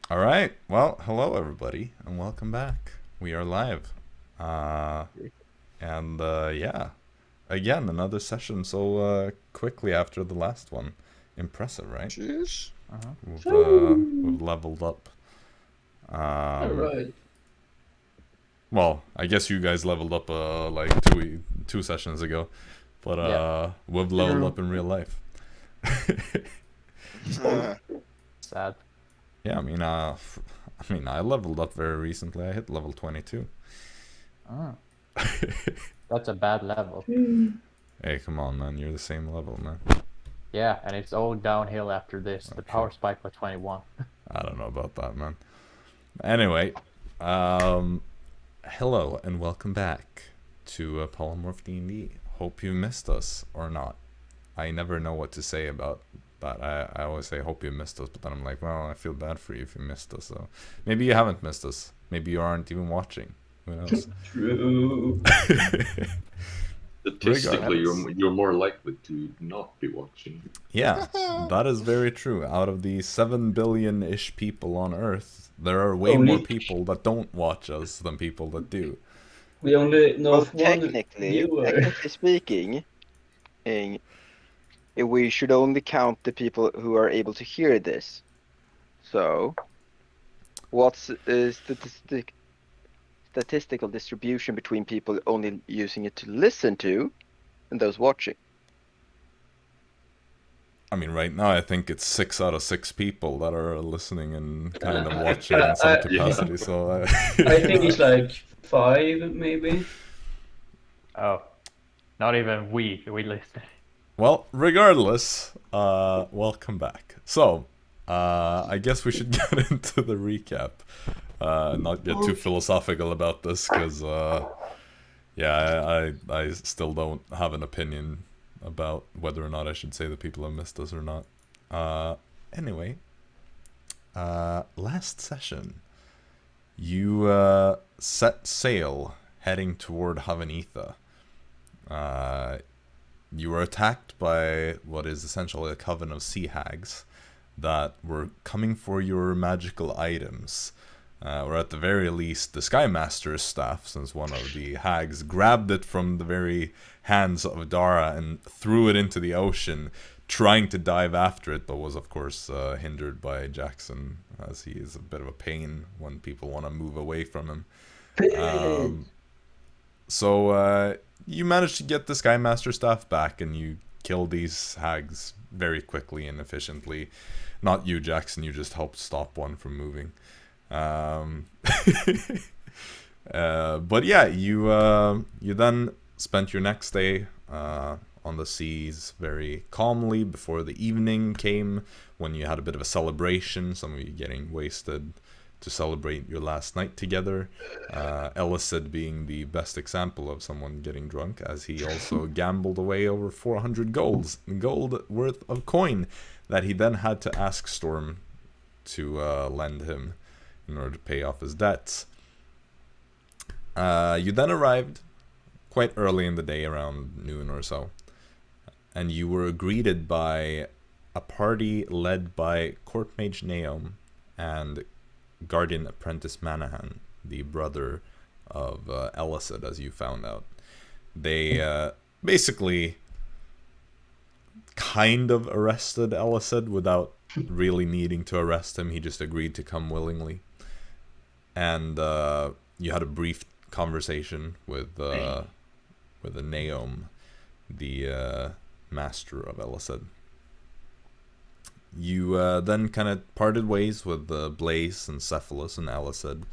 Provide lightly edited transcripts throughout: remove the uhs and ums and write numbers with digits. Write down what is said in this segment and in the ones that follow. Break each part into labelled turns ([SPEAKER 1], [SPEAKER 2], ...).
[SPEAKER 1] All right. Well, hello everybody, and welcome back. We are live, and yeah, again another session so quickly after the last one. Impressive, right?
[SPEAKER 2] Cheers.
[SPEAKER 1] We've leveled up.
[SPEAKER 3] Alright.
[SPEAKER 1] Well, I guess you guys leveled up like two sessions ago, but we've leveled up in real life.
[SPEAKER 4] Sad.
[SPEAKER 1] Yeah, I mean, I leveled up very recently. I hit level 22.
[SPEAKER 4] Oh. That's a bad level.
[SPEAKER 1] Hey, come on, man. You're the same level, man.
[SPEAKER 4] Yeah, and it's all downhill after this. The power spike was 21.
[SPEAKER 1] I don't know about that, man. Anyway, hello and welcome back to Polymorphed D&D. Hope you missed us or not. I never know what to say about that. I always say hope you missed us, but then I'm like, well, I feel bad for you if you missed us. So maybe you haven't missed us. Maybe you aren't even watching. Who knows?
[SPEAKER 3] True.
[SPEAKER 2] Statistically, you're more likely to not be watching.
[SPEAKER 1] Yeah, that is very true. Out of the 7 billion-ish people on Earth, there are way more people that don't watch us than people that do.
[SPEAKER 3] We only know
[SPEAKER 5] Well,
[SPEAKER 3] of one viewer.
[SPEAKER 5] technically speaking, we should only count the people who are able to hear this. So, what's statistical distribution between people only using it to listen to and those watching?
[SPEAKER 1] I mean, right now I think it's 6 out of 6 people that are listening and kind of watching in some capacity. So
[SPEAKER 3] I think it's like 5, maybe.
[SPEAKER 4] Oh, not even we listen.
[SPEAKER 1] well, regardless, welcome back. So, I guess we should get into the recap. Not get too philosophical about this, because, yeah, I still don't have an opinion about whether or not I should say that people have missed us or not. Anyway, last session, you set sail heading toward Havanitha. You were attacked by what is essentially a coven of sea hags that were coming for your magical items. Or at the very least, the Sky Master's staff, since one of the hags grabbed it from the very hands of Dara and threw it into the ocean, trying to dive after it, but was of course hindered by Jaxson, as he is a bit of a pain when people want to move away from him. So you managed to get the Sky Master staff back, and you killed these hags very quickly and efficiently. Not you, Jaxson, you just helped stop one from moving. But yeah, you then spent your next day on the seas very calmly before the evening came, when you had a bit of a celebration, some of you getting wasted to celebrate your last night together. Elised being the best example of someone getting drunk, as he also gambled away over 400 gold worth of coin that he then had to ask Storm to lend him in order to pay off his debts. You then arrived quite early in the day, around noon or so, and you were greeted by a party led by Court Mage Naom and Guardian Apprentice Manahan, the brother of Elised, as you found out. They basically kind of arrested Elised without really needing to arrest him. He just agreed to come willingly. And you had a brief conversation with the Naom, the master of Elised. You then kind of parted ways with Blaze and Cephalus and Elised,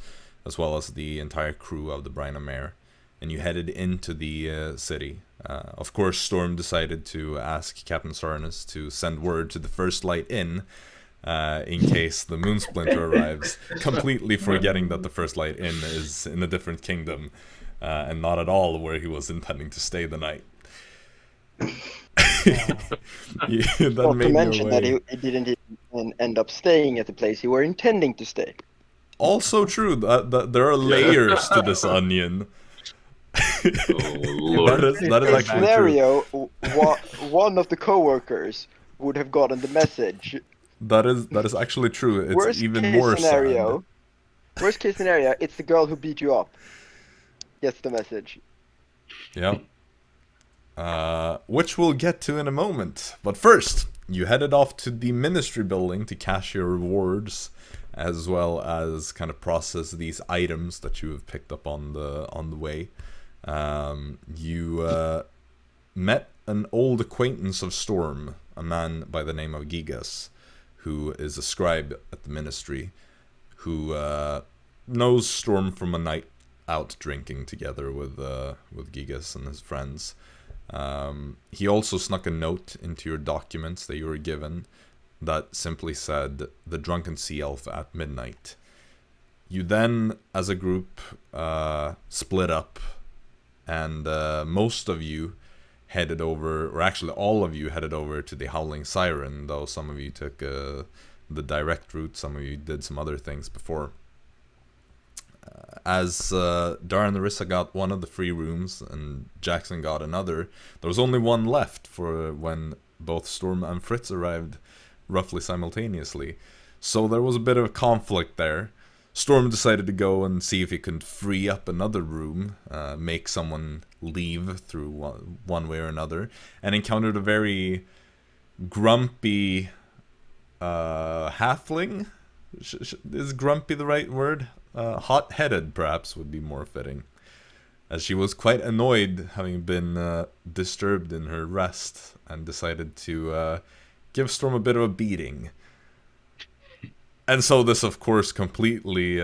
[SPEAKER 1] as well as the entire crew of the Brina Mare, and you headed into the city. Of course, Storm decided to ask Captain Sarnus to send word to the First Light Inn, in case the Moonsplinter arrives, completely forgetting that the First Light Inn is in a different kingdom, and not at all where he was intending to stay the night.
[SPEAKER 5] Not to mention that he didn't even end up staying at the place he were intending to stay.
[SPEAKER 1] Also true, that there are layers to this onion.
[SPEAKER 2] Lord.
[SPEAKER 1] that is actually true.
[SPEAKER 5] Scenario, one of the co-workers would have gotten the message
[SPEAKER 1] that is actually true. It's
[SPEAKER 5] Worst
[SPEAKER 1] even
[SPEAKER 5] case
[SPEAKER 1] more
[SPEAKER 5] scenario. Worst case scenario, it's the girl who beat you up. Gets the message.
[SPEAKER 1] sad. Yep. Which we'll get to in a moment. But first, you headed off to the ministry building to cash your rewards, as well as kind of process these items that you have picked up on the way. You met an old acquaintance of Storm, a man by the name of Gigas, who is a scribe at the ministry, who knows Storm from a night out drinking together with Gigas and his friends. He also snuck a note into your documents that you were given that simply said, "The Drunken Sea Elf at midnight." You then, as a group, split up, and most of you headed over, or actually all of you headed over to the Howling Siren, though some of you took the direct route, some of you did some other things before. As Dara and Arisa got one of the free rooms and Jaxson got another, there was only one left for when both Storm and Fritz arrived roughly simultaneously. So there was a bit of a conflict there. Storm decided to go and see if he could free up another room, make someone leave through one way or another, and encountered a very grumpy halfling. Is grumpy the right word? Hot-headed, perhaps, would be more fitting, as she was quite annoyed having been disturbed in her rest and decided to give Storm a bit of a beating. And so this, of course, completely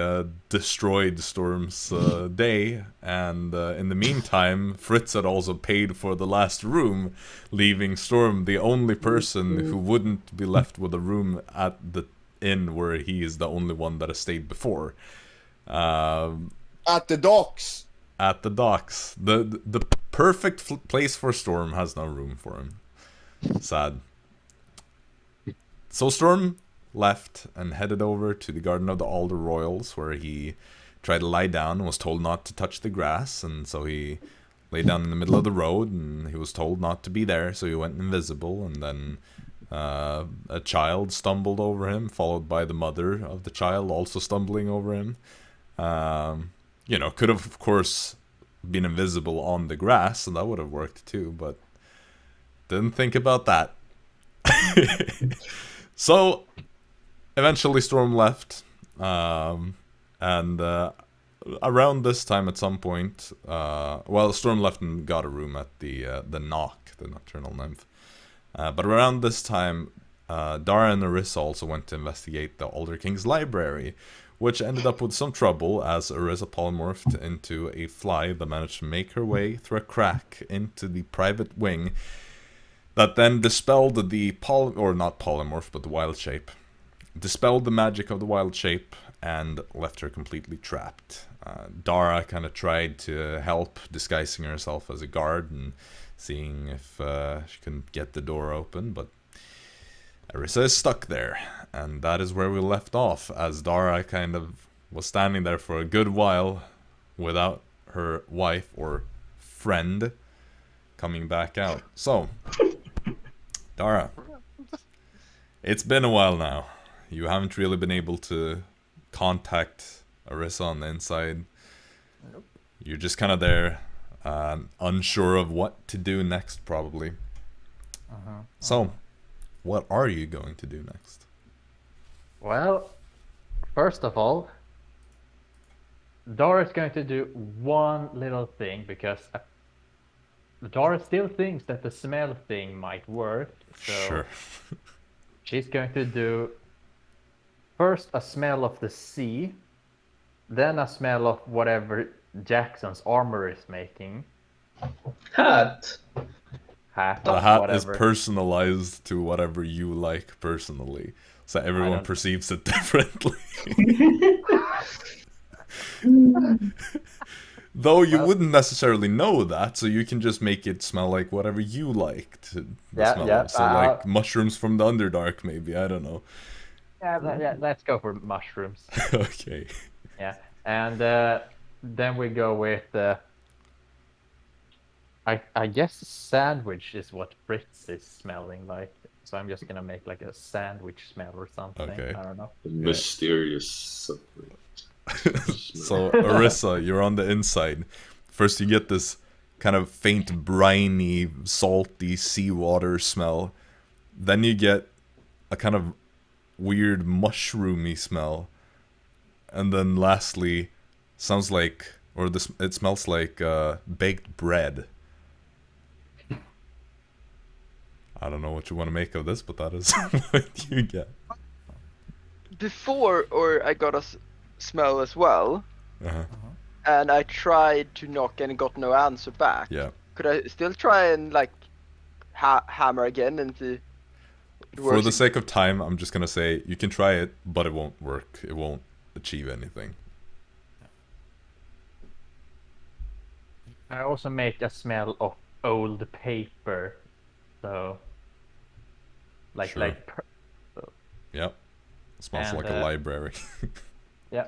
[SPEAKER 1] destroyed Storm's day, and in the meantime, Fritz had also paid for the last room, leaving Storm the only person who wouldn't be left with a room at the inn where he is the only one that has stayed before.
[SPEAKER 6] At the docks.
[SPEAKER 1] At the docks. The perfect place for Storm has no room for him. Sad. So Storm left and headed over to the Garden of the Alder Royals, where he tried to lie down and was told not to touch the grass, and so he lay down in the middle of the road, and he was told not to be there, so he went invisible, and then a child stumbled over him, followed by the mother of the child also stumbling over him. Could have, of course, been invisible on the grass, and that would have worked too, but didn't think about that. So eventually Storm left, and around this time at some point, Storm left and got a room at the Knock, the Nocturnal Nymph. But around this time, Dara and Arisa also went to investigate the Alder King's library, which ended up with some trouble as Arisa polymorphed into a fly that managed to make her way through a crack into the private wing that then dispelled the the wild shape. Dispelled the magic of the wild shape and left her completely trapped. Dara kind of tried to help, disguising herself as a guard and seeing if she can get the door open, but Arisa is stuck there, and that is where we left off, as Dara kind of was standing there for a good while without her wife or friend coming back out. So, Dara, it's been a while now. You haven't really been able to contact Arisa on the inside.
[SPEAKER 4] Nope.
[SPEAKER 1] You're just kind of there, unsure of what to do next, probably. So, what are you going to do next?
[SPEAKER 4] Well, first of all, Dara is going to do one little thing, because Dara still thinks that the smell thing might work. So
[SPEAKER 1] Sure.
[SPEAKER 4] she's going to do first a smell of the sea, then a smell of whatever Jaxson's armor is making.
[SPEAKER 3] Hat.
[SPEAKER 4] Hat,
[SPEAKER 1] The hat
[SPEAKER 4] whatever.
[SPEAKER 1] is personalized to whatever you like personally, so everyone
[SPEAKER 4] don't-
[SPEAKER 1] perceives it differently. Though you wouldn't necessarily know that, so you can just make it smell like whatever you like to smell like. So like mushrooms from the Underdark, maybe, I don't know.
[SPEAKER 4] Yeah, let's go for mushrooms.
[SPEAKER 1] Okay.
[SPEAKER 4] Yeah, and then we go with I guess sandwich is what Fritz is smelling like. so I'm just gonna make like a sandwich smell or something.
[SPEAKER 1] Okay.
[SPEAKER 4] I don't know.
[SPEAKER 2] The mysterious.
[SPEAKER 1] So Arisa, you're on the inside. First, you get this kind of faint, briny, salty seawater smell. Then you get a kind of weird mushroomy smell, and then lastly, sounds like, or this, it smells like baked bread. I don't know what you want to make of this, but that is what you get.
[SPEAKER 5] Before, or I got a smell as well,
[SPEAKER 1] Uh-huh.
[SPEAKER 5] and I tried to knock and got no answer back.
[SPEAKER 1] Yeah.
[SPEAKER 5] Could I still try and like hammer again and see?
[SPEAKER 1] For the sake of time, I'm just gonna say you can try it, but it won't work. It won't achieve anything.
[SPEAKER 4] I also make a smell of old paper, so
[SPEAKER 1] Sure. Yep. It smells
[SPEAKER 4] And,
[SPEAKER 1] like a library.
[SPEAKER 4] yeah.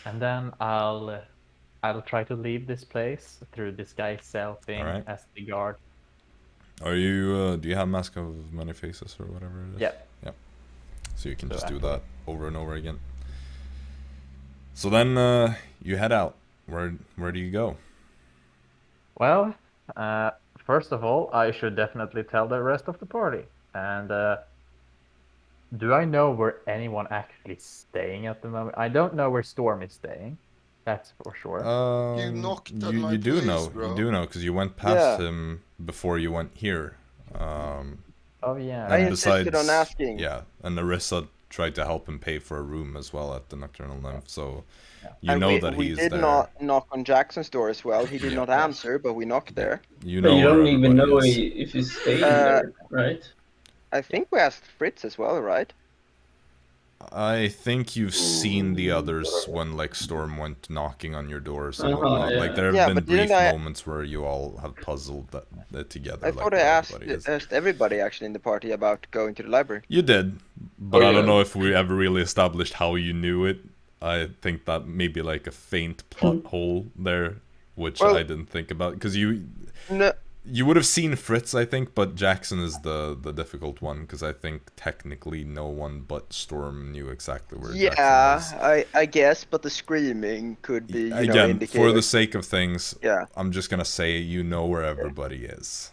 [SPEAKER 4] And then I'll try to leave this place through disguise selfing
[SPEAKER 1] Alright.
[SPEAKER 4] as the guard.
[SPEAKER 1] Are you? Do you have Mask of Many Faces or whatever it is?
[SPEAKER 4] Yeah.
[SPEAKER 1] Yeah. So you can
[SPEAKER 4] So
[SPEAKER 1] just
[SPEAKER 4] I
[SPEAKER 1] do
[SPEAKER 4] thought-
[SPEAKER 1] that over and over again. So then you head out. Where do you go?
[SPEAKER 4] Well, first of all, I should definitely tell the rest of the party. And do I know where anyone actually staying at the moment? I don't know where Storm is staying. That's for sure.
[SPEAKER 6] You knocked at my
[SPEAKER 1] you do
[SPEAKER 6] place,
[SPEAKER 1] know,
[SPEAKER 6] bro.
[SPEAKER 1] you do know, because you went past
[SPEAKER 5] Yeah.
[SPEAKER 1] him before you went here.
[SPEAKER 4] Oh yeah.
[SPEAKER 5] I
[SPEAKER 1] And
[SPEAKER 5] insisted on
[SPEAKER 1] besides,
[SPEAKER 5] asking.
[SPEAKER 1] yeah, and Arisa tried to help him pay for a room as well at the Nocturnal Nymph, so you
[SPEAKER 5] And
[SPEAKER 1] know that
[SPEAKER 5] we
[SPEAKER 1] he's
[SPEAKER 5] did
[SPEAKER 1] there.
[SPEAKER 5] not knock on Jackson's door as well. He did
[SPEAKER 1] Yeah.
[SPEAKER 5] not answer, but we knocked there.
[SPEAKER 1] You
[SPEAKER 3] But
[SPEAKER 1] know
[SPEAKER 3] you
[SPEAKER 1] where
[SPEAKER 3] don't even know
[SPEAKER 1] everybody is.
[SPEAKER 3] if he's staying there, right?
[SPEAKER 5] I think we asked Fritz as well, right?
[SPEAKER 1] I think you've seen the others when like Storm went knocking on your doors and whatnot.
[SPEAKER 3] yeah.
[SPEAKER 1] Like there have
[SPEAKER 5] Yeah,
[SPEAKER 1] been
[SPEAKER 5] but
[SPEAKER 1] brief
[SPEAKER 5] didn't I-
[SPEAKER 1] moments where you all have puzzled that together.
[SPEAKER 5] I
[SPEAKER 1] like
[SPEAKER 5] thought I
[SPEAKER 1] where
[SPEAKER 5] asked
[SPEAKER 1] everybody is.
[SPEAKER 5] everybody actually in the party about going to the library.
[SPEAKER 1] You did, but
[SPEAKER 3] Oh,
[SPEAKER 1] I don't
[SPEAKER 3] yeah.
[SPEAKER 1] know if we ever really established how you knew it. I think that maybe like a faint plot hole there, which
[SPEAKER 5] Well-
[SPEAKER 1] I didn't think about, because
[SPEAKER 5] No,
[SPEAKER 1] you would have seen Fritz, I think, but Jaxson is the difficult one, because I think technically no one but Storm knew exactly where Jaxson was.
[SPEAKER 5] yeah, I guess, but the screaming could be, you know,
[SPEAKER 1] Again,
[SPEAKER 5] indicated.
[SPEAKER 1] for the sake of things,
[SPEAKER 5] Yeah.
[SPEAKER 1] I'm just gonna say you know where everybody is.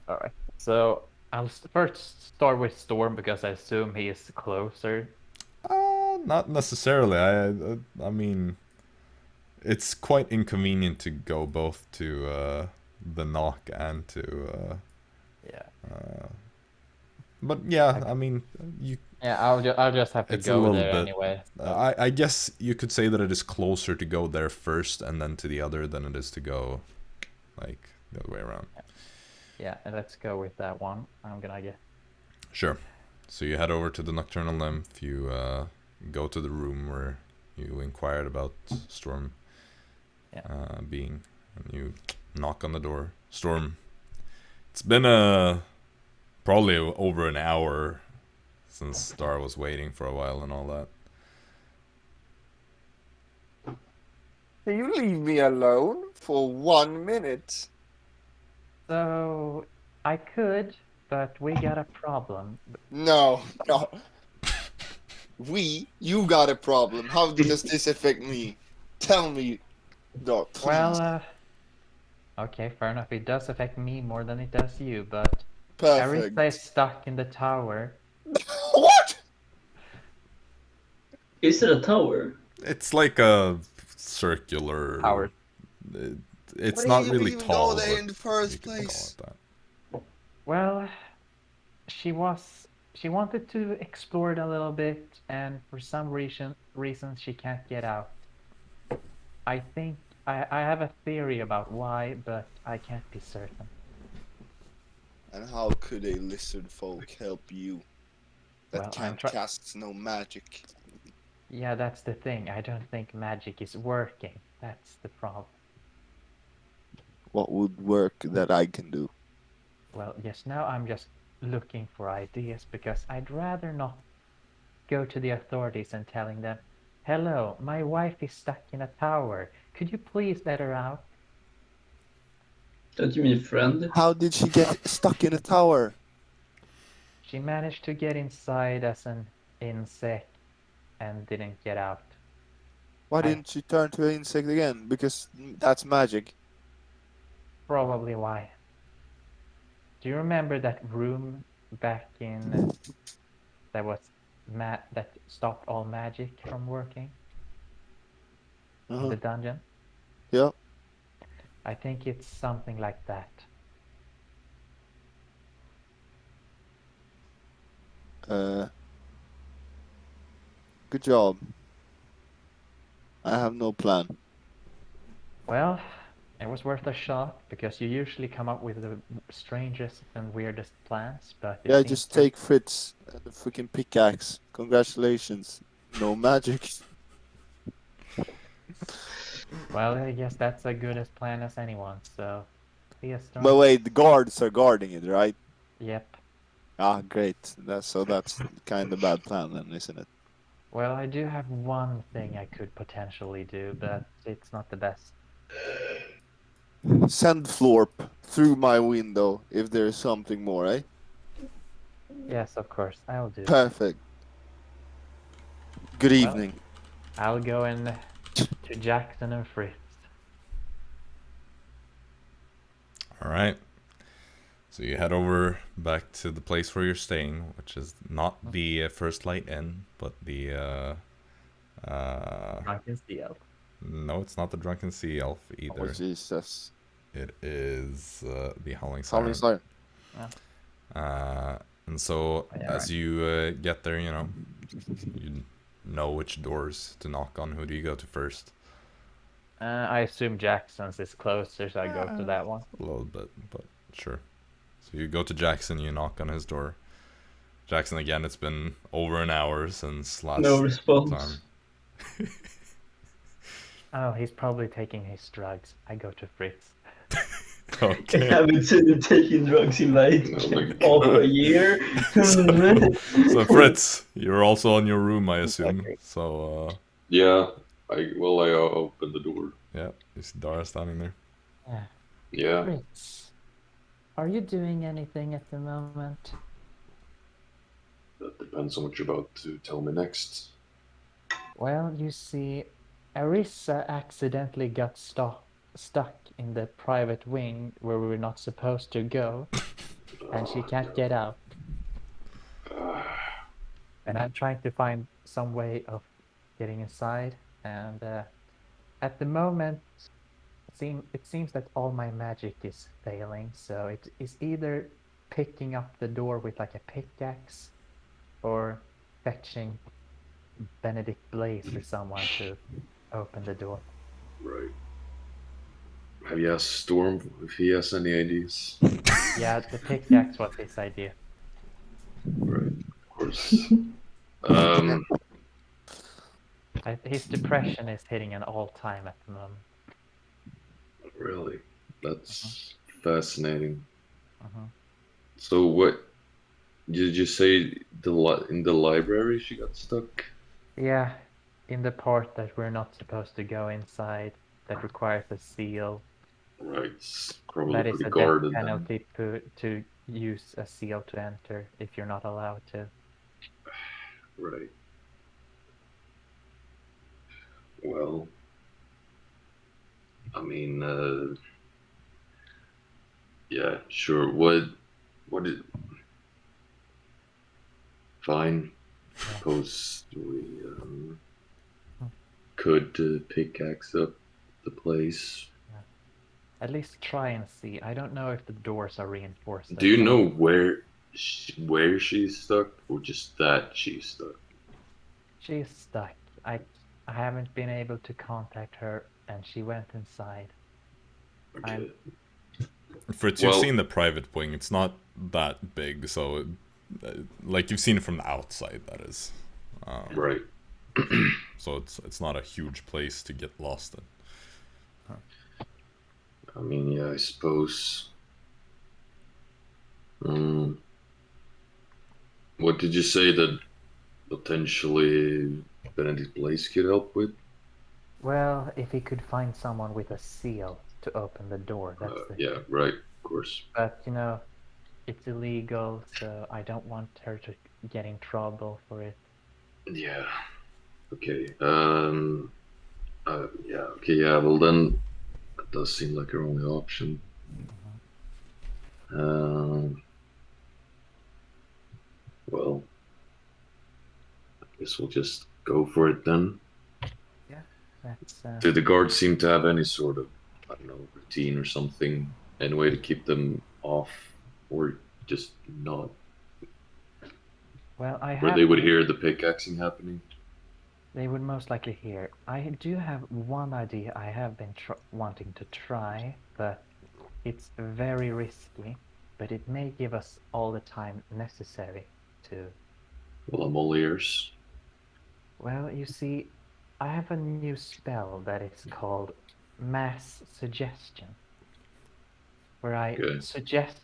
[SPEAKER 4] All right. So I'll first start with Storm because I assume he is closer.
[SPEAKER 1] Not necessarily. I mean, it's quite inconvenient to go both to the knock and to.
[SPEAKER 4] Yeah.
[SPEAKER 1] But yeah, I mean, you.
[SPEAKER 4] Yeah. I'll just have to
[SPEAKER 1] It's a
[SPEAKER 4] go
[SPEAKER 1] little
[SPEAKER 4] there
[SPEAKER 1] bit-
[SPEAKER 4] anyway.
[SPEAKER 1] I guess you could say that it is closer to go there first and then to the other than it is to go, like the other way around.
[SPEAKER 4] Yeah. And let's go with that one. I'm gonna get.
[SPEAKER 1] Sure. So you head over to the Nocturnal Nymph. You go to the room where you inquired about Storm being, and you knock on the door. Storm, it's been probably over an hour since Dara was waiting for a while and all that.
[SPEAKER 6] Can you leave me alone for 1 minute?
[SPEAKER 4] So I could, but we got a problem.
[SPEAKER 6] No. You got a problem. How does this affect me? Tell me, Doc, please.
[SPEAKER 4] Well, okay, fair enough. It does affect me more than it does you, but
[SPEAKER 6] Perfect.
[SPEAKER 4] Arisa is stuck in the tower.
[SPEAKER 6] What?
[SPEAKER 3] Is it a tower?
[SPEAKER 1] It's like a circular.
[SPEAKER 4] Tower.
[SPEAKER 1] It's
[SPEAKER 6] Why
[SPEAKER 1] not
[SPEAKER 6] did you
[SPEAKER 1] really
[SPEAKER 6] even
[SPEAKER 1] tall.
[SPEAKER 6] go there
[SPEAKER 1] but
[SPEAKER 6] in the first
[SPEAKER 1] you could call
[SPEAKER 6] place?
[SPEAKER 1] it that.
[SPEAKER 4] Well, she wanted to explore it a little bit, and for some reasons she can't get out. I think I have a theory about why, but I can't be certain.
[SPEAKER 6] And how could a lizard folk help you that
[SPEAKER 4] Well,
[SPEAKER 6] can't cast no magic?
[SPEAKER 4] Yeah, that's the thing. I don't think magic is working. That's the problem.
[SPEAKER 6] What would work that I can do?
[SPEAKER 4] Well, yes, now I'm just looking for ideas because I'd rather not go to the authorities and telling them, "Hello, my wife is stuck in a tower. Could you please let her out?"
[SPEAKER 3] Don't you mean friend?
[SPEAKER 6] How did she get stuck in a tower?
[SPEAKER 4] She managed to get inside as an insect and didn't get out.
[SPEAKER 6] Why
[SPEAKER 4] I-
[SPEAKER 6] didn't she turn to an insect again? Because that's magic.
[SPEAKER 4] Probably why. Do you remember that room back in that was that stopped all magic from working in
[SPEAKER 6] Uh-huh.
[SPEAKER 4] the dungeon?
[SPEAKER 6] Yeah.
[SPEAKER 4] I think it's something like that.
[SPEAKER 6] Good job. I have no plan.
[SPEAKER 4] Well, it was worth a shot because you usually come up with the strangest and weirdest plans, but it
[SPEAKER 6] Yeah,
[SPEAKER 4] seems
[SPEAKER 6] just take Fritz and the freaking pickaxe. Congratulations. No magic.
[SPEAKER 4] Well, I guess that's as good as plan as anyone. So, yes,
[SPEAKER 6] But wait, the guards are guarding it, right?
[SPEAKER 4] Yep.
[SPEAKER 6] Ah, great. That's kind of bad plan then, isn't it?
[SPEAKER 4] Well, I do have one thing I could potentially do, but it's not the best.
[SPEAKER 6] Send Florp through my window if there's something more, eh?
[SPEAKER 4] Yes, of course, I'll do.
[SPEAKER 6] Perfect. Good
[SPEAKER 4] Well,
[SPEAKER 6] evening.
[SPEAKER 4] I'll go in to Jaxson and Fritz.
[SPEAKER 1] All right. So you head over back to the place where you're staying, which is not the First Light Inn, but the
[SPEAKER 4] Drunken Steel.
[SPEAKER 1] no, it's not the Drunken Sea Elf
[SPEAKER 6] Oh,
[SPEAKER 1] either.
[SPEAKER 6] Jesus.
[SPEAKER 1] It is the Howling
[SPEAKER 6] Howling
[SPEAKER 1] Siren.
[SPEAKER 6] Siren.
[SPEAKER 1] And so
[SPEAKER 4] Yeah,
[SPEAKER 1] as you get there, you know which doors to knock on. Who do you go to first?
[SPEAKER 4] I assume Jackson's is closer, so I go to that one.
[SPEAKER 1] A little bit, but sure. So you go to Jaxson, you knock on his door. Jaxson, again, it's been over an hour since last
[SPEAKER 3] No response.
[SPEAKER 1] time.
[SPEAKER 4] Oh, he's probably taking his drugs. I go to Fritz.
[SPEAKER 3] I
[SPEAKER 1] Okay.
[SPEAKER 3] haven't seen him taking drugs in like
[SPEAKER 2] Oh my
[SPEAKER 3] over a
[SPEAKER 2] God.
[SPEAKER 3] year.
[SPEAKER 1] So Fritz, you're also in your room, I assume.
[SPEAKER 5] Exactly.
[SPEAKER 1] So
[SPEAKER 2] Yeah, I opened the door.
[SPEAKER 1] yeah, you see Dara standing there.
[SPEAKER 2] Yeah,
[SPEAKER 4] Fritz, are you doing anything at the moment?
[SPEAKER 2] that depends on what you're about to tell me next.
[SPEAKER 4] Well, you see, Arisa accidentally got stuck in the private wing where we were not supposed to go, and she can't get out. And I'm trying to find some way of getting inside, and at the moment, it seems that all my magic is failing, so it is either picking up the door with like a pickaxe, or fetching Benedict Blaze or someone to open the door.
[SPEAKER 2] Right. Have you asked Storm if he has any ideas?
[SPEAKER 4] Yeah, the pickaxe was his idea.
[SPEAKER 2] Right, of course. Um,
[SPEAKER 4] His depression is hitting an all-time at the moment.
[SPEAKER 2] really, that's fascinating.
[SPEAKER 4] Mhm.
[SPEAKER 2] So what did you say? In the library she got stuck?
[SPEAKER 4] Yeah, in the part that we're not supposed to go inside, that requires a seal.
[SPEAKER 2] Right, it's probably
[SPEAKER 4] That is
[SPEAKER 2] pretty
[SPEAKER 4] a death
[SPEAKER 2] guarded then.
[SPEAKER 4] penalty to use a seal to enter if you're not allowed to.
[SPEAKER 2] Right. Well, I mean, yeah, sure. What is? Fine. Suppose we could pickaxe up the place.
[SPEAKER 4] At least try and see. I don't know if the doors are reinforced.
[SPEAKER 2] Do you know where she's stuck, or just that she's stuck?
[SPEAKER 4] She's stuck. I haven't been able to contact her, and she went inside.
[SPEAKER 2] Okay.
[SPEAKER 1] Fritz, you've
[SPEAKER 2] Well-
[SPEAKER 1] seen the private wing. It's not that big, so like you've seen it from the outside. That is,
[SPEAKER 2] Right.
[SPEAKER 1] so it's not a huge place to get lost in.
[SPEAKER 2] I mean, yeah, I suppose. What did you say that potentially Benedict Blaze could help with?
[SPEAKER 4] Well, if he could find someone with a seal to open the door, that's the...
[SPEAKER 2] Yeah, right, of course.
[SPEAKER 4] But, you know, it's illegal, so I don't want her to get in trouble for it.
[SPEAKER 2] Yeah. Okay. Yeah. Okay. Yeah. Well, then that does seem like our only option. Well, I guess we'll just go for it then.
[SPEAKER 4] That's
[SPEAKER 2] Do the guards seem to have any sort of, I don't know, routine or something, any way to keep them off, or just not,
[SPEAKER 4] well, I
[SPEAKER 2] where
[SPEAKER 4] have.
[SPEAKER 2] they would hear the pickaxing happening?
[SPEAKER 4] They would most likely hear. I do have one idea I have been wanting to try, but it's very risky. But it may give us all the time necessary to.
[SPEAKER 2] Well, I'm all ears.
[SPEAKER 4] Well, you see, I have a new spell that is called Mass Suggestion, where I
[SPEAKER 2] Okay.
[SPEAKER 4] suggest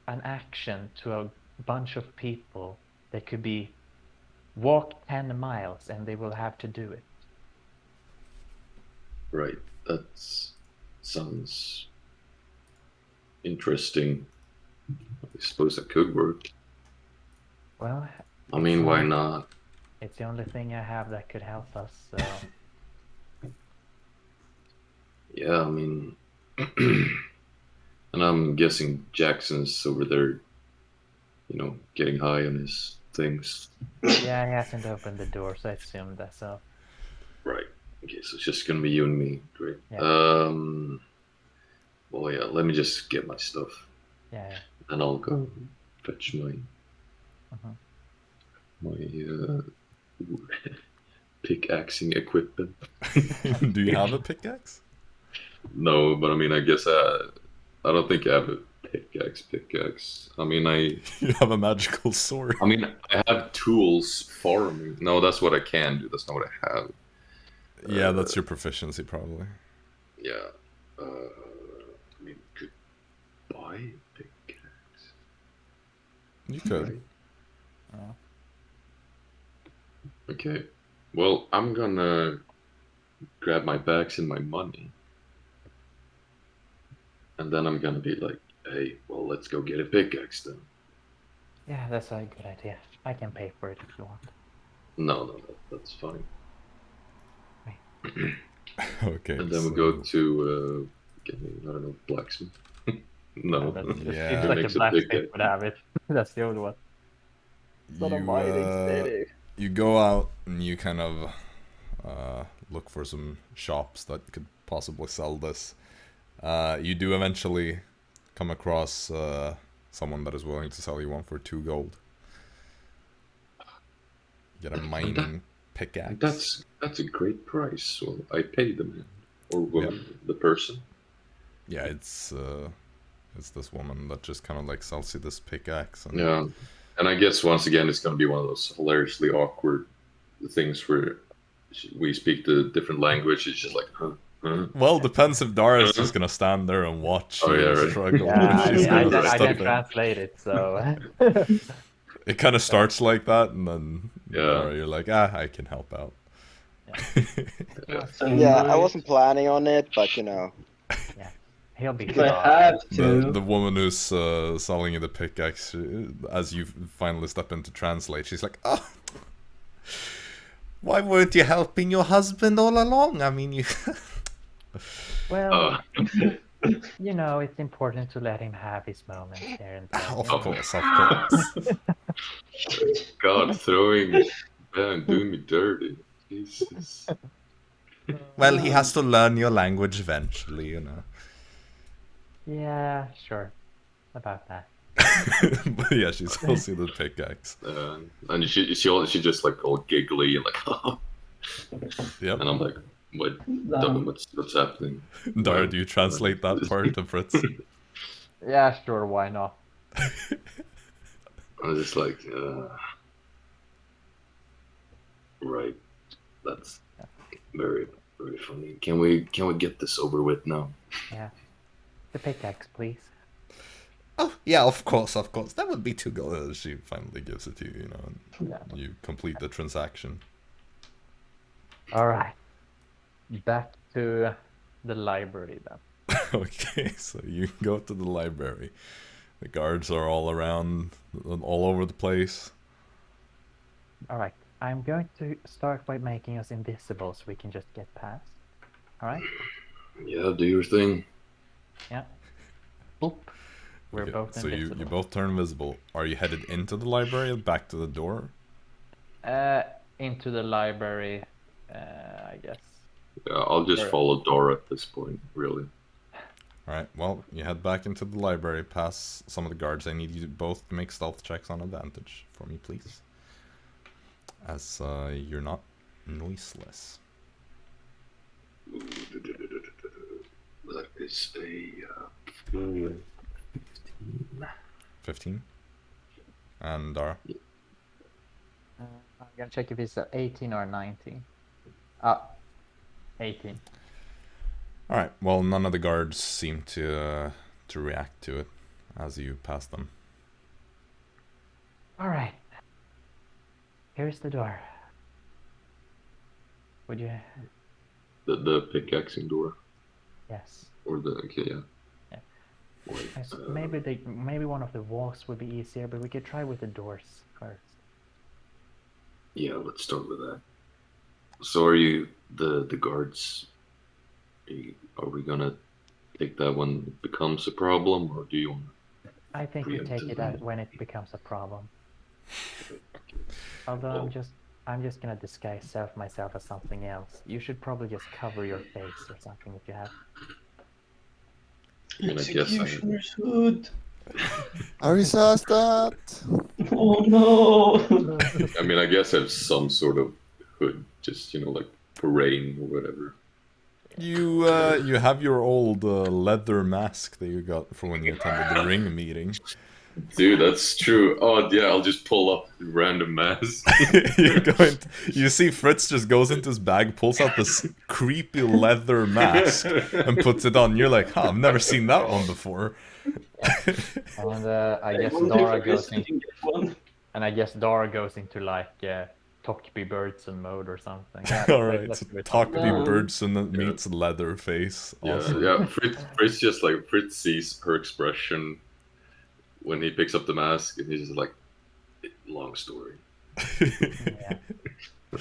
[SPEAKER 4] an action to a bunch of people that could be walk 10 miles and they will have to do it.
[SPEAKER 2] Right. That sounds interesting. I suppose that could work.
[SPEAKER 4] Well,
[SPEAKER 2] I mean, why not?
[SPEAKER 4] it's the only thing I have that could help us, so.
[SPEAKER 2] Yeah, I mean, and I'm guessing Jackson's over there, you know, getting high on his things.
[SPEAKER 4] Yeah, he hasn't opened the door, so I assumed that, so.
[SPEAKER 2] Right. Okay, so it's just gonna be you and me. Great.
[SPEAKER 4] Yeah.
[SPEAKER 2] Well, yeah. Let me just get my stuff,
[SPEAKER 4] Yeah.
[SPEAKER 2] and I'll go fetch my
[SPEAKER 4] Mhm.
[SPEAKER 2] pickaxing equipment.
[SPEAKER 1] Do you have a pickaxe?
[SPEAKER 2] No, but I mean, I guess I don't think I have a pickaxe. I mean,
[SPEAKER 1] You have a magical sword.
[SPEAKER 2] I mean, I have tools for me. No, that's what I can do. That's not what I have.
[SPEAKER 1] Yeah, that's your proficiency, probably.
[SPEAKER 2] Yeah. I mean, could buy a pickaxe.
[SPEAKER 1] You could.
[SPEAKER 2] Right?
[SPEAKER 4] Oh.
[SPEAKER 2] Okay. Well, I'm gonna grab my bags and my money. And then I'm gonna be like, hey, well, let's go get a pickaxe then.
[SPEAKER 4] Yeah, that's a good idea. I can pay for it if you want.
[SPEAKER 2] No, that's fine.
[SPEAKER 1] Okay.
[SPEAKER 2] And then we go to, get me, I don't know, blacksmith. No.
[SPEAKER 1] Yeah.
[SPEAKER 4] Seems
[SPEAKER 2] Who
[SPEAKER 4] like a
[SPEAKER 2] makes a
[SPEAKER 4] blacksmith
[SPEAKER 2] pickaxe?
[SPEAKER 4] would have it. That's the only one.
[SPEAKER 1] You go out and you kind of look for some shops that could possibly sell this. You do eventually come across someone that is willing to sell you one for 2 gold. Get a mining pickaxe.
[SPEAKER 2] That's a great price. Well, I pay the man or woman, the person.
[SPEAKER 1] Yeah, it's this woman that just kind of like sells you this pickaxe. And
[SPEAKER 2] Yeah, and I guess once again it's going to be one of those hilariously awkward things where we speak the different language. It's just like, huh?
[SPEAKER 1] Well, depends if Dara's just gonna stand there and watch
[SPEAKER 2] Oh,
[SPEAKER 1] you
[SPEAKER 2] yeah, right.
[SPEAKER 1] struggle.
[SPEAKER 4] Yeah,
[SPEAKER 1] or she's
[SPEAKER 4] I
[SPEAKER 1] gonna
[SPEAKER 4] didn't
[SPEAKER 1] step in.
[SPEAKER 4] translate it, so.
[SPEAKER 1] It kind of starts like that, and then
[SPEAKER 2] Yeah.
[SPEAKER 1] Dara, you're like, I can help out.
[SPEAKER 5] Yeah, I wasn't planning on it, but you know.
[SPEAKER 4] Yeah, he'll be
[SPEAKER 3] If I
[SPEAKER 4] fine.
[SPEAKER 3] have to.
[SPEAKER 1] The woman who's selling you the pickaxe, as you finally step in to translate, she's like, oh, why weren't you helping your husband all along? I mean, you...
[SPEAKER 4] Well, you know, it's important to let him have his moments here and there.
[SPEAKER 1] Of course, of course.
[SPEAKER 2] God, throwing, man, doing me dirty. Jesus.
[SPEAKER 1] Well, he has to learn your language eventually, you know.
[SPEAKER 4] Yeah, sure. About that.
[SPEAKER 1] But yeah, she sells you the pickaxe.
[SPEAKER 2] And she just like all giggly and like, oh.
[SPEAKER 1] Yep.
[SPEAKER 2] And I'm like, what's happening?
[SPEAKER 1] Dara, do you translate that part to Fritz?
[SPEAKER 4] Yeah, sure, why not?
[SPEAKER 2] I was just like, right. That's very, very funny. Can we get this over with now?
[SPEAKER 4] Yeah. The pickaxe, please.
[SPEAKER 1] Oh, yeah, of course. That would be 2 gold. She finally gives it to you, you know, and
[SPEAKER 4] Yeah.
[SPEAKER 1] you complete the transaction.
[SPEAKER 4] Alright. Back to the library then.
[SPEAKER 1] Okay, so you go to the library. The guards are all around, all over the place.
[SPEAKER 4] Alright, I'm going to start by making us invisible so we can just get past. Alright?
[SPEAKER 2] Yeah, do your thing.
[SPEAKER 4] Yeah. Boop. We're
[SPEAKER 1] Okay,
[SPEAKER 4] both
[SPEAKER 1] so
[SPEAKER 4] invisible.
[SPEAKER 1] you both turn invisible. Are you headed into the library, back to the door?
[SPEAKER 4] Into the library, I guess.
[SPEAKER 2] Yeah, I'll just
[SPEAKER 4] Sure.
[SPEAKER 2] follow Dara at this point, really.
[SPEAKER 1] Alright, well, you head back into the library, past some of the guards. I need you both to make stealth checks on advantage for me, please. As you're not noiseless.
[SPEAKER 2] That is a
[SPEAKER 1] 15. And Dara?
[SPEAKER 4] I'm gonna check if it's 18 or 19. 18.
[SPEAKER 1] Alright, well, none of the guards seem to react to it as you pass them.
[SPEAKER 4] Alright. Here's the door. Would you...
[SPEAKER 2] the pickaxing door,
[SPEAKER 4] Yes.
[SPEAKER 2] or the okay, yeah.
[SPEAKER 4] Yeah.
[SPEAKER 2] Wait,
[SPEAKER 4] Maybe one of the walls would be easier, but we could try with the doors first.
[SPEAKER 2] yeah, let's start with that. So, are you the guards? Are we gonna take that when it becomes a problem, or do you want?
[SPEAKER 4] I think we take it out when it becomes a problem. Although I'm just gonna disguise myself as something else. You should probably just cover your face or something if you have.
[SPEAKER 2] I mean, I guess
[SPEAKER 3] Executioner's hood.
[SPEAKER 6] Arisa, stop!
[SPEAKER 3] Oh no!
[SPEAKER 2] I mean, I guess I have some sort of hood, just like for rain or whatever.
[SPEAKER 1] You have your old leather mask that you got from when you attended the ring meeting.
[SPEAKER 2] Dude, that's true. Oh yeah, I'll just pull up a random mask.
[SPEAKER 1] You see Fritz just goes into his bag, pulls out this creepy leather mask, and puts it on. You're like, huh, I've never seen that one before.
[SPEAKER 4] And I guess
[SPEAKER 3] wonder
[SPEAKER 4] Dara
[SPEAKER 3] if
[SPEAKER 4] goes
[SPEAKER 3] I
[SPEAKER 4] in,
[SPEAKER 3] can get one.
[SPEAKER 4] and I guess Dara goes into like Talkby Birdson mode or something. Yeah,
[SPEAKER 1] Alright,
[SPEAKER 4] let's
[SPEAKER 1] so
[SPEAKER 4] do it.
[SPEAKER 1] Talkby
[SPEAKER 3] No.
[SPEAKER 1] Birdson that meets Leatherface.
[SPEAKER 2] Yeah,
[SPEAKER 1] Awesome.
[SPEAKER 2] yeah. Fritz just like Fritz sees her expression when he picks up the mask, and he's just like, long story.
[SPEAKER 4] Yeah.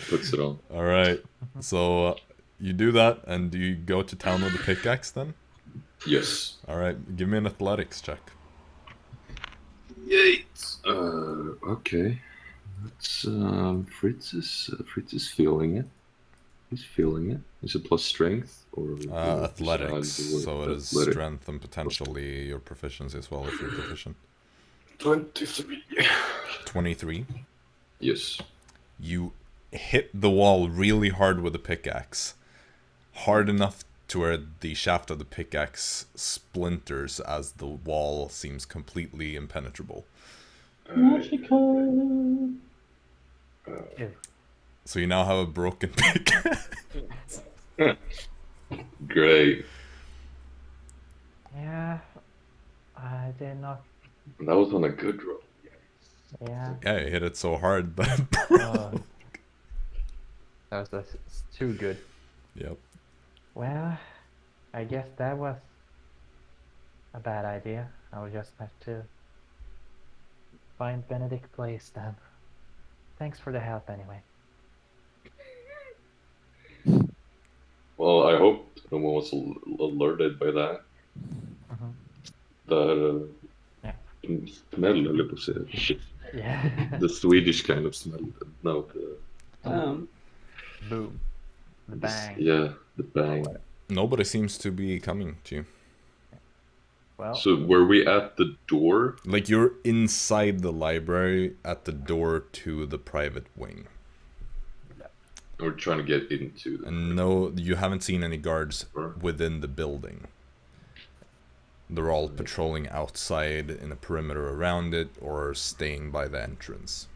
[SPEAKER 2] Puts it on.
[SPEAKER 1] Alright, so you do that, and do you go to town with the pickaxe then?
[SPEAKER 2] Yes.
[SPEAKER 1] Alright, give me an athletics check.
[SPEAKER 2] Yay! Okay. That's Fritz is feeling it. He's feeling it. Is it plus strength or
[SPEAKER 1] Athletics,
[SPEAKER 2] besides
[SPEAKER 1] so it is
[SPEAKER 2] athletic?
[SPEAKER 1] strength and potentially your proficiency as well if you're proficient.
[SPEAKER 2] 23.
[SPEAKER 1] 23.
[SPEAKER 2] Yes.
[SPEAKER 1] You hit the wall really hard with a pickaxe. Hard enough to where the shaft of the pickaxe splinters as the wall seems completely impenetrable.
[SPEAKER 3] Magical.
[SPEAKER 1] So you now have a broken pickaxe.
[SPEAKER 2] Great.
[SPEAKER 4] Yeah, I did not.
[SPEAKER 2] That was on a good roll.
[SPEAKER 4] Yeah.
[SPEAKER 1] Yeah, you hit it so hard that
[SPEAKER 4] That's too good.
[SPEAKER 1] Yep.
[SPEAKER 4] Well, I guess that was a bad idea. I will just have to find Benedict Place then. Thanks for the help anyway.
[SPEAKER 2] Well, I hope no one was alerted by that.
[SPEAKER 4] Mhm.
[SPEAKER 2] That
[SPEAKER 4] Yeah.
[SPEAKER 2] smell, höll jag på att säga. Shit.
[SPEAKER 4] Yeah.
[SPEAKER 2] The Swedish kind of smell. No,
[SPEAKER 4] Boom. The bang.
[SPEAKER 2] Yeah, the bang.
[SPEAKER 1] Nobody seems to be coming to you.
[SPEAKER 4] Well,
[SPEAKER 2] So were we at the door?
[SPEAKER 1] Like, you're inside the library at the door to the private wing.
[SPEAKER 2] We're trying to get into the...
[SPEAKER 1] And no, you haven't seen any guards within the building. They're all patrolling outside in a perimeter around it or staying by the entrance.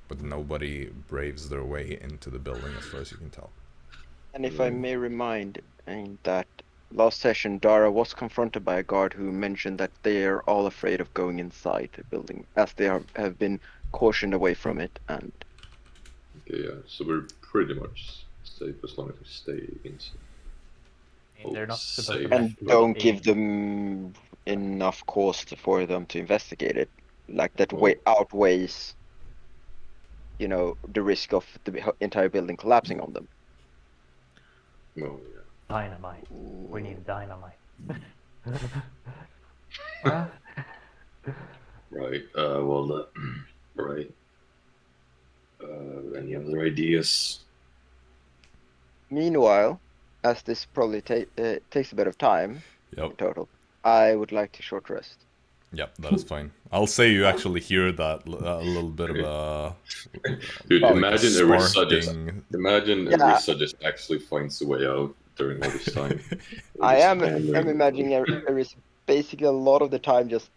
[SPEAKER 1] But nobody braves their way into the building as far as you can tell.
[SPEAKER 5] And if I may remind, that last session Dara was confronted by a guard who mentioned that they are all afraid of going inside the building, as they have been cautioned away from it. And
[SPEAKER 2] Okay, yeah, so we're pretty much safe as long as we stay inside.
[SPEAKER 4] they're not supposed
[SPEAKER 2] Safe.
[SPEAKER 4] to
[SPEAKER 5] and don't give them enough cost for them to investigate it. Like that outweighs, the risk of the entire building collapsing on them.
[SPEAKER 2] No,
[SPEAKER 4] Dynamite. We need dynamite. Well,
[SPEAKER 2] right. Right. Any other ideas?
[SPEAKER 5] Meanwhile, as this probably takes a bit of time in
[SPEAKER 1] Yep.
[SPEAKER 5] total, I would like to short rest.
[SPEAKER 1] Yep, that is fine. I'll say you actually hear that a little bit of a
[SPEAKER 2] Dude,
[SPEAKER 1] like a
[SPEAKER 2] imagine Arisa
[SPEAKER 1] sparking.
[SPEAKER 2] just actually finds a way out during all this time.
[SPEAKER 5] I am
[SPEAKER 2] hammering.
[SPEAKER 5] imagining Arisa basically a lot of the time just.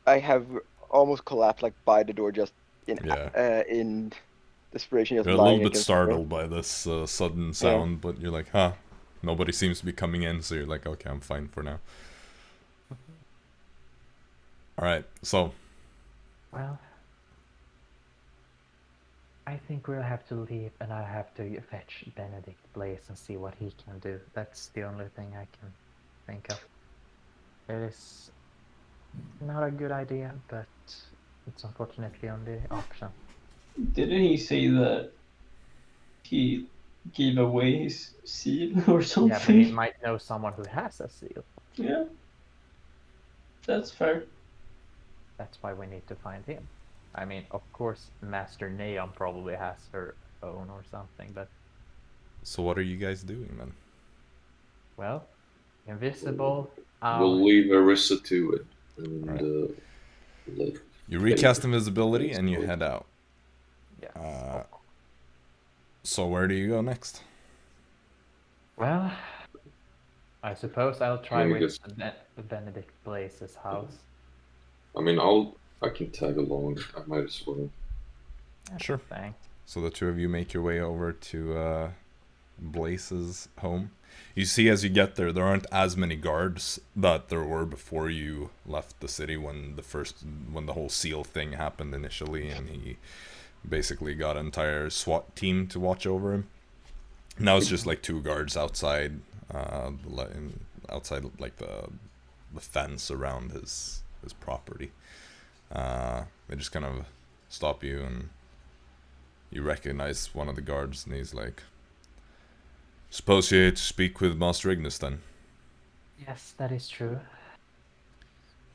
[SPEAKER 5] I have almost collapsed like by the door, just in desperation. Just
[SPEAKER 1] You're a
[SPEAKER 5] lying
[SPEAKER 1] little bit
[SPEAKER 5] against the door.
[SPEAKER 1] startled by this sudden sound, but you're like, huh, nobody seems to be coming in, so you're like, okay, I'm fine for now. Alright, so.
[SPEAKER 4] well, I think we'll have to leave, and I have to fetch Benedict Blaze and see what he can do. That's the only thing I can think of. It is not a good idea, but it's unfortunately the only option.
[SPEAKER 3] Didn't he say that he gave away his seal or something?
[SPEAKER 4] Yeah, but he might know someone who has a seal.
[SPEAKER 3] Yeah. That's fair.
[SPEAKER 4] That's why we need to find him. I mean, of course, Master Neon probably has her own or something, but...
[SPEAKER 1] So what are you guys doing then?
[SPEAKER 4] Well, invisible...
[SPEAKER 2] We'll leave Arisa to it. And,
[SPEAKER 1] You recast invisibility and you head out.
[SPEAKER 4] Yeah.
[SPEAKER 1] So where do you go next?
[SPEAKER 4] Well, I suppose I'll try
[SPEAKER 2] Let me
[SPEAKER 4] with Benedict Blaze's house.
[SPEAKER 2] I mean, I can tag along. I might as well.
[SPEAKER 1] Sure.
[SPEAKER 4] Thanks.
[SPEAKER 1] So the two of you make your way over to Blaze's home. You see as you get there aren't as many guards that there were before you left the city when the whole seal thing happened initially, and he basically got an entire SWAT team to watch over him. Now it's just like 2 guards outside, outside like the fence around his property. They just kind of stop you, and you recognize one of the guards, and he's like, "Suppose you're here to speak with Master Ignis then?"
[SPEAKER 4] Yes, that is true.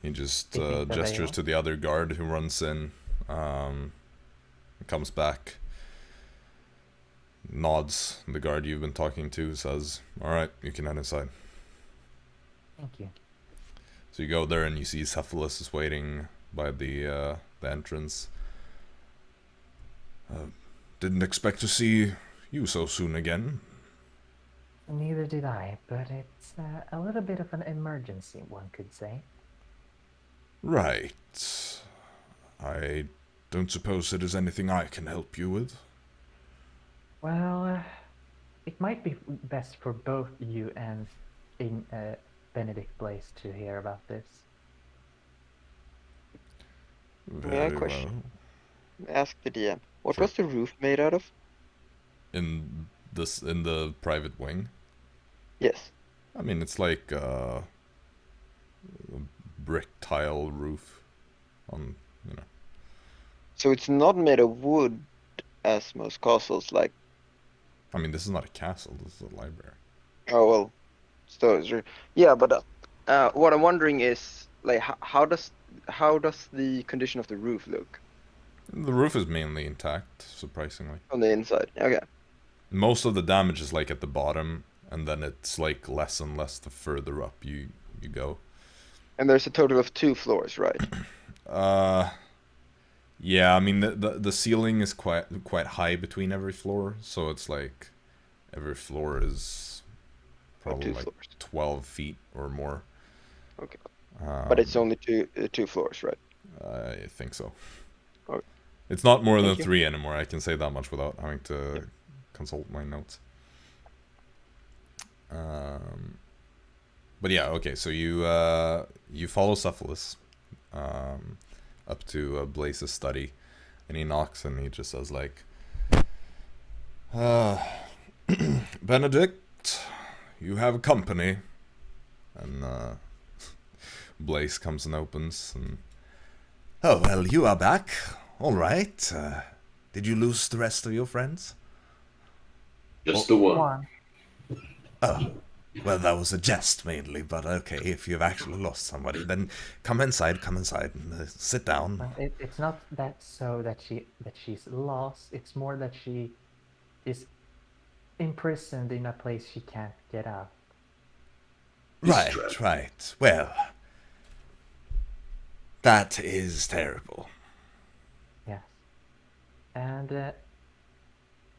[SPEAKER 1] He just
[SPEAKER 4] Do you think that they
[SPEAKER 1] gestures
[SPEAKER 4] will?
[SPEAKER 1] to the other guard who runs in, comes back, nods. The guard you've been talking to says, "Alright, you can head inside."
[SPEAKER 4] Thank you.
[SPEAKER 1] So you go there and you see Cephalus is waiting by the entrance. Didn't expect to see you so soon again.
[SPEAKER 4] Neither did I, but it's a little bit of an emergency, one could say.
[SPEAKER 1] Right. I don't suppose there is anything I can help you with.
[SPEAKER 4] Well, it might be best for both you and Benedict Blaze to hear about this.
[SPEAKER 5] May I
[SPEAKER 1] Very
[SPEAKER 5] question?
[SPEAKER 1] well.
[SPEAKER 5] Ask the DM. What
[SPEAKER 1] Sure.
[SPEAKER 5] was the roof made out of?
[SPEAKER 1] In the private wing.
[SPEAKER 5] Yes.
[SPEAKER 1] I mean, it's like a brick tile roof on,
[SPEAKER 5] So it's not made of wood, as most castles like.
[SPEAKER 1] I mean, this is not a castle, this is a library.
[SPEAKER 5] Oh well. So yeah, but what I'm wondering is like how does the condition of the roof look
[SPEAKER 1] The roof is mainly intact, surprisingly.
[SPEAKER 5] on the inside? Okay.
[SPEAKER 1] Most of the damage is like at the bottom, and then it's like less and less the further up you go.
[SPEAKER 5] And there's a total of 2 floors, right?
[SPEAKER 1] Yeah, I mean the ceiling is quite high between every floor, so it's like every floor is probably
[SPEAKER 5] 2
[SPEAKER 1] like
[SPEAKER 5] floors.
[SPEAKER 1] 12 feet or more.
[SPEAKER 5] Okay. But it's only two floors, right?
[SPEAKER 1] I think so.
[SPEAKER 5] Okay.
[SPEAKER 1] It's not more than
[SPEAKER 5] Thank you.
[SPEAKER 1] 3 anymore. I can say that much without having to consult my notes. But yeah, okay. So you follow Cephalus up to Blaze's study, and he knocks, and he just says like, "Benedict, you have company." And Blaze comes and opens. And... Oh, well, you are back. All right. Did you lose the rest of your friends?
[SPEAKER 2] Just the one.
[SPEAKER 1] Oh, well, that was a jest mainly, but okay, if you've actually lost somebody, then come inside, and sit down.
[SPEAKER 4] Well, it's not that she's lost. It's more that she is imprisoned in a place she can't get out.
[SPEAKER 1] Right. Well, that is terrible.
[SPEAKER 4] Yes. And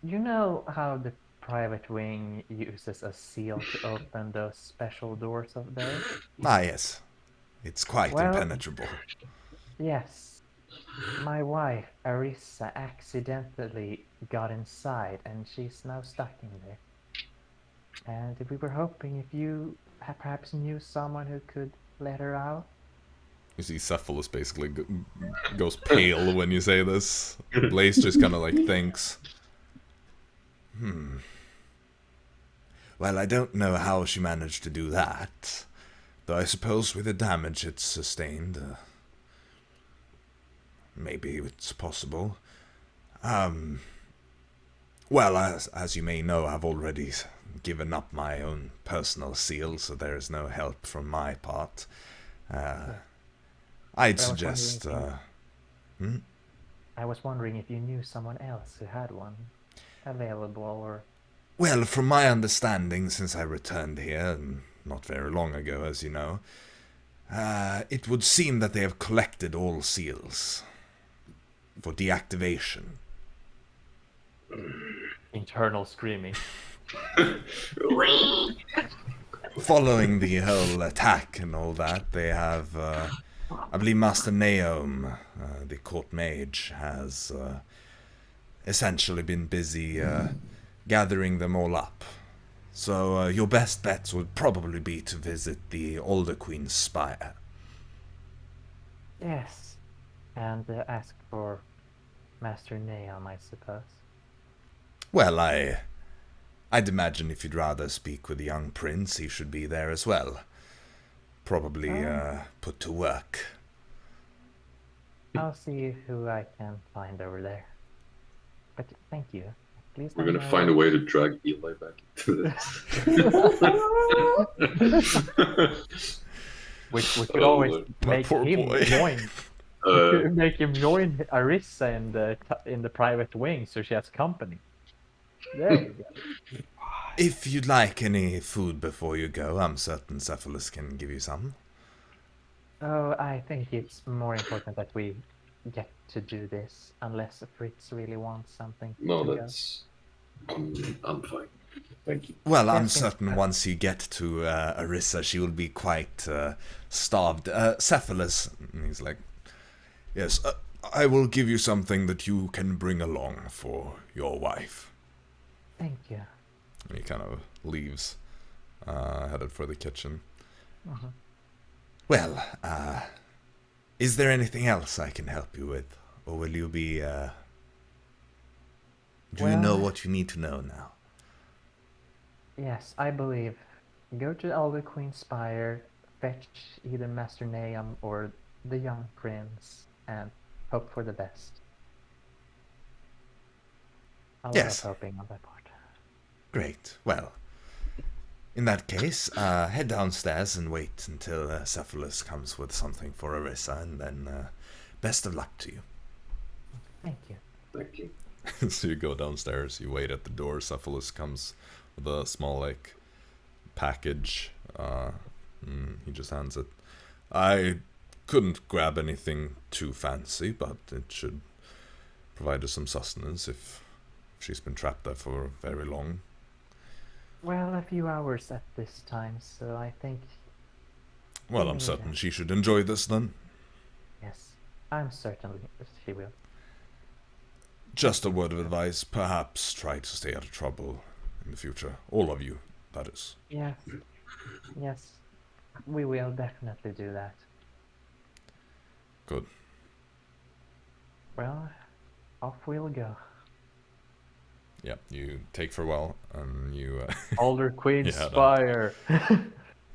[SPEAKER 4] you know how the private wing uses a seal to open those special doors up there?
[SPEAKER 1] Ah, yes. It's quite impenetrable.
[SPEAKER 4] Yes. My wife, Arisa, accidentally got inside and she's now stuck in there. And we were hoping if you perhaps knew someone who could let her out.
[SPEAKER 1] You see Cephalus basically goes pale when you say this. Blaze just kind of like thinks. Well, I don't know how she managed to do that. Though I suppose with the damage it's sustained, maybe it's possible. Well, as you may know, I've already given up my own personal seal, so there is no help from my part. I'd suggest...
[SPEAKER 4] I was wondering if you knew someone else who had one available, or...
[SPEAKER 1] Well, from my understanding, since I returned here, not very long ago, as you know, it would seem that they have collected all seals for deactivation.
[SPEAKER 4] Internal screaming.
[SPEAKER 1] Following the whole attack and all that, they have, I believe Master Naom, the court mage, has essentially been busy gathering them all up. So your best bets would probably be to visit the Older Queen's spire.
[SPEAKER 4] Yes, and ask for Master Naom, I suppose.
[SPEAKER 1] Well, I'd imagine if you'd rather speak with the young prince, he should be there as well. Probably put to work.
[SPEAKER 4] I'll see who I can find over there. But thank you. Please.
[SPEAKER 2] We're gonna find a way to drag Eli back into this.
[SPEAKER 4] We could always make him join. Make him join Arisa in the private wing, so she has company. There you go.
[SPEAKER 1] If you'd like any food before you go, I'm certain Cephalus can give you some.
[SPEAKER 4] Oh, I think it's more important that we get to do this, unless Fritz really wants something.
[SPEAKER 2] No, that's... I'm fine. Thank you.
[SPEAKER 1] Well, I'm certain once you get to Arisa, she will be quite starved. Cephalus, he's like, yes, I will give you something that you can bring along for your wife.
[SPEAKER 4] Thank you.
[SPEAKER 1] And he kind of leaves, headed for the kitchen.
[SPEAKER 4] Uh-huh.
[SPEAKER 1] Well, is there anything else I can help you with? Or will you be, do you know what you need to know now?
[SPEAKER 4] Yes, I believe. Go to Elder Queen's Spire, fetch either Master Naom or the young prince, and hope for the best. A lot of hoping on that part.
[SPEAKER 1] Great. Well, in that case, head downstairs and wait until Cephalus comes with something for Arisa, and then best of luck to you.
[SPEAKER 4] Thank you.
[SPEAKER 2] Thank you.
[SPEAKER 1] So you go downstairs, you wait at the door, Cephalus comes with a small, like, package. He just hands it. I couldn't grab anything too fancy, but it should provide her some sustenance if she's been trapped there for very long.
[SPEAKER 4] Well, a few hours at this time, so I think...
[SPEAKER 1] Well, I'm certain she should enjoy this then.
[SPEAKER 4] Yes, I'm certain she will.
[SPEAKER 1] Just a word of advice, perhaps try to stay out of trouble in the future. All of you, that is.
[SPEAKER 4] Yes, yes, we will definitely do that.
[SPEAKER 1] Good.
[SPEAKER 4] Well, off we'll go.
[SPEAKER 1] Yeah, you take farewell, and you...
[SPEAKER 4] Older Queen's Spire!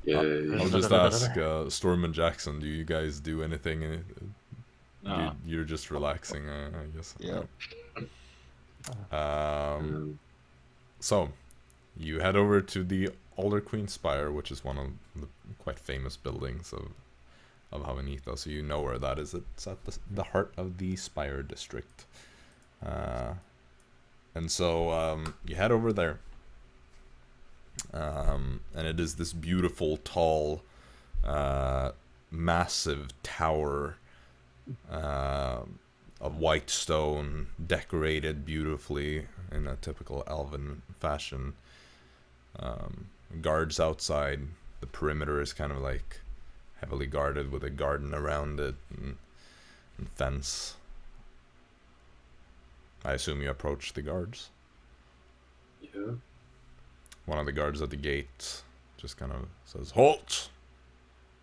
[SPEAKER 2] Yeah.
[SPEAKER 1] I'll just ask Storm and Jaxson, do you guys do anything?
[SPEAKER 7] No.
[SPEAKER 1] You're just relaxing, I guess.
[SPEAKER 6] Yeah.
[SPEAKER 1] So, you head over to the Alder Queen Spire, which is one of the quite famous buildings of Havanitha, so you know where that is. It's at the heart of the Spire district. And so you head over there. And it is this beautiful, tall, massive tower of white stone, decorated beautifully in a typical elven fashion. Guards outside. The perimeter is kind of like heavily guarded with a garden around it and fence. I assume you approach the guards.
[SPEAKER 2] Yeah.
[SPEAKER 1] One of the guards at the gate just kind of says, "Halt!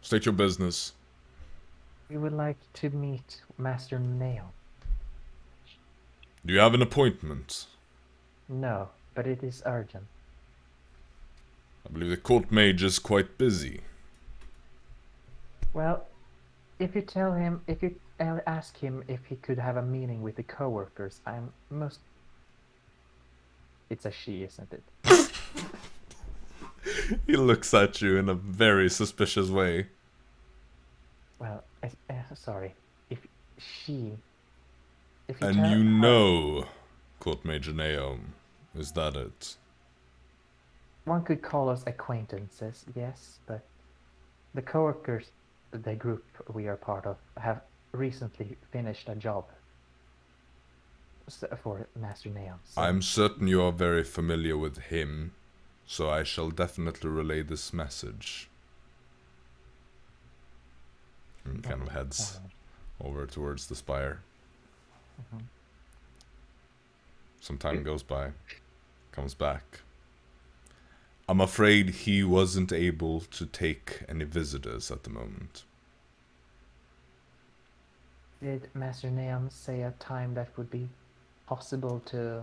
[SPEAKER 1] State your business."
[SPEAKER 4] We would like to meet Master Nail.
[SPEAKER 1] Do you have an appointment?
[SPEAKER 4] No, but it is urgent.
[SPEAKER 1] I believe the court mage is quite busy.
[SPEAKER 4] Well, if you ask him if he could have a meeting with the coworkers, It's a she, isn't it?
[SPEAKER 1] He looks at you in a very suspicious way.
[SPEAKER 4] Well, sorry. If you
[SPEAKER 1] And
[SPEAKER 4] tell
[SPEAKER 1] you
[SPEAKER 4] her-
[SPEAKER 1] know, Court Mage Naeum, is that it?
[SPEAKER 4] One could call us acquaintances, yes, but the coworkers, the group we are part of, have recently finished a job for Master Naeum. So
[SPEAKER 1] I'm certain you are very familiar with him, so I shall definitely relay this message. And kind of heads over towards the spire. Some time goes by, comes back. I'm afraid he wasn't able to take any visitors at the moment.
[SPEAKER 4] Did Master Naeum say a time that would be possible to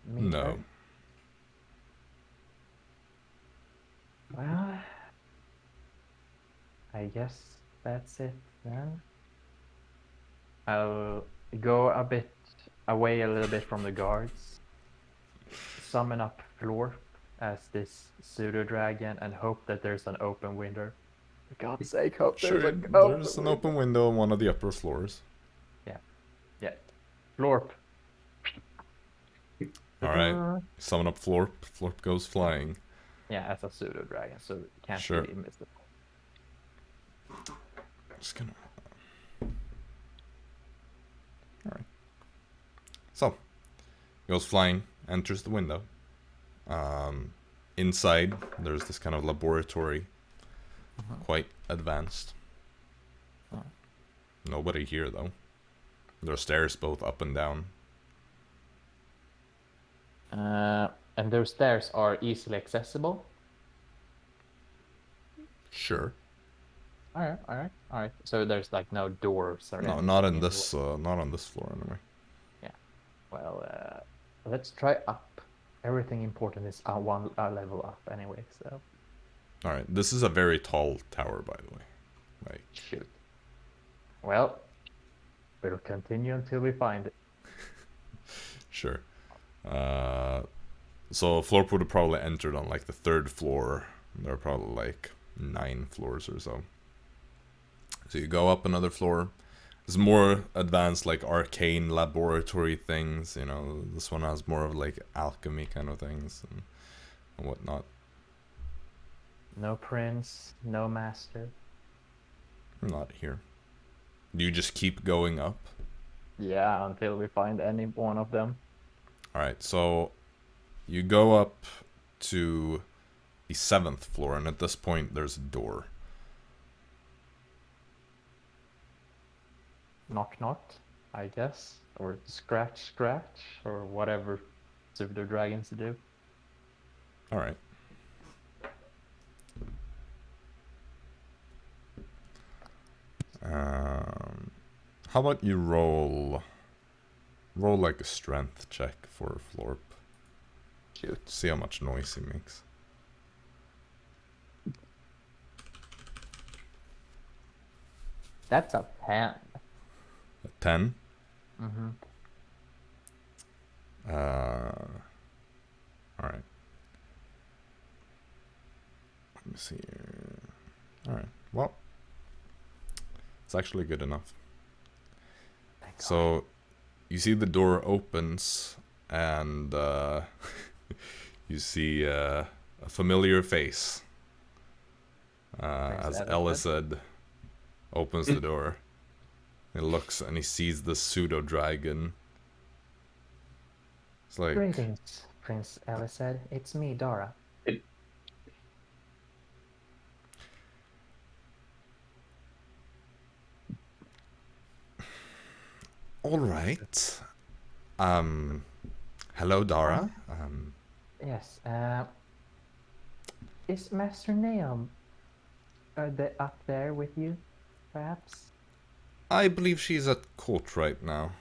[SPEAKER 4] meet
[SPEAKER 1] No.
[SPEAKER 4] her? Well, I guess that's it then. I'll go away a little bit from the guards, summon up Florp as this pseudo-dragon, and hope that there's an open window. For God's sake, hope
[SPEAKER 1] Sure,
[SPEAKER 4] there's
[SPEAKER 1] an open window on one of the upper floors.
[SPEAKER 4] Yeah. Florp.
[SPEAKER 1] Alright, summon up Florp. Florp goes flying.
[SPEAKER 4] Yeah, as a pseudo-dragon, so it can't
[SPEAKER 1] Sure.
[SPEAKER 4] really miss it.
[SPEAKER 1] Just gonna... Alright. So, goes flying, enters the window. Inside, there's this kind of laboratory, quite advanced. Nobody here, though. There are stairs both up and down.
[SPEAKER 4] And those stairs are easily accessible.
[SPEAKER 1] Sure.
[SPEAKER 4] Alright. So there's like no doors or
[SPEAKER 1] No,
[SPEAKER 4] anything
[SPEAKER 1] not in
[SPEAKER 4] the
[SPEAKER 1] this. Not on this floor anyway.
[SPEAKER 4] Well, let's try up. Everything important is one level up anyway, so
[SPEAKER 1] All right. This is a very tall tower, by the way. Like,
[SPEAKER 4] shoot. Well, we'll continue until we find it.
[SPEAKER 1] sure. So Florp would have probably entered on like the 3rd floor. There are probably like 9 floors or so. So you go up another floor. There's more advanced like arcane laboratory things, you know. This one has more of like alchemy kind of things and whatnot.
[SPEAKER 4] No prince, no master.
[SPEAKER 1] Not here. Do you just keep going up?
[SPEAKER 4] Yeah, until we find any one of them.
[SPEAKER 1] Alright, so you go up to the 7th floor, and at this point there's a door.
[SPEAKER 4] Knock knock, I guess. Or scratch scratch, or whatever pseudo dragons do.
[SPEAKER 1] Alright. How about you roll like a strength check for Florp.
[SPEAKER 4] Shoot.
[SPEAKER 1] See how much noise he makes.
[SPEAKER 4] That's a 10.
[SPEAKER 1] A 10.
[SPEAKER 4] Mm-hmm.
[SPEAKER 1] All right. Let me see here. All right. Well, it's actually good enough. So, you see the door opens, and you see a familiar face as Elised opens the door. He looks and he sees the pseudo-dragon. It's like...
[SPEAKER 4] Greetings, Prince Elised. It's me, Dara.
[SPEAKER 1] All right. Hello, Dara.
[SPEAKER 4] Yes. Is Master Naom up there with you, perhaps?
[SPEAKER 1] I believe she's at court right now.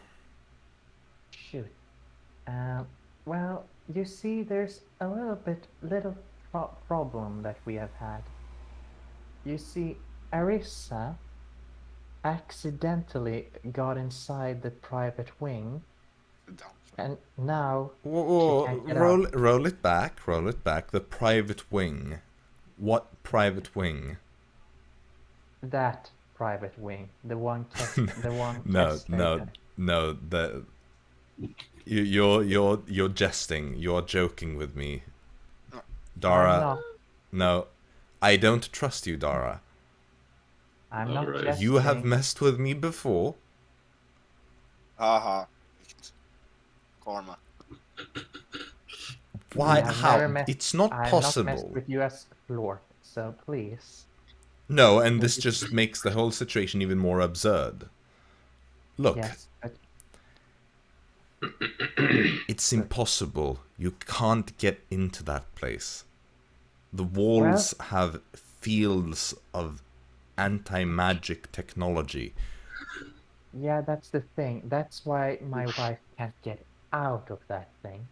[SPEAKER 4] Shoot. Well, you see, there's a little problem that we have had. You see, Arisa accidentally got inside the private wing, and now
[SPEAKER 1] Whoa,
[SPEAKER 4] she can't get out.
[SPEAKER 1] roll it back. The private wing. What private wing?
[SPEAKER 4] That private wing, the one
[SPEAKER 1] No. You're jesting. You're joking with me, Dara. No, I don't trust you, Dara.
[SPEAKER 4] I'm not
[SPEAKER 2] Alright.
[SPEAKER 4] jesting.
[SPEAKER 1] You have messed with me before.
[SPEAKER 6] Haha. Karma.
[SPEAKER 1] Why?
[SPEAKER 4] I've
[SPEAKER 1] How?
[SPEAKER 4] never messed-
[SPEAKER 1] It's not
[SPEAKER 4] I've
[SPEAKER 1] possible.
[SPEAKER 4] not messed with you as Lord, so please.
[SPEAKER 1] No, and this just makes the whole situation even more absurd. Look,
[SPEAKER 4] Yes, but
[SPEAKER 1] it's impossible. You can't get into that place. The walls have fields of anti-magic technology.
[SPEAKER 4] yeah, that's the thing. That's why my wife can't get out of that thing.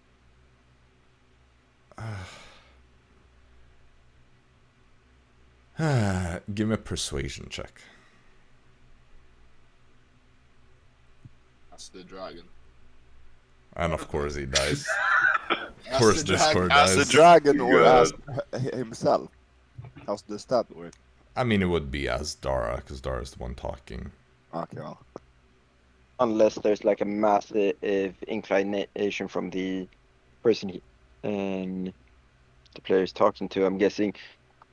[SPEAKER 1] Give me a persuasion check.
[SPEAKER 6] That's the dragon.
[SPEAKER 1] And of course he dies.
[SPEAKER 6] As
[SPEAKER 1] course
[SPEAKER 6] the
[SPEAKER 1] Discord
[SPEAKER 6] As the
[SPEAKER 1] dies.
[SPEAKER 6] dragon or
[SPEAKER 2] Yeah.
[SPEAKER 6] as himself? How's the stat work?
[SPEAKER 1] I mean, it would be as Dara, because Dara's the one talking.
[SPEAKER 6] Okay, well.
[SPEAKER 5] Unless there's like a massive inclination from the person the player is talking to, I'm guessing,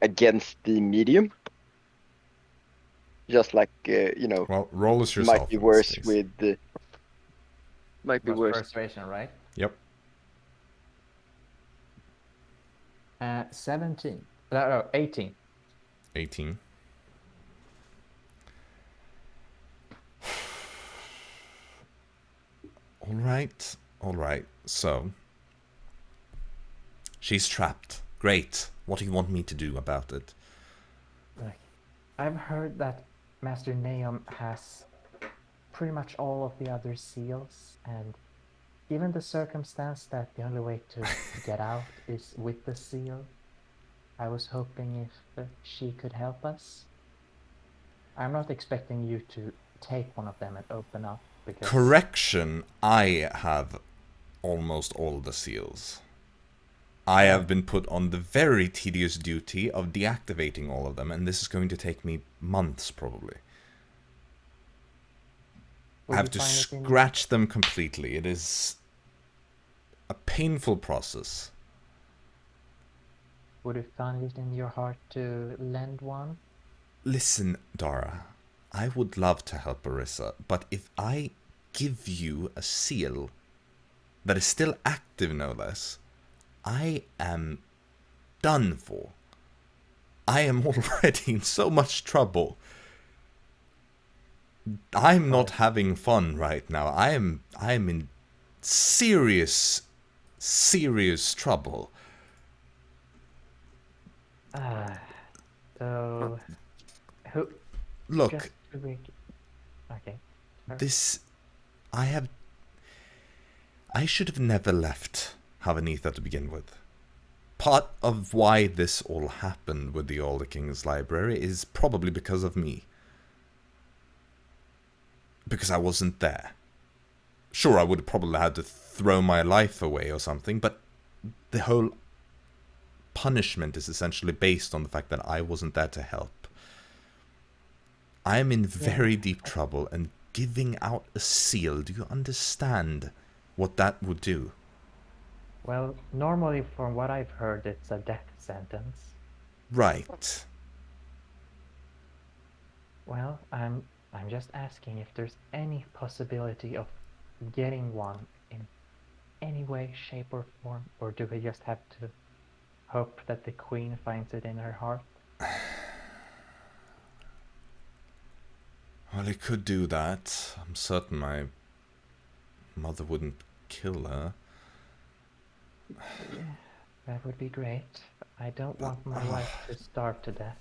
[SPEAKER 5] against the medium. Just like,
[SPEAKER 1] Well, roll as yourself.
[SPEAKER 5] might be
[SPEAKER 1] in this
[SPEAKER 5] worse
[SPEAKER 1] case.
[SPEAKER 5] with the... Might be
[SPEAKER 4] Was
[SPEAKER 5] worse.
[SPEAKER 4] persuasion, right?
[SPEAKER 1] Yep.
[SPEAKER 4] 17. No, 18.
[SPEAKER 1] 18. All right. So, she's trapped. Great. What do you want me to do about it?
[SPEAKER 4] I've heard that Master Naom has pretty much all of the other seals, and given the circumstance that the only way to get out is with the seal, I was hoping if she could help us. I'm not expecting you to take one of them and open up, because...
[SPEAKER 1] Correction, I have almost all the seals. I have been put on the very tedious duty of deactivating all of them, and this is going to take me months, probably. I have to scratch them completely. It is a painful process.
[SPEAKER 4] Would you find it in your heart to lend one?
[SPEAKER 1] Listen, Dara, I would love to help Arisa, but if I give you a seal that is still active, no less, I am done for. I am already in so much trouble. I'm not having fun right now. I am in serious trouble.
[SPEAKER 4] So who?
[SPEAKER 1] Look,
[SPEAKER 4] Just to be... Okay.
[SPEAKER 1] this... I should have never left Havanitha to begin with. Part of why this all happened with the All the King's Library is probably because of me. because I wasn't there. Sure, I would have probably had to throw my life away or something, but the whole punishment is essentially based on the fact that I wasn't there to help. I am in very deep trouble, and giving out a seal, do you understand what that would do?
[SPEAKER 4] Well, normally, from what I've heard, it's a death sentence.
[SPEAKER 1] Right.
[SPEAKER 4] Well, I'm just asking if there's any possibility of getting one in any way, shape, or form, or do we just have to hope that the Queen finds it in her heart?
[SPEAKER 1] Well, he could do that. I'm certain my mother wouldn't kill her.
[SPEAKER 4] Yeah, that would be great. I don't want my wife to starve to death.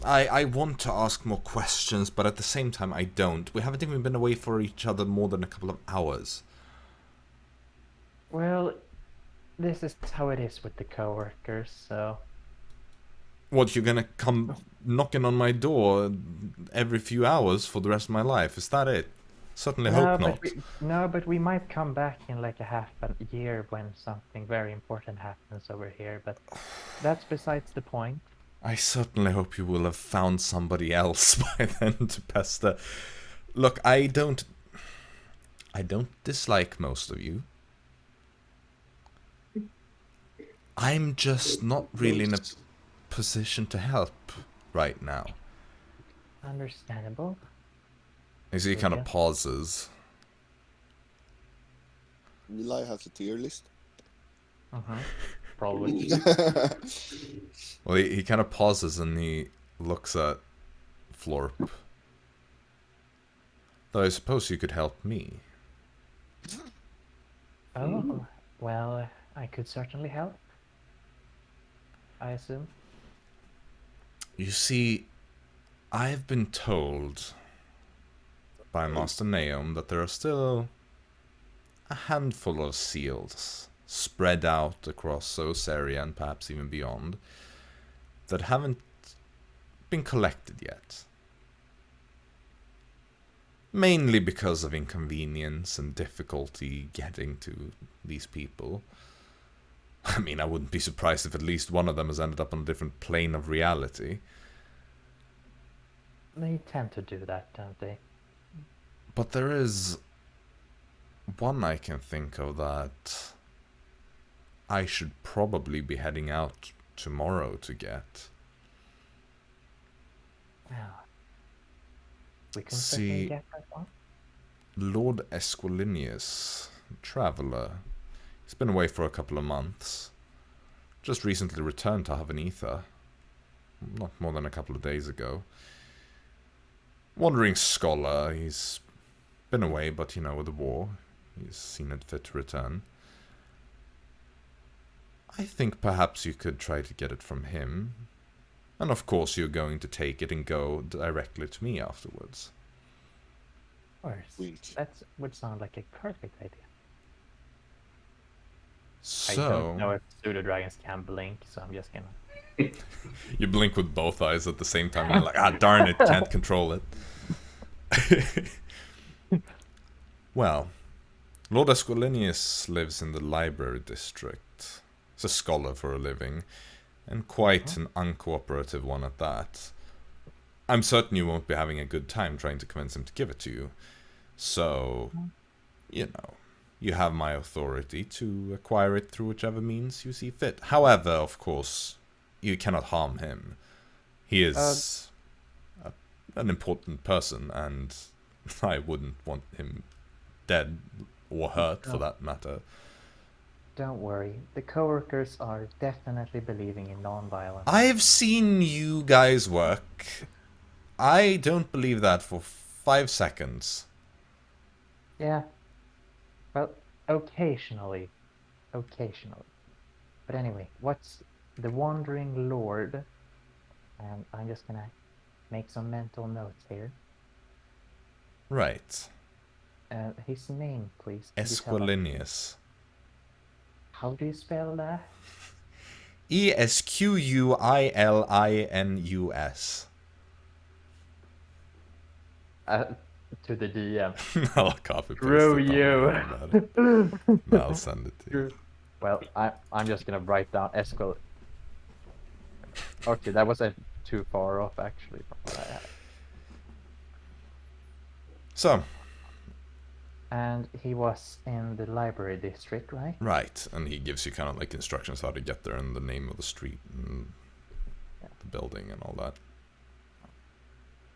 [SPEAKER 1] I want to ask more questions, but at the same time I don't. We haven't even been away for each other more than a couple of hours.
[SPEAKER 4] Well, this is how it is with the coworkers, so...
[SPEAKER 1] What, you're gonna come knocking on my door every few hours for the rest of my life? Is that it? Certainly hope not.
[SPEAKER 4] No, but we might come back in like a half a year when something very important happens over here, but that's besides the point.
[SPEAKER 1] I certainly hope you will have found somebody else by then to pester. Look, I don't dislike most of you. I'm just not really in a position to help right now.
[SPEAKER 4] Understandable.
[SPEAKER 1] You see, he kind of pauses.
[SPEAKER 6] Eli has a tier list.
[SPEAKER 4] Probably.
[SPEAKER 1] Well, he kind of pauses and he looks at Florp. Though I suppose you could help me.
[SPEAKER 4] Oh, well, I could certainly help. I assume.
[SPEAKER 1] You see, I have been told by Master Naum that there are still a handful of seals spread out across this area and perhaps even beyond that haven't been collected yet. Mainly because of inconvenience and difficulty getting to these people. I mean, I wouldn't be surprised if at least one of them has ended up on a different plane of reality.
[SPEAKER 4] They tend to do that, don't they?
[SPEAKER 1] But there is one I can think of that I should probably be heading out tomorrow to get.
[SPEAKER 4] Well, we can certainly get that one.
[SPEAKER 1] Lord Esquilinius, traveller. He's been away for a couple of months. Just recently returned to Havanetha. Not more than a couple of days ago. Wandering scholar. He's been away, but you know, with the war, he's seen it fit to return. I think perhaps you could try to get it from him. And of course you're going to take it and go directly to me afterwards.
[SPEAKER 4] Of course. That would sound like a perfect idea.
[SPEAKER 1] So...
[SPEAKER 4] I don't know if pseudo-dragons can blink, so I'm just gonna...
[SPEAKER 1] You blink with both eyes at the same time, and you're like, ah, darn it, can't control it. Well, Lord Esquilinius lives in the library district. He's a scholar for a living, and quite an uncooperative one at that. I'm certain you won't be having a good time trying to convince him to give it to you. So, you know, you have my authority to acquire it through whichever means you see fit. However, of course, you cannot harm him. He is an important person, and I wouldn't want him dead or hurt for that matter.
[SPEAKER 4] Don't worry, the coworkers are definitely believing in non-violence.
[SPEAKER 1] I've seen you guys work. I don't believe that for 5 seconds.
[SPEAKER 4] Yeah. Well, occasionally. Occasionally. But anyway, what's the Wandering Lord? And I'm just gonna make some mental notes here.
[SPEAKER 1] Right.
[SPEAKER 4] His name, please. Could you tell us?
[SPEAKER 1] Esquilinius.
[SPEAKER 4] How do you spell that?
[SPEAKER 1] Esquillinus.
[SPEAKER 4] to the DM.
[SPEAKER 1] I'll copy paste
[SPEAKER 4] Screw
[SPEAKER 1] it.
[SPEAKER 4] you.
[SPEAKER 1] No, I'll send it to you.
[SPEAKER 4] Well, I'm just gonna write down Esquil. Okay, that wasn't too far off actually from what I had.
[SPEAKER 1] So,
[SPEAKER 4] And he was in the library district, right?
[SPEAKER 1] right, and he gives you kind of like instructions how to get there and the name of the street and the building and all that.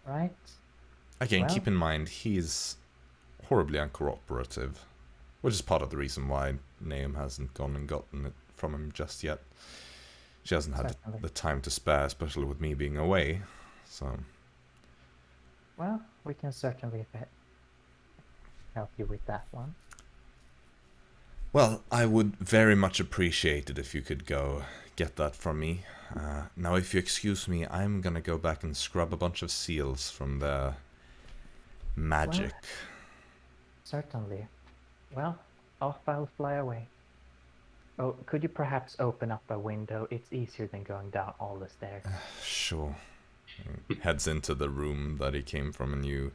[SPEAKER 4] Right.
[SPEAKER 1] Again,
[SPEAKER 4] Well-
[SPEAKER 1] keep in mind, he's horribly uncooperative, which is part of the reason why Naeem hasn't gone and gotten it from him just yet. She hasn't had
[SPEAKER 4] Certainly.
[SPEAKER 1] the time to spare, especially with me being away, so...
[SPEAKER 4] Well, we can certainly help you with that one.
[SPEAKER 1] Well, I would very much appreciate it if you could go get that from me. Now, if you excuse me, I'm gonna go back and scrub a bunch of seals from their magic.
[SPEAKER 4] Certainly. Well, off I'll fly away. Oh, could you perhaps open up a window? It's easier than going down all the stairs.
[SPEAKER 1] Sure. Heads into the room that he came from, and you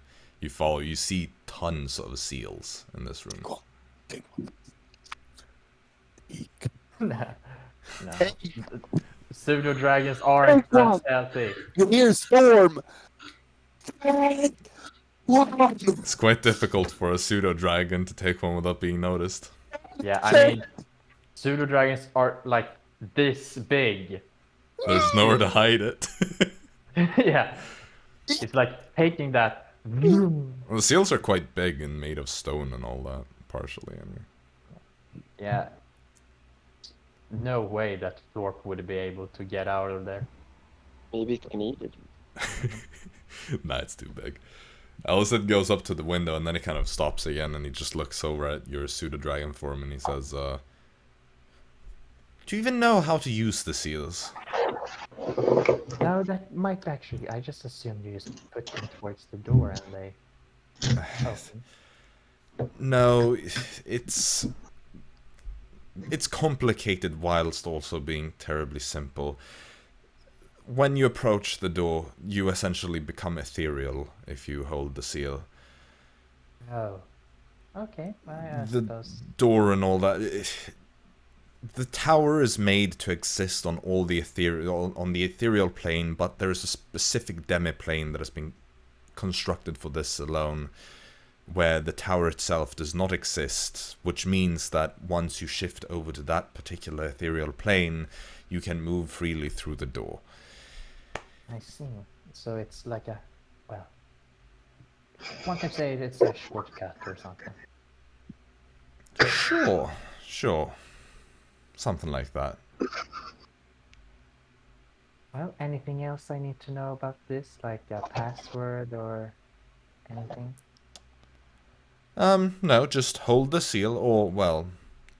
[SPEAKER 1] follow. You see tons of seals in this room.
[SPEAKER 6] Go on, take one. Eek.
[SPEAKER 4] No. Pseudo dragons aren't that stealthy.
[SPEAKER 6] You hear storm.
[SPEAKER 1] It's quite difficult for a pseudo dragon to take one without being noticed.
[SPEAKER 4] Yeah, I mean, pseudo dragons are like this big.
[SPEAKER 1] There's nowhere to hide it.
[SPEAKER 4] Yeah, it's like taking that.
[SPEAKER 1] Well, the seals are quite big and made of stone and all that, partially. I mean.
[SPEAKER 4] Yeah. No way that Florp would be able to get out of there.
[SPEAKER 5] Maybe it can eat it.
[SPEAKER 1] Nah, it's too big. Alicent goes up to the window and then he kind of stops again and he just looks over at your pseudo dragon form and he says, do you even know how to use the seals?
[SPEAKER 4] No, that might actually. I just assumed you just put them towards the door and they open.
[SPEAKER 1] No, it's complicated whilst also being terribly simple. When you approach the door, you essentially become ethereal if you hold the seal.
[SPEAKER 4] Oh. Okay, I
[SPEAKER 1] The
[SPEAKER 4] suppose.
[SPEAKER 1] door and all that. The tower is made to exist on all the ethereal plane, but there is a specific demiplane that has been constructed for this alone, where the tower itself does not exist, which means that once you shift over to that particular ethereal plane, you can move freely through the door.
[SPEAKER 4] I see. So it's like a, well, one can say it's a shortcut or something.
[SPEAKER 1] Sure. Something like that.
[SPEAKER 4] Well, anything else I need to know about this, like a password or anything?
[SPEAKER 1] No, just hold the seal, or, well,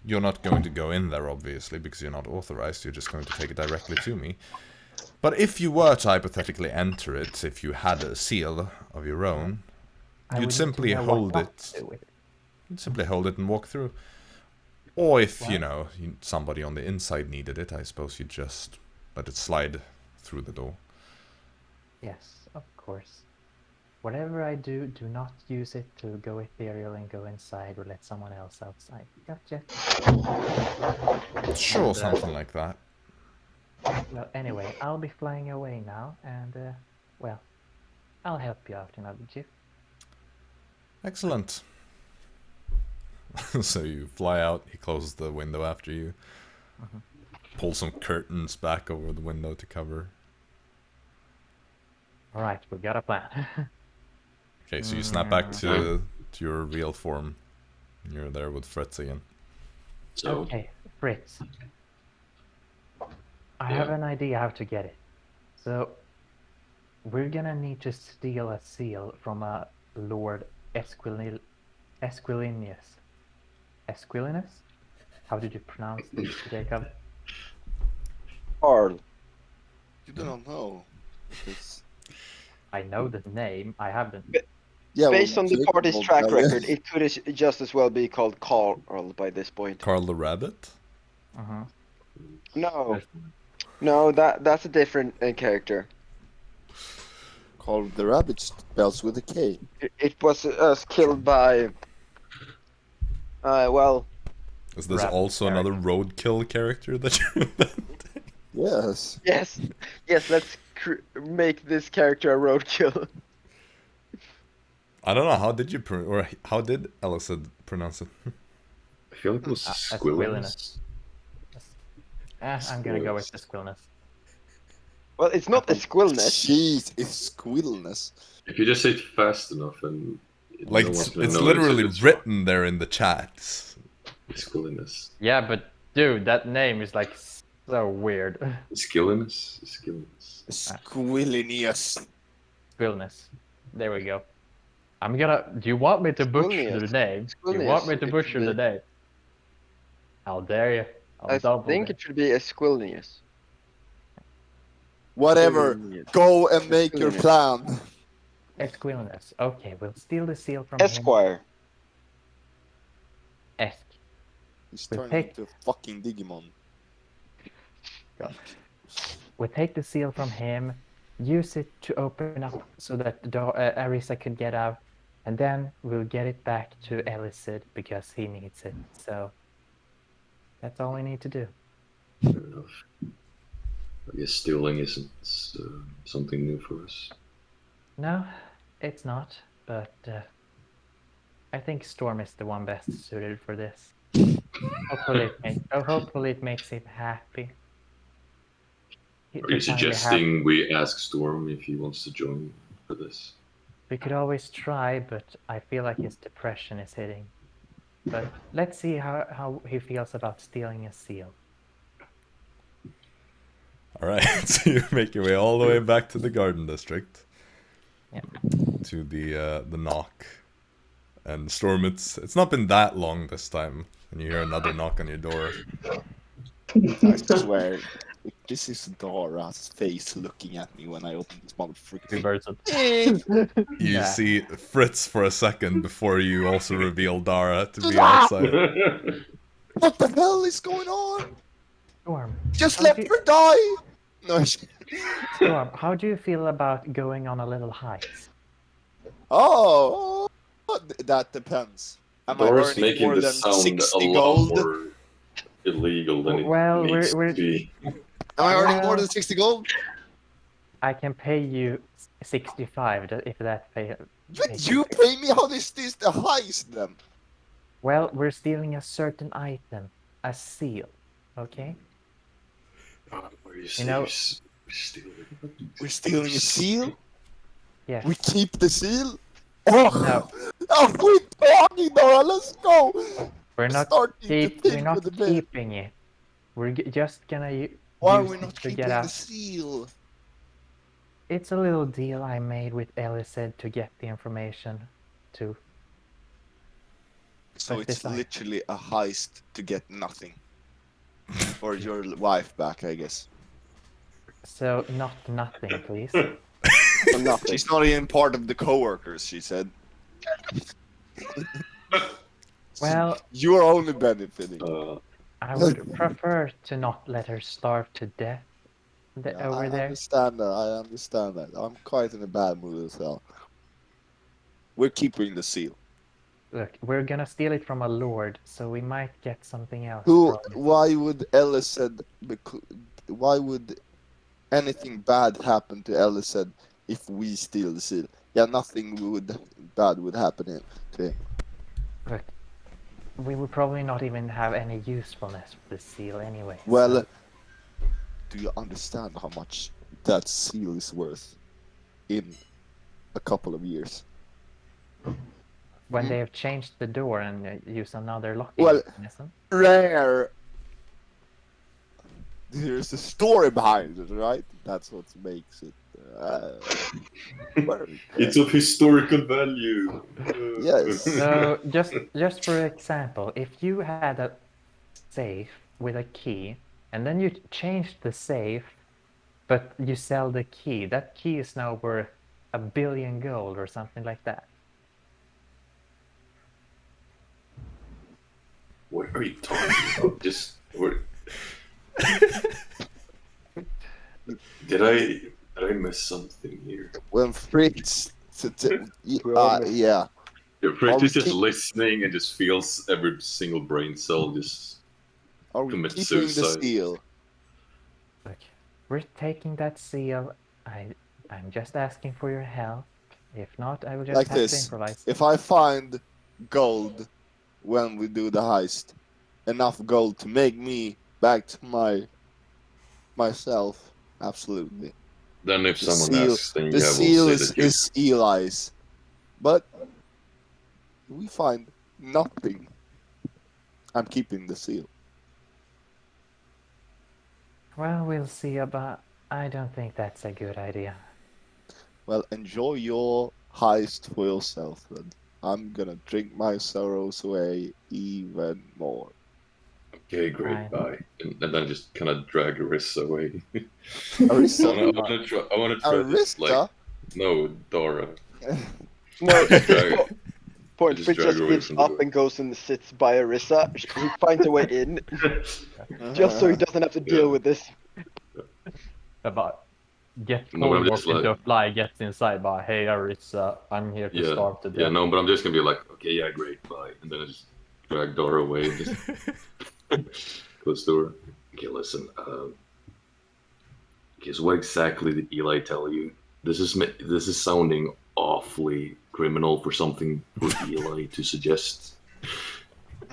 [SPEAKER 1] you're not going to go in there, obviously, because you're not authorized, you're just going to take it directly to me. But if you were to hypothetically enter it, if you had a seal of your own,
[SPEAKER 4] I would need
[SPEAKER 1] you'd
[SPEAKER 4] to
[SPEAKER 1] simply
[SPEAKER 4] know
[SPEAKER 1] hold
[SPEAKER 4] what
[SPEAKER 1] it.
[SPEAKER 4] to do with it.
[SPEAKER 1] You'd simply hold it and walk through. Or if,
[SPEAKER 4] Wow.
[SPEAKER 1] you know, somebody on the inside needed it, I suppose you'd just let it slide through the door.
[SPEAKER 4] Yes, of course. Whatever I do, do not use it to go ethereal and go inside or let someone else outside. Gotcha.
[SPEAKER 1] Sure, something like that.
[SPEAKER 4] Well, anyway, I'll be flying away now, and, well, I'll help you out in a jiff.
[SPEAKER 1] Excellent. So you fly out, he closes the window after you. Pull some curtains back over the window to cover.
[SPEAKER 4] Alright, we got a plan.
[SPEAKER 1] Okay, so you snap back to your real form. You're there with Fritz again.
[SPEAKER 2] So,
[SPEAKER 4] Okay, Fritz. I have an idea how to get it. So, we're gonna need to steal a seal from a Lord Esquilinus. Esquilinus? How did you pronounce this, Jacob?
[SPEAKER 5] Carl.
[SPEAKER 6] You don't know. It's...
[SPEAKER 4] I know the name, I haven't.
[SPEAKER 6] Yeah,
[SPEAKER 5] Based on the
[SPEAKER 6] Jacob
[SPEAKER 5] party's
[SPEAKER 6] will
[SPEAKER 5] track
[SPEAKER 6] tell you.
[SPEAKER 5] record, it could just as well be called Carl by this point.
[SPEAKER 1] Carl the Rabbit?
[SPEAKER 5] No, that's a different character.
[SPEAKER 6] called the rabbit spells with a K.
[SPEAKER 5] It was killed by. Well,
[SPEAKER 1] Is this
[SPEAKER 4] Rabbit
[SPEAKER 1] also another roadkill character that you invented?
[SPEAKER 6] Yes.
[SPEAKER 5] yes, yes. Let's make this character a roadkill.
[SPEAKER 1] I don't know, how did you or how did Elised pronounce it?
[SPEAKER 2] I feel like it was
[SPEAKER 4] squilliness.
[SPEAKER 2] squilliness.
[SPEAKER 4] I'm gonna go with the squillness.
[SPEAKER 5] Well, it's not a squillness.
[SPEAKER 6] Jeez, it's squillness.
[SPEAKER 2] If you just say it fast enough and
[SPEAKER 1] Like,
[SPEAKER 2] no
[SPEAKER 1] it's,
[SPEAKER 2] one
[SPEAKER 1] it's
[SPEAKER 2] knows
[SPEAKER 1] literally
[SPEAKER 2] it's
[SPEAKER 1] written there in the chat.
[SPEAKER 2] squilliness.
[SPEAKER 4] Yeah, but dude, that name is like so weird.
[SPEAKER 2] Skilliness?
[SPEAKER 6] Squillinius.
[SPEAKER 4] Squillness. There we go. I'm gonna. Do you want me to butcher the name? Do you want me to
[SPEAKER 5] Squillnius,
[SPEAKER 4] butcher the name? How dare you? I'll
[SPEAKER 5] I
[SPEAKER 4] double
[SPEAKER 5] think it should be a squillnius.
[SPEAKER 6] Whatever.
[SPEAKER 5] Squillnius.
[SPEAKER 6] Go and make your plan.
[SPEAKER 4] Esquilness. Okay, we'll steal the seal from him.
[SPEAKER 5] Esquire.
[SPEAKER 4] Esk.
[SPEAKER 6] He's
[SPEAKER 4] We
[SPEAKER 6] turning
[SPEAKER 4] take-
[SPEAKER 6] into a fucking Digimon.
[SPEAKER 4] We take the seal from him, use it to open up so that Arisa could get out, and then we'll get it back to Elised because he needs it. So that's all we need to do.
[SPEAKER 2] Fair enough. I guess stealing isn't something new for us.
[SPEAKER 4] No, it's not, but I think Storm is the one best suited for this. Hopefully it makes him happy.
[SPEAKER 2] Are you suggesting we ask Storm if he wants to join for this?
[SPEAKER 4] We could always try, but I feel like his depression is hitting. But let's see how he feels about stealing a seal.
[SPEAKER 1] Alright, so you make your way all the way back to the Garden District.
[SPEAKER 4] Yeah.
[SPEAKER 1] To the knock. And Storm, it's not been that long this time. And you hear another knock on your door.
[SPEAKER 6] I swear. If this is Dara's face looking at me when I open this motherfucker.
[SPEAKER 4] Reverse it.
[SPEAKER 1] You
[SPEAKER 4] Yeah.
[SPEAKER 1] see Fritz for a second before you also reveal Dara to be outside.
[SPEAKER 6] What the hell is going on?
[SPEAKER 4] Storm,
[SPEAKER 6] Just
[SPEAKER 4] How
[SPEAKER 6] let
[SPEAKER 4] do you-
[SPEAKER 6] her die! No,
[SPEAKER 4] Storm, how do you feel about going on a little heist?
[SPEAKER 6] oh, that depends. Am I
[SPEAKER 2] Dora's
[SPEAKER 6] earning
[SPEAKER 2] making
[SPEAKER 6] more
[SPEAKER 2] the
[SPEAKER 6] than
[SPEAKER 2] sound
[SPEAKER 6] 60
[SPEAKER 2] a lot
[SPEAKER 6] gold?
[SPEAKER 2] more illegal than
[SPEAKER 4] Well,
[SPEAKER 2] it needs
[SPEAKER 4] we're-
[SPEAKER 2] to be.
[SPEAKER 6] Am I earning more
[SPEAKER 4] Well-
[SPEAKER 6] than 60 gold?
[SPEAKER 4] I can pay you 65 if that pay.
[SPEAKER 6] But you pay me? How is this the heist then?
[SPEAKER 4] Well, we're stealing a certain item, a seal. Okay.
[SPEAKER 2] What are you
[SPEAKER 4] You know-
[SPEAKER 2] stealing?
[SPEAKER 6] We're stealing a seal?
[SPEAKER 4] Yes.
[SPEAKER 6] We keep the seal? Oh,
[SPEAKER 4] No.
[SPEAKER 6] oh we're talking, Dara, let's go!
[SPEAKER 4] We're not
[SPEAKER 6] Starting to
[SPEAKER 4] we're
[SPEAKER 6] think
[SPEAKER 4] not
[SPEAKER 6] with the bed.
[SPEAKER 4] keeping it. We're just gonna
[SPEAKER 6] Why are
[SPEAKER 4] use
[SPEAKER 6] we
[SPEAKER 4] it
[SPEAKER 6] not
[SPEAKER 4] to
[SPEAKER 6] keeping
[SPEAKER 4] get
[SPEAKER 6] the
[SPEAKER 4] out.
[SPEAKER 6] seal?
[SPEAKER 4] It's a little deal I made with Elised to get the information to.
[SPEAKER 6] So
[SPEAKER 4] But
[SPEAKER 6] it's
[SPEAKER 4] this I-
[SPEAKER 6] literally a heist to get nothing. Or your wife back, I guess.
[SPEAKER 4] So not nothing, please.
[SPEAKER 5] For nothing.
[SPEAKER 6] She's not even part of the co-workers, she said.
[SPEAKER 4] Well,
[SPEAKER 6] You are only benefiting.
[SPEAKER 4] I would prefer to not let her starve to death
[SPEAKER 6] Yeah,
[SPEAKER 4] over
[SPEAKER 6] I
[SPEAKER 4] there.
[SPEAKER 6] understand that, I understand that. I'm quite in a bad mood as well. We're keeping the seal.
[SPEAKER 4] Look, we're gonna steal it from a lord, so we might get something else.
[SPEAKER 6] Who?
[SPEAKER 4] from it.
[SPEAKER 6] Why would Elised? Why would anything bad happen to Elised if we steal the seal? Yeah, nothing bad would happen to him.
[SPEAKER 4] Look, we would probably not even have any usefulness for the seal anyway.
[SPEAKER 6] Well,
[SPEAKER 4] so-
[SPEAKER 6] do you understand how much that seal is worth in a couple of years?
[SPEAKER 4] when they have changed the door and use another locking
[SPEAKER 6] Well-
[SPEAKER 4] mechanism.
[SPEAKER 6] Rare. There's a story behind it, right? That's what makes it. Well,
[SPEAKER 2] It's of historical value.
[SPEAKER 6] Yes.
[SPEAKER 4] So just for example, if you had a safe with a key and then you changed the safe, but you sell the key, that key is now worth 1 billion gold or something like that.
[SPEAKER 2] What are you talking about? Did I I miss something here?
[SPEAKER 6] When Fritz,
[SPEAKER 5] Promise.
[SPEAKER 6] yeah,
[SPEAKER 2] Yeah,
[SPEAKER 6] Are
[SPEAKER 2] Fritz
[SPEAKER 6] we
[SPEAKER 2] is just
[SPEAKER 6] keep-
[SPEAKER 2] listening and just feels every single brain cell just
[SPEAKER 6] are we
[SPEAKER 2] commit
[SPEAKER 6] keeping the
[SPEAKER 2] suicide.
[SPEAKER 6] seal?
[SPEAKER 4] Look, we're taking that seal. I'm just asking for your help. If not, I will just
[SPEAKER 6] Like
[SPEAKER 4] have to
[SPEAKER 6] this.
[SPEAKER 4] improvise.
[SPEAKER 6] If I find gold when we do the heist, enough gold to make me back to myself, absolutely.
[SPEAKER 2] Then if
[SPEAKER 6] The
[SPEAKER 2] someone
[SPEAKER 6] seal,
[SPEAKER 2] asks, then
[SPEAKER 6] the
[SPEAKER 2] yeah,
[SPEAKER 6] seal
[SPEAKER 2] we'll say that you...
[SPEAKER 6] is Eli's, but we find nothing. I'm keeping the seal.
[SPEAKER 4] Well, we'll see about. I don't think that's a good idea.
[SPEAKER 6] Well, enjoy your heist for yourself then. I'm gonna drink my sorrows away even more.
[SPEAKER 2] Okay, great,
[SPEAKER 4] Right.
[SPEAKER 2] bye. And then just kind of drag Arisa away.
[SPEAKER 6] Arisa?
[SPEAKER 2] I want to try this,
[SPEAKER 6] Arisa?
[SPEAKER 2] like... No, Dara.
[SPEAKER 5] No,
[SPEAKER 2] Just drag it.
[SPEAKER 5] point.
[SPEAKER 2] Just
[SPEAKER 5] Fritz
[SPEAKER 2] drag
[SPEAKER 5] just
[SPEAKER 2] her away
[SPEAKER 5] gives
[SPEAKER 2] from the
[SPEAKER 5] up
[SPEAKER 2] door.
[SPEAKER 5] and goes and sits by Arisa. He finds a way in, just so he doesn't have to deal
[SPEAKER 2] Yeah.
[SPEAKER 5] with this.
[SPEAKER 4] About get
[SPEAKER 2] No, but I'm just
[SPEAKER 4] polymorphed into a
[SPEAKER 2] like-
[SPEAKER 4] fly, gets inside by, hey Arisa, I'm here to
[SPEAKER 2] Yeah,
[SPEAKER 4] starve to death.
[SPEAKER 2] yeah, no, but I'm just gonna be like, okay, yeah, great, bye. And then I just drag Dara away and just close the door. Okay, listen, okay, so what exactly did Eli tell you? This is sounding awfully criminal for something for Eli to suggest.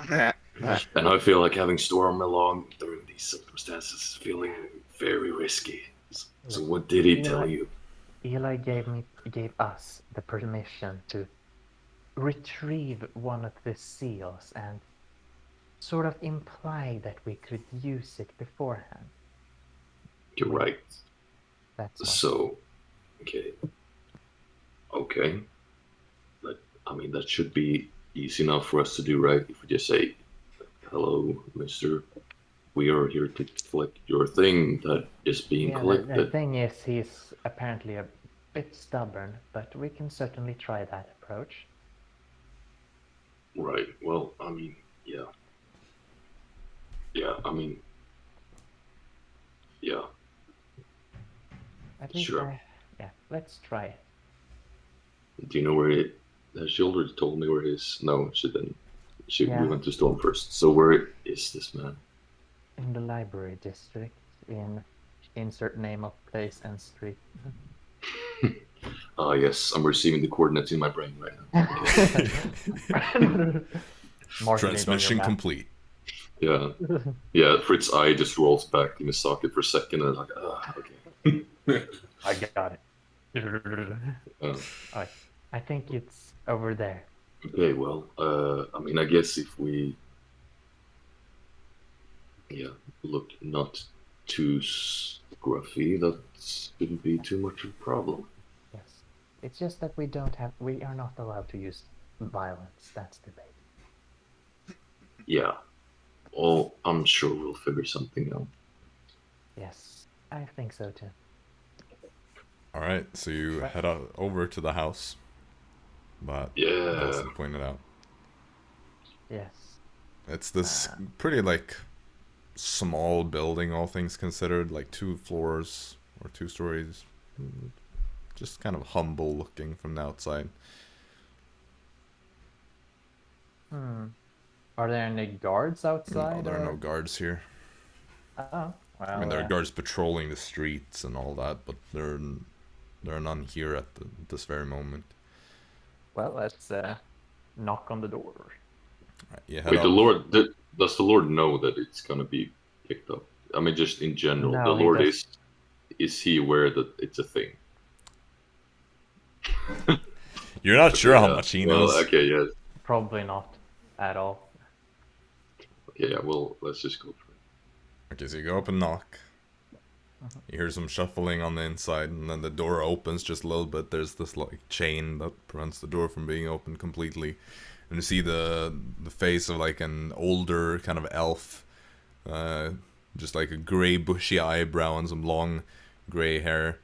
[SPEAKER 2] And I feel like having Storm along during these circumstances is feeling very risky. So what did he tell you?
[SPEAKER 4] Eli gave us the permission to retrieve one of the seals and sort of imply that we could use it beforehand.
[SPEAKER 2] You're right.
[SPEAKER 4] That's all.
[SPEAKER 2] So, okay. But I mean, that should be easy enough for us to do, right? If we just say, "Hello, Mister, we are here to collect your thing that is being
[SPEAKER 4] Yeah, the
[SPEAKER 2] collected."
[SPEAKER 4] thing is, he's apparently a bit stubborn, but we can certainly try that approach.
[SPEAKER 2] Right. Well, I mean, yeah. Yeah. I mean, yeah.
[SPEAKER 4] At least,
[SPEAKER 2] Sure.
[SPEAKER 4] yeah, let's try it.
[SPEAKER 2] Do you know where it? Has she already told me where it is? No, she didn't.
[SPEAKER 4] Yeah.
[SPEAKER 2] We went to Storm first. So where is this man?
[SPEAKER 4] In the library district, in insert name of place and street.
[SPEAKER 2] Ah, yes, I'm receiving the coordinates in my brain right now.
[SPEAKER 4] Mark it on your
[SPEAKER 1] Transmission
[SPEAKER 4] map.
[SPEAKER 1] complete.
[SPEAKER 2] Yeah, yeah. Fritz' eye just rolls back in his socket for a second, and like, okay.
[SPEAKER 4] I got it.
[SPEAKER 2] Uh,
[SPEAKER 4] I think it's over there.
[SPEAKER 2] okay, well, I mean, I guess if we, look not too scruffy, that shouldn't be too much of a problem.
[SPEAKER 4] Yes. It's just that we are not allowed to use violence. That's the bait.
[SPEAKER 2] Yeah. Oh, I'm sure we'll figure something out.
[SPEAKER 4] Yes, I think so too.
[SPEAKER 1] All right, so you head over to the house, but
[SPEAKER 2] Yeah.
[SPEAKER 1] Wilson pointed out
[SPEAKER 4] Yes.
[SPEAKER 1] it's this pretty like small building, all things considered, like 2 floors or 2 stories, just kind of humble looking from the outside.
[SPEAKER 4] Are there any guards
[SPEAKER 1] No,
[SPEAKER 4] outside?
[SPEAKER 1] there are
[SPEAKER 4] or...
[SPEAKER 1] no guards here.
[SPEAKER 4] Oh, well.
[SPEAKER 1] I mean, there are guards patrolling the streets and all that, but there are none here at this very moment.
[SPEAKER 4] Well, let's knock on the door.
[SPEAKER 1] Right, you head
[SPEAKER 2] Wait,
[SPEAKER 1] up.
[SPEAKER 2] the Lord, does the Lord know that it's gonna be picked up? I mean, just in general,
[SPEAKER 4] No,
[SPEAKER 2] the
[SPEAKER 4] he
[SPEAKER 2] Lord
[SPEAKER 4] does-
[SPEAKER 2] is he aware that it's a thing?
[SPEAKER 1] You're not sure how
[SPEAKER 2] Yeah,
[SPEAKER 1] much he
[SPEAKER 2] well,
[SPEAKER 1] knows.
[SPEAKER 2] okay, yeah.
[SPEAKER 4] Probably not at all.
[SPEAKER 2] Okay, yeah, well, let's just go for it.
[SPEAKER 1] Okay, so you go up and knock. You hear some shuffling on the inside, and then the door opens just a little bit. There's this like chain that prevents the door from being opened completely, and you see the face of like an older kind of elf, just like a gray bushy eyebrow and some long gray hair.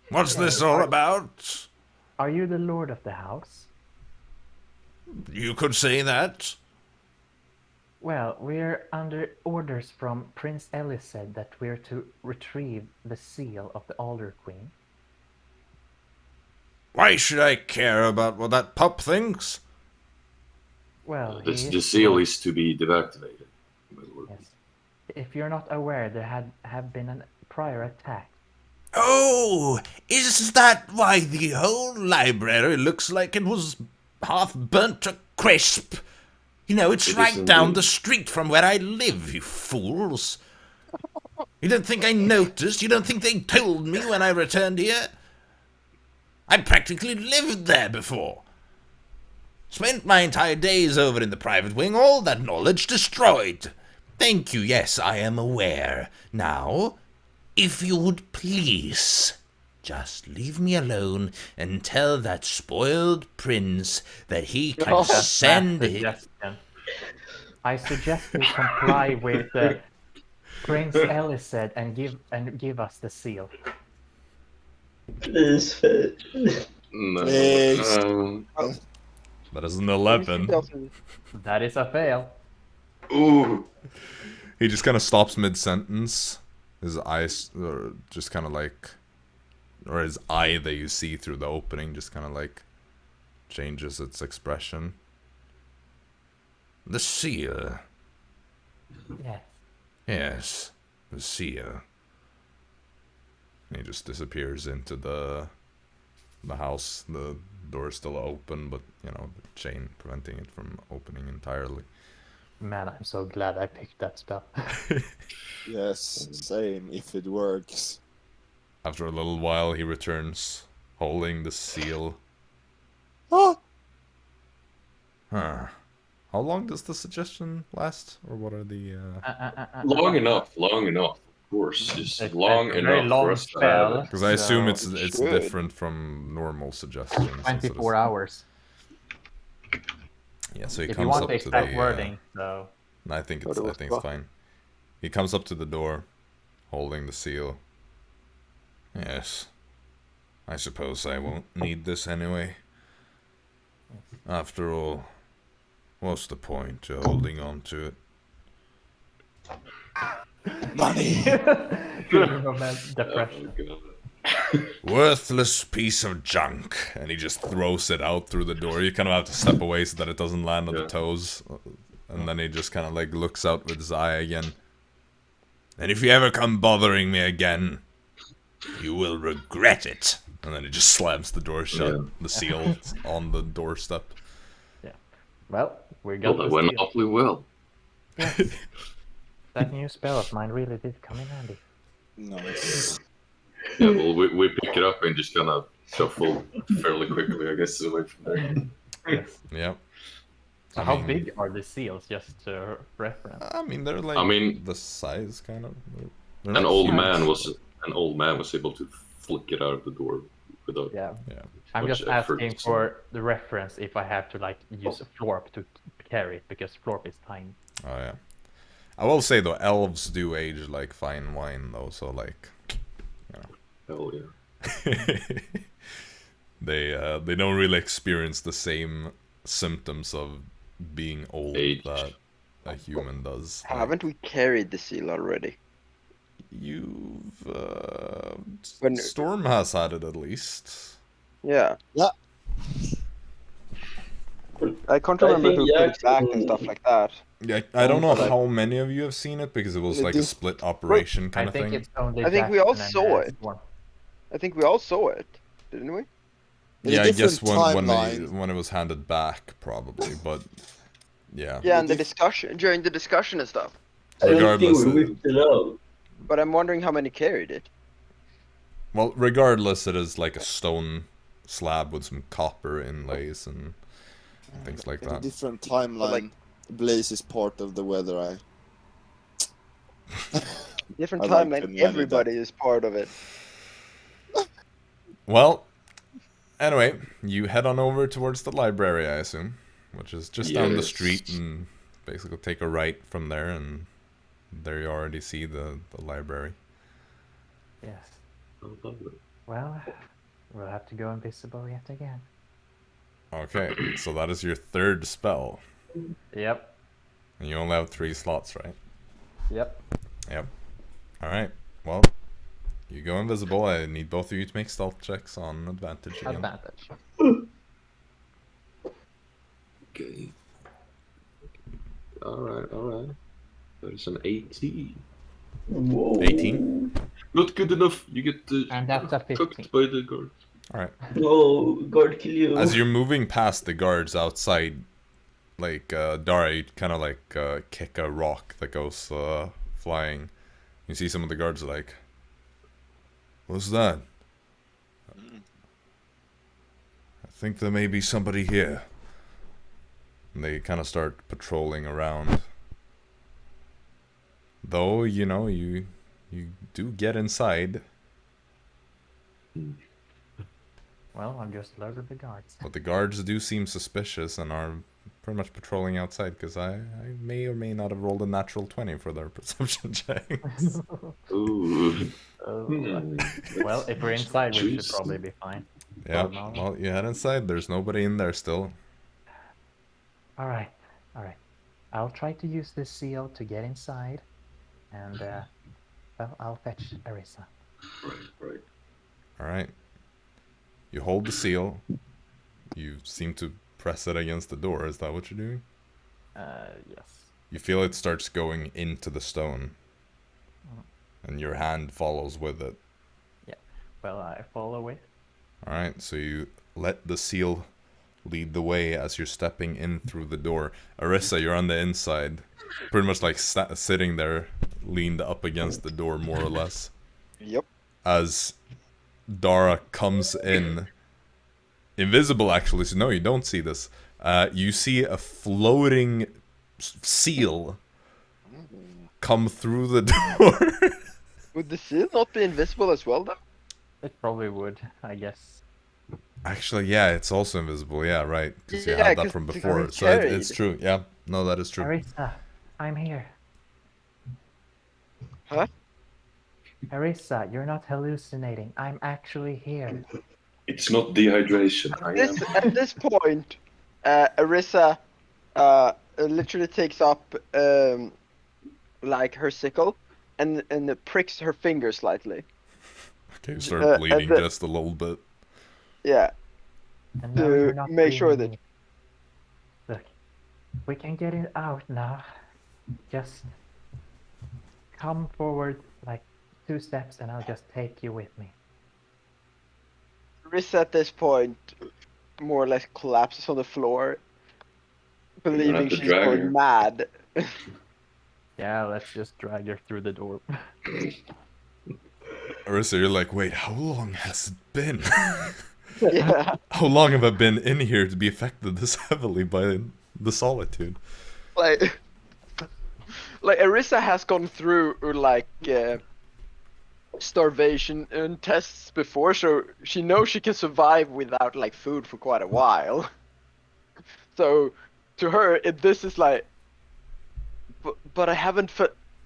[SPEAKER 1] What's this all about?
[SPEAKER 4] Are you the lord of the house?
[SPEAKER 1] You could say that.
[SPEAKER 4] Well, we're under orders from Prince Elised that we're to retrieve the seal of the Alder Queen.
[SPEAKER 1] Why should I care about what that pup thinks?
[SPEAKER 4] Well,
[SPEAKER 2] The seal is to be deactivated.
[SPEAKER 4] Yes. If you're not aware, there have been a prior attack.
[SPEAKER 1] Oh, is that why the whole library looks like it was half burnt to crisp? You know, it's
[SPEAKER 2] It
[SPEAKER 1] right
[SPEAKER 2] is
[SPEAKER 1] down
[SPEAKER 2] indeed.
[SPEAKER 1] the street from where I live, you fools. You don't think I noticed? You don't think they told me when I returned here? I practically lived there before. Spent my entire days over in the private wing, all that knowledge destroyed. Thank you, yes, I am aware. Now, if you would please, just leave me alone and tell that spoiled prince that he can send it.
[SPEAKER 4] Suggestion. I suggest you comply with Prince Elised and give us the seal.
[SPEAKER 3] Please, Fritz.
[SPEAKER 2] No.
[SPEAKER 6] Please.
[SPEAKER 1] That is an
[SPEAKER 5] He
[SPEAKER 1] 11.
[SPEAKER 5] doesn't-
[SPEAKER 4] That is a fail.
[SPEAKER 2] Ooh.
[SPEAKER 1] He just kind of stops mid-sentence. His eyes just kind of like... Or his eye that you see through the opening just kind of like changes its expression. The seal.
[SPEAKER 4] Yes.
[SPEAKER 1] Yes, the seal. And he just disappears into the house. The door is still open, but, you know, the chain preventing it from opening entirely.
[SPEAKER 4] Man, I'm so glad I picked that spell.
[SPEAKER 6] Yes, same if it works.
[SPEAKER 1] After a little while, he returns, holding the seal.
[SPEAKER 6] Ah!
[SPEAKER 1] Huh. How long does the suggestion last? Or what are the...
[SPEAKER 2] Long enough, of course. Just
[SPEAKER 4] It's
[SPEAKER 2] long
[SPEAKER 4] a very
[SPEAKER 2] enough
[SPEAKER 4] long
[SPEAKER 2] for us to have
[SPEAKER 4] spell.
[SPEAKER 2] it.
[SPEAKER 1] Because I assume
[SPEAKER 4] So
[SPEAKER 1] it's
[SPEAKER 5] should.
[SPEAKER 1] different from normal suggestions. since it
[SPEAKER 4] 24
[SPEAKER 1] is-
[SPEAKER 4] hours.
[SPEAKER 1] Yeah, so he
[SPEAKER 4] If you
[SPEAKER 1] comes
[SPEAKER 4] want
[SPEAKER 1] up
[SPEAKER 4] the
[SPEAKER 1] to
[SPEAKER 4] exact
[SPEAKER 1] the...
[SPEAKER 4] wording, so...
[SPEAKER 1] No, I think
[SPEAKER 5] But
[SPEAKER 1] it's
[SPEAKER 5] it was rough.
[SPEAKER 1] fine. He comes up to the door, holding the seal. Yes. I suppose I won't need this anyway. After all, what's the point to holding on to it?
[SPEAKER 6] Money!
[SPEAKER 4] Feeling of that depression.
[SPEAKER 2] Oh, God.
[SPEAKER 1] Worthless piece of junk. And he just throws it out through the door. You kind of have to step away so that it doesn't land on the
[SPEAKER 2] Yeah.
[SPEAKER 1] toes. And then he just kind of like looks out with his eye again. And if you ever come bothering me again, you will regret it. And then he just slams the door shut.
[SPEAKER 2] Yeah.
[SPEAKER 1] The seal on the doorstep.
[SPEAKER 4] Well, we
[SPEAKER 2] Well,
[SPEAKER 4] got
[SPEAKER 2] that
[SPEAKER 4] the
[SPEAKER 2] went
[SPEAKER 4] seal.
[SPEAKER 2] awfully well.
[SPEAKER 4] That new spell of mine really did come in handy.
[SPEAKER 6] Nice.
[SPEAKER 2] Yeah, well, we pick it up and just kind of shuffle fairly quickly, I guess, away from there.
[SPEAKER 4] Yes.
[SPEAKER 1] Yep.
[SPEAKER 4] So
[SPEAKER 1] I
[SPEAKER 4] how
[SPEAKER 1] mean-
[SPEAKER 4] big are the seals, just to reference?
[SPEAKER 1] I mean, they're like
[SPEAKER 2] I mean-
[SPEAKER 1] the size kind of. They're
[SPEAKER 2] An
[SPEAKER 1] not
[SPEAKER 2] old
[SPEAKER 1] huge.
[SPEAKER 2] man was able to flick it out of the door without.
[SPEAKER 4] Yeah.
[SPEAKER 1] Yeah.
[SPEAKER 4] I'm
[SPEAKER 2] much
[SPEAKER 4] just
[SPEAKER 2] effort,
[SPEAKER 4] asking
[SPEAKER 2] so-
[SPEAKER 4] for the reference if I have to like use a florp to carry it, because florp is tiny.
[SPEAKER 1] Oh yeah. I will say though, elves do age like fine wine though, so like,
[SPEAKER 2] Hell yeah.
[SPEAKER 1] they don't really experience the same symptoms of being old
[SPEAKER 2] Age.
[SPEAKER 1] that a human does.
[SPEAKER 5] Haven't we carried the seal already?
[SPEAKER 1] You've
[SPEAKER 5] When-
[SPEAKER 1] Storm has had it at least.
[SPEAKER 5] Yeah.
[SPEAKER 6] Yeah.
[SPEAKER 5] I can't
[SPEAKER 3] I
[SPEAKER 5] remember
[SPEAKER 3] think
[SPEAKER 5] who put it back
[SPEAKER 3] Jaxson-
[SPEAKER 5] and stuff like that.
[SPEAKER 1] Yeah, I don't know
[SPEAKER 5] But I-
[SPEAKER 1] how many of you have seen it because it was
[SPEAKER 6] It
[SPEAKER 1] like a
[SPEAKER 6] is-
[SPEAKER 1] split operation kind
[SPEAKER 4] I
[SPEAKER 1] of
[SPEAKER 4] think
[SPEAKER 1] thing.
[SPEAKER 4] it's only
[SPEAKER 5] I think we all
[SPEAKER 4] Jaxson and,
[SPEAKER 5] saw it.
[SPEAKER 4] Storm.
[SPEAKER 5] I think we all saw it, didn't we?
[SPEAKER 6] In a
[SPEAKER 1] Yeah, I guess
[SPEAKER 6] different
[SPEAKER 1] when it was handed back, probably, but yeah.
[SPEAKER 5] Yeah, and the
[SPEAKER 6] If-
[SPEAKER 5] discussion during the discussion and stuff.
[SPEAKER 3] I don't
[SPEAKER 1] Regardless
[SPEAKER 3] think we
[SPEAKER 1] of-
[SPEAKER 3] whipped it out.
[SPEAKER 5] But I'm wondering how many carried it.
[SPEAKER 1] Well, regardless, it is like a stone slab with some copper inlays and things like
[SPEAKER 6] In a
[SPEAKER 1] that.
[SPEAKER 6] different timeline,
[SPEAKER 5] like-
[SPEAKER 6] Blaze is part of the weather eye.
[SPEAKER 5] Different
[SPEAKER 6] I like
[SPEAKER 5] timeline,
[SPEAKER 6] to manage that.
[SPEAKER 5] everybody is part of it.
[SPEAKER 1] Well, anyway, you head on over towards the library, I assume, which is just down the
[SPEAKER 2] Yes.
[SPEAKER 1] street, and basically take a right from there, and there you already see the library.
[SPEAKER 4] Yes.
[SPEAKER 2] Oh, lovely.
[SPEAKER 4] Well, we'll have to go invisible yet again.
[SPEAKER 1] Okay, so that is your third spell.
[SPEAKER 4] Yep.
[SPEAKER 1] And you only have 3 slots, right?
[SPEAKER 4] Yep.
[SPEAKER 1] Yep. Alright, well, you go invisible. I need both of you to make stealth checks on advantage again.
[SPEAKER 4] Advantage.
[SPEAKER 2] Okay. Alright. There's an 18.
[SPEAKER 3] Whoa.
[SPEAKER 1] 18?
[SPEAKER 2] Not good enough. You get
[SPEAKER 4] And that's a 15.
[SPEAKER 2] cooked by the guard.
[SPEAKER 1] Alright.
[SPEAKER 3] Whoa, guard kill you.
[SPEAKER 1] As you're moving past the guards outside, like, Dara, you kind of like kick a rock that goes flying. You see some of the guards like, what's that? I think there may be somebody here. And they kind of start patrolling around. Though, you know, you do get inside.
[SPEAKER 4] Well, I've just alerted the guards.
[SPEAKER 1] But the guards do seem suspicious and are pretty much patrolling outside, because I may or may not have rolled a natural 20 for their perception checks.
[SPEAKER 2] Ooh.
[SPEAKER 4] Well, if we're inside, we should probably be fine.
[SPEAKER 1] Yeah,
[SPEAKER 4] no.
[SPEAKER 1] well, you head inside. There's nobody in there still.
[SPEAKER 4] Alright. I'll try to use this seal to get inside. And, well, I'll fetch Arisa.
[SPEAKER 2] Right.
[SPEAKER 1] Alright. You hold the seal. You seem to press it against the door. Is that what you're doing?
[SPEAKER 4] Yes.
[SPEAKER 1] You feel it starts going into the stone. And your hand follows with it.
[SPEAKER 4] Yeah. Well, I follow it.
[SPEAKER 1] Alright, so you let the seal lead the way as you're stepping in through the door. Arisa, you're on the inside. Pretty much like sitting there, leaned up against the door, more or less.
[SPEAKER 5] Yep.
[SPEAKER 1] As Dara comes in, invisible actually, so no, you don't see this. You see a floating seal come through the door.
[SPEAKER 5] Would the seal not be invisible as well, though?
[SPEAKER 4] It probably would, I guess.
[SPEAKER 1] Actually, yeah, it's also invisible. Yeah, right. Because you
[SPEAKER 5] Yeah,
[SPEAKER 1] had that
[SPEAKER 5] 'cause
[SPEAKER 1] from
[SPEAKER 5] it's
[SPEAKER 1] before. So
[SPEAKER 5] carried.
[SPEAKER 1] it's true. Yeah, no, that is true.
[SPEAKER 4] Arisa, I'm here.
[SPEAKER 5] Huh?
[SPEAKER 4] Arisa, you're not hallucinating. I'm actually here.
[SPEAKER 2] It's not dehydration.
[SPEAKER 5] At this point, Arisa literally takes up like her sickle and pricks her finger slightly.
[SPEAKER 1] Okay, you start bleeding
[SPEAKER 5] the-
[SPEAKER 1] just a little bit.
[SPEAKER 5] Yeah.
[SPEAKER 4] And now you're
[SPEAKER 5] To
[SPEAKER 4] not
[SPEAKER 5] make sure
[SPEAKER 4] bleeding
[SPEAKER 5] that.
[SPEAKER 4] me. Look, we can get it out now. Just come forward like 2 steps and I'll just take you with me.
[SPEAKER 5] Arisa at this point more or less collapses on the floor, believing
[SPEAKER 2] have to
[SPEAKER 5] she's
[SPEAKER 2] drag her.
[SPEAKER 5] going mad.
[SPEAKER 4] Yeah, let's just drag her through the door.
[SPEAKER 1] Arisa, you're like, wait, how long has it been?
[SPEAKER 5] Yeah.
[SPEAKER 1] How long have I been in here to be affected this heavily by the solitude?
[SPEAKER 5] Like Arisa has gone through like starvation and tests before, so she knows she can survive without like food for quite a while. So to her, this is like, but I haven't.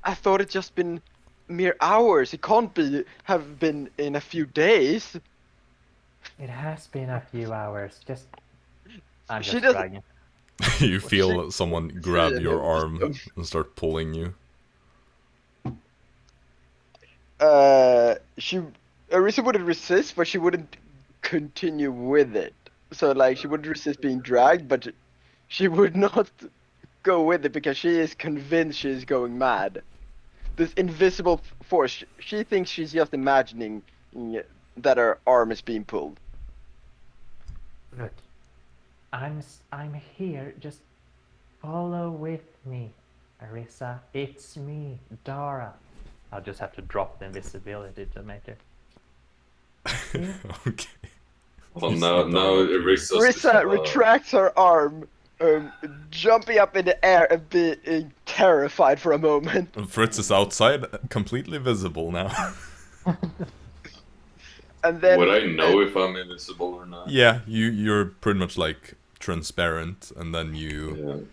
[SPEAKER 5] I thought it just been mere hours. It can't have been in a few days.
[SPEAKER 4] It has been a few hours. I'm
[SPEAKER 5] She
[SPEAKER 4] just
[SPEAKER 5] doesn't-
[SPEAKER 4] dragging.
[SPEAKER 1] You feel someone grab your arm and start pulling you.
[SPEAKER 5] Arisa wouldn't resist, but she wouldn't continue with it. So like she wouldn't resist being dragged, but she would not go with it because she is convinced she is going mad. This invisible force, she thinks she's just imagining that her arm is being pulled.
[SPEAKER 4] Look, I'm here. Just follow with me, Arisa. It's me, Dara. I'll just have to drop the invisibility to make it.
[SPEAKER 1] Okay.
[SPEAKER 2] Well, now
[SPEAKER 5] Arisa retracts her arm, jumping up in the air and being terrified for a moment.
[SPEAKER 1] And Fritz is outside, completely visible now.
[SPEAKER 5] And then
[SPEAKER 2] Would I know if I'm invisible or not?
[SPEAKER 1] Yeah, you're pretty much like transparent, and then you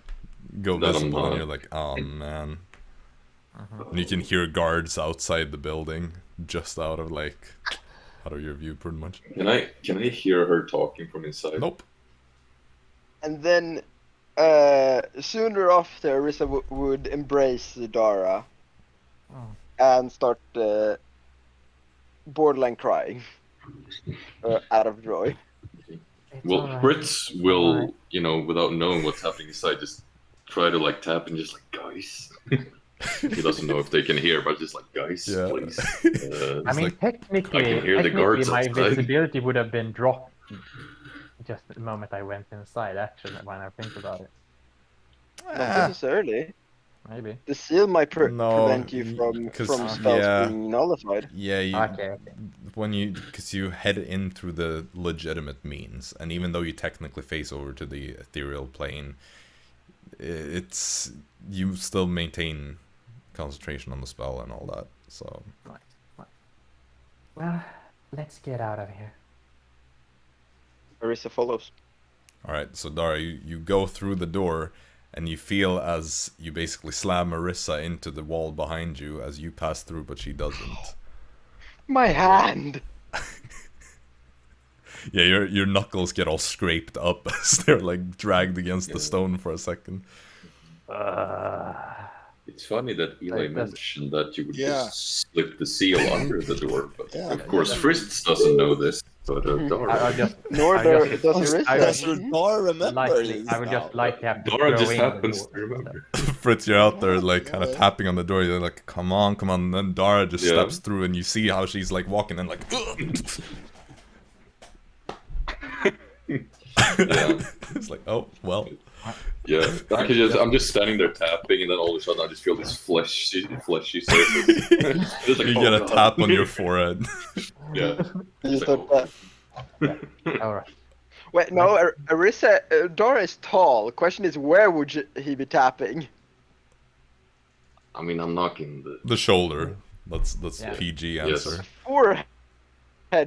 [SPEAKER 1] go
[SPEAKER 2] Then I'm
[SPEAKER 1] visible, and
[SPEAKER 2] not.
[SPEAKER 1] you're like, oh man. And you can hear guards outside the building, just out of your view, pretty much.
[SPEAKER 2] Can I hear her talking from inside?
[SPEAKER 1] Nope.
[SPEAKER 5] And then Sooner or after, Arisa would embrace Dara
[SPEAKER 4] Oh.
[SPEAKER 5] and start borderline crying out of joy.
[SPEAKER 4] It's
[SPEAKER 2] Well,
[SPEAKER 4] alright.
[SPEAKER 2] Fritz will,
[SPEAKER 4] Alright.
[SPEAKER 2] you know, without knowing what's happening inside, just try to like tap and just like, guys. He doesn't know if they can hear, but just like, guys,
[SPEAKER 1] Yeah.
[SPEAKER 2] please.
[SPEAKER 4] I mean,
[SPEAKER 1] like,
[SPEAKER 4] technically,
[SPEAKER 2] I can hear the guards
[SPEAKER 4] my
[SPEAKER 2] outside.
[SPEAKER 4] visibility would have been dropped just the moment I went inside, actually, when I think about it.
[SPEAKER 5] Not necessarily.
[SPEAKER 4] Maybe.
[SPEAKER 5] The seal might
[SPEAKER 1] No,
[SPEAKER 5] prevent you from
[SPEAKER 1] 'cause,
[SPEAKER 5] spells
[SPEAKER 1] yeah.
[SPEAKER 5] being nullified.
[SPEAKER 1] Yeah,
[SPEAKER 4] Okay.
[SPEAKER 1] because you head in through the legitimate means, and even though you technically face over to the ethereal plane, it's you still maintain concentration on the spell and all that. So
[SPEAKER 4] Well, let's get out of here.
[SPEAKER 5] Arisa follows.
[SPEAKER 1] all right, so Dara, you go through the door, and you feel as you basically slam Arisa into the wall behind you as you pass through, but she doesn't.
[SPEAKER 5] My hand!
[SPEAKER 1] Yeah, your knuckles get all scraped up as they're like dragged against the stone for a second.
[SPEAKER 2] It's funny that Eli
[SPEAKER 4] That's-
[SPEAKER 2] mentioned that you would
[SPEAKER 6] Yeah.
[SPEAKER 2] just slip the seal under the door, but
[SPEAKER 6] Yeah.
[SPEAKER 2] of course Fritz doesn't know this. But Dara,
[SPEAKER 4] I just,
[SPEAKER 5] Nor
[SPEAKER 4] I
[SPEAKER 5] does
[SPEAKER 4] just-
[SPEAKER 5] Arisa.
[SPEAKER 4] I
[SPEAKER 6] Yes, Dara remembers
[SPEAKER 4] likely,
[SPEAKER 6] this
[SPEAKER 4] I would
[SPEAKER 6] now.
[SPEAKER 4] just like to have to
[SPEAKER 2] Dara
[SPEAKER 4] go
[SPEAKER 2] just
[SPEAKER 4] in the
[SPEAKER 2] happens
[SPEAKER 4] door.
[SPEAKER 2] to remember.
[SPEAKER 1] Fritz, you're out there like kind of tapping on the door. You're like, come on, come on. And then Dara just
[SPEAKER 2] Yeah.
[SPEAKER 1] steps through, and you see how she's like walking and like.
[SPEAKER 2] Yeah.
[SPEAKER 1] It's like, oh well.
[SPEAKER 2] Yeah, I'm just standing there tapping, and then all of a sudden I just feel this fleshy surface. Just like,
[SPEAKER 1] You
[SPEAKER 2] oh,
[SPEAKER 1] get a
[SPEAKER 2] God.
[SPEAKER 1] tap on your forehead.
[SPEAKER 2] Yeah.
[SPEAKER 5] You
[SPEAKER 2] It's like,
[SPEAKER 5] start that.
[SPEAKER 4] Alright.
[SPEAKER 5] Wait, no, Arisa, Dara is tall. Question is, where would he be tapping?
[SPEAKER 2] I mean, I'm knocking the.
[SPEAKER 1] The shoulder. That's
[SPEAKER 4] Yeah.
[SPEAKER 1] PG
[SPEAKER 2] Yes.
[SPEAKER 1] answer.
[SPEAKER 5] Forehead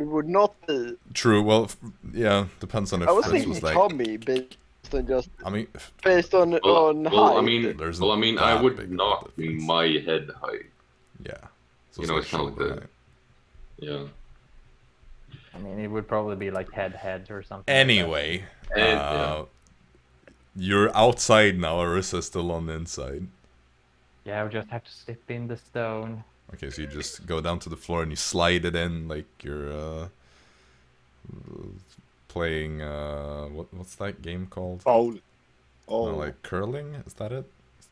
[SPEAKER 5] would not be.
[SPEAKER 1] True. Well, yeah, depends on if
[SPEAKER 5] I was
[SPEAKER 1] Fritz
[SPEAKER 5] thinking
[SPEAKER 1] was like.
[SPEAKER 5] Tommy based on just
[SPEAKER 1] I mean,
[SPEAKER 5] based on height.
[SPEAKER 2] I mean,
[SPEAKER 1] There's
[SPEAKER 2] I
[SPEAKER 1] that big
[SPEAKER 2] would
[SPEAKER 1] of a
[SPEAKER 2] knock
[SPEAKER 1] difference.
[SPEAKER 2] my head height.
[SPEAKER 1] yeah. So
[SPEAKER 2] You know, it's kinda like
[SPEAKER 1] shoulder
[SPEAKER 2] the-
[SPEAKER 1] height.
[SPEAKER 2] Yeah.
[SPEAKER 4] I mean, it would probably be like head or something.
[SPEAKER 1] Anyway,
[SPEAKER 2] Yeah.
[SPEAKER 1] you're outside now. Arisa's still on the inside.
[SPEAKER 4] Yeah, I would just have to slip in the stone.
[SPEAKER 1] Okay, so you just go down to the floor and you slide it in like you're playing what's that game called?
[SPEAKER 6] Foul. Oh,
[SPEAKER 1] Like curling? Is that it?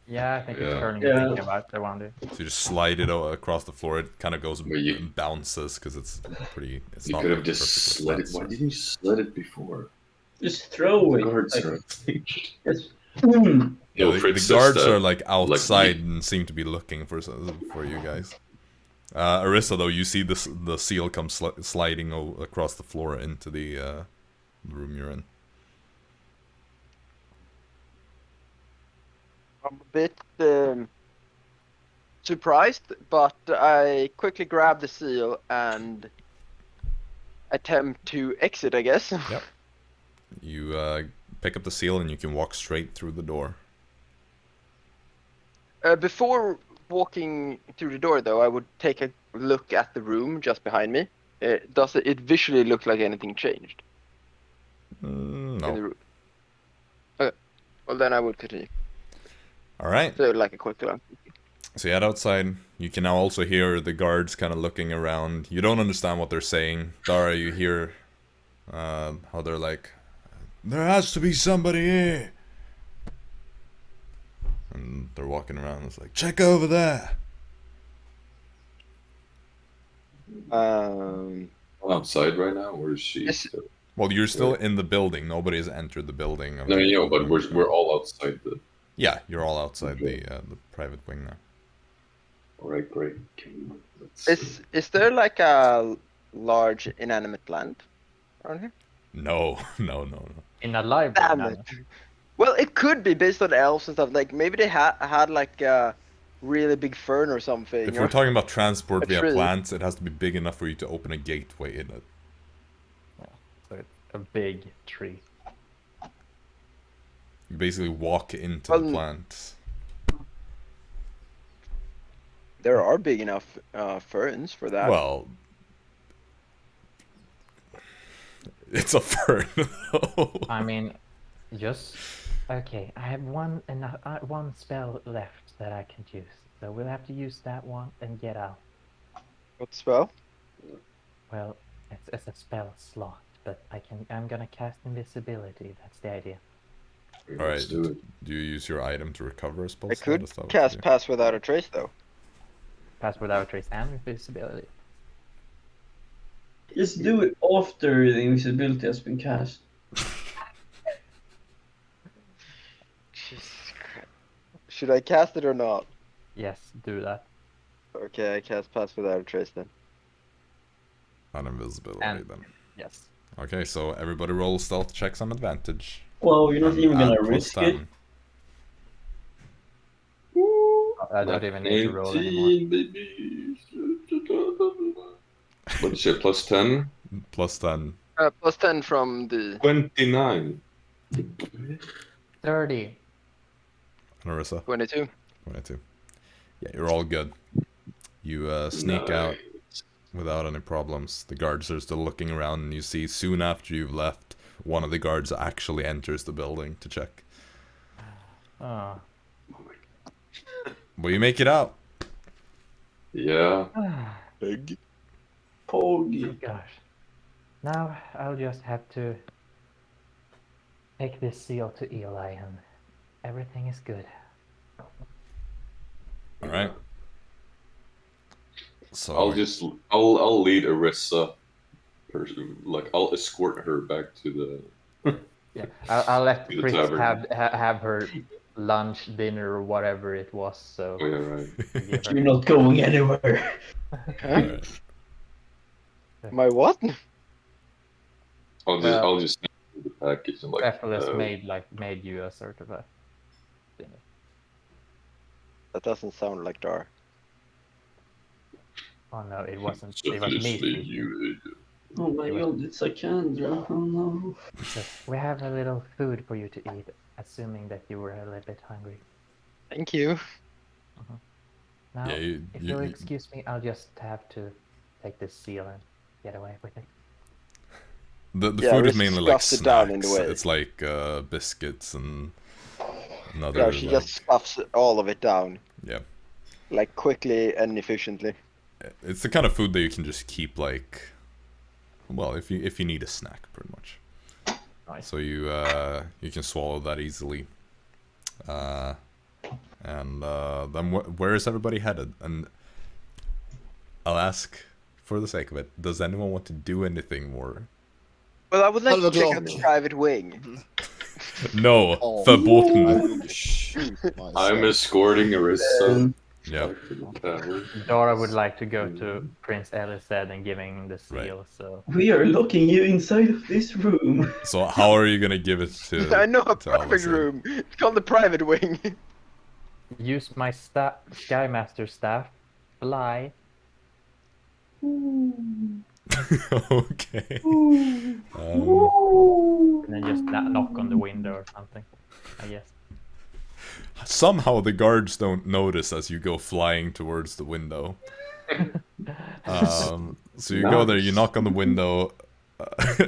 [SPEAKER 4] Yeah, I think
[SPEAKER 2] Yeah.
[SPEAKER 4] it's turning
[SPEAKER 3] Yeah.
[SPEAKER 4] thinking about the one.
[SPEAKER 1] So you just slide it across the floor. It kind of goes
[SPEAKER 2] Well, you-
[SPEAKER 1] and bounces because it's pretty. It's
[SPEAKER 2] You
[SPEAKER 1] not
[SPEAKER 2] could have
[SPEAKER 1] like
[SPEAKER 2] just
[SPEAKER 1] perfectly
[SPEAKER 2] slid it.
[SPEAKER 1] flat
[SPEAKER 2] Why
[SPEAKER 1] surface.
[SPEAKER 2] didn't you slid it before?
[SPEAKER 3] Just throw it.
[SPEAKER 2] Guards
[SPEAKER 3] Like,
[SPEAKER 2] are.
[SPEAKER 3] it's,
[SPEAKER 1] Yeah,
[SPEAKER 2] Well,
[SPEAKER 1] the
[SPEAKER 2] Fritz
[SPEAKER 1] guards
[SPEAKER 2] says that,
[SPEAKER 1] are like outside
[SPEAKER 2] me.
[SPEAKER 1] and seem to be looking for you guys. Arisa, though, you see the seal come sliding across the floor into the room you're in.
[SPEAKER 5] I'm a bit surprised, but I quickly grab the seal and attempt to exit, I guess.
[SPEAKER 1] Yep. You pick up the seal and you can walk straight through the door.
[SPEAKER 5] Before walking through the door, though, I would take a look at the room just behind me. Does it visually look like anything changed in the
[SPEAKER 1] No.
[SPEAKER 5] room? Okay. Well, then I would continue.
[SPEAKER 1] All right.
[SPEAKER 5] So, like a quick glance.
[SPEAKER 1] So you head outside. You can now also hear the guards kind of looking around. You don't understand what they're saying. Dara, you hear how they're like, "There has to be somebody here." And they're walking around. It's like, "Check over there."
[SPEAKER 2] Outside right now, or is she?
[SPEAKER 5] Yes.
[SPEAKER 1] Well, you're still in the building. Nobody has entered the building.
[SPEAKER 2] No, you know, but we're all outside the.
[SPEAKER 1] Yeah, you're all outside the private wing now.
[SPEAKER 2] All right, great. Let's
[SPEAKER 5] Is there like a large inanimate plant around here?
[SPEAKER 1] No, no.
[SPEAKER 4] In a library.
[SPEAKER 5] Damn
[SPEAKER 4] now.
[SPEAKER 5] it. Well, it could be based on elves and stuff. Like maybe they had like a really big fern or something.
[SPEAKER 1] If
[SPEAKER 5] or-
[SPEAKER 1] we're talking about transport
[SPEAKER 5] a
[SPEAKER 1] via
[SPEAKER 5] tree.
[SPEAKER 1] plants, it has to be big enough for you to open a gateway in it.
[SPEAKER 4] So it's a big tree.
[SPEAKER 1] You basically walk into
[SPEAKER 5] Well,
[SPEAKER 1] the plant.
[SPEAKER 5] There are big enough ferns for that.
[SPEAKER 1] Well, it's a fern. though.
[SPEAKER 4] I mean, just Okay, I have one spell left that I can use, so we'll have to use that one and get out.
[SPEAKER 5] What spell?
[SPEAKER 4] Well, it's a spell slot, but I'm gonna cast invisibility. That's the idea.
[SPEAKER 1] All right.
[SPEAKER 2] Let's do it.
[SPEAKER 1] Do you use your item to recover a spell
[SPEAKER 5] I
[SPEAKER 1] slot?
[SPEAKER 5] could
[SPEAKER 1] Is that what you
[SPEAKER 5] cast
[SPEAKER 1] do?
[SPEAKER 5] Pass Without a Trace, though.
[SPEAKER 4] Pass without trace and invisibility.
[SPEAKER 3] Just do it after the invisibility has been cast.
[SPEAKER 5] Jesus Christ. Should I cast it or not?
[SPEAKER 4] Yes, do that.
[SPEAKER 5] Okay, I cast Pass Without a Trace then.
[SPEAKER 1] On invisibility
[SPEAKER 4] And-
[SPEAKER 1] then.
[SPEAKER 4] Yes.
[SPEAKER 1] Okay, so everybody roll stealth checks on advantage.
[SPEAKER 3] Well, you're not
[SPEAKER 1] And
[SPEAKER 3] even
[SPEAKER 1] add
[SPEAKER 3] gonna
[SPEAKER 1] plus
[SPEAKER 3] risk it.
[SPEAKER 1] 10.
[SPEAKER 4] I don't even need to roll anymore.
[SPEAKER 2] 18, baby. What'd you say, plus 10?
[SPEAKER 1] Plus 10.
[SPEAKER 5] Plus 10 from the...
[SPEAKER 2] 29.
[SPEAKER 4] 30.
[SPEAKER 1] Arisa,
[SPEAKER 5] 22.
[SPEAKER 1] 22. Yeah, you're all good. You sneak out without any problems. The guards are still looking around, and you see soon after you've left, one of the guards actually enters the building to check.
[SPEAKER 4] Oh.
[SPEAKER 1] But you make it out.
[SPEAKER 2] Yeah.
[SPEAKER 6] Big.
[SPEAKER 3] Poggy.
[SPEAKER 4] Gosh. Now I'll just have to take this seal to Eli and everything is good.
[SPEAKER 1] Alright. So
[SPEAKER 2] I'll lead Arisa. Like, I'll escort her back to the...
[SPEAKER 4] Yeah, I'll let
[SPEAKER 2] To the
[SPEAKER 4] Fritz
[SPEAKER 2] tavern.
[SPEAKER 4] have her lunch, dinner, or whatever it was. So
[SPEAKER 2] Oh, yeah, right.
[SPEAKER 4] give her-
[SPEAKER 3] You're not going anywhere.
[SPEAKER 1] Alright.
[SPEAKER 5] My what?
[SPEAKER 2] I'll just send you the package and like...
[SPEAKER 4] Cephalus made you a sort of a dinner.
[SPEAKER 5] That doesn't sound like Dara.
[SPEAKER 4] Oh no, it wasn't. It was me.
[SPEAKER 3] Oh my god, it's a Kendra. Oh no.
[SPEAKER 4] So we have a little food for you to eat, assuming that you were a little bit hungry.
[SPEAKER 5] Thank you.
[SPEAKER 4] Now,
[SPEAKER 1] Yeah,
[SPEAKER 4] if you'll excuse me, I'll just have to take this seal and get away with it.
[SPEAKER 1] The
[SPEAKER 5] Yeah,
[SPEAKER 1] food is
[SPEAKER 5] Arisa
[SPEAKER 1] mainly like
[SPEAKER 5] stuffs it down in
[SPEAKER 1] snacks.
[SPEAKER 5] the way.
[SPEAKER 1] It's like biscuits and another.
[SPEAKER 5] Yeah, she just stuffs all of it down.
[SPEAKER 1] Yeah.
[SPEAKER 5] Like, quickly and efficiently.
[SPEAKER 1] It's the kind of food that you can just keep like, well, if you need a snack, pretty much.
[SPEAKER 4] Nice.
[SPEAKER 1] So you can swallow that easily. And then where is everybody headed? And I'll ask, for the sake of it, does anyone want to do anything more?
[SPEAKER 5] Well, I would like to check out
[SPEAKER 6] Ludvig.
[SPEAKER 5] the private wing.
[SPEAKER 1] No,
[SPEAKER 6] Oh.
[SPEAKER 1] verboten.
[SPEAKER 6] I will shoot myself.
[SPEAKER 2] I'm escorting Arisa
[SPEAKER 1] Yeah.
[SPEAKER 2] back to the tavern.
[SPEAKER 4] Dara would like to go to Prince Elised and giving the seal. So
[SPEAKER 3] We are locking you inside of this room.
[SPEAKER 1] So how are you gonna give it to?
[SPEAKER 5] I know a
[SPEAKER 1] to
[SPEAKER 5] private
[SPEAKER 1] Alison?
[SPEAKER 5] room. It's called the private wing.
[SPEAKER 4] use my Skymaster staff, fly.
[SPEAKER 1] Okay.
[SPEAKER 4] And then just knock on the window or something, I guess.
[SPEAKER 1] Somehow the guards don't notice as you go flying towards the window. So you go there, you knock on the window.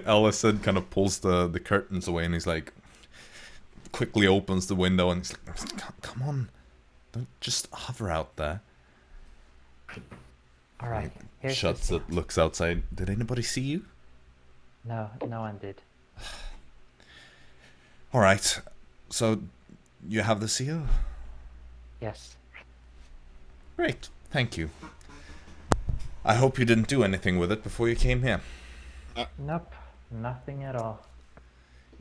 [SPEAKER 1] Ellison kind of pulls the curtains away, and he's like, quickly opens the window, and he's like, "Come on, don't just hover out there."
[SPEAKER 4] All right. Here's the
[SPEAKER 1] Shuts
[SPEAKER 4] seal.
[SPEAKER 1] it, looks outside. Did anybody see you?
[SPEAKER 4] No one did.
[SPEAKER 1] All right. So you have the seal.
[SPEAKER 4] Yes.
[SPEAKER 1] Great, thank you. I hope you didn't do anything with it before you came here.
[SPEAKER 4] Nope. Nothing at all.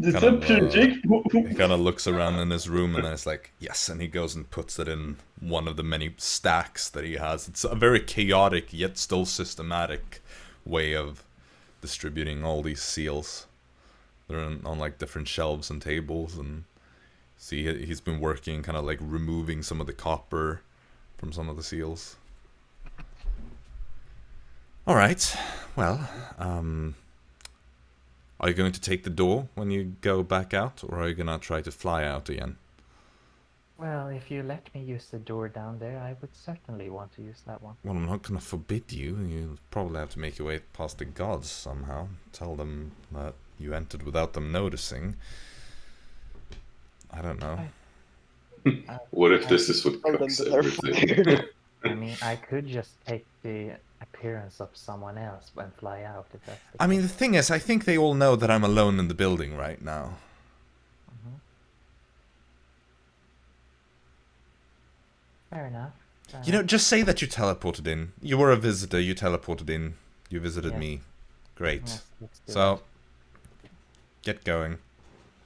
[SPEAKER 3] Deception check.
[SPEAKER 1] He kind of looks around in his room and then it's like, yes, and he goes and puts it in one of the many stacks that he has. It's a very chaotic yet still systematic way of distributing all these seals. They're on like different shelves and tables, and see he's been working kind of like removing some of the copper from some of the seals. All right, well, are you going to take the door when you go back out, or are you going to try to fly out again?
[SPEAKER 4] Well, if you let me use the door down there, I would certainly want to use that one.
[SPEAKER 1] Well, I'm not going to forbid you. You'll probably have to make your way past the gods somehow. Tell them that you entered without them noticing. I don't know.
[SPEAKER 2] What if this is what
[SPEAKER 5] Tell them
[SPEAKER 2] cooks
[SPEAKER 5] that they're
[SPEAKER 2] everything?
[SPEAKER 5] fired.
[SPEAKER 4] I mean, I could just take the appearance of someone else and fly out if that's the
[SPEAKER 1] I mean, the
[SPEAKER 4] case.
[SPEAKER 1] thing is, I think they all know that I'm alone in the building right now.
[SPEAKER 4] Fair enough.
[SPEAKER 1] You know, just say that you teleported in. You were a visitor, you teleported in. You visited
[SPEAKER 4] Yeah.
[SPEAKER 1] me. Great.
[SPEAKER 4] Yes, let's do
[SPEAKER 1] So, get going.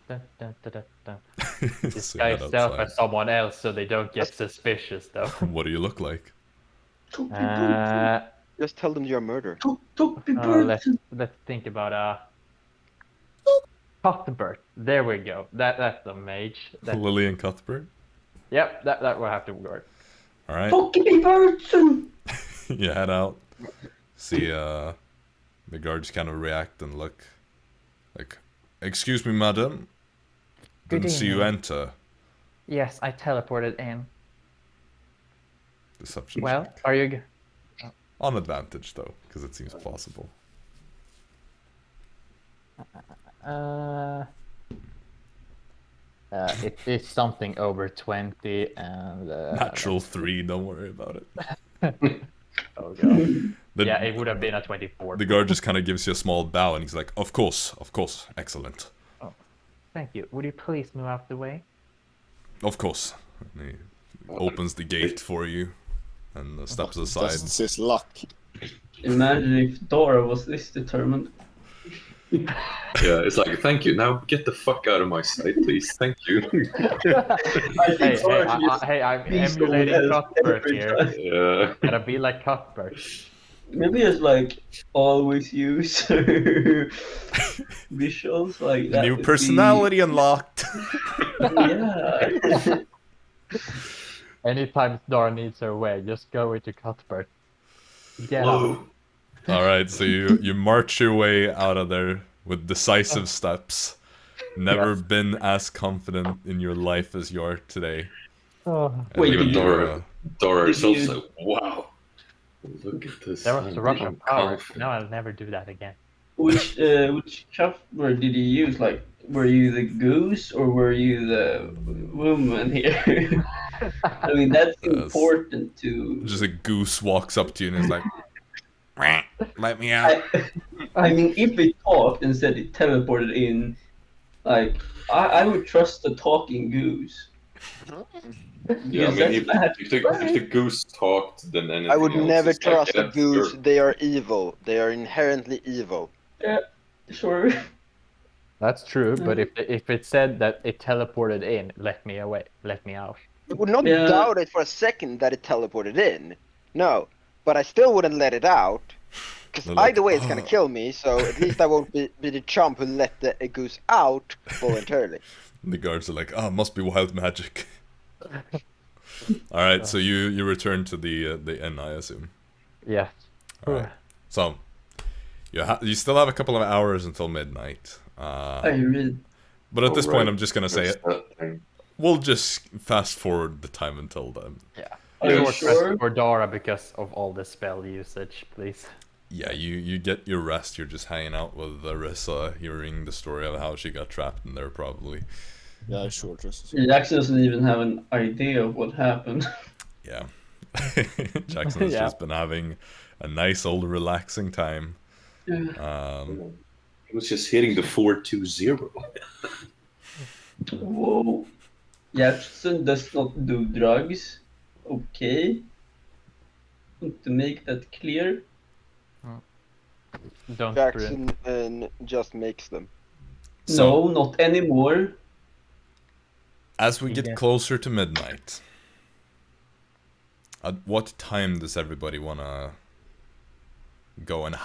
[SPEAKER 4] Dun, dun, dun, dun, dun.
[SPEAKER 1] So
[SPEAKER 4] Disguise
[SPEAKER 1] head
[SPEAKER 4] yourself
[SPEAKER 1] outside.
[SPEAKER 4] as someone else so they don't get suspicious, though.
[SPEAKER 1] What do you look like?
[SPEAKER 5] Just tell them you're a murderer.
[SPEAKER 4] Let's think about Cuthbert. There we go. That's the mage.
[SPEAKER 1] Lillian Cuthbert?
[SPEAKER 4] Yep, that will have to work.
[SPEAKER 1] Alright. You head out. See, the guards kind of react and look like, excuse me, madam.
[SPEAKER 4] Good
[SPEAKER 1] Didn't see you
[SPEAKER 4] evening.
[SPEAKER 1] enter.
[SPEAKER 4] Yes, I teleported in.
[SPEAKER 1] Deception
[SPEAKER 4] Well,
[SPEAKER 1] check.
[SPEAKER 4] are you?
[SPEAKER 1] On advantage, though, because it seems plausible.
[SPEAKER 4] It is something over 20 and.
[SPEAKER 1] Natural 3, don't worry about it.
[SPEAKER 4] Oh god.
[SPEAKER 1] The,
[SPEAKER 4] Yeah, it would have been a 24.
[SPEAKER 1] the guard just kind of gives you a small bow and he's like, of course, excellent.
[SPEAKER 4] Thank you. Would you please move out the way?
[SPEAKER 1] Of course. And he opens the gate for you and steps aside.
[SPEAKER 6] Just says luck.
[SPEAKER 3] Imagine if Dara was this determined.
[SPEAKER 2] Yeah, it's like, thank you. Now get the fuck out of my sight, please. Thank you.
[SPEAKER 3] I think Serge just
[SPEAKER 4] I'm
[SPEAKER 3] beats
[SPEAKER 4] emulating
[SPEAKER 3] someone else
[SPEAKER 4] Cuthbert
[SPEAKER 3] every
[SPEAKER 4] here.
[SPEAKER 3] time.
[SPEAKER 2] Yeah.
[SPEAKER 4] Gotta be like Cuthbert.
[SPEAKER 3] Maybe it's like always use visuals like that.
[SPEAKER 1] New
[SPEAKER 3] would be-
[SPEAKER 1] personality unlocked.
[SPEAKER 3] Yeah.
[SPEAKER 4] Anytime Dara needs her way, just go into Cuthbert. Get
[SPEAKER 2] Whoa.
[SPEAKER 4] up.
[SPEAKER 1] Alright, so you march your way out of there with decisive steps. Never
[SPEAKER 4] Yes.
[SPEAKER 1] been as confident in your life as you are today.
[SPEAKER 4] Oh.
[SPEAKER 1] And
[SPEAKER 3] Wait,
[SPEAKER 2] Even
[SPEAKER 3] you-
[SPEAKER 2] Dara is
[SPEAKER 3] you-
[SPEAKER 2] also, wow. Look at this.
[SPEAKER 4] There was a rush
[SPEAKER 2] I'm
[SPEAKER 4] of power.
[SPEAKER 2] confident.
[SPEAKER 4] No, I'll never do that again.
[SPEAKER 3] Which Cuthbert did you use? Like, were you the goose or were you the woman here? I mean, that's important to.
[SPEAKER 1] Just a goose walks up to you and is like, "Meh, let me out.
[SPEAKER 3] I mean, if it talked and said it teleported in, like, I would trust the talking goose.
[SPEAKER 2] Yeah, I
[SPEAKER 3] Because
[SPEAKER 2] mean,
[SPEAKER 3] that's
[SPEAKER 2] if the goose talked, then anything
[SPEAKER 5] I would
[SPEAKER 2] else
[SPEAKER 5] never
[SPEAKER 2] is like,
[SPEAKER 5] trust
[SPEAKER 2] yeah,
[SPEAKER 5] a goose.
[SPEAKER 2] sure.
[SPEAKER 5] They are evil. They are inherently evil.
[SPEAKER 3] sure.
[SPEAKER 4] That's true, but if it said that it teleported in, let me away, let me out.
[SPEAKER 5] I would not
[SPEAKER 3] Yeah.
[SPEAKER 5] doubt it for a second that it teleported in. No, but I still wouldn't let it out. Because
[SPEAKER 1] They're like,
[SPEAKER 5] either way, it's gonna
[SPEAKER 1] "Oh."
[SPEAKER 5] kill me. So at least I won't be the chump who let a goose out voluntarily.
[SPEAKER 1] The guards are like, oh, must be wild magic. Alright, so you return to the inn, I assume.
[SPEAKER 4] Yes.
[SPEAKER 1] Alright. So, you still have a couple of hours until midnight.
[SPEAKER 3] I read.
[SPEAKER 1] But at this point,
[SPEAKER 2] Alright.
[SPEAKER 1] I'm just gonna say
[SPEAKER 2] There's
[SPEAKER 1] it.
[SPEAKER 2] that thing.
[SPEAKER 1] We'll just fast forward the time until then.
[SPEAKER 3] Are you
[SPEAKER 4] Short
[SPEAKER 3] sure?
[SPEAKER 4] rest for Dara because of all the spell usage, please.
[SPEAKER 1] Yeah, you get your rest. You're just hanging out with Arisa, hearing the story of how she got trapped in there, probably.
[SPEAKER 6] Yeah, sure, just.
[SPEAKER 3] Jaxson doesn't even have an idea of what happened.
[SPEAKER 1] Yeah. Jackson's
[SPEAKER 4] Yeah.
[SPEAKER 1] just been having a nice old relaxing time.
[SPEAKER 3] Yeah.
[SPEAKER 2] It was just hitting the 420.
[SPEAKER 3] Whoa. Jaxson does not do drugs. Okay. Want to make that clear.
[SPEAKER 4] Don't
[SPEAKER 5] Jackson just makes them.
[SPEAKER 1] So,
[SPEAKER 3] No, not anymore.
[SPEAKER 1] as we get
[SPEAKER 4] Yeah.
[SPEAKER 1] closer to midnight, at what time does everybody wanna go, and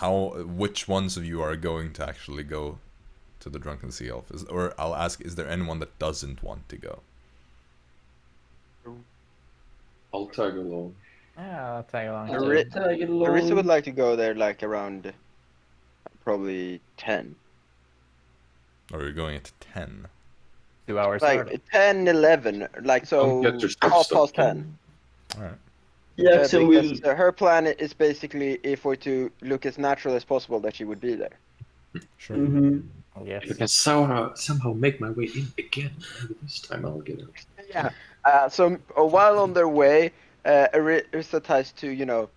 [SPEAKER 1] which ones of you are going to actually go to the Drunken Sea Elf? Or I'll ask, is there anyone that doesn't want to go?
[SPEAKER 2] I'll tag along.
[SPEAKER 4] Yeah, I'll tag along.
[SPEAKER 5] Ari-
[SPEAKER 4] too.
[SPEAKER 3] Tag along.
[SPEAKER 5] Arisa would like to go there like around probably 10.
[SPEAKER 1] Or are you going at 10?
[SPEAKER 4] 2 hours early.
[SPEAKER 5] Like 10, 11, like so
[SPEAKER 2] Don't get your stuff
[SPEAKER 5] half
[SPEAKER 2] stuck.
[SPEAKER 5] past 10.
[SPEAKER 1] Alright.
[SPEAKER 3] Jaxson will.
[SPEAKER 5] Because her plan is basically if we're to look as natural as possible that she would be there.
[SPEAKER 1] Sure.
[SPEAKER 3] Mhm.
[SPEAKER 4] Yes.
[SPEAKER 2] If I can somehow make my way in again, maybe this time I'll get out.
[SPEAKER 5] Yeah. So while on their way, Arisa tries to,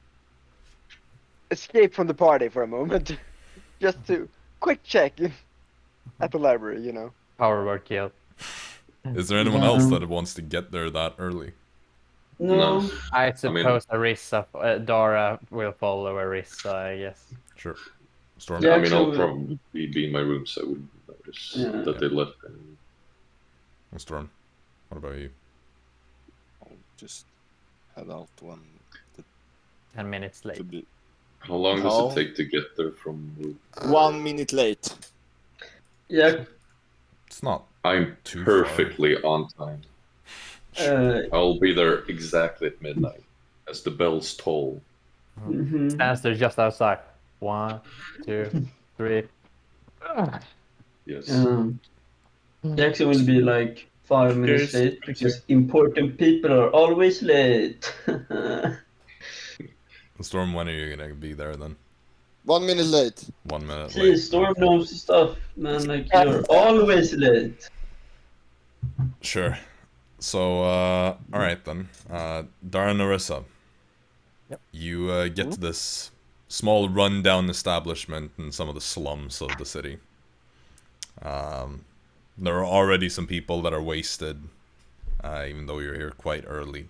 [SPEAKER 5] escape from the party for a moment, just to quick check at the library.
[SPEAKER 4] Power word kill.
[SPEAKER 1] Is there anyone else that wants to get there that early?
[SPEAKER 3] No.
[SPEAKER 4] I suppose Arisa, Dara will follow Arisa, I guess.
[SPEAKER 1] Sure. Storm.
[SPEAKER 3] Yeah.
[SPEAKER 2] I mean, I'll
[SPEAKER 3] Jaxson will-
[SPEAKER 2] probably be in my room, so I wouldn't notice that they left.
[SPEAKER 1] Storm. What about you?
[SPEAKER 6] I'll just head out one
[SPEAKER 4] 10 minutes late.
[SPEAKER 6] to be
[SPEAKER 2] How long
[SPEAKER 6] No.
[SPEAKER 2] does it take to get there from?
[SPEAKER 6] 1 minute late.
[SPEAKER 3] Yeah.
[SPEAKER 1] It's not
[SPEAKER 2] I'm
[SPEAKER 1] too
[SPEAKER 2] perfectly on time. I'll be there exactly at midnight, as the bells toll.
[SPEAKER 3] mhm.
[SPEAKER 4] Stands there just outside. 1, 2, 3.
[SPEAKER 2] Yes.
[SPEAKER 3] Jaxson will be like 5 minutes late because important people are always late.
[SPEAKER 1] Storm, when are you gonna be there then?
[SPEAKER 6] 1 minute late.
[SPEAKER 1] 1 minute late.
[SPEAKER 3] Please, Storm knows stuff, man. Like, you're always late.
[SPEAKER 1] Sure. So, alright then. Dara and Arisa.
[SPEAKER 4] Yep.
[SPEAKER 1] You get to this small rundown establishment in some of the slums of the city. There are already some people that are wasted, even though you're here quite early.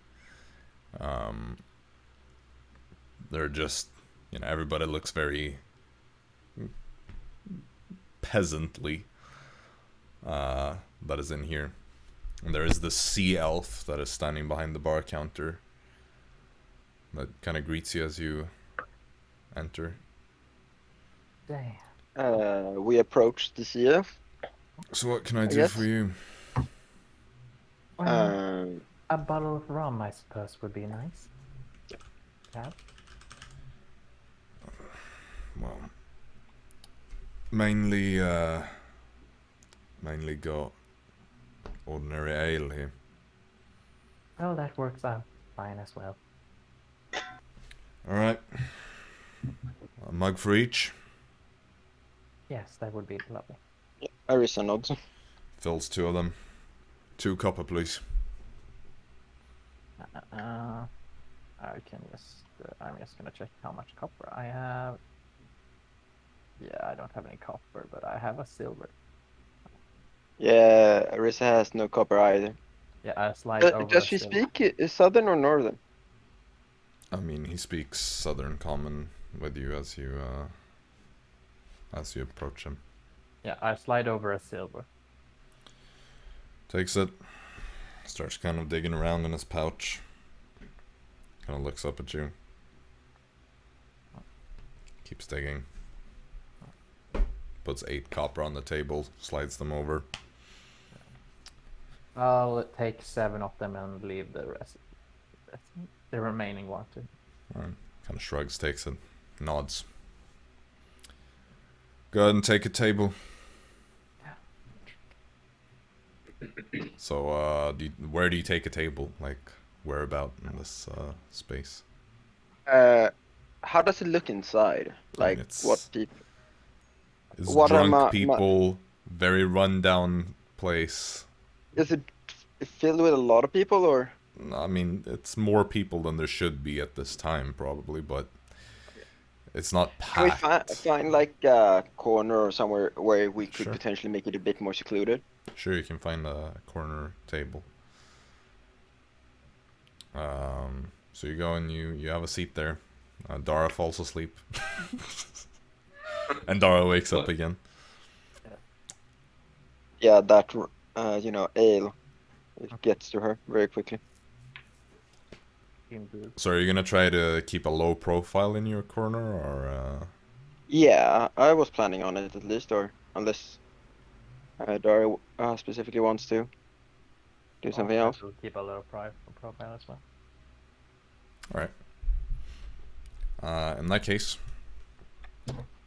[SPEAKER 1] They're just, everybody looks very peasantly that is in here. And there is this sea elf that is standing behind the bar counter that kind of greets you as you enter.
[SPEAKER 4] Damn.
[SPEAKER 5] We approach the CF.
[SPEAKER 1] So what can I do
[SPEAKER 5] guess.
[SPEAKER 1] for you?
[SPEAKER 4] Well, a bottle of rum, I suppose, would be nice. Yeah.
[SPEAKER 1] Well, mainly got ordinary ale here.
[SPEAKER 4] Well, that works out fine as well.
[SPEAKER 1] Alright. A mug for each.
[SPEAKER 4] Yes, that would be lovely.
[SPEAKER 5] Arisa nods.
[SPEAKER 1] Fills 2 of them. 2 copper, please.
[SPEAKER 4] I can just. I'm just gonna check how much copper I have. Yeah, I don't have any copper, but I have a silver.
[SPEAKER 5] Yeah, Arisa has no copper either.
[SPEAKER 4] Yeah, I slide over.
[SPEAKER 5] Does
[SPEAKER 4] a
[SPEAKER 5] she
[SPEAKER 4] silver.
[SPEAKER 5] speak Southern or Northern?
[SPEAKER 1] I mean, he speaks Southern Common with you as you approach him.
[SPEAKER 4] Yeah, I slide over a silver.
[SPEAKER 1] Takes it. Starts kind of digging around in his pouch. Kind of looks up at you. Keeps digging. Puts 8 copper on the table. Slides them over.
[SPEAKER 4] I'll take 7 of them and leave the rest. The remaining one too.
[SPEAKER 1] Kind of shrugs, takes it, nods. Go ahead and take a table. So, where do you take a table? Like, whereabout in this space?
[SPEAKER 5] How does it look inside? Like, what people?
[SPEAKER 1] It's
[SPEAKER 5] What are
[SPEAKER 1] drunk people, very rundown place.
[SPEAKER 5] Is it filled with a lot of people, or?
[SPEAKER 1] I mean, it's more people than there should be at this time, probably, but it's not
[SPEAKER 5] Can we
[SPEAKER 1] packed.
[SPEAKER 5] find like a corner or somewhere where we could
[SPEAKER 1] Sure.
[SPEAKER 5] potentially make it a bit more secluded?
[SPEAKER 1] Sure, you can find a corner table. So you go and you have a seat there. Dara falls asleep. And Dara wakes up again.
[SPEAKER 5] Yeah, that ale, it gets to her very quickly.
[SPEAKER 1] So are you gonna try to keep a low profile in your corner, or
[SPEAKER 5] Yeah, I was planning on it at least, or unless Dara specifically wants to do something else.
[SPEAKER 4] We'll keep a low profile as well.
[SPEAKER 1] Alright. In that case,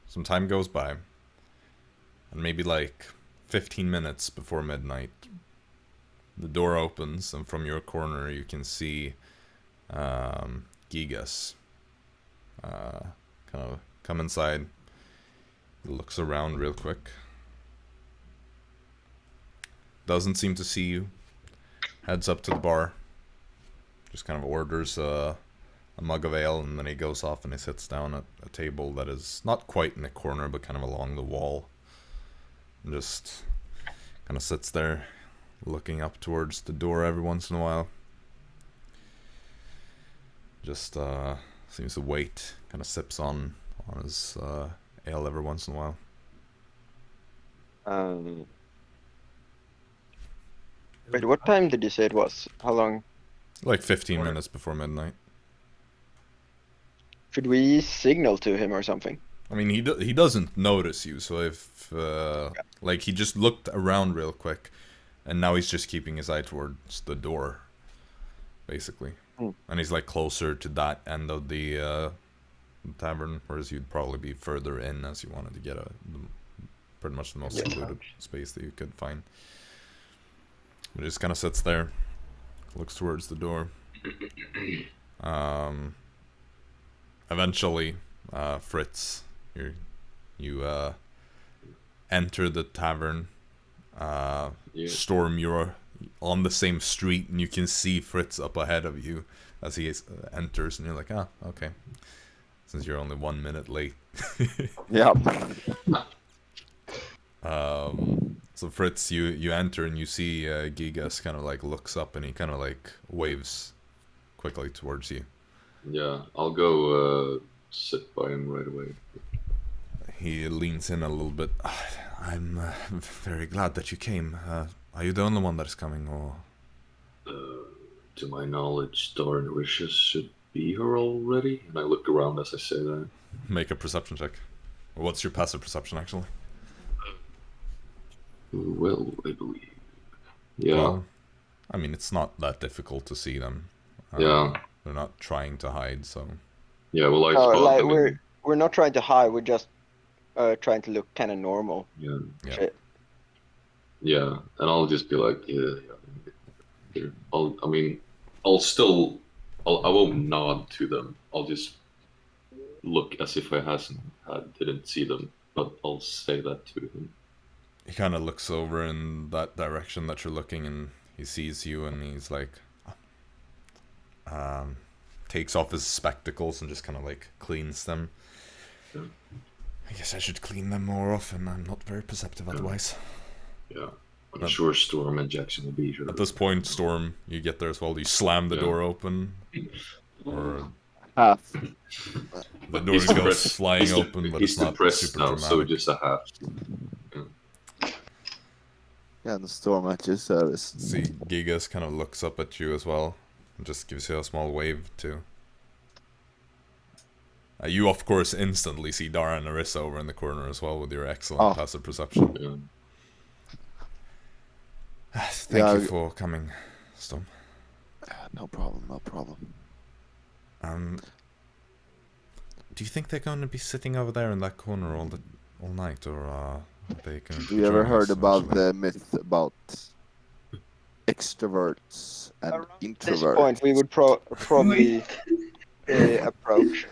[SPEAKER 1] some time goes by, and maybe like 15 minutes before midnight, the door opens, and from your corner you can see Gigas kind of come inside. He looks around real quick, doesn't seem to see you. Heads up to the bar. Just kind of orders a mug of ale, and then he goes off and he sits down at a table that is not quite in the corner, but kind of along the wall. And just kind of sits there, looking up towards the door every once in a while. Just seems to wait, kind of sips on his ale every once in a while.
[SPEAKER 5] Wait, what time did you say it was? How long?
[SPEAKER 1] Like 15 minutes before midnight.
[SPEAKER 5] Should we signal to him or something?
[SPEAKER 1] I mean, he doesn't notice you, so if like he just looked around real quick, and now he's just keeping his eye towards the door, basically, and he's like closer to that end of the tavern, whereas you'd probably be further in as you wanted to get pretty much the most secluded space that you could find. But he just kind of sits there, looks towards the door. Eventually, Fritz, you enter the tavern. Storm, you're on the same street, and you can see Fritz up ahead of you as he enters, and you're like, okay. Since you're only 1 minute late.
[SPEAKER 6] Yeah.
[SPEAKER 1] So Fritz, you enter and you see Gigas kind of like looks up and he kind of like waves quickly towards you.
[SPEAKER 2] Yeah, I'll go sit by him right away.
[SPEAKER 1] He leans in a little bit. I'm very glad that you came. Are you the only one that is coming, or?
[SPEAKER 2] To my knowledge, Dara and Arisa should be here already. And I look around as I say that.
[SPEAKER 1] Make a perception check. What's your passive perception, actually?
[SPEAKER 2] Well, I believe. Yeah.
[SPEAKER 1] Well, I mean, it's not that difficult to see them.
[SPEAKER 2] Yeah.
[SPEAKER 1] They're not trying to hide, so.
[SPEAKER 2] Yeah, well, I spot them.
[SPEAKER 5] We're not trying to hide. We're just trying to look kind of normal.
[SPEAKER 2] Yeah.
[SPEAKER 5] Shit.
[SPEAKER 2] Yeah, and I'll just be like, yeah. I won't nod to them. I'll just look as if I didn't see them, but I'll say that to him.
[SPEAKER 1] He kind of looks over in that direction that you're looking, and he sees you, and he's like, takes off his spectacles and just kind of like cleans them.
[SPEAKER 2] Yeah.
[SPEAKER 1] I guess I should clean them more often. I'm not very perceptive otherwise.
[SPEAKER 2] Yeah, I'm sure Storm and Jaxson will be here.
[SPEAKER 1] At this point, Storm, you get there as well. Do you slam the door open? Or
[SPEAKER 6] Half.
[SPEAKER 1] the door goes flying open, but it's not super dramatic.
[SPEAKER 2] So just a half.
[SPEAKER 6] Yeah, the storm at your service.
[SPEAKER 1] See, Gigas kind of looks up at you as well, and just gives you a small wave too. You, of course, instantly see Dara and Arisa over in the corner as well with your excellent passive perception.
[SPEAKER 2] Yeah.
[SPEAKER 1] Thank you for coming, Storm.
[SPEAKER 6] No problem.
[SPEAKER 1] Do you think they're going to be sitting over there in that corner all night, or are they going to?
[SPEAKER 6] Have you ever heard about the myth about extroverts and introverts?
[SPEAKER 5] At this point, we would probably approach.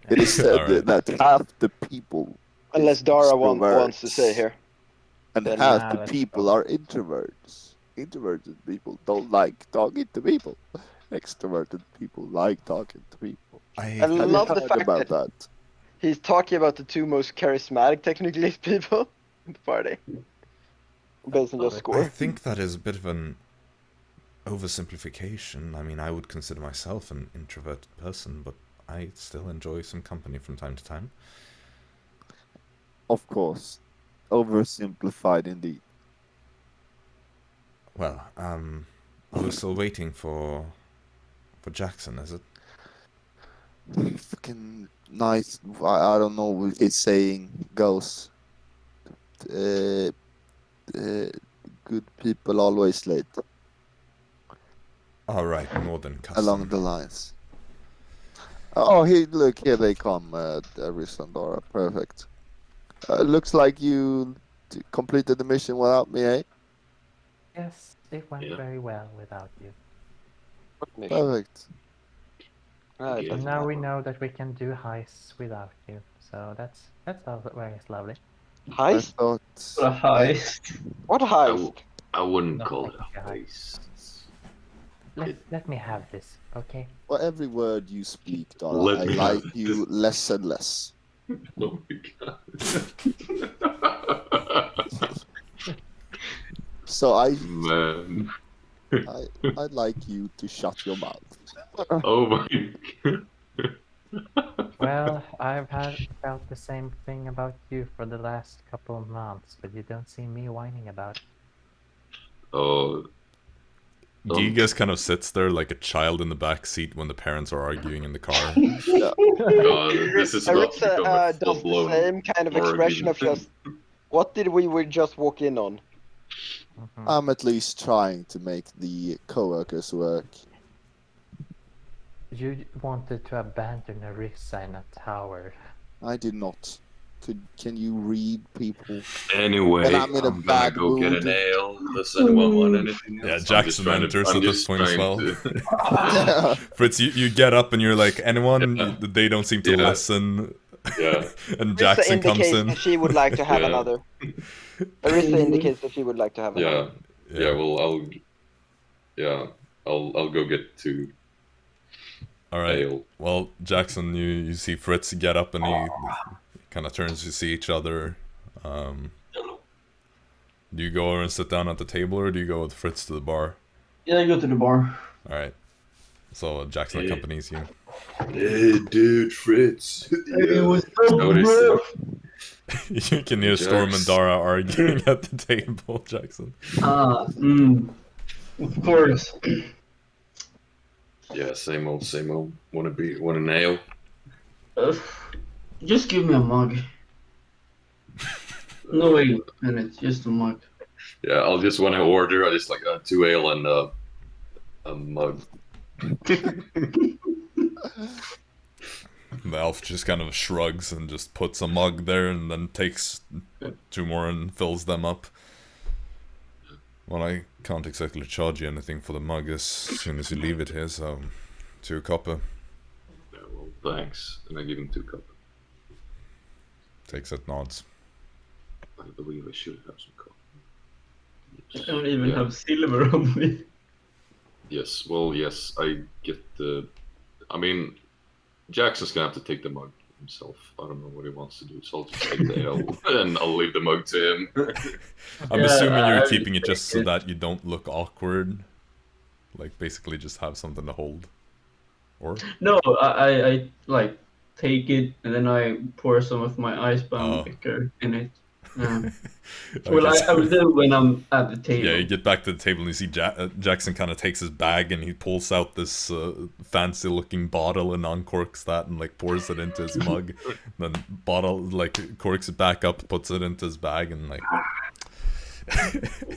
[SPEAKER 6] It is said that half the people,
[SPEAKER 5] unless Dara wants to say here,
[SPEAKER 6] and half the people are introverts. Introverted people don't like talking to people. Extroverted people like talking to people.
[SPEAKER 5] I love the fact
[SPEAKER 6] that
[SPEAKER 5] he's talking about the two most charismatic, technically, people in the party. Based on your score.
[SPEAKER 1] I think that is a bit of an oversimplification. I mean, I would consider myself an introverted person, but I still enjoy some company from time to time.
[SPEAKER 6] Of course. Oversimplified indeed.
[SPEAKER 1] Well, we're still waiting for Jaxson, is it?
[SPEAKER 6] Fucking nice. I don't know what his saying goes. Good people always late.
[SPEAKER 1] All right, more than custom.
[SPEAKER 6] Along the lines. Oh, look, here they come, Arisa and Dara. Perfect. Looks like you completed the mission without me, eh?
[SPEAKER 4] Yes, it went very well without you.
[SPEAKER 6] Perfect.
[SPEAKER 4] And now we know that we can do heists without you. So that's very lovely.
[SPEAKER 5] Heist?
[SPEAKER 3] What a heist.
[SPEAKER 5] What heist?
[SPEAKER 2] I wouldn't
[SPEAKER 4] Not
[SPEAKER 2] call
[SPEAKER 4] like
[SPEAKER 2] it
[SPEAKER 4] a
[SPEAKER 2] a
[SPEAKER 4] guy.
[SPEAKER 2] heist.
[SPEAKER 4] Let me have this, okay?
[SPEAKER 6] For every word you speak, Dara,
[SPEAKER 2] Let
[SPEAKER 6] I
[SPEAKER 2] me
[SPEAKER 6] like
[SPEAKER 2] have
[SPEAKER 6] you
[SPEAKER 2] this.
[SPEAKER 6] less and less.
[SPEAKER 2] Oh my god.
[SPEAKER 6] So
[SPEAKER 2] Man.
[SPEAKER 6] I'd like you to shut your mouth.
[SPEAKER 2] Oh my god.
[SPEAKER 4] Well, I've felt the same thing about you for the last couple of months, but you don't see me whining about it.
[SPEAKER 2] Oh,
[SPEAKER 1] Gigas kind of sits there like a child in the back seat when the parents are arguing in the car.
[SPEAKER 6] Yeah.
[SPEAKER 2] god, this is about to become a
[SPEAKER 5] Arisa does the
[SPEAKER 2] full-blown
[SPEAKER 5] same kind of expression of
[SPEAKER 2] argument.
[SPEAKER 5] just, what did we just walk in on?
[SPEAKER 4] Mhm.
[SPEAKER 6] I'm at least trying to make the coworkers work.
[SPEAKER 4] You wanted to abandon Arisa in a tower.
[SPEAKER 6] I did not. Can you read people?
[SPEAKER 2] Anyway,
[SPEAKER 6] And I'm in a
[SPEAKER 2] gonna
[SPEAKER 6] bad
[SPEAKER 2] go get
[SPEAKER 6] mood.
[SPEAKER 2] an ale. Does anyone want anything
[SPEAKER 1] Yeah,
[SPEAKER 2] else?
[SPEAKER 1] Jaxson enters at this point as well.
[SPEAKER 6] Yeah.
[SPEAKER 1] Fritz, you get up and you're like, anyone?
[SPEAKER 2] Yeah.
[SPEAKER 1] They don't seem to
[SPEAKER 2] Yeah.
[SPEAKER 1] listen.
[SPEAKER 2] Yeah.
[SPEAKER 1] And
[SPEAKER 5] Arisa
[SPEAKER 1] Jaxson comes
[SPEAKER 5] indicates
[SPEAKER 1] in.
[SPEAKER 5] that she would like to have
[SPEAKER 2] Yeah.
[SPEAKER 5] another. Arisa indicates that she would like to have another.
[SPEAKER 2] Yeah. Well, I'll go get two
[SPEAKER 1] All right.
[SPEAKER 2] ale.
[SPEAKER 1] Well, Jaxson, you see Fritz get up and he kind of turns to see each other. Do you go over and sit down at the table, or do you go with Fritz to the bar?
[SPEAKER 3] Yeah, I go to the bar.
[SPEAKER 1] All right. So Jaxson accompanies you.
[SPEAKER 2] Hey, dude, Fritz.
[SPEAKER 3] Hey, what's up,
[SPEAKER 2] Notice
[SPEAKER 3] bro?
[SPEAKER 1] You can hear Storm and
[SPEAKER 2] Jax.
[SPEAKER 1] Dara arguing at the table, Jaxson.
[SPEAKER 3] Of course.
[SPEAKER 2] Yeah, same old, same old. Want an ale?
[SPEAKER 3] Just give me a mug. No ale in it, just a mug.
[SPEAKER 2] Yeah, I'll just want to order. I just like 2 ale and a mug.
[SPEAKER 1] The elf just kind of shrugs and just puts a mug there and then takes 2 more and fills them up. Well, I can't exactly charge you anything for the mug as soon as you leave it here, so 2 copper.
[SPEAKER 2] Yeah, well, thanks. And I give him 2 cup.
[SPEAKER 1] Takes it, nods.
[SPEAKER 2] I believe I should have some coffee.
[SPEAKER 3] I don't even
[SPEAKER 2] Yeah.
[SPEAKER 3] have silver on me.
[SPEAKER 2] Yes, well, yes, I get the... I mean, Jackson's gonna have to take the mug himself. I don't know what he wants to do, so I'll just take the ale and I'll leave the mug to him.
[SPEAKER 1] I'm
[SPEAKER 3] Yeah,
[SPEAKER 1] assuming you're
[SPEAKER 3] I
[SPEAKER 1] keeping it just so
[SPEAKER 3] think
[SPEAKER 1] that you don't look awkward. Like, basically just have something to hold. Or?
[SPEAKER 3] No, I like take it and then I pour some of my icebound
[SPEAKER 1] Oh.
[SPEAKER 3] liquor in it. Yeah.
[SPEAKER 1] Okay,
[SPEAKER 3] Well, I
[SPEAKER 1] so-
[SPEAKER 3] will do when I'm at the table.
[SPEAKER 1] Yeah, you get back to the table and you see Jaxson kind of takes his bag and he pulls out this fancy-looking bottle and uncorks that and like pours it into his mug. Then corks it back up, puts it into his bag and like.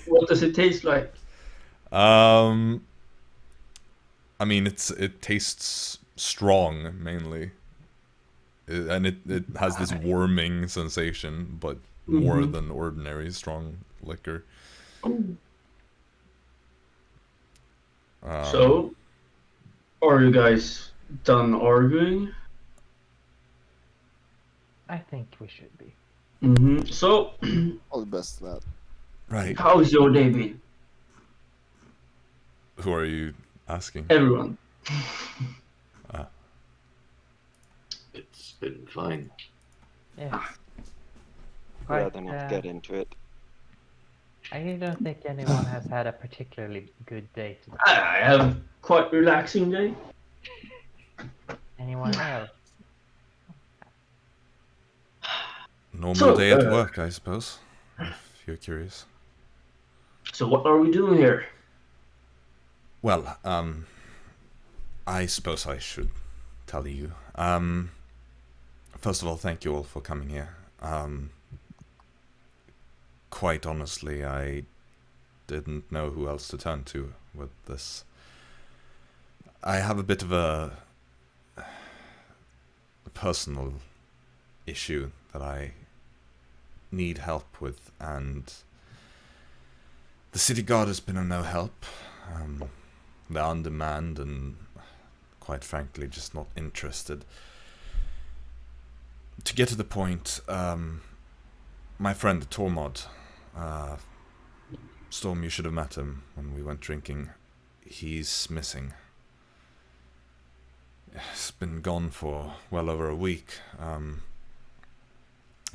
[SPEAKER 3] What does it taste like?
[SPEAKER 1] I mean, it tastes strong mainly, and it has this warming sensation, but more than ordinary strong liquor.
[SPEAKER 3] So, are you guys done arguing?
[SPEAKER 4] I think we should be.
[SPEAKER 3] So,
[SPEAKER 6] All the best, lad.
[SPEAKER 1] Right.
[SPEAKER 3] how's your day been?
[SPEAKER 1] Who are you asking?
[SPEAKER 3] Everyone.
[SPEAKER 2] It's been fine.
[SPEAKER 4] Yeah.
[SPEAKER 5] Rather not get into it.
[SPEAKER 4] I really don't think anyone has had a particularly good day today.
[SPEAKER 3] I have quite relaxing day.
[SPEAKER 4] Anyone else?
[SPEAKER 1] Normal
[SPEAKER 3] So,
[SPEAKER 1] day at work, I suppose. If you're curious.
[SPEAKER 3] So what are we doing here?
[SPEAKER 1] Well, I suppose I should tell you. First of all, thank you all for coming here. Quite honestly, I didn't know who else to turn to with this. I have a bit of a personal issue that I need help with, and the city guard has been of no help. They're undermanned and, quite frankly, just not interested. To get to the point, my friend Tormod Storm, you should have met him when we went drinking. He's missing. He's been gone for well over a week.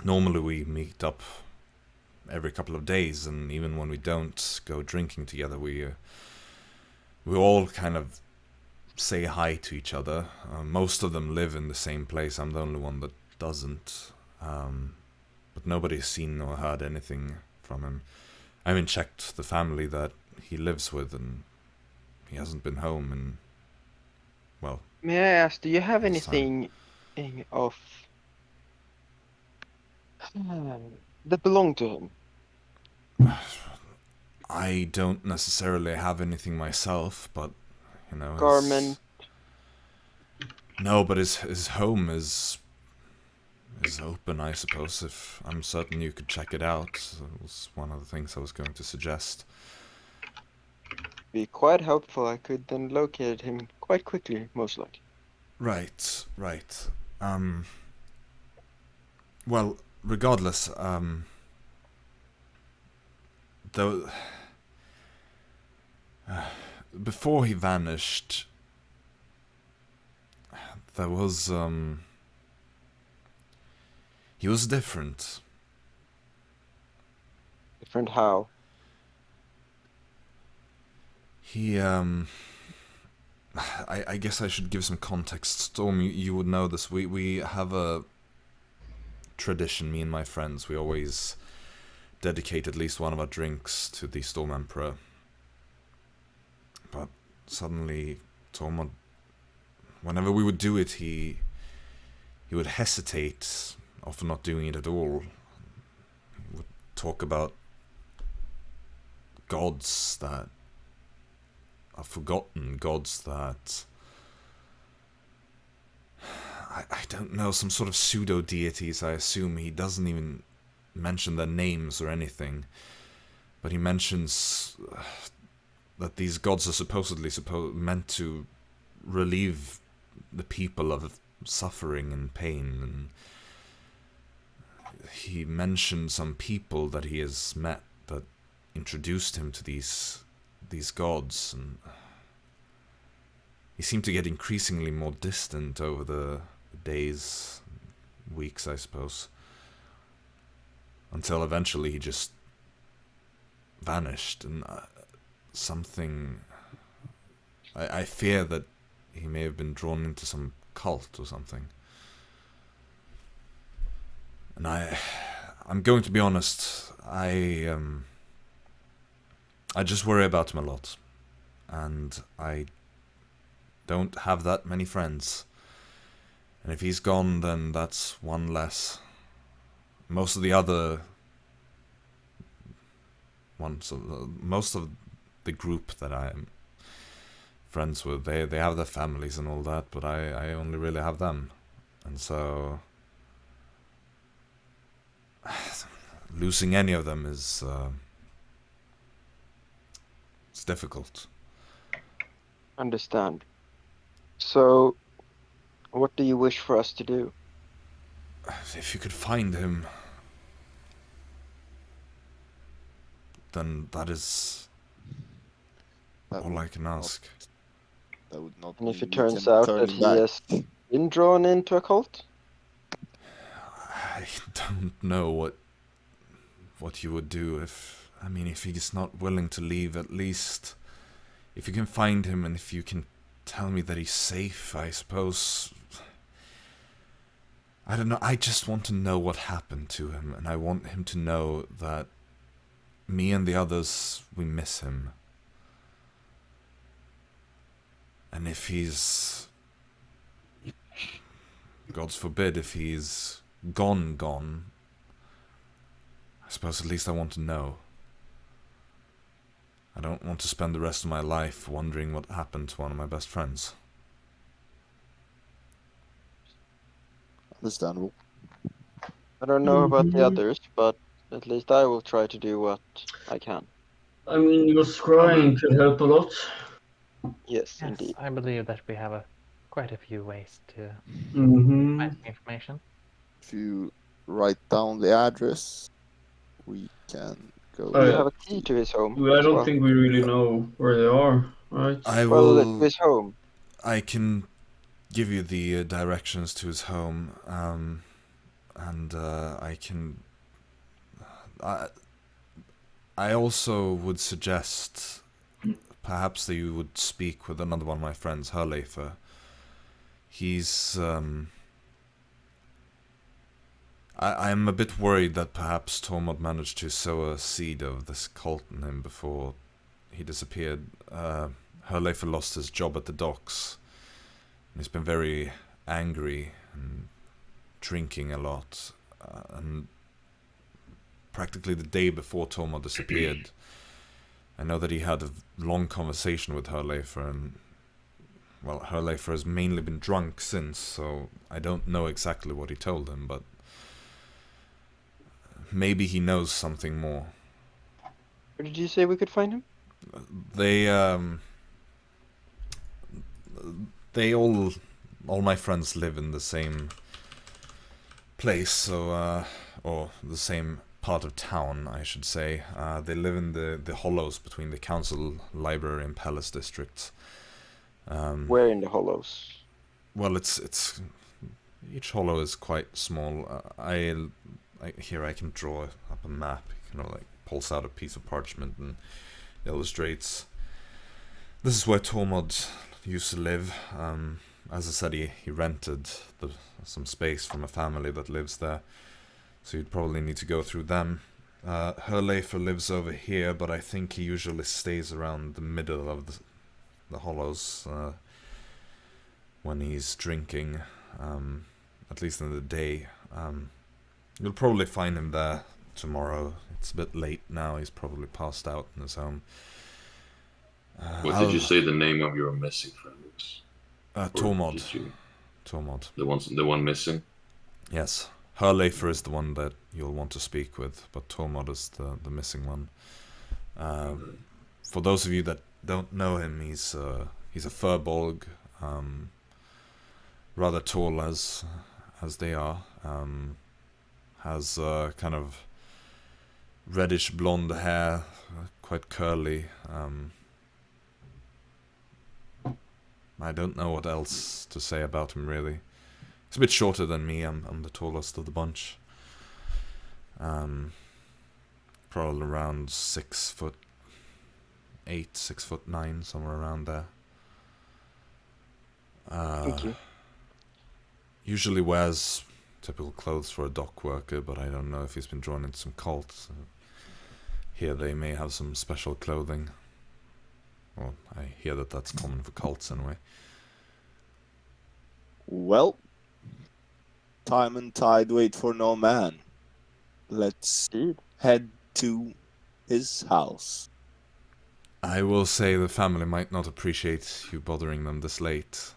[SPEAKER 1] Normally we meet up every couple of days, and even when we don't go drinking together, we all kind of say hi to each other. Most of them live in the same place. I'm the only one that doesn't. But nobody's seen or heard anything from him. I even checked the family that he lives with, and he hasn't been home in, well...
[SPEAKER 5] May I ask, do you have
[SPEAKER 1] this time.
[SPEAKER 5] anything of that belong to him?
[SPEAKER 1] I don't necessarily have anything myself, but, you know...
[SPEAKER 5] Garment?
[SPEAKER 1] No, but his home is open, I suppose. If I'm certain you could check it out. It was one of the things I was going to suggest.
[SPEAKER 5] Be quite helpful. I could then locate him quite quickly, most likely.
[SPEAKER 1] Right. Well, regardless, though, before he vanished, there was, he was different.
[SPEAKER 5] Different how?
[SPEAKER 1] He, I guess I should give some context. Storm, you would know this. We have a tradition, me and my friends. We always dedicate at least one of our drinks to the Storm Emperor. But suddenly, Tormod, whenever we would do it, he would hesitate, often not doing it at all. He would talk about gods that are forgotten, gods that... I don't know, some sort of pseudo-deities, I assume. He doesn't even mention their names or anything. But he mentions that these gods are supposedly meant to relieve the people of suffering and pain. And he mentioned some people that he has met that introduced him to these gods, and he seemed to get increasingly more distant over the days, weeks, I suppose, until eventually he just vanished. And something, I fear that he may have been drawn into some cult or something. And I'm going to be honest, I just worry about him a lot, and I don't have that many friends. And if he's gone, then that's one less. Most of the other ones, most of the group that I'm friends with, they have their families and all that, but I only really have them. And so losing any of them is it's difficult.
[SPEAKER 5] Understand. So, what do you wish for us to do?
[SPEAKER 1] If you could find him, then that is all I can ask.
[SPEAKER 6] That would not
[SPEAKER 5] And if
[SPEAKER 6] mean
[SPEAKER 5] it
[SPEAKER 6] we
[SPEAKER 5] turns
[SPEAKER 6] can
[SPEAKER 5] out
[SPEAKER 6] turn
[SPEAKER 5] that
[SPEAKER 6] him
[SPEAKER 5] he
[SPEAKER 6] back.
[SPEAKER 5] has been drawn into a cult?
[SPEAKER 1] I don't know what you would do if he's not willing to leave. At least if you can find him and if you can tell me that he's safe, I suppose. I don't know, I just want to know what happened to him, and I want him to know that me and the others, we miss him. And if he's... God's forbid, if he's gone, I suppose at least I want to know. I don't want to spend the rest of my life wondering what happened to one of my best friends.
[SPEAKER 6] Mm-hmm. Understandable.
[SPEAKER 5] I don't know about the others, but at least I will try to do what I can.
[SPEAKER 3] I mean, your scrying could help a lot.
[SPEAKER 5] Yes,
[SPEAKER 4] Yes,
[SPEAKER 5] indeed.
[SPEAKER 4] I believe that we have quite a few ways to
[SPEAKER 3] Mm-hmm.
[SPEAKER 4] find information.
[SPEAKER 6] If you write down the address, we can go.
[SPEAKER 3] Oh,
[SPEAKER 5] You
[SPEAKER 3] yeah.
[SPEAKER 5] have a key to his home.
[SPEAKER 3] I
[SPEAKER 5] as
[SPEAKER 3] don't
[SPEAKER 5] well.
[SPEAKER 3] think we really know where they are, right?
[SPEAKER 1] I
[SPEAKER 5] Well,
[SPEAKER 1] will.
[SPEAKER 5] to his home.
[SPEAKER 1] I can give you the directions to his home, and I can. I also would suggest perhaps that you would speak with another one of my friends, Herlefer. He's. I'm a bit worried that perhaps Tormod managed to sow a seed of this cult in him before he disappeared. Herlefer lost his job at the docks. He's been very angry and drinking a lot. And practically the day before Tormod disappeared, I know that he had a long conversation with Herlefer, and well, Herlefer has mainly been drunk since, so I don't know exactly what he told him, but maybe he knows something more.
[SPEAKER 5] Where did you say we could find him?
[SPEAKER 1] They all my friends live in the same place, so or the same part of town, I should say. They live in the hollows between the council, library, and palace districts.
[SPEAKER 5] Where in the hollows?
[SPEAKER 1] Well, it's each hollow is quite small. Here I can draw up a map. You know, like pulls out a piece of parchment and illustrates. This is where Tormod used to live. As I said, he rented some space from a family that lives there, so you'd probably need to go through them. Herlefer lives over here, but I think he usually stays around the middle of the hollows when he's drinking, at least in the day. You'll probably find him there tomorrow. It's a bit late now. He's probably passed out in his home.
[SPEAKER 2] What did you say the name of your missing friend was?
[SPEAKER 1] Tormod.
[SPEAKER 2] Did you-
[SPEAKER 1] Tormod.
[SPEAKER 2] The one missing?
[SPEAKER 1] Yes. Herlefer is the one that you'll want to speak with, but Tormod is the missing one. For those of you that don't know him, he's a furbolg, rather tall as they are. Has kind of reddish blonde hair, quite curly. I don't know what else to say about him, really. He's a bit shorter than me. I'm the tallest of the bunch. Probably around 6'8", 6'9", somewhere around there.
[SPEAKER 5] Thank you.
[SPEAKER 1] Usually wears typical clothes for a dock worker, but I don't know if he's been drawn into some cults. Here they may have some special clothing. Well, I hear that that's common for cults anyway.
[SPEAKER 6] Well, time and tide wait for no man. Let's head to his house.
[SPEAKER 1] I will say the family might not appreciate you bothering them this late.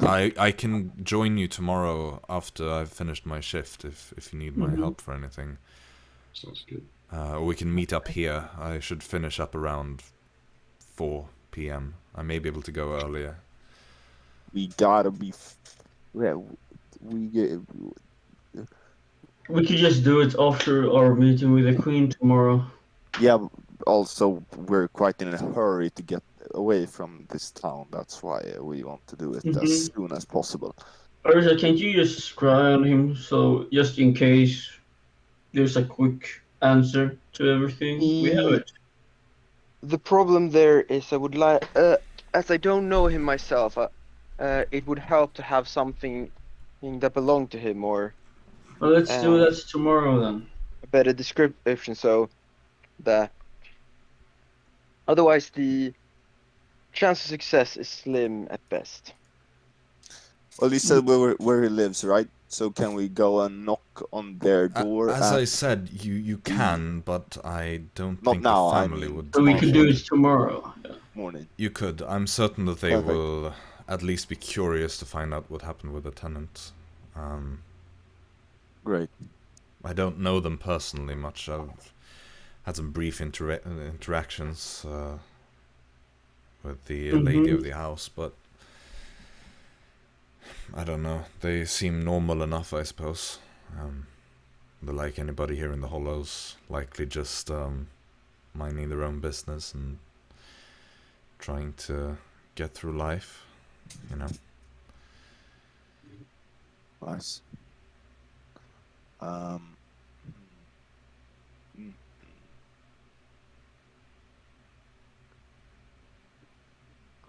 [SPEAKER 1] I can join you tomorrow after I've finished my shift if you need my help for anything.
[SPEAKER 2] Sounds good.
[SPEAKER 1] Or we can meet up here. I should finish up around 4 p.m. I may be able to go earlier.
[SPEAKER 6] We gotta be. We
[SPEAKER 3] could just do it after our meeting with the Queen tomorrow.
[SPEAKER 6] Yeah. Also, we're quite in a hurry to get away from this town. That's why we want to do it as soon as possible.
[SPEAKER 3] Arisa, can't you just scry on him so just in case there's a quick answer to everything? We have it.
[SPEAKER 5] The problem there is I would like, as I don't know him myself, it would help to have something that belonged to him, or
[SPEAKER 3] Well, let's do that tomorrow then.
[SPEAKER 5] a better description, so that otherwise the chance of success is slim at best.
[SPEAKER 6] Well, you said where he lives, right? So can we go and knock on their door?
[SPEAKER 1] As I said, you can, but I don't
[SPEAKER 6] Not
[SPEAKER 1] think
[SPEAKER 6] now,
[SPEAKER 1] the
[SPEAKER 6] I
[SPEAKER 1] family
[SPEAKER 6] mean-
[SPEAKER 1] would.
[SPEAKER 3] So we could do it tomorrow. Yeah.
[SPEAKER 6] Morning.
[SPEAKER 1] You could. I'm certain that they
[SPEAKER 6] Perfect.
[SPEAKER 1] will at least be curious to find out what happened with the tenant.
[SPEAKER 6] Great.
[SPEAKER 1] I don't know them personally much. I've had some brief interactions with the lady of the house, but I don't know. They seem normal enough, I suppose. They're like anybody here in the Hollows, likely just minding their own business and trying to get through life, you know.
[SPEAKER 6] Nice.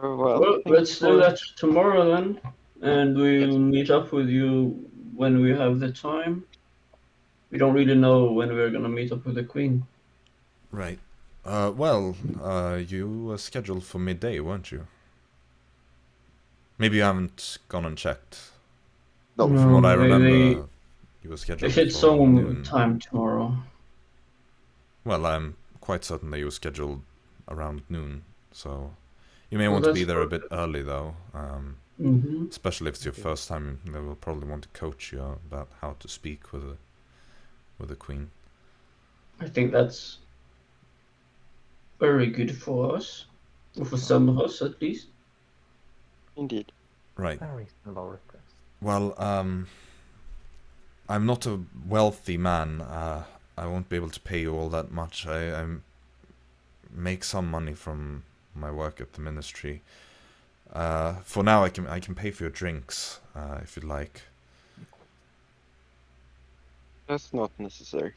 [SPEAKER 5] Oh, well,
[SPEAKER 3] Well,
[SPEAKER 5] thank
[SPEAKER 3] let's
[SPEAKER 5] you
[SPEAKER 3] do
[SPEAKER 5] for-
[SPEAKER 3] that tomorrow then, and we'll meet up with you when we have the time. We don't really know when we're gonna meet up with the Queen.
[SPEAKER 1] Right. You were scheduled for midday, weren't you? Maybe you haven't gone and checked.
[SPEAKER 6] No,
[SPEAKER 1] From what I remember,
[SPEAKER 3] They
[SPEAKER 1] you were scheduled
[SPEAKER 3] hit
[SPEAKER 1] for
[SPEAKER 3] some
[SPEAKER 1] noon.
[SPEAKER 3] time tomorrow.
[SPEAKER 1] Well, I'm quite certain that you were scheduled around noon, so you may
[SPEAKER 3] Well,
[SPEAKER 1] want to be
[SPEAKER 3] that's
[SPEAKER 1] there a bit early, though.
[SPEAKER 3] Mm-hmm.
[SPEAKER 1] Especially if it's your first time, they will probably want to coach you about how to speak with the Queen.
[SPEAKER 3] I think that's very good for us, or for some of us at least.
[SPEAKER 5] Indeed.
[SPEAKER 1] Right.
[SPEAKER 4] A reasonable request.
[SPEAKER 1] Well, I'm not a wealthy man. I won't be able to pay you all that much. I make some money from my work at the ministry. For now, I can pay for your drinks, if you'd like.
[SPEAKER 5] That's not necessary.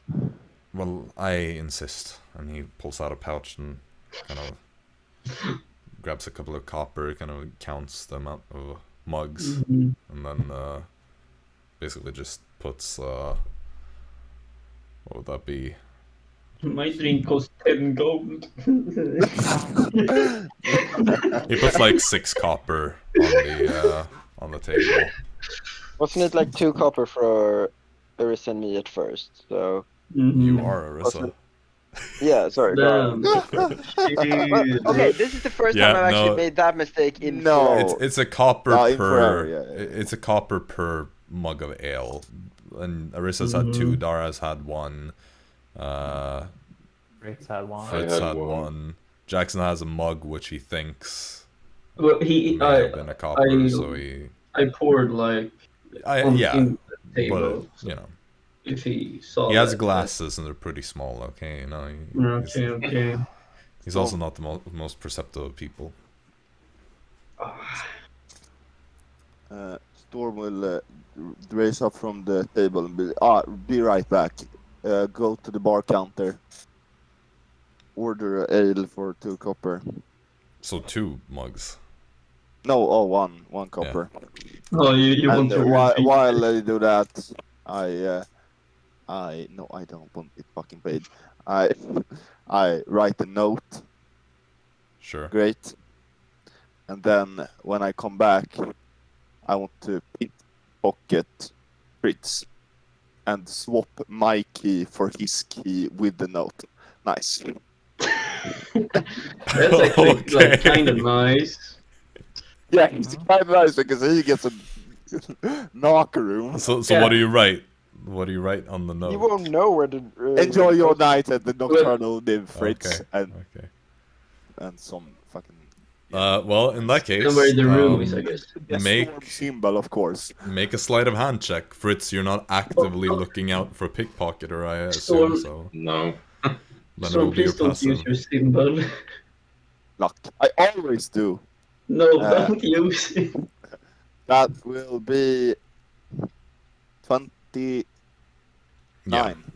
[SPEAKER 1] Well, I insist. And he pulls out a pouch and kind of grabs a couple of copper, kind of counts the amount of mugs,
[SPEAKER 3] Mm-hmm.
[SPEAKER 1] and then basically just puts what would that be?
[SPEAKER 3] My drink costs 10 gold.
[SPEAKER 1] He puts like 6 copper on the table.
[SPEAKER 5] Wasn't it like 2 copper for Arisa and me at first? So
[SPEAKER 1] You
[SPEAKER 3] Mhm.
[SPEAKER 1] are Arisa.
[SPEAKER 5] yeah, sorry. Go on.
[SPEAKER 3] Damn.
[SPEAKER 5] Well, okay, this is the first
[SPEAKER 1] Yeah,
[SPEAKER 5] time I've actually
[SPEAKER 1] no.
[SPEAKER 5] made that mistake in
[SPEAKER 6] No.
[SPEAKER 5] forever.
[SPEAKER 1] It's a copper
[SPEAKER 6] in
[SPEAKER 1] per
[SPEAKER 6] forever, yeah.
[SPEAKER 1] it's a copper per mug of ale. And Arisa's had 2, Dara's had 1.
[SPEAKER 4] Fritz had one.
[SPEAKER 1] Fritz
[SPEAKER 2] had
[SPEAKER 1] had
[SPEAKER 2] one.
[SPEAKER 1] 1. Jaxson has a mug which he thinks
[SPEAKER 3] Well,
[SPEAKER 1] may have been a copper, so he
[SPEAKER 3] I poured like on
[SPEAKER 1] yeah,
[SPEAKER 3] in the table.
[SPEAKER 1] but you know,
[SPEAKER 3] If he saw
[SPEAKER 1] he has
[SPEAKER 3] that,
[SPEAKER 1] glasses and they're pretty small. Okay, you know,
[SPEAKER 3] Okay.
[SPEAKER 1] he's also not the most perceptive of people.
[SPEAKER 6] Storm will raise up from the table and be right back. Go to the bar counter. Order ale for 2 copper.
[SPEAKER 1] So 2 mugs.
[SPEAKER 6] No, one copper.
[SPEAKER 3] Oh, you
[SPEAKER 6] And
[SPEAKER 3] want to
[SPEAKER 6] while they do that, I don't want it fucking paid. I write a note.
[SPEAKER 1] Sure.
[SPEAKER 6] Great. And then when I come back, I want to pickpocket Fritz and swap my key for his key with the note. Nice.
[SPEAKER 3] That's actually
[SPEAKER 1] Okay.
[SPEAKER 3] like kind of nice.
[SPEAKER 6] Yeah, it's kind of nice because he gets a knocker room.
[SPEAKER 1] So
[SPEAKER 3] Yeah.
[SPEAKER 1] what do you write? What do you write on the note?
[SPEAKER 5] You won't know where the.
[SPEAKER 6] Enjoy your night at the Nocturnal Live, Fritz,
[SPEAKER 1] Okay.
[SPEAKER 6] and some fucking
[SPEAKER 1] Well, in that case,
[SPEAKER 3] And where the room is, I guess.
[SPEAKER 1] make
[SPEAKER 6] storm symbol, of course.
[SPEAKER 1] make a sleight of hand check, Fritz. You're not actively looking out for a pickpocketer, I assume.
[SPEAKER 3] Storm.
[SPEAKER 1] So
[SPEAKER 2] No.
[SPEAKER 1] then it
[SPEAKER 3] So
[SPEAKER 1] will be your
[SPEAKER 3] please don't use
[SPEAKER 1] passive.
[SPEAKER 3] your symbol.
[SPEAKER 6] Luck. I always do.
[SPEAKER 3] No,
[SPEAKER 6] Uh,
[SPEAKER 3] don't use it.
[SPEAKER 6] That will be 29.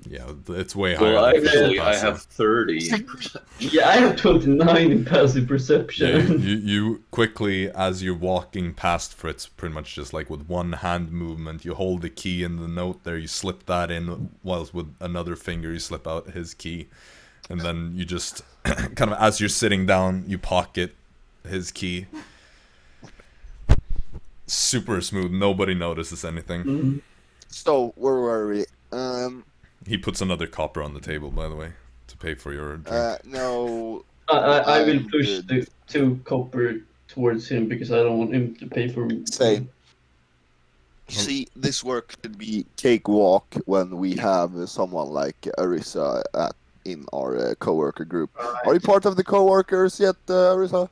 [SPEAKER 1] Yeah, it's way higher.
[SPEAKER 2] Well,
[SPEAKER 1] than physical
[SPEAKER 2] actually, I
[SPEAKER 1] passive.
[SPEAKER 2] have 30.
[SPEAKER 3] Yeah, I have 29 in passive
[SPEAKER 1] Yeah,
[SPEAKER 3] perception.
[SPEAKER 1] you quickly, as you're walking past Fritz, pretty much just like with one hand movement, you hold the key in the note there, you slip that in, whilst with another finger you slip out his key, and then you just, kind of as you're sitting down, you pocket his key. Super smooth, nobody notices anything.
[SPEAKER 3] Mhm.
[SPEAKER 6] So, where were we?
[SPEAKER 1] He puts another copper on the table, by the way, to pay for your drink.
[SPEAKER 6] No.
[SPEAKER 3] I will
[SPEAKER 6] I'm
[SPEAKER 3] push
[SPEAKER 6] good.
[SPEAKER 3] the 2 copper towards him because I don't want him to pay for me.
[SPEAKER 6] Same. See, this work should be cakewalk when we have someone like Arisa in our co-worker group. Are you part of the co-workers yet, Arisa?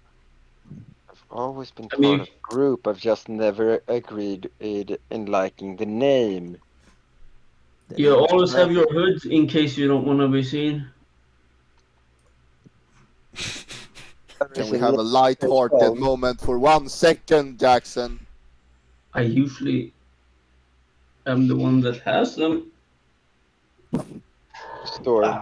[SPEAKER 5] I've always been
[SPEAKER 3] I
[SPEAKER 5] part
[SPEAKER 3] mean-
[SPEAKER 5] of a group. I've just never agreed in liking the name.
[SPEAKER 3] You always have your hood in case you don't want to be seen.
[SPEAKER 6] Can we have a light-hearted moment for 1 second, Jaxson?
[SPEAKER 3] I usually am the one that has them.
[SPEAKER 5] Storm.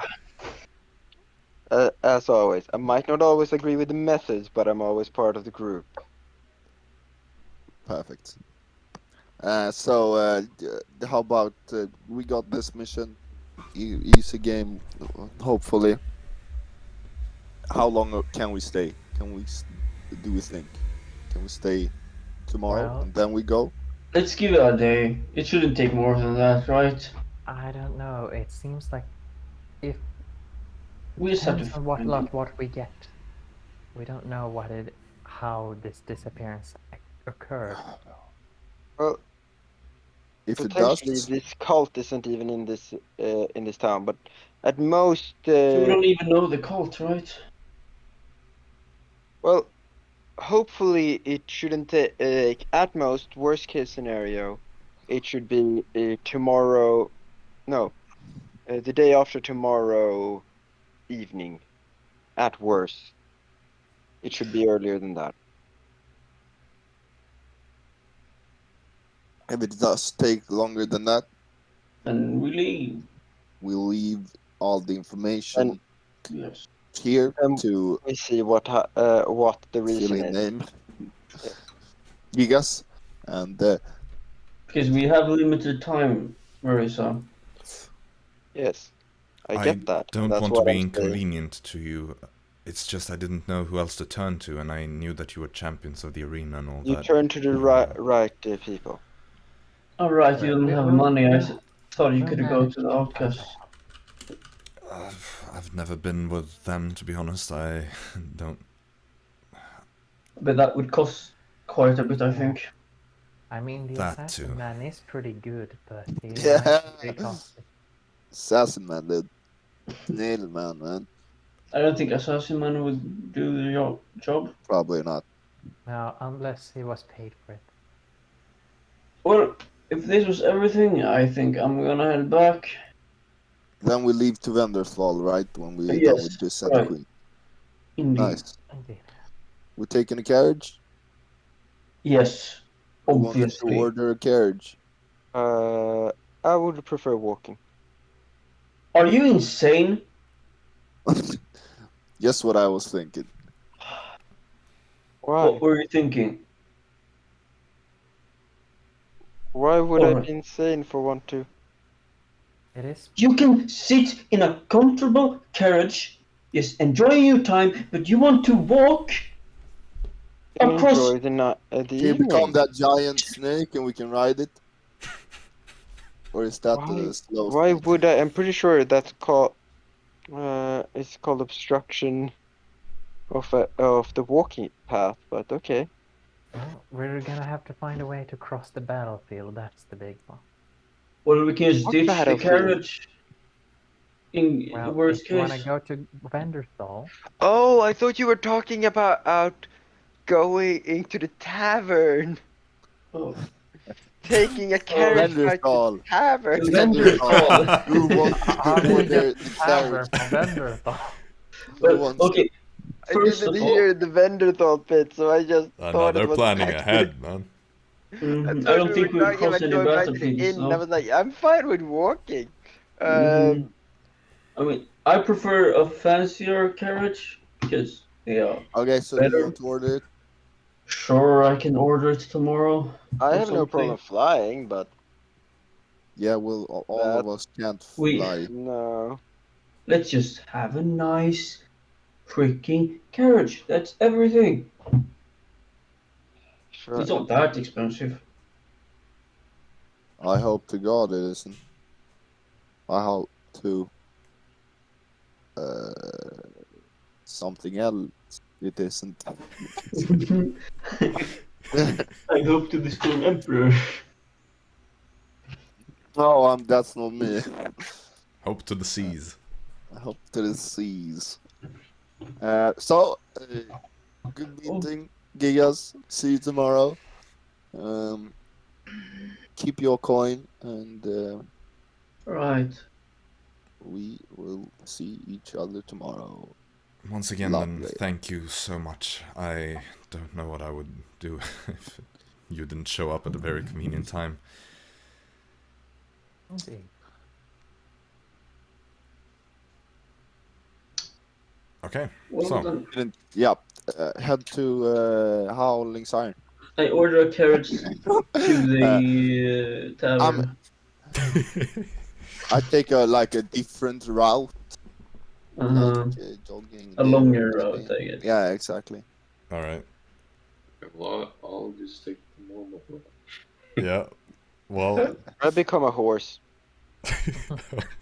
[SPEAKER 5] As always, I might not always agree with the methods, but I'm always part of the group.
[SPEAKER 6] Perfect. So, how about we got this mission? Easy game, hopefully. How long can we stay? Do we think? Can we stay tomorrow
[SPEAKER 4] Well-
[SPEAKER 6] and then we go?
[SPEAKER 3] Let's give it a day. It shouldn't take more than that, right?
[SPEAKER 4] I don't know. It seems like if
[SPEAKER 3] We just have
[SPEAKER 4] depends
[SPEAKER 3] to
[SPEAKER 4] on
[SPEAKER 3] find it.
[SPEAKER 4] what we get. We don't know how this disappearance occurred.
[SPEAKER 5] Well,
[SPEAKER 6] If it
[SPEAKER 5] potentially
[SPEAKER 6] does,
[SPEAKER 5] this cult isn't even in this town, but at most,
[SPEAKER 3] So we don't even know the cult, right?
[SPEAKER 5] well, hopefully it shouldn't take. At most, worst case scenario, it should be tomorrow. No, the day after tomorrow evening. At worst, it should be earlier than that.
[SPEAKER 6] if it does take longer than that,
[SPEAKER 3] And we leave.
[SPEAKER 6] we'll leave all the information
[SPEAKER 3] Yes.
[SPEAKER 6] here
[SPEAKER 5] Um,
[SPEAKER 6] to
[SPEAKER 5] We see what the
[SPEAKER 6] fill
[SPEAKER 5] reason
[SPEAKER 6] in
[SPEAKER 5] is.
[SPEAKER 6] name. Gigas, and
[SPEAKER 3] Because we have limited time, Arisa.
[SPEAKER 5] Yes, I get that.
[SPEAKER 1] don't
[SPEAKER 5] That's
[SPEAKER 1] want to
[SPEAKER 5] what
[SPEAKER 1] be
[SPEAKER 5] I'm saying.
[SPEAKER 1] inconvenient to you. It's just I didn't know who else to turn to, and I knew that you were champions of the arena and all
[SPEAKER 5] You
[SPEAKER 1] that.
[SPEAKER 5] turn to the right people.
[SPEAKER 3] Alright, you don't have money. I thought you
[SPEAKER 4] we'll
[SPEAKER 3] could go
[SPEAKER 4] manage
[SPEAKER 3] to the
[SPEAKER 4] to find
[SPEAKER 3] outcast.
[SPEAKER 1] I've never been with them, to be honest. I don't.
[SPEAKER 3] But that would cost quite a bit, I think.
[SPEAKER 4] I mean, the
[SPEAKER 1] That
[SPEAKER 4] assassin
[SPEAKER 1] too.
[SPEAKER 4] man is pretty good, but he
[SPEAKER 6] Yeah.
[SPEAKER 4] might be pretty costly.
[SPEAKER 6] Assassin Man, the nail man.
[SPEAKER 3] I don't think Assassin Man would do the job.
[SPEAKER 6] Probably not.
[SPEAKER 4] No, unless he was paid for it.
[SPEAKER 3] Well, if this was everything, I think I'm gonna head back.
[SPEAKER 6] Then we leave to Vendersfall, right? When we're done
[SPEAKER 3] Yes,
[SPEAKER 6] with this
[SPEAKER 3] right.
[SPEAKER 6] Queen.
[SPEAKER 3] Indeed.
[SPEAKER 6] Nice.
[SPEAKER 4] Indeed.
[SPEAKER 6] We're taking a carriage?
[SPEAKER 3] Yes,
[SPEAKER 6] We wanted to
[SPEAKER 3] obviously.
[SPEAKER 6] order a carriage.
[SPEAKER 5] I would prefer walking.
[SPEAKER 3] Are you insane?
[SPEAKER 6] Just what I was thinking.
[SPEAKER 5] Why?
[SPEAKER 3] What were you thinking?
[SPEAKER 5] Why would I
[SPEAKER 3] Alright.
[SPEAKER 5] be insane for one to?
[SPEAKER 4] It is.
[SPEAKER 3] You can sit in a comfortable carriage, yes, enjoying your time, but you want to walk across.
[SPEAKER 5] Enjoy the
[SPEAKER 6] Can you become
[SPEAKER 5] evening.
[SPEAKER 6] that giant snake and we can ride it? Or is that the slow
[SPEAKER 5] Why
[SPEAKER 6] snake?
[SPEAKER 5] would I? I'm pretty sure that's called. It's called obstruction of the walking path. But okay.
[SPEAKER 4] Well, we're gonna have to find a way to cross the battlefield. That's the big one.
[SPEAKER 3] Well, we can just
[SPEAKER 5] What
[SPEAKER 3] ditch the
[SPEAKER 5] battlefield?
[SPEAKER 3] carriage. In
[SPEAKER 4] Well,
[SPEAKER 3] the worst
[SPEAKER 4] if you wanna
[SPEAKER 3] case.
[SPEAKER 4] go to Vendersfall,
[SPEAKER 5] Oh, I thought you were talking about going into the tavern,
[SPEAKER 3] Oh.
[SPEAKER 5] taking a carriage ride to
[SPEAKER 6] Vendersfall.
[SPEAKER 5] the tavern.
[SPEAKER 3] Vendersfall.
[SPEAKER 6] Who wants
[SPEAKER 4] how
[SPEAKER 6] to
[SPEAKER 4] do you
[SPEAKER 6] order
[SPEAKER 4] get
[SPEAKER 6] the
[SPEAKER 4] tavern
[SPEAKER 6] carriage?
[SPEAKER 4] from Vendersfall?
[SPEAKER 6] Who
[SPEAKER 3] Well,
[SPEAKER 6] wants
[SPEAKER 3] okay.
[SPEAKER 5] I
[SPEAKER 3] First
[SPEAKER 5] didn't
[SPEAKER 3] of all,
[SPEAKER 5] hear the vendor thought bit, so I just
[SPEAKER 1] No,
[SPEAKER 5] thought
[SPEAKER 1] they're
[SPEAKER 5] it was
[SPEAKER 1] planning
[SPEAKER 5] back to
[SPEAKER 1] ahead, man.
[SPEAKER 3] I don't think we've crossed any
[SPEAKER 5] going back to the
[SPEAKER 3] battlefields.
[SPEAKER 5] inn. I
[SPEAKER 3] No.
[SPEAKER 5] was like, I'm fine with walking.
[SPEAKER 3] Mhm. I mean, I prefer a fancier carriage because yeah.
[SPEAKER 6] Okay, so do
[SPEAKER 3] Better.
[SPEAKER 6] you want to order it?
[SPEAKER 3] Sure, I can order it tomorrow.
[SPEAKER 5] I
[SPEAKER 3] or
[SPEAKER 5] have no
[SPEAKER 3] something.
[SPEAKER 5] problem flying, but
[SPEAKER 6] Yeah, well, all of us can't
[SPEAKER 3] We-
[SPEAKER 6] fly.
[SPEAKER 5] no.
[SPEAKER 3] Let's just have a nice freaking carriage. That's everything.
[SPEAKER 5] Sure.
[SPEAKER 3] It's not that expensive.
[SPEAKER 6] I hope to God it isn't. I hope to something else it isn't.
[SPEAKER 3] I hope to the Stone Emperor.
[SPEAKER 6] No, that's not me.
[SPEAKER 1] Hope to the seas.
[SPEAKER 6] I hope to the seas. Good meeting, Gigas. See you tomorrow. Keep your coin and
[SPEAKER 3] Right.
[SPEAKER 6] We will see each other tomorrow.
[SPEAKER 1] Once again, then,
[SPEAKER 6] Lovely.
[SPEAKER 1] thank you so much. I don't know what I would do if you didn't show up at a very convenient time.
[SPEAKER 4] Indeed.
[SPEAKER 1] Okay,
[SPEAKER 3] Well
[SPEAKER 1] so
[SPEAKER 3] done.
[SPEAKER 6] Head to Howling's Iron.
[SPEAKER 3] I order a carriage to the tavern.
[SPEAKER 6] I take a different route.
[SPEAKER 3] Uh-huh.
[SPEAKER 6] Jogging.
[SPEAKER 3] A longer route, I guess.
[SPEAKER 6] Yeah, exactly.
[SPEAKER 1] all right.
[SPEAKER 2] Well, I'll just take the normal road.
[SPEAKER 1] Yeah. Well.
[SPEAKER 5] I become a horse.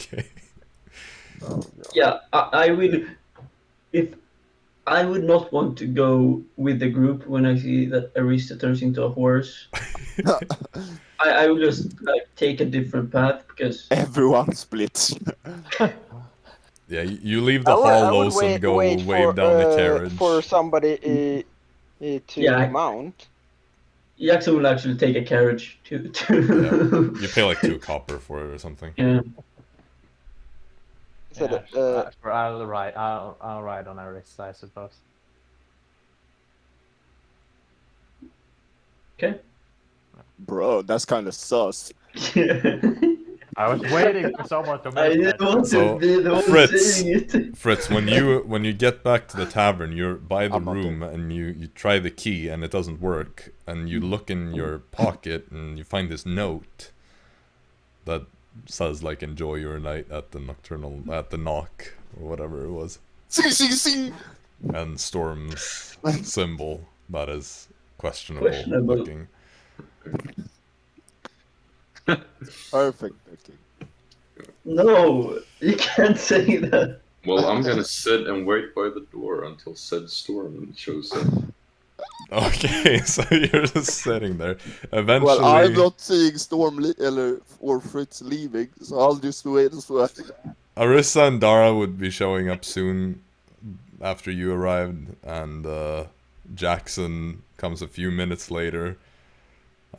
[SPEAKER 1] Okay.
[SPEAKER 3] Yeah, I will. If I would not want to go with the group when I see that Arisa turns into a horse, I will just take a different path because
[SPEAKER 6] Everyone splits.
[SPEAKER 1] Yeah, you leave the
[SPEAKER 5] I
[SPEAKER 1] hollows
[SPEAKER 5] would
[SPEAKER 1] and go
[SPEAKER 5] wait
[SPEAKER 1] wave down the carriage.
[SPEAKER 5] for somebody to
[SPEAKER 3] Yeah.
[SPEAKER 5] mount.
[SPEAKER 3] Jaxson will actually take a carriage to.
[SPEAKER 1] Yeah. You pay like 2 copper for it or something.
[SPEAKER 3] Yeah.
[SPEAKER 5] So
[SPEAKER 4] Yeah,
[SPEAKER 5] that,
[SPEAKER 4] sure, I'll ride. I'll ride on Arisa, I suppose.
[SPEAKER 3] Okay.
[SPEAKER 6] Bro, that's kind of sus.
[SPEAKER 4] I was waiting for someone to
[SPEAKER 3] I
[SPEAKER 4] make
[SPEAKER 3] didn't
[SPEAKER 4] that.
[SPEAKER 3] want
[SPEAKER 1] So,
[SPEAKER 3] to be the one
[SPEAKER 1] Fritz.
[SPEAKER 3] saying it.
[SPEAKER 1] Fritz, when you get back to the tavern, you're by the
[SPEAKER 6] I'm not
[SPEAKER 1] room and you try the key and it doesn't work, and you look in your pocket and you find this note that says like enjoy your night at the knock or whatever it was,
[SPEAKER 6] Sing.
[SPEAKER 1] and Storm's symbol that is questionable
[SPEAKER 3] Questionable.
[SPEAKER 1] looking.
[SPEAKER 6] Perfect. Okay.
[SPEAKER 3] No, you can't say that.
[SPEAKER 2] Well, I'm gonna sit and wait by the door until said storm shows up.
[SPEAKER 1] Okay, so you're just sitting there. Eventually,
[SPEAKER 6] Well, I'm not seeing Storm or Fritz leaving, so I'll just wait as well.
[SPEAKER 1] Arisa and Dara would be showing up soon after you arrived, and Jaxson comes a few minutes later.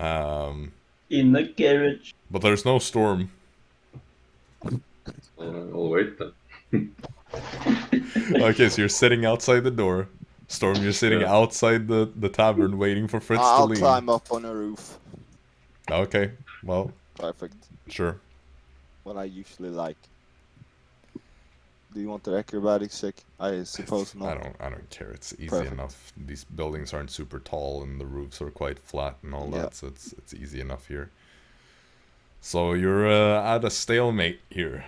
[SPEAKER 3] In the carriage.
[SPEAKER 1] But there's no Storm.
[SPEAKER 2] I'll wait then.
[SPEAKER 1] Okay, so you're sitting outside the door. Storm, you're sitting
[SPEAKER 2] Yeah.
[SPEAKER 1] outside the tavern waiting for Fritz
[SPEAKER 6] I'll
[SPEAKER 1] to leave.
[SPEAKER 6] climb up on a roof.
[SPEAKER 1] Okay, well,
[SPEAKER 6] Perfect.
[SPEAKER 1] sure.
[SPEAKER 6] What I usually like. Do you want the acrobatic check? I suppose not.
[SPEAKER 1] I don't care. It's easy
[SPEAKER 6] Perfect.
[SPEAKER 1] enough. These buildings aren't super tall and the roofs are quite flat and all
[SPEAKER 6] Yeah.
[SPEAKER 1] that, so it's easy enough here. So you're at a stalemate here.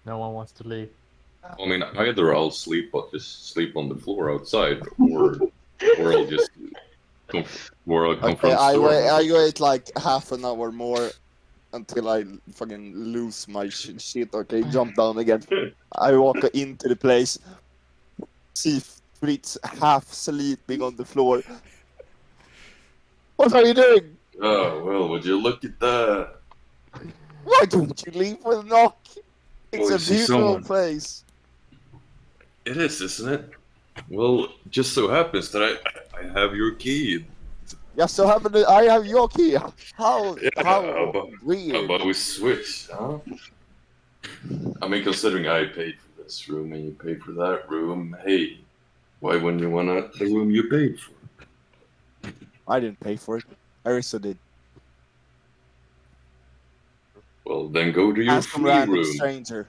[SPEAKER 4] No one wants to leave.
[SPEAKER 2] I mean, either I'll just sleep on the floor outside, or I'll just confront
[SPEAKER 6] Okay, I
[SPEAKER 2] Storm.
[SPEAKER 6] wait like half an hour more until I fucking lose my shit. Okay, jump down again. I walk into the place, see Fritz half sleeping on the floor. What are you doing?
[SPEAKER 2] Oh, well, would you look at that?
[SPEAKER 6] Why don't you leave with a knock? It's
[SPEAKER 2] Oh,
[SPEAKER 6] a
[SPEAKER 2] I see
[SPEAKER 6] beautiful
[SPEAKER 2] someone.
[SPEAKER 6] place.
[SPEAKER 2] It is, isn't it? Well, just so happens that I have your key.
[SPEAKER 6] Yeah, so I have your key. How
[SPEAKER 2] How
[SPEAKER 6] weird.
[SPEAKER 2] about we switch, huh? I mean, considering I paid for this room and you paid for that room, hey, why wouldn't you want the room you paid for?
[SPEAKER 6] I didn't pay for it. Arisa did.
[SPEAKER 2] Well, then go to your
[SPEAKER 6] Ask some
[SPEAKER 2] free
[SPEAKER 6] random
[SPEAKER 2] room.
[SPEAKER 6] stranger.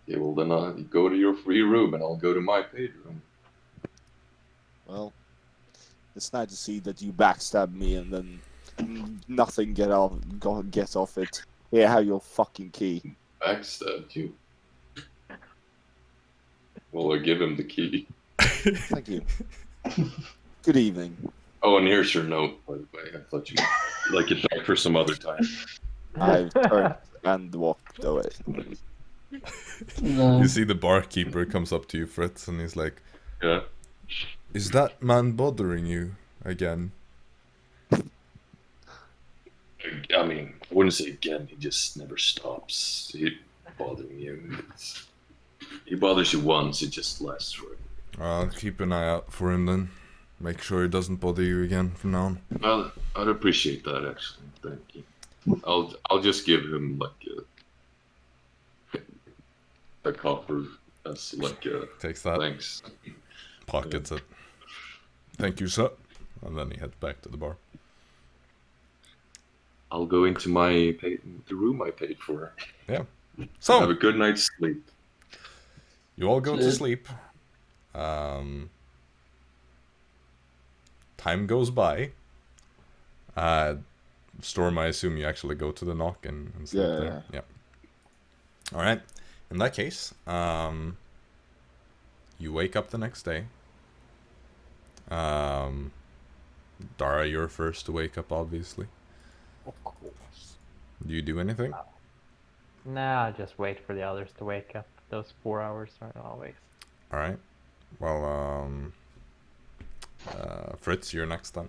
[SPEAKER 2] Yeah, well, then I'll go to your free room and I'll go to my paid room.
[SPEAKER 6] Well, it's nice to see that you backstab me and then nothing gets off it. Here, have your fucking key.
[SPEAKER 2] Backstabbed you. Well, I give him the key.
[SPEAKER 6] Thank you. Good evening.
[SPEAKER 2] Oh, and here's your note, by the way. I thought you'd like it back for some other time.
[SPEAKER 6] I've turned and walked away.
[SPEAKER 3] No.
[SPEAKER 1] You see the barkeeper comes up to you, Fritz, and he's like,
[SPEAKER 2] Yeah.
[SPEAKER 1] "Is that man bothering you again?"
[SPEAKER 2] I mean, I wouldn't say again. He just never stops. He bothering you. He bothers you once. It just lasts forever.
[SPEAKER 1] I'll keep an eye out for him then. Make sure it doesn't bother you again from now on.
[SPEAKER 2] I'd appreciate that actually. Thank you. I'll just give him like a copper as like a
[SPEAKER 1] Takes that.
[SPEAKER 2] thanks.
[SPEAKER 1] Pockets it. Thank you, sir. And then he heads back to the bar.
[SPEAKER 2] I'll go into the room I paid for.
[SPEAKER 1] Yeah.
[SPEAKER 2] Have
[SPEAKER 1] So
[SPEAKER 2] a good night's sleep.
[SPEAKER 1] you all go to
[SPEAKER 3] Sleep.
[SPEAKER 1] sleep. Time goes by. Storm, I assume you actually go to the knock and sleep
[SPEAKER 6] Yeah,
[SPEAKER 1] there. Yeah. All right. In that case, you wake up the next day. Dara, you're first to wake up, obviously.
[SPEAKER 4] Of course.
[SPEAKER 1] Do you do anything?
[SPEAKER 4] Nah, just wait for the others to wake up. Those 4 hours are always.
[SPEAKER 1] All right. Well, Fritz, you're next then.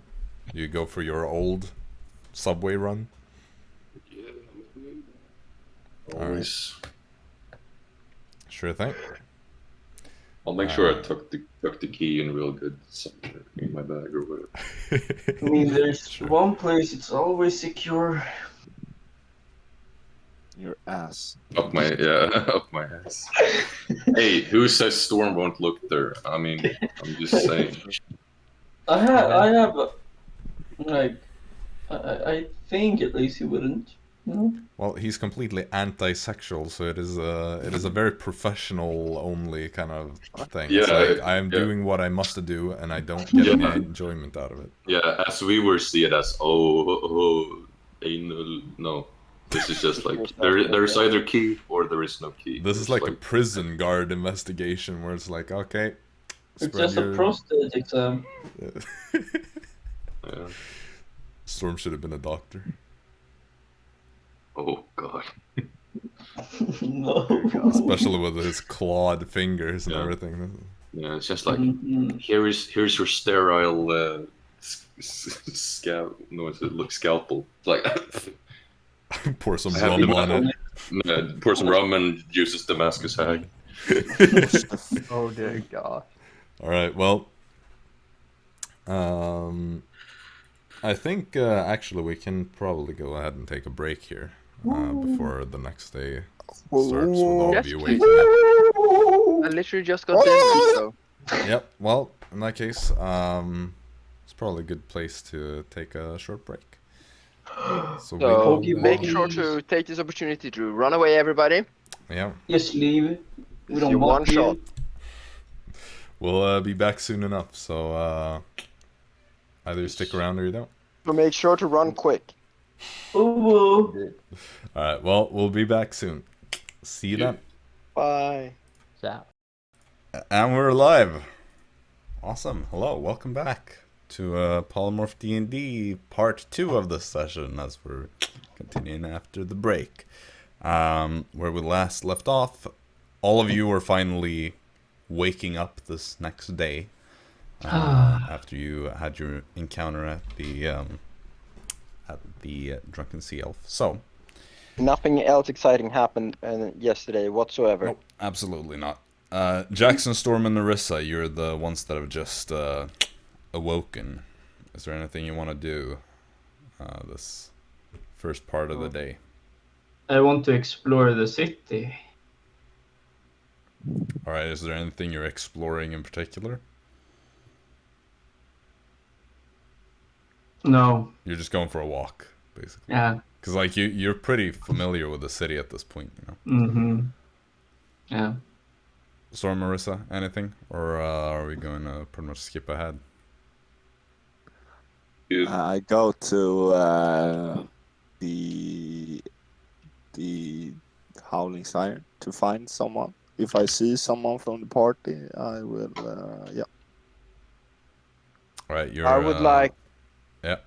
[SPEAKER 1] You go for your old subway run.
[SPEAKER 2] Always.
[SPEAKER 1] Sure thing.
[SPEAKER 2] I'll make sure I tuck the key in real good somewhere in my bag or whatever.
[SPEAKER 3] I mean, there's one place it's always secure.
[SPEAKER 6] Your ass.
[SPEAKER 2] Up my ass. Hey, who says Storm won't look there? I mean, I'm just saying.
[SPEAKER 3] I have, I think at least he wouldn't. No.
[SPEAKER 1] Well, he's completely anti-sexual, so it is a very professional only kind of thing. It's
[SPEAKER 2] Yeah,
[SPEAKER 1] like I am
[SPEAKER 2] yeah.
[SPEAKER 1] doing what I must do, and I don't get any
[SPEAKER 2] Yeah.
[SPEAKER 1] enjoyment out of it.
[SPEAKER 2] Yeah, as we were see it as anal. No, this is just like there's either key or there is no key.
[SPEAKER 1] This is
[SPEAKER 2] It's
[SPEAKER 1] like a prison guard investigation where it's like, okay,
[SPEAKER 3] It's just a prostate exam.
[SPEAKER 2] yeah.
[SPEAKER 1] Storm should have been a doctor.
[SPEAKER 2] Oh god.
[SPEAKER 3] No.
[SPEAKER 1] Especially with his clawed fingers and
[SPEAKER 2] Yeah.
[SPEAKER 1] everything.
[SPEAKER 2] Yeah, it's just like
[SPEAKER 3] Mhm.
[SPEAKER 2] here's your sterile scalpel. No, it looks scalpel. It's like
[SPEAKER 1] Pour some
[SPEAKER 2] I have
[SPEAKER 1] rum
[SPEAKER 2] the
[SPEAKER 1] on it.
[SPEAKER 2] pour some rum and uses Damascus hag.
[SPEAKER 4] Oh dear God.
[SPEAKER 1] All right, well, I think actually we can probably go ahead and take a break here before the next day starts with all of
[SPEAKER 5] Yes,
[SPEAKER 1] you
[SPEAKER 5] please.
[SPEAKER 1] waking up.
[SPEAKER 5] I literally just got there, so.
[SPEAKER 1] Yep. Well, in that case, it's probably a good place to take a short break. So
[SPEAKER 5] So
[SPEAKER 3] Pokey
[SPEAKER 5] make
[SPEAKER 3] Pokey.
[SPEAKER 5] sure to take this opportunity to run away, everybody.
[SPEAKER 1] yeah,
[SPEAKER 3] Just leave. We
[SPEAKER 5] It's your
[SPEAKER 3] don't
[SPEAKER 5] one
[SPEAKER 3] want
[SPEAKER 5] shot.
[SPEAKER 3] you.
[SPEAKER 1] we'll be back soon enough. So either stick around or you don't.
[SPEAKER 5] So make sure to run quick.
[SPEAKER 3] Ooh.
[SPEAKER 1] All right. Well, we'll be back soon. See you then.
[SPEAKER 5] Bye.
[SPEAKER 4] So.
[SPEAKER 1] And we're live. Awesome. Hello. Welcome back to Polymorphed D&D part 2 of this session as we're continuing after the break. Where we last left off, all of you were finally waking up this next day after you had your encounter at the Drunken Sea Elf. So,
[SPEAKER 5] Nothing else exciting happened yesterday whatsoever.
[SPEAKER 1] nope, absolutely not. Jaxson, Storm, and Arisa, you're the ones that have just awoken. Is there anything you want to do this first part of the day?
[SPEAKER 3] I want to explore the city.
[SPEAKER 1] All right, is there anything you're exploring in particular?
[SPEAKER 3] No.
[SPEAKER 1] You're just going for a walk, basically.
[SPEAKER 3] Yeah.
[SPEAKER 1] Because like you're pretty familiar with the city at this point, you know.
[SPEAKER 3] Mm-hmm. Yeah.
[SPEAKER 1] Storm, Marissa, anything, or are we going to pretty much skip ahead?
[SPEAKER 6] I go to the Howling Siren to find someone. If I see someone from the party, I will. Yeah.
[SPEAKER 1] All right, you're.
[SPEAKER 5] I would like.
[SPEAKER 1] Yeah.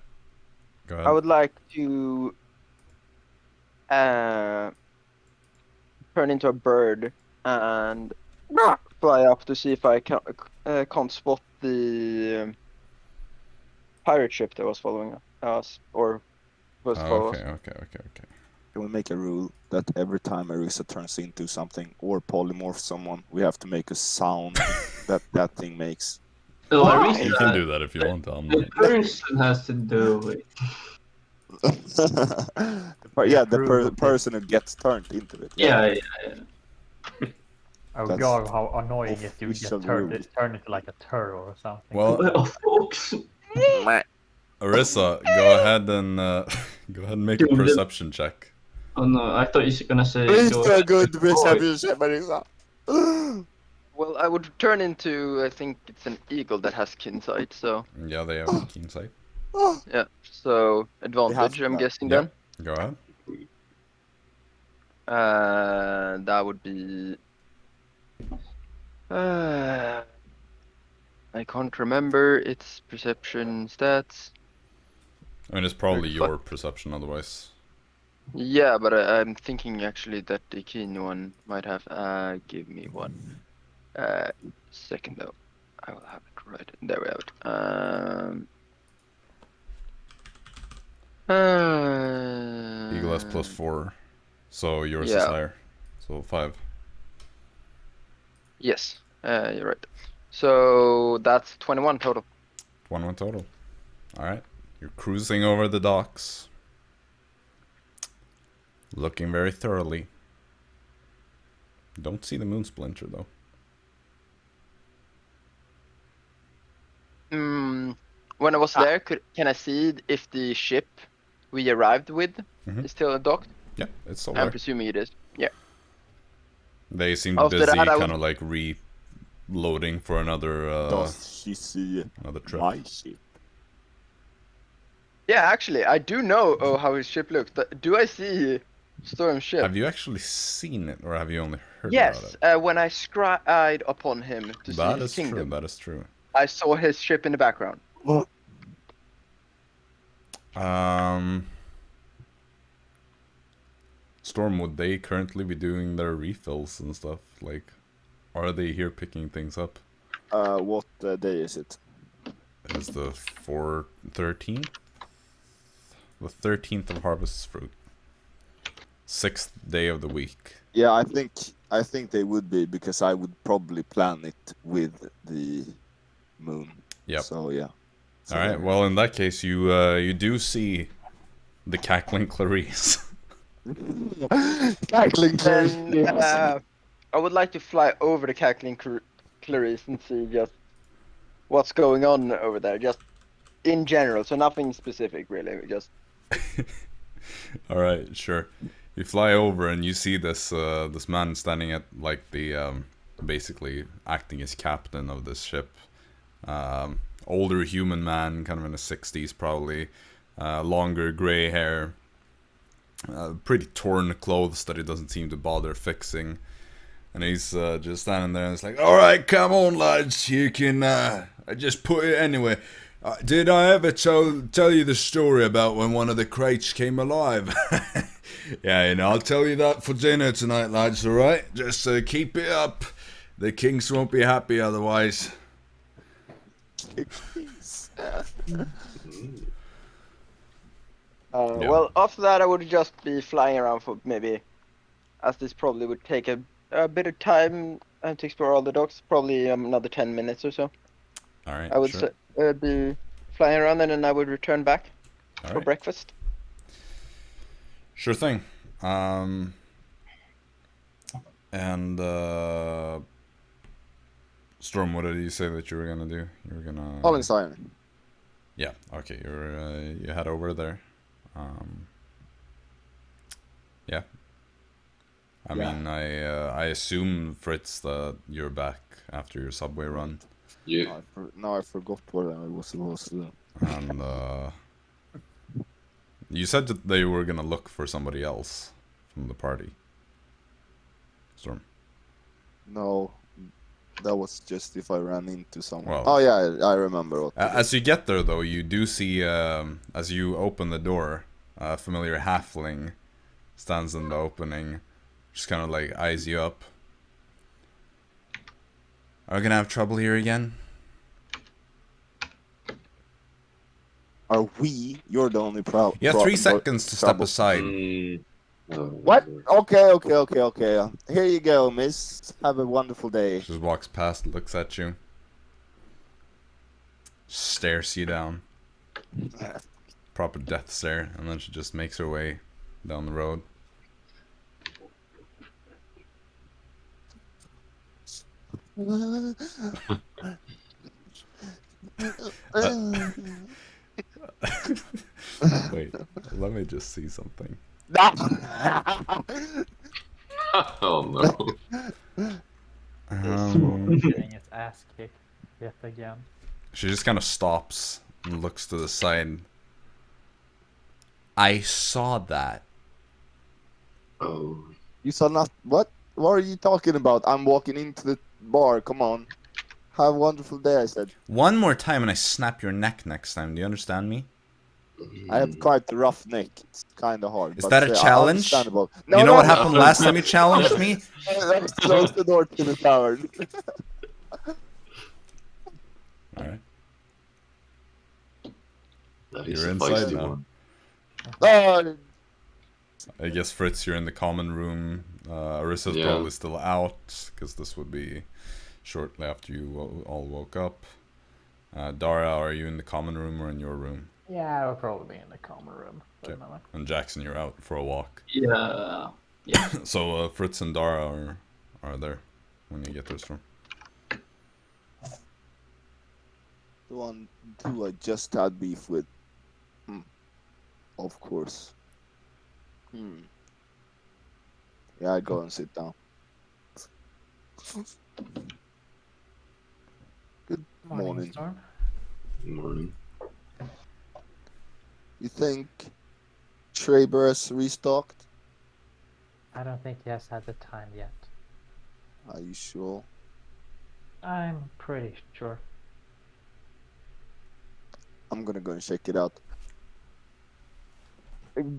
[SPEAKER 1] Go ahead.
[SPEAKER 5] I would like to turn into a bird and fly up to see if I can't spot the pirate ship that was following us, or was following us.
[SPEAKER 1] Okay.
[SPEAKER 6] Can we make a rule that every time Arisa turns into something or polymorphs someone, we have to make a sound that thing makes?
[SPEAKER 3] No,
[SPEAKER 5] Why?
[SPEAKER 3] Arisa,
[SPEAKER 1] You can do that if you want.
[SPEAKER 3] the person has to do it.
[SPEAKER 6] The person who gets turned into it.
[SPEAKER 3] Yeah.
[SPEAKER 4] Oh
[SPEAKER 6] That's
[SPEAKER 4] god, how annoying if you
[SPEAKER 6] official
[SPEAKER 4] get turned
[SPEAKER 6] rule.
[SPEAKER 4] into like a turtle or something.
[SPEAKER 1] Well,
[SPEAKER 3] Folks.
[SPEAKER 1] Arisa, go ahead and make a
[SPEAKER 3] Dude,
[SPEAKER 1] perception check.
[SPEAKER 3] Oh no, I thought you were gonna say.
[SPEAKER 6] It's
[SPEAKER 3] go
[SPEAKER 6] so
[SPEAKER 3] ahead
[SPEAKER 6] good
[SPEAKER 3] and
[SPEAKER 6] with
[SPEAKER 3] destroy.
[SPEAKER 6] Marisa.
[SPEAKER 5] Well, I would turn into, I think it's an eagle that has keen sight, so
[SPEAKER 1] Yeah, they have keen sight.
[SPEAKER 5] yeah. So advantage, I'm
[SPEAKER 6] that.
[SPEAKER 5] guessing
[SPEAKER 1] Yep. Go ahead.
[SPEAKER 5] then. That would be. I can't remember its perception stats.
[SPEAKER 1] I mean, it's probably
[SPEAKER 5] Fuck.
[SPEAKER 1] your perception otherwise.
[SPEAKER 5] Yeah, but I'm thinking actually that the keen one might have. Give me one second though. I will have it right. There we have it.
[SPEAKER 1] Eagle has +4, so yours is
[SPEAKER 5] yeah.
[SPEAKER 1] higher. So 5.
[SPEAKER 5] Yes, you're right. So that's 21 total.
[SPEAKER 1] 1 total. Alright. You're cruising over the docks. Looking very thoroughly. Don't see the moon splinter though.
[SPEAKER 5] When I was there, can I see if the ship we arrived with is still docked?
[SPEAKER 1] Yeah, it's still
[SPEAKER 5] I'm
[SPEAKER 1] there.
[SPEAKER 5] presuming it is. Yeah.
[SPEAKER 1] They seem
[SPEAKER 5] After
[SPEAKER 1] busy,
[SPEAKER 5] that, I
[SPEAKER 1] kind of like reloading for another
[SPEAKER 6] Does she see
[SPEAKER 1] another trip.
[SPEAKER 6] my ship?
[SPEAKER 5] Yeah, actually, I do know how his ship looks. Do I see Storm's ship?
[SPEAKER 1] Have you actually seen it, or have you only heard about
[SPEAKER 5] Yes,
[SPEAKER 1] it?
[SPEAKER 5] when I scried upon him to see
[SPEAKER 1] That
[SPEAKER 5] his
[SPEAKER 1] is
[SPEAKER 5] kingdom,
[SPEAKER 1] true. That is true.
[SPEAKER 5] I saw his ship in the background.
[SPEAKER 1] Storm, would they currently be doing their refills and stuff? Like, are they here picking things up?
[SPEAKER 6] What day is it?
[SPEAKER 1] Is the 13th? The 13th of Harvest Fruit. 6th day of the week.
[SPEAKER 6] Yeah, I think they would be, because I would probably plan it with the moon.
[SPEAKER 1] Yep.
[SPEAKER 6] So yeah. So
[SPEAKER 1] Alright, well in that case you do see the cackling Clarice.
[SPEAKER 6] Cackling
[SPEAKER 5] Then I would like to fly over the cackling Clarice and see just what's going on over there, just in general. So nothing specific, really. Just.
[SPEAKER 1] Alright, sure. You fly over and you see this this man standing at like the basically acting as captain of this ship. Older human man, kind of in his 60s probably, longer gray hair, pretty torn clothes that he doesn't seem to bother fixing, and he's just standing there and it's like, all right, come on lads, you can I just put it anyway. Did I ever tell you the story about when one of the crates came alive? Yeah, you know, I'll tell you that for dinner tonight, lads, alright? Just keep it up. The kings won't be happy otherwise. Yeah.
[SPEAKER 5] Well, after that, I would just be flying around for maybe, as this probably would take a bit of time to explore all the docks, probably another 10 minutes or so.
[SPEAKER 1] Alright,
[SPEAKER 5] I would
[SPEAKER 1] sure.
[SPEAKER 5] be flying around and then I would return back for
[SPEAKER 1] Alright.
[SPEAKER 5] breakfast.
[SPEAKER 1] Sure thing. Storm, what did you say that you were gonna do? You were gonna...
[SPEAKER 6] Hollenstein.
[SPEAKER 1] Yeah, okay, you head over there. Yeah. I mean, I assume, Fritz, that you're back after your subway run.
[SPEAKER 2] Yeah.
[SPEAKER 6] Now I forgot what I was supposed to do.
[SPEAKER 1] And you said that they were gonna look for somebody else from the party. Storm.
[SPEAKER 6] No, that was just if I ran into someone.
[SPEAKER 1] Well,
[SPEAKER 6] oh yeah, I remember. What
[SPEAKER 1] as you get there, though, you do see, as you open the door, a familiar halfling stands in the opening, just kind of like eyes you up. Are we gonna have trouble here again?
[SPEAKER 6] Are we? You're the only problem.
[SPEAKER 1] Yeah, 3 seconds to step aside.
[SPEAKER 6] What? Okay. Here you go, miss. Have a wonderful day.
[SPEAKER 1] Just walks past, looks at you. stares you down. Proper death stare, and then she just makes her way down the road. Wait, let me just see something.
[SPEAKER 2] Oh no.
[SPEAKER 4] Getting his ass kicked yet again.
[SPEAKER 1] She just kind of stops and looks to the side. I saw that.
[SPEAKER 2] Oh.
[SPEAKER 6] You saw not what? What are you talking about? I'm walking into the bar. Come on. Have a wonderful day, I said.
[SPEAKER 1] One more time and I snap your neck next time. Do you understand me?
[SPEAKER 6] I have quite a rough neck. It's kind of hard.
[SPEAKER 1] Is that a challenge?
[SPEAKER 6] Understandable.
[SPEAKER 1] You know what happened last time you challenged me?
[SPEAKER 6] Let's close the door to the tavern.
[SPEAKER 1] Alright.
[SPEAKER 2] That is
[SPEAKER 1] You're
[SPEAKER 2] a
[SPEAKER 1] inside
[SPEAKER 2] feisty
[SPEAKER 1] now.
[SPEAKER 2] one.
[SPEAKER 6] Oh,
[SPEAKER 1] I guess Fritz, you're in the common room. Arisa's
[SPEAKER 2] Yeah.
[SPEAKER 1] probably still out, because this would be shortly after you all woke up. Dara, are you in the common room or in your room?
[SPEAKER 4] Yeah, I would probably be in the common room. For
[SPEAKER 1] Okay.
[SPEAKER 4] the moment.
[SPEAKER 1] And Jaxson, you're out for a walk.
[SPEAKER 3] Yeah.
[SPEAKER 1] So Fritz and Dara are there when you get this from.
[SPEAKER 6] the one who I just had beef with. Of course. Yeah, I go and sit down. Good morning.
[SPEAKER 4] Storm.
[SPEAKER 2] Morning.
[SPEAKER 6] You think Schreiber has restocked?
[SPEAKER 4] I don't think he has had the time yet.
[SPEAKER 6] Are you sure?
[SPEAKER 4] I'm pretty sure.
[SPEAKER 6] I'm gonna go and check it out.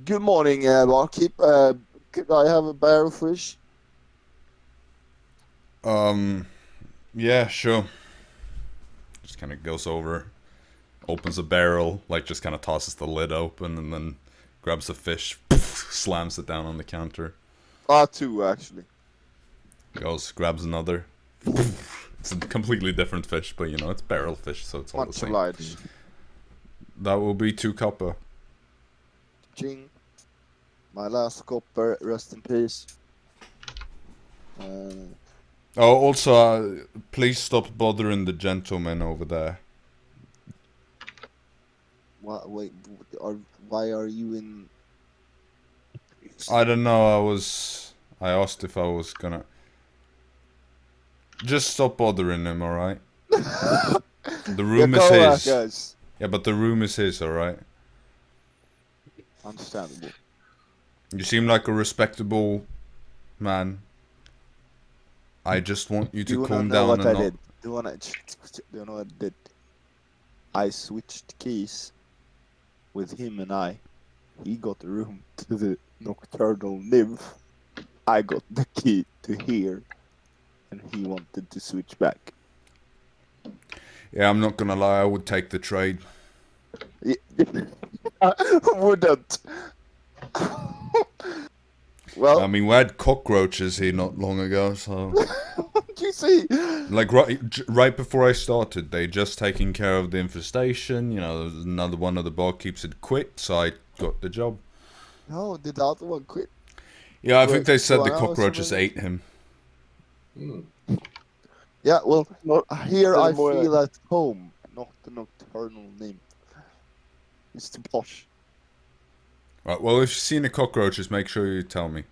[SPEAKER 6] Good morning, barkeep. Could I have a barrel fish?
[SPEAKER 1] Yeah, sure. Just kind of goes over, opens a barrel, like just kind of tosses the lid open, and then grabs a fish, slams it down on the counter.
[SPEAKER 6] Two actually.
[SPEAKER 1] Goes, grabs another. It's a completely different fish, but you know, it's barrel fish, so it's all the
[SPEAKER 6] Much
[SPEAKER 1] same.
[SPEAKER 6] obliged.
[SPEAKER 1] That will be 2 copper.
[SPEAKER 6] Ching. My last copper, rest in peace.
[SPEAKER 1] Oh, also, please stop bothering the gentleman over there.
[SPEAKER 6] Wait, why are you in...
[SPEAKER 1] I don't know, I asked if I was gonna... Just stop bothering him, alright? The room is his.
[SPEAKER 6] Guys.
[SPEAKER 1] Yeah, but the room is his, alright?
[SPEAKER 6] Understandable.
[SPEAKER 1] You seem like a respectable man. I just want you to calm down and not...
[SPEAKER 6] Do you know what I did? I switched keys with him and I. He got the room to the nocturnal nymph. I got the key to here. And he wanted to switch back.
[SPEAKER 1] Yeah, I'm not gonna lie, I would take the trade.
[SPEAKER 6] Wouldn't. Well,
[SPEAKER 1] I mean, we had cockroaches here not long ago, so...
[SPEAKER 6] you see?
[SPEAKER 1] Like, right before I started, they just taken care of the infestation. You know, there was another one of the barkeeps had quit, so I got the job.
[SPEAKER 6] No, did the other one quit?
[SPEAKER 1] Yeah, I think they said the
[SPEAKER 6] Well,
[SPEAKER 1] cockroaches ate him.
[SPEAKER 6] Yeah, well, here I
[SPEAKER 5] more
[SPEAKER 6] feel at home, not the nocturnal nymph. It's too posh.
[SPEAKER 1] Right, well, if you've seen the cockroaches, make sure you tell me.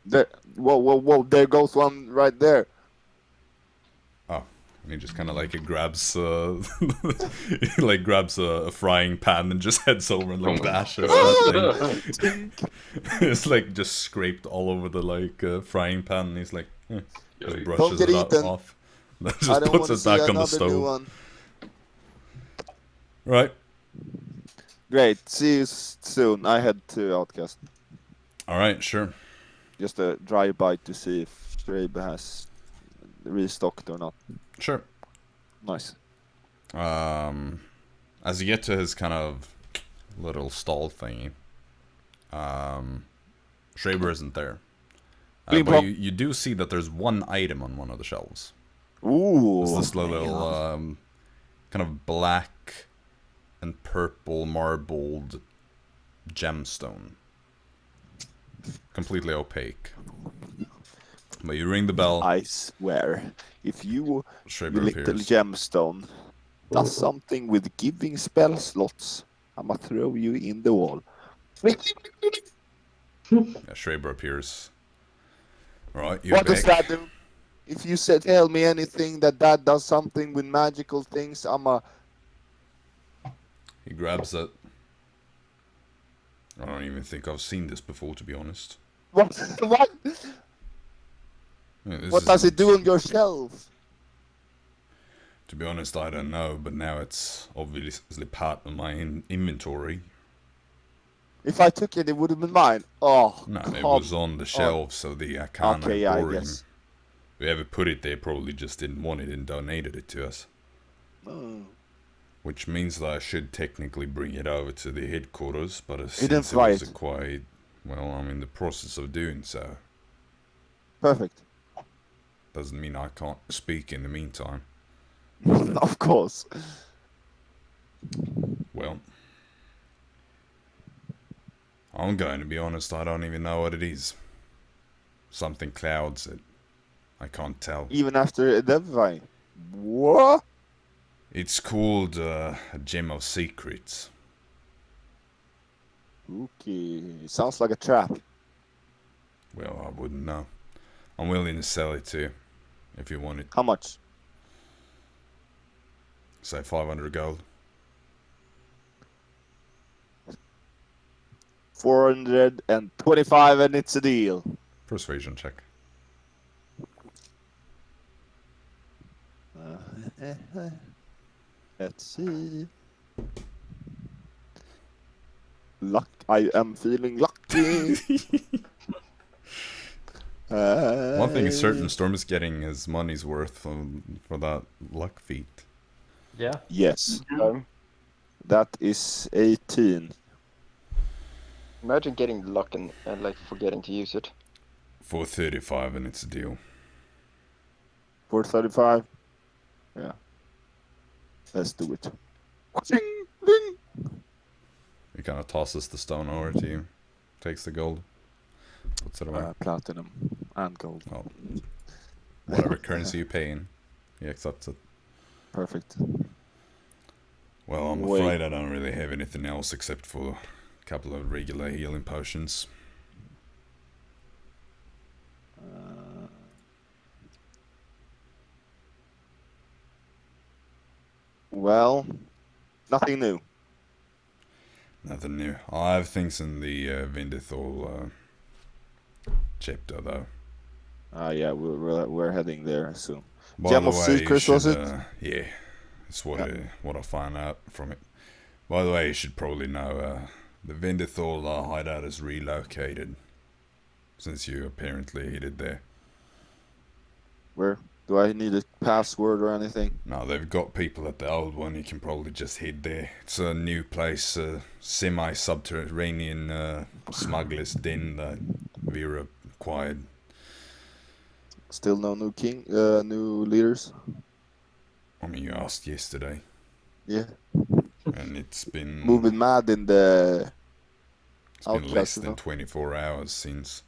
[SPEAKER 6] There, whoa, there goes one right there.
[SPEAKER 1] Oh, and he just kind of like grabs, he like grabs a frying pan and just heads over and like bashes that thing. It's like just scraped all over the like frying pan, and he's like, just brushes
[SPEAKER 6] Don't get
[SPEAKER 1] it
[SPEAKER 6] eaten.
[SPEAKER 1] off. Then
[SPEAKER 6] I
[SPEAKER 1] just
[SPEAKER 6] don't
[SPEAKER 1] puts
[SPEAKER 6] want to
[SPEAKER 1] it
[SPEAKER 6] see
[SPEAKER 1] back on the
[SPEAKER 6] another new
[SPEAKER 1] stove.
[SPEAKER 6] one.
[SPEAKER 1] Right.
[SPEAKER 6] Great, see you soon. I head to Outcast.
[SPEAKER 1] All right, sure.
[SPEAKER 6] Just a drive-by to see if Schreiber has restocked or not.
[SPEAKER 1] Sure.
[SPEAKER 6] Nice.
[SPEAKER 1] As you get to his kind of little stall thingy, Schreiber isn't there. But you do see that there's one item on one of the shelves.
[SPEAKER 6] Ooh.
[SPEAKER 1] There's this little kind of black and purple marbled gemstone. Completely opaque. But you ring the bell.
[SPEAKER 6] I swear, if you
[SPEAKER 1] Schreiber
[SPEAKER 6] little
[SPEAKER 1] appears.
[SPEAKER 6] gemstone does something with giving spell slots, I'ma throw you in the wall.
[SPEAKER 1] Yeah, Schreiber appears. Right, you're
[SPEAKER 6] What
[SPEAKER 1] back.
[SPEAKER 6] does that do? If you said tell me anything that does something with magical things, I'ma...
[SPEAKER 1] He grabs it. I don't even think I've seen this before, to be honest.
[SPEAKER 6] What? What?
[SPEAKER 1] Yeah, this
[SPEAKER 6] What does it
[SPEAKER 1] isn't-
[SPEAKER 6] do on your shelf?
[SPEAKER 1] To be honest, I don't know, but now it's obviously part of my inventory.
[SPEAKER 6] If I took it, it would have been mine. Oh,
[SPEAKER 1] No, it
[SPEAKER 6] come
[SPEAKER 1] was on the shelves of the Arcana
[SPEAKER 6] Okay, yeah, I
[SPEAKER 1] Emporium.
[SPEAKER 6] guess.
[SPEAKER 1] Whoever put it there probably just didn't want it and donated it to us.
[SPEAKER 6] Oh.
[SPEAKER 1] Which means that I should technically bring it over to the headquarters, but
[SPEAKER 6] didn't
[SPEAKER 1] since it
[SPEAKER 6] fly
[SPEAKER 1] was
[SPEAKER 6] it.
[SPEAKER 1] acquired, well, I'm in the process of doing so.
[SPEAKER 6] Perfect.
[SPEAKER 1] Doesn't mean I can't speak in the meantime.
[SPEAKER 6] Of course.
[SPEAKER 1] Well, I'm going to be honest, I don't even know what it is. Something clouds it. I can't tell.
[SPEAKER 6] Even after identifying. What?
[SPEAKER 1] It's called a Gem of Secrets.
[SPEAKER 6] Okay. Sounds like a trap.
[SPEAKER 1] Well, I wouldn't know. I'm willing to sell it to you, if you want it.
[SPEAKER 6] How much?
[SPEAKER 1] Say 500 gold.
[SPEAKER 6] 425 and it's a deal.
[SPEAKER 1] Persuasion check.
[SPEAKER 6] Let's see. Luck. I am feeling lucky.
[SPEAKER 1] One thing is certain, Storm is getting his money's worth for that luck feat.
[SPEAKER 4] Yeah.
[SPEAKER 6] Yes. That is 18.
[SPEAKER 5] Imagine getting luck and like forgetting to use it.
[SPEAKER 1] 435 and it's a deal.
[SPEAKER 6] 435. Yeah. Let's do it. Ding, ding.
[SPEAKER 1] He kind of tosses the stone over to you. Takes the gold. Puts it away.
[SPEAKER 6] Platinum and gold.
[SPEAKER 1] Well, whatever currency you pay in, he accepts it.
[SPEAKER 6] Perfect.
[SPEAKER 1] Well, I'm
[SPEAKER 6] Wait.
[SPEAKER 1] afraid I don't really have anything else except for a couple of regular healing potions.
[SPEAKER 6] Well, nothing new.
[SPEAKER 1] Nothing new. I have things in the Vindithal chapter, though.
[SPEAKER 6] Yeah, we're heading there soon.
[SPEAKER 1] By
[SPEAKER 6] Gem
[SPEAKER 1] the
[SPEAKER 6] of
[SPEAKER 1] way, you
[SPEAKER 6] Secrets, was
[SPEAKER 1] should,
[SPEAKER 6] it?
[SPEAKER 1] Yeah, it's what I find out from it. By the way, you should probably know the Vindithal hideout is relocated, since you apparently hid it there.
[SPEAKER 6] Where? Do I need a password or anything?
[SPEAKER 1] No, they've got people at the old one. You can probably just hid there. It's a new place, semi-subterranean smuggler's den that Vera acquired.
[SPEAKER 6] Still no new king, new leaders.
[SPEAKER 1] I mean, you asked yesterday,
[SPEAKER 6] Yeah,
[SPEAKER 1] and it's been
[SPEAKER 6] moving mad in the.
[SPEAKER 1] it's been
[SPEAKER 6] outcast,
[SPEAKER 1] less
[SPEAKER 6] you
[SPEAKER 1] than
[SPEAKER 6] know?
[SPEAKER 1] 24 hours since.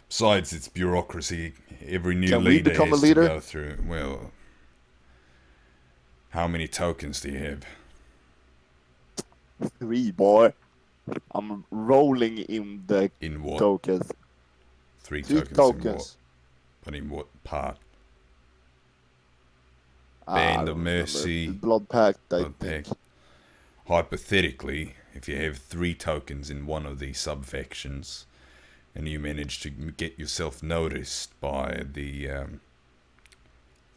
[SPEAKER 1] Besides, it's bureaucracy. Every new
[SPEAKER 6] Can we
[SPEAKER 1] leader
[SPEAKER 6] become a
[SPEAKER 1] has
[SPEAKER 6] leader?
[SPEAKER 1] to go through. Well, how many tokens do you have?
[SPEAKER 6] 3, boy. I'm rolling in the
[SPEAKER 1] In what?
[SPEAKER 6] tokens.
[SPEAKER 1] 3
[SPEAKER 6] 3
[SPEAKER 1] tokens. In what?
[SPEAKER 6] tokens.
[SPEAKER 1] But in what part?
[SPEAKER 6] I
[SPEAKER 1] Band
[SPEAKER 6] don't
[SPEAKER 1] of Mercy,
[SPEAKER 6] remember. Blood Pact, I
[SPEAKER 1] Blood
[SPEAKER 6] think.
[SPEAKER 1] Pact. Hypothetically, if you have 3 tokens in one of these subfactions, and you manage to get yourself noticed by the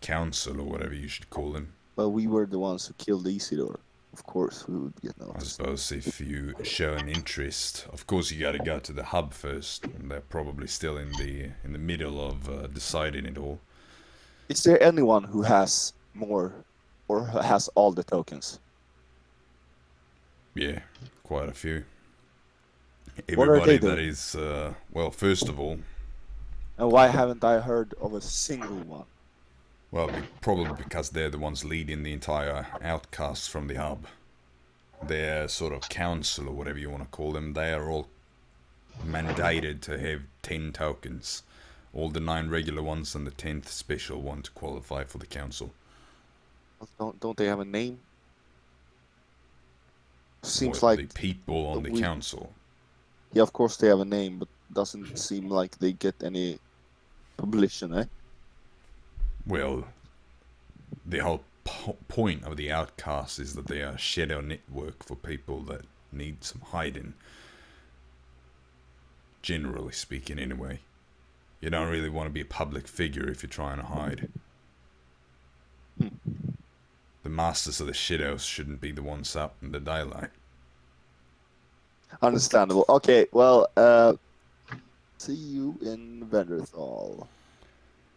[SPEAKER 1] council, or whatever you should call them,
[SPEAKER 6] But we were the ones who killed Isidore. Of course, we would get
[SPEAKER 1] I
[SPEAKER 6] noticed.
[SPEAKER 1] suppose if you show an interest, of course you got to go to the hub first, and they're probably still in the middle of deciding it all.
[SPEAKER 6] Is there anyone who has more or has all the tokens?
[SPEAKER 1] Yeah, quite a few.
[SPEAKER 6] What are
[SPEAKER 1] Everybody
[SPEAKER 6] they
[SPEAKER 1] that
[SPEAKER 6] doing?
[SPEAKER 1] is, well, first of all,
[SPEAKER 6] And why haven't I heard of a single one?
[SPEAKER 1] Well, probably because they're the ones leading the entire outcasts from the hub. Their sort of council, or whatever you want to call them, they are all mandated to have 10 tokens. All the 9 regular ones and the 10th special one to qualify for the council.
[SPEAKER 6] Don't they have a name? Seems
[SPEAKER 1] What,
[SPEAKER 6] like
[SPEAKER 1] the people on the council.
[SPEAKER 6] Yeah, of course they have a name, but doesn't seem like they get any publication, eh?
[SPEAKER 1] Well, the whole point of the outcasts is that they are a shadow network for people that need some hiding. Generally speaking, anyway. You don't really want to be a public figure if you're trying to hide. The masters of the shadows shouldn't be the ones out in the daylight.
[SPEAKER 6] Understandable. Okay, well, see you in Venderthal.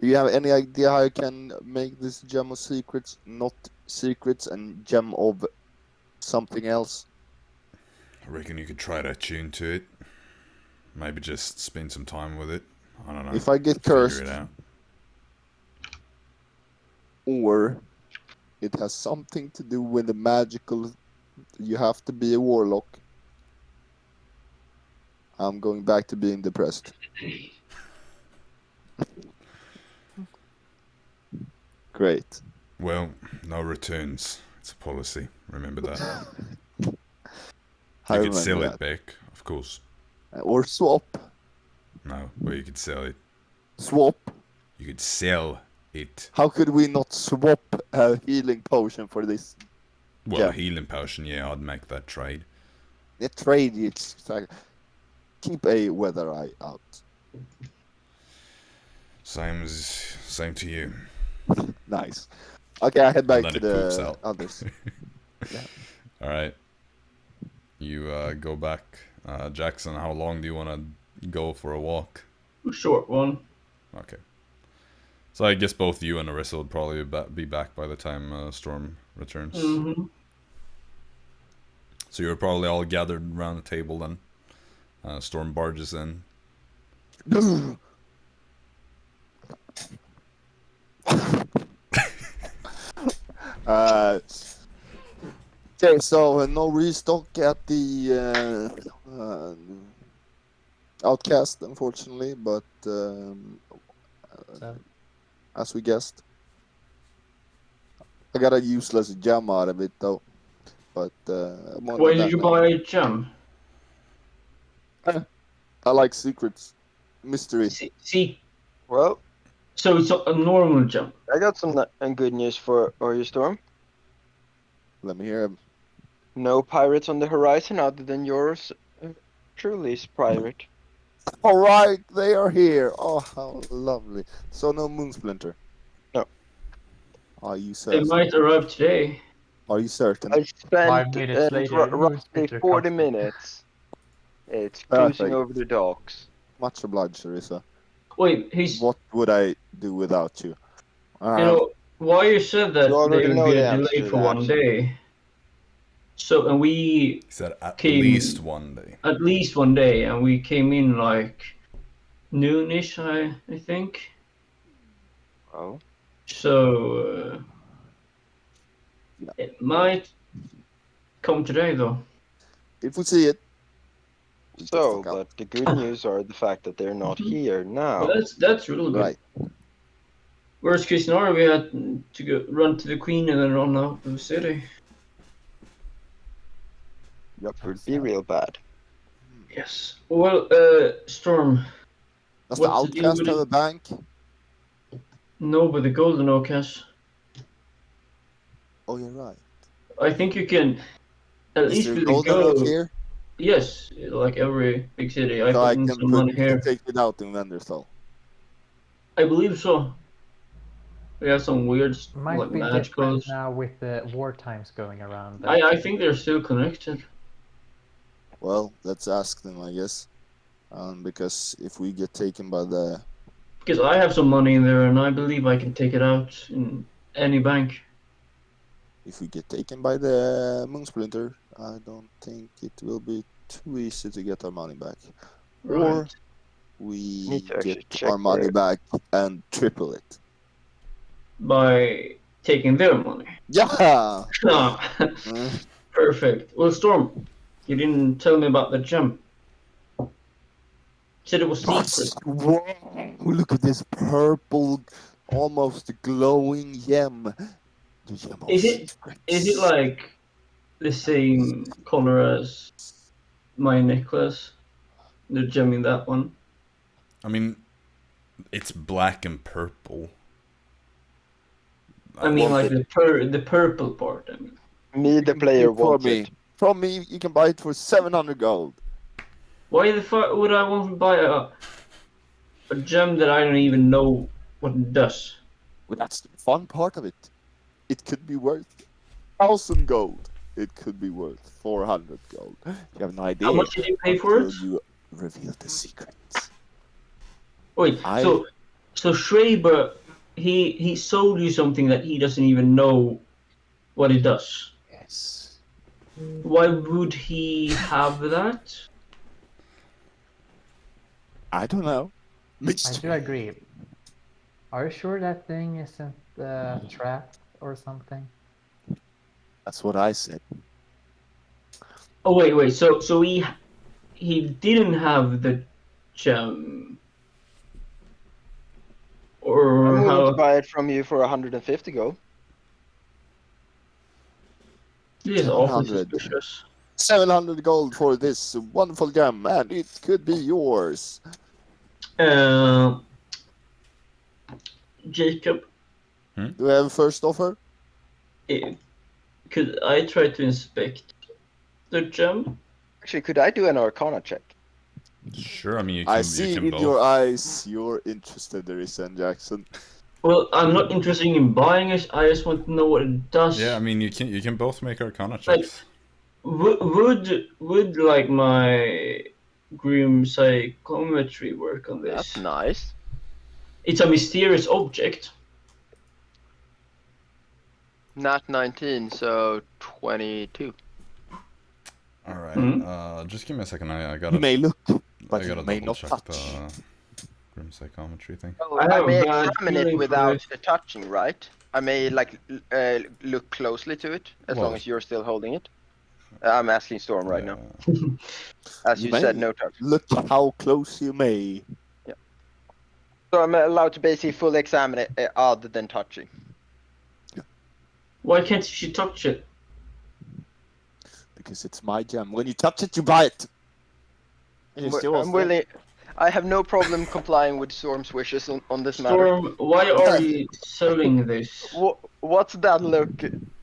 [SPEAKER 6] Do you have any idea how I can make this gem of secrets not secrets and gem of something else?
[SPEAKER 1] I reckon you could try to attune to it. Maybe just spend some time with it. I don't know.
[SPEAKER 6] If I get
[SPEAKER 1] Figure
[SPEAKER 6] cursed,
[SPEAKER 1] it out.
[SPEAKER 6] or it has something to do with the magical, you have to be a warlock, I'm going back to being depressed. Great.
[SPEAKER 1] Well, no returns. It's a policy. Remember that.
[SPEAKER 6] I
[SPEAKER 1] You could sell
[SPEAKER 6] remember
[SPEAKER 1] it back, of course.
[SPEAKER 6] Or swap.
[SPEAKER 1] No, but you could sell it.
[SPEAKER 6] Swap.
[SPEAKER 1] You could sell it.
[SPEAKER 6] How could we not swap a healing potion for this?
[SPEAKER 1] Well,
[SPEAKER 6] Yeah.
[SPEAKER 1] a healing potion, yeah, I'd make that trade.
[SPEAKER 6] The trade is like, keep a weather eye out.
[SPEAKER 1] Same to you.
[SPEAKER 6] Nice. Okay, I head back
[SPEAKER 1] then
[SPEAKER 6] to
[SPEAKER 1] it poops
[SPEAKER 6] the
[SPEAKER 1] out.
[SPEAKER 6] others. Yeah.
[SPEAKER 1] All right. You go back. Jaxson, how long do you want to go for a walk?
[SPEAKER 3] A short one.
[SPEAKER 1] Okay. So I guess both you and Arisa would probably be back by the time Storm returns.
[SPEAKER 3] Mm-hmm.
[SPEAKER 1] So you're probably all gathered around the table then. Storm barges in.
[SPEAKER 6] Okay, so no restock at the Outcast, unfortunately, but as we guessed, I got a useless gem out of it though. But
[SPEAKER 3] Why did you buy a gem?
[SPEAKER 6] I like secrets, mystery.
[SPEAKER 3] See,
[SPEAKER 5] Well,
[SPEAKER 3] so it's a normal gem.
[SPEAKER 5] I got some good news for you, Storm.
[SPEAKER 6] Let me hear him.
[SPEAKER 5] No pirates on the horizon other than yours truly's pirate.
[SPEAKER 6] All right, they are here. Oh, how lovely. So no moon splinter.
[SPEAKER 5] No.
[SPEAKER 6] Are you
[SPEAKER 3] They
[SPEAKER 6] certain?
[SPEAKER 3] might arrive today.
[SPEAKER 6] Are you certain?
[SPEAKER 5] I
[SPEAKER 4] 5
[SPEAKER 5] spent
[SPEAKER 4] minutes later,
[SPEAKER 5] roughly
[SPEAKER 4] Moonsplitter
[SPEAKER 5] 40
[SPEAKER 4] comes.
[SPEAKER 5] minutes. It's cruising
[SPEAKER 6] Perfect.
[SPEAKER 5] over the docks.
[SPEAKER 6] Much obliged, Arisa.
[SPEAKER 3] Wait, he's.
[SPEAKER 6] What would I do without you?
[SPEAKER 3] You know, Wire said that
[SPEAKER 5] You already
[SPEAKER 3] there would
[SPEAKER 5] know
[SPEAKER 3] be
[SPEAKER 5] the
[SPEAKER 3] a
[SPEAKER 5] answer
[SPEAKER 3] delay
[SPEAKER 5] to
[SPEAKER 3] for
[SPEAKER 5] that.
[SPEAKER 3] one day. So, and we
[SPEAKER 1] He said at
[SPEAKER 3] Came-
[SPEAKER 1] least one day.
[SPEAKER 3] at least one day, and we came in like noonish, I think.
[SPEAKER 5] Oh.
[SPEAKER 3] So it might come today, though.
[SPEAKER 6] if we see it. we get
[SPEAKER 5] So,
[SPEAKER 6] fuck out.
[SPEAKER 5] but the good news are the fact that they're not here now.
[SPEAKER 3] Well, that's really good.
[SPEAKER 6] Right.
[SPEAKER 3] Worst case scenario, we had to run to the Queen and then run out of the city.
[SPEAKER 5] That would be real bad.
[SPEAKER 3] Yes. Well, Storm.
[SPEAKER 6] Does the
[SPEAKER 3] What's the deal
[SPEAKER 6] Outcast
[SPEAKER 3] with
[SPEAKER 6] have
[SPEAKER 3] it?
[SPEAKER 6] a bank?
[SPEAKER 3] No, but the Golden Oak has.
[SPEAKER 6] Oh, you're right.
[SPEAKER 3] I think you can at
[SPEAKER 6] Is
[SPEAKER 3] least
[SPEAKER 6] there
[SPEAKER 3] with
[SPEAKER 6] a
[SPEAKER 3] the
[SPEAKER 6] golden
[SPEAKER 3] go.
[SPEAKER 6] oak here?
[SPEAKER 3] Yes, like every big city. I
[SPEAKER 6] So
[SPEAKER 3] put
[SPEAKER 6] I
[SPEAKER 3] in
[SPEAKER 6] can
[SPEAKER 3] some money here.
[SPEAKER 6] take it out in Venderstall.
[SPEAKER 3] I believe so. We have some weird
[SPEAKER 4] Might
[SPEAKER 3] like
[SPEAKER 4] be
[SPEAKER 3] magic
[SPEAKER 4] different
[SPEAKER 3] codes.
[SPEAKER 4] now with the war times going around.
[SPEAKER 3] I think they're still connected.
[SPEAKER 6] Well, let's ask them, I guess. Because if we get taken by the...
[SPEAKER 3] Because I have some money in there, and I believe I can take it out in any bank.
[SPEAKER 6] If we get taken by the Moonsplinter, I don't think it will be too easy to get our money back. Or
[SPEAKER 3] Right.
[SPEAKER 6] we
[SPEAKER 5] Need to actually
[SPEAKER 6] get
[SPEAKER 5] check
[SPEAKER 6] our money
[SPEAKER 5] where-
[SPEAKER 6] back and triple it.
[SPEAKER 3] by taking their money.
[SPEAKER 6] Yeah.
[SPEAKER 3] Ah, perfect. Well, Storm, you didn't tell me about the gem. You said it was secret.
[SPEAKER 6] Wow, look at this purple, almost glowing gem. The gem of
[SPEAKER 3] Is it
[SPEAKER 6] secrets.
[SPEAKER 3] like the same color as my necklace? The gem in that one?
[SPEAKER 1] I mean, it's black and purple.
[SPEAKER 3] I mean,
[SPEAKER 6] want
[SPEAKER 3] like the purple part. I mean,
[SPEAKER 5] Me, the player, wants it.
[SPEAKER 6] From me, you can buy it for 700 gold.
[SPEAKER 3] why the fuck would I want to buy a gem that I don't even know what it does?
[SPEAKER 6] Well, that's the fun part of it. It could be worth 1,000 gold. It could be worth 400 gold. You have an idea.
[SPEAKER 3] How much did you pay for it?
[SPEAKER 6] You reveal the secrets.
[SPEAKER 3] Wait, so Schreiber, he sold you something that he doesn't even know what it does.
[SPEAKER 6] Yes.
[SPEAKER 3] Why would he have that?
[SPEAKER 6] I don't know.
[SPEAKER 4] I do agree. Are you sure that thing isn't trapped or something?
[SPEAKER 6] That's what I said.
[SPEAKER 3] Oh wait. So he didn't have the gem, or
[SPEAKER 5] I'm willing
[SPEAKER 3] how?
[SPEAKER 5] to buy it from you for 150 gold.
[SPEAKER 3] This is awfully
[SPEAKER 6] 700.
[SPEAKER 3] suspicious.
[SPEAKER 6] 700 gold for this wonderful gem, and it could be yours.
[SPEAKER 3] Jacob,
[SPEAKER 6] Do we have a first offer?
[SPEAKER 3] could I try to inspect the gem?
[SPEAKER 5] Actually, could I do an Arcana check?
[SPEAKER 1] Sure, I mean, you can,
[SPEAKER 6] I see
[SPEAKER 1] you can
[SPEAKER 6] in
[SPEAKER 1] both.
[SPEAKER 6] your eyes you're interested, Arisa and Jaxson.
[SPEAKER 3] Well, I'm not interested in buying it. I just want to know what it does.
[SPEAKER 1] Yeah, I mean, you can both make Arcana
[SPEAKER 3] Like,
[SPEAKER 1] checks.
[SPEAKER 3] would like my grim psychometry work on this?
[SPEAKER 5] That's nice.
[SPEAKER 3] It's a mysterious object.
[SPEAKER 5] Not 19, so 22.
[SPEAKER 1] All right.
[SPEAKER 3] Mhm.
[SPEAKER 1] Just give me a second. I
[SPEAKER 6] You
[SPEAKER 1] gotta.
[SPEAKER 6] may look,
[SPEAKER 1] I
[SPEAKER 6] but you
[SPEAKER 1] gotta
[SPEAKER 6] may
[SPEAKER 1] double
[SPEAKER 6] not
[SPEAKER 1] check
[SPEAKER 6] touch.
[SPEAKER 1] the grim psychometry thing.
[SPEAKER 5] Oh,
[SPEAKER 3] I
[SPEAKER 5] I
[SPEAKER 3] have a
[SPEAKER 5] may
[SPEAKER 3] bad
[SPEAKER 5] examine
[SPEAKER 3] feeling
[SPEAKER 5] it
[SPEAKER 3] for
[SPEAKER 5] without
[SPEAKER 3] this.
[SPEAKER 5] touching, right? I may look closely to it as
[SPEAKER 1] Well-
[SPEAKER 5] long as you're still holding it. I'm asking Storm right now. As
[SPEAKER 6] You
[SPEAKER 5] you
[SPEAKER 6] may.
[SPEAKER 5] said, no touch.
[SPEAKER 6] Look how close you may.
[SPEAKER 5] So I'm allowed to basically fully examine it other than touching.
[SPEAKER 3] Why can't she touch it?
[SPEAKER 6] Because it's my gem. When you touch it, you buy it. And it's yours.
[SPEAKER 5] I'm willing. I have no problem complying with Storm's wishes on this matter.
[SPEAKER 3] Storm, why are you selling this?
[SPEAKER 5] What's that look,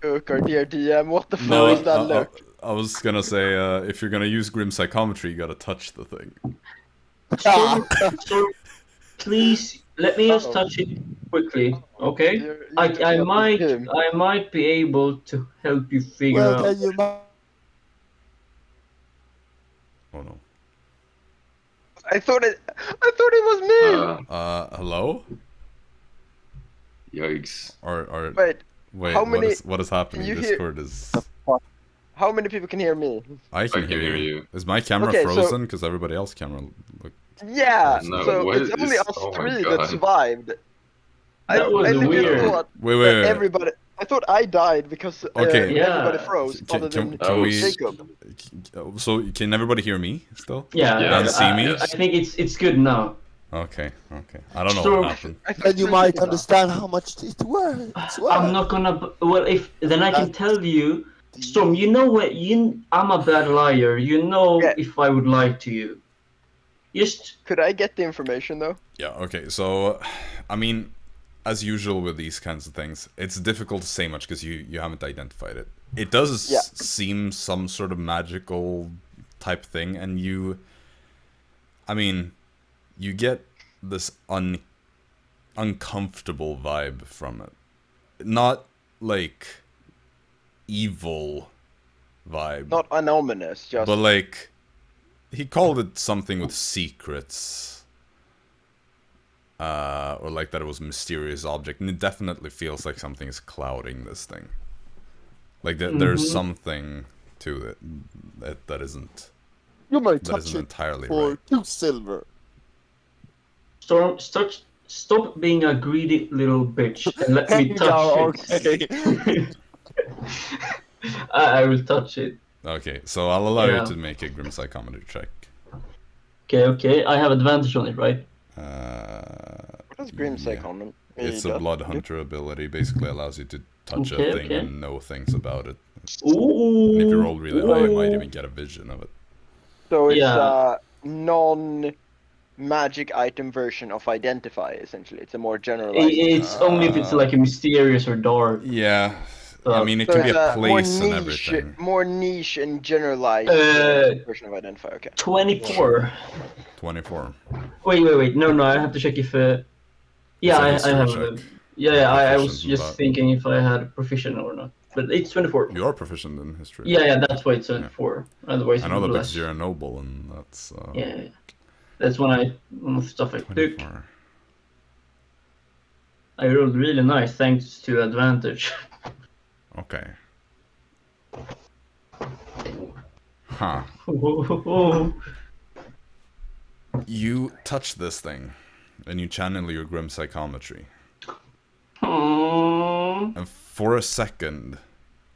[SPEAKER 5] Ukar, dear DM? What the fuck
[SPEAKER 1] No,
[SPEAKER 5] is that look?
[SPEAKER 1] I was gonna say, if you're gonna use grim psychometry, you gotta touch the thing.
[SPEAKER 3] Storm, please let me just
[SPEAKER 5] Uh-oh.
[SPEAKER 3] touch it quickly, okay?
[SPEAKER 5] You're
[SPEAKER 3] I
[SPEAKER 5] looking at him.
[SPEAKER 3] might be able to help you figure
[SPEAKER 6] Well,
[SPEAKER 3] out.
[SPEAKER 6] can you
[SPEAKER 1] Oh no.
[SPEAKER 5] I thought it was me.
[SPEAKER 1] Hello?
[SPEAKER 2] Yikes.
[SPEAKER 1] Or
[SPEAKER 5] Wait,
[SPEAKER 1] what
[SPEAKER 5] how many-
[SPEAKER 1] is happening?
[SPEAKER 5] can you hear-
[SPEAKER 1] Discord is.
[SPEAKER 5] how many people can hear me?
[SPEAKER 1] I can hear you. Is my camera
[SPEAKER 5] Okay, so-
[SPEAKER 1] frozen? Because everybody else's camera look.
[SPEAKER 5] Yeah,
[SPEAKER 2] No,
[SPEAKER 5] so
[SPEAKER 2] what
[SPEAKER 5] it's only
[SPEAKER 2] is-
[SPEAKER 5] us
[SPEAKER 2] oh my
[SPEAKER 5] three
[SPEAKER 2] God.
[SPEAKER 5] that survived.
[SPEAKER 3] That was
[SPEAKER 5] legit
[SPEAKER 3] weird.
[SPEAKER 5] thought
[SPEAKER 1] Wait,
[SPEAKER 5] that
[SPEAKER 1] wait.
[SPEAKER 5] everybody. I thought I died because
[SPEAKER 1] Okay.
[SPEAKER 3] Yeah.
[SPEAKER 5] everybody froze, other than
[SPEAKER 1] Can we?
[SPEAKER 5] Jacob.
[SPEAKER 1] So can everybody hear me still?
[SPEAKER 3] Yeah,
[SPEAKER 2] Yeah,
[SPEAKER 1] and see me?
[SPEAKER 3] I think it's good now.
[SPEAKER 1] Okay. I don't know
[SPEAKER 3] Storm,
[SPEAKER 1] what happened.
[SPEAKER 5] I thought
[SPEAKER 6] Then you
[SPEAKER 5] were
[SPEAKER 6] might
[SPEAKER 5] Jacob.
[SPEAKER 6] understand how much it's worth. It's worth.
[SPEAKER 3] I'm not gonna. Well, if then I can tell you, Storm. You know what? I'm a bad liar. You know
[SPEAKER 5] Yeah.
[SPEAKER 3] if I would lie to you. Just
[SPEAKER 5] Could I get the information though?
[SPEAKER 1] Yeah, okay, so, I mean, as usual with these kinds of things, it's difficult to say much because you haven't identified it. It does
[SPEAKER 5] Yeah.
[SPEAKER 1] seem some sort of magical type thing, and you get this uncomfortable vibe from it. Not, like, evil vibe.
[SPEAKER 5] Not an ominous, just
[SPEAKER 1] But like, he called it something with secrets, or like that it was a mysterious object, and it definitely feels like something is clouding this thing. Like there's something to it that isn't
[SPEAKER 6] You might
[SPEAKER 1] that
[SPEAKER 6] touch
[SPEAKER 1] isn't
[SPEAKER 6] it
[SPEAKER 1] entirely
[SPEAKER 6] for
[SPEAKER 1] right.
[SPEAKER 6] 2 silver.
[SPEAKER 3] Storm, Stop being a greedy little bitch and let me touch
[SPEAKER 6] Yeah,
[SPEAKER 3] it. I will touch it.
[SPEAKER 1] Okay, so I'll allow you
[SPEAKER 3] Yeah.
[SPEAKER 1] to make a grim psychometry check.
[SPEAKER 3] Okay. I have advantage on it, right?
[SPEAKER 5] What does Grim
[SPEAKER 1] Yeah.
[SPEAKER 5] Psychometry?
[SPEAKER 1] It's a blood hunter ability. Basically allows you to touch a
[SPEAKER 3] Okay,
[SPEAKER 1] thing
[SPEAKER 3] okay.
[SPEAKER 1] and know things about it.
[SPEAKER 3] Ooh.
[SPEAKER 1] And if you roll really high, you might
[SPEAKER 3] Ooh.
[SPEAKER 1] even get a vision of it.
[SPEAKER 5] So it's
[SPEAKER 3] Yeah.
[SPEAKER 5] a non-magic item version of Identify, essentially. It's a more generalized.
[SPEAKER 3] It's only if it's like a mysterious or dark.
[SPEAKER 1] Yeah, I
[SPEAKER 3] But-
[SPEAKER 1] mean it
[SPEAKER 5] So
[SPEAKER 1] can be
[SPEAKER 5] it's
[SPEAKER 1] a
[SPEAKER 5] a more
[SPEAKER 1] place and
[SPEAKER 5] niche,
[SPEAKER 1] everything.
[SPEAKER 5] more niche and generalized version of Identify. Okay.
[SPEAKER 3] 24.
[SPEAKER 1] 24.
[SPEAKER 3] Wait. No, I have to check if. Yeah,
[SPEAKER 1] It's a
[SPEAKER 3] I
[SPEAKER 1] history
[SPEAKER 3] have.
[SPEAKER 1] check.
[SPEAKER 3] Yeah, I was
[SPEAKER 1] Proficient in
[SPEAKER 3] just
[SPEAKER 1] that.
[SPEAKER 3] thinking if I had proficient or not. But it's 24.
[SPEAKER 1] You are proficient in history.
[SPEAKER 3] Yeah, that's why it's 24. Otherwise,
[SPEAKER 1] I know that
[SPEAKER 3] it's
[SPEAKER 1] because
[SPEAKER 3] less.
[SPEAKER 1] you're a noble, and that's
[SPEAKER 3] Yeah. That's one stuff I took.
[SPEAKER 1] 24.
[SPEAKER 3] I rolled really nice thanks to advantage.
[SPEAKER 1] Okay. Huh. You touch this thing, and you channel your grim psychometry. And for a second,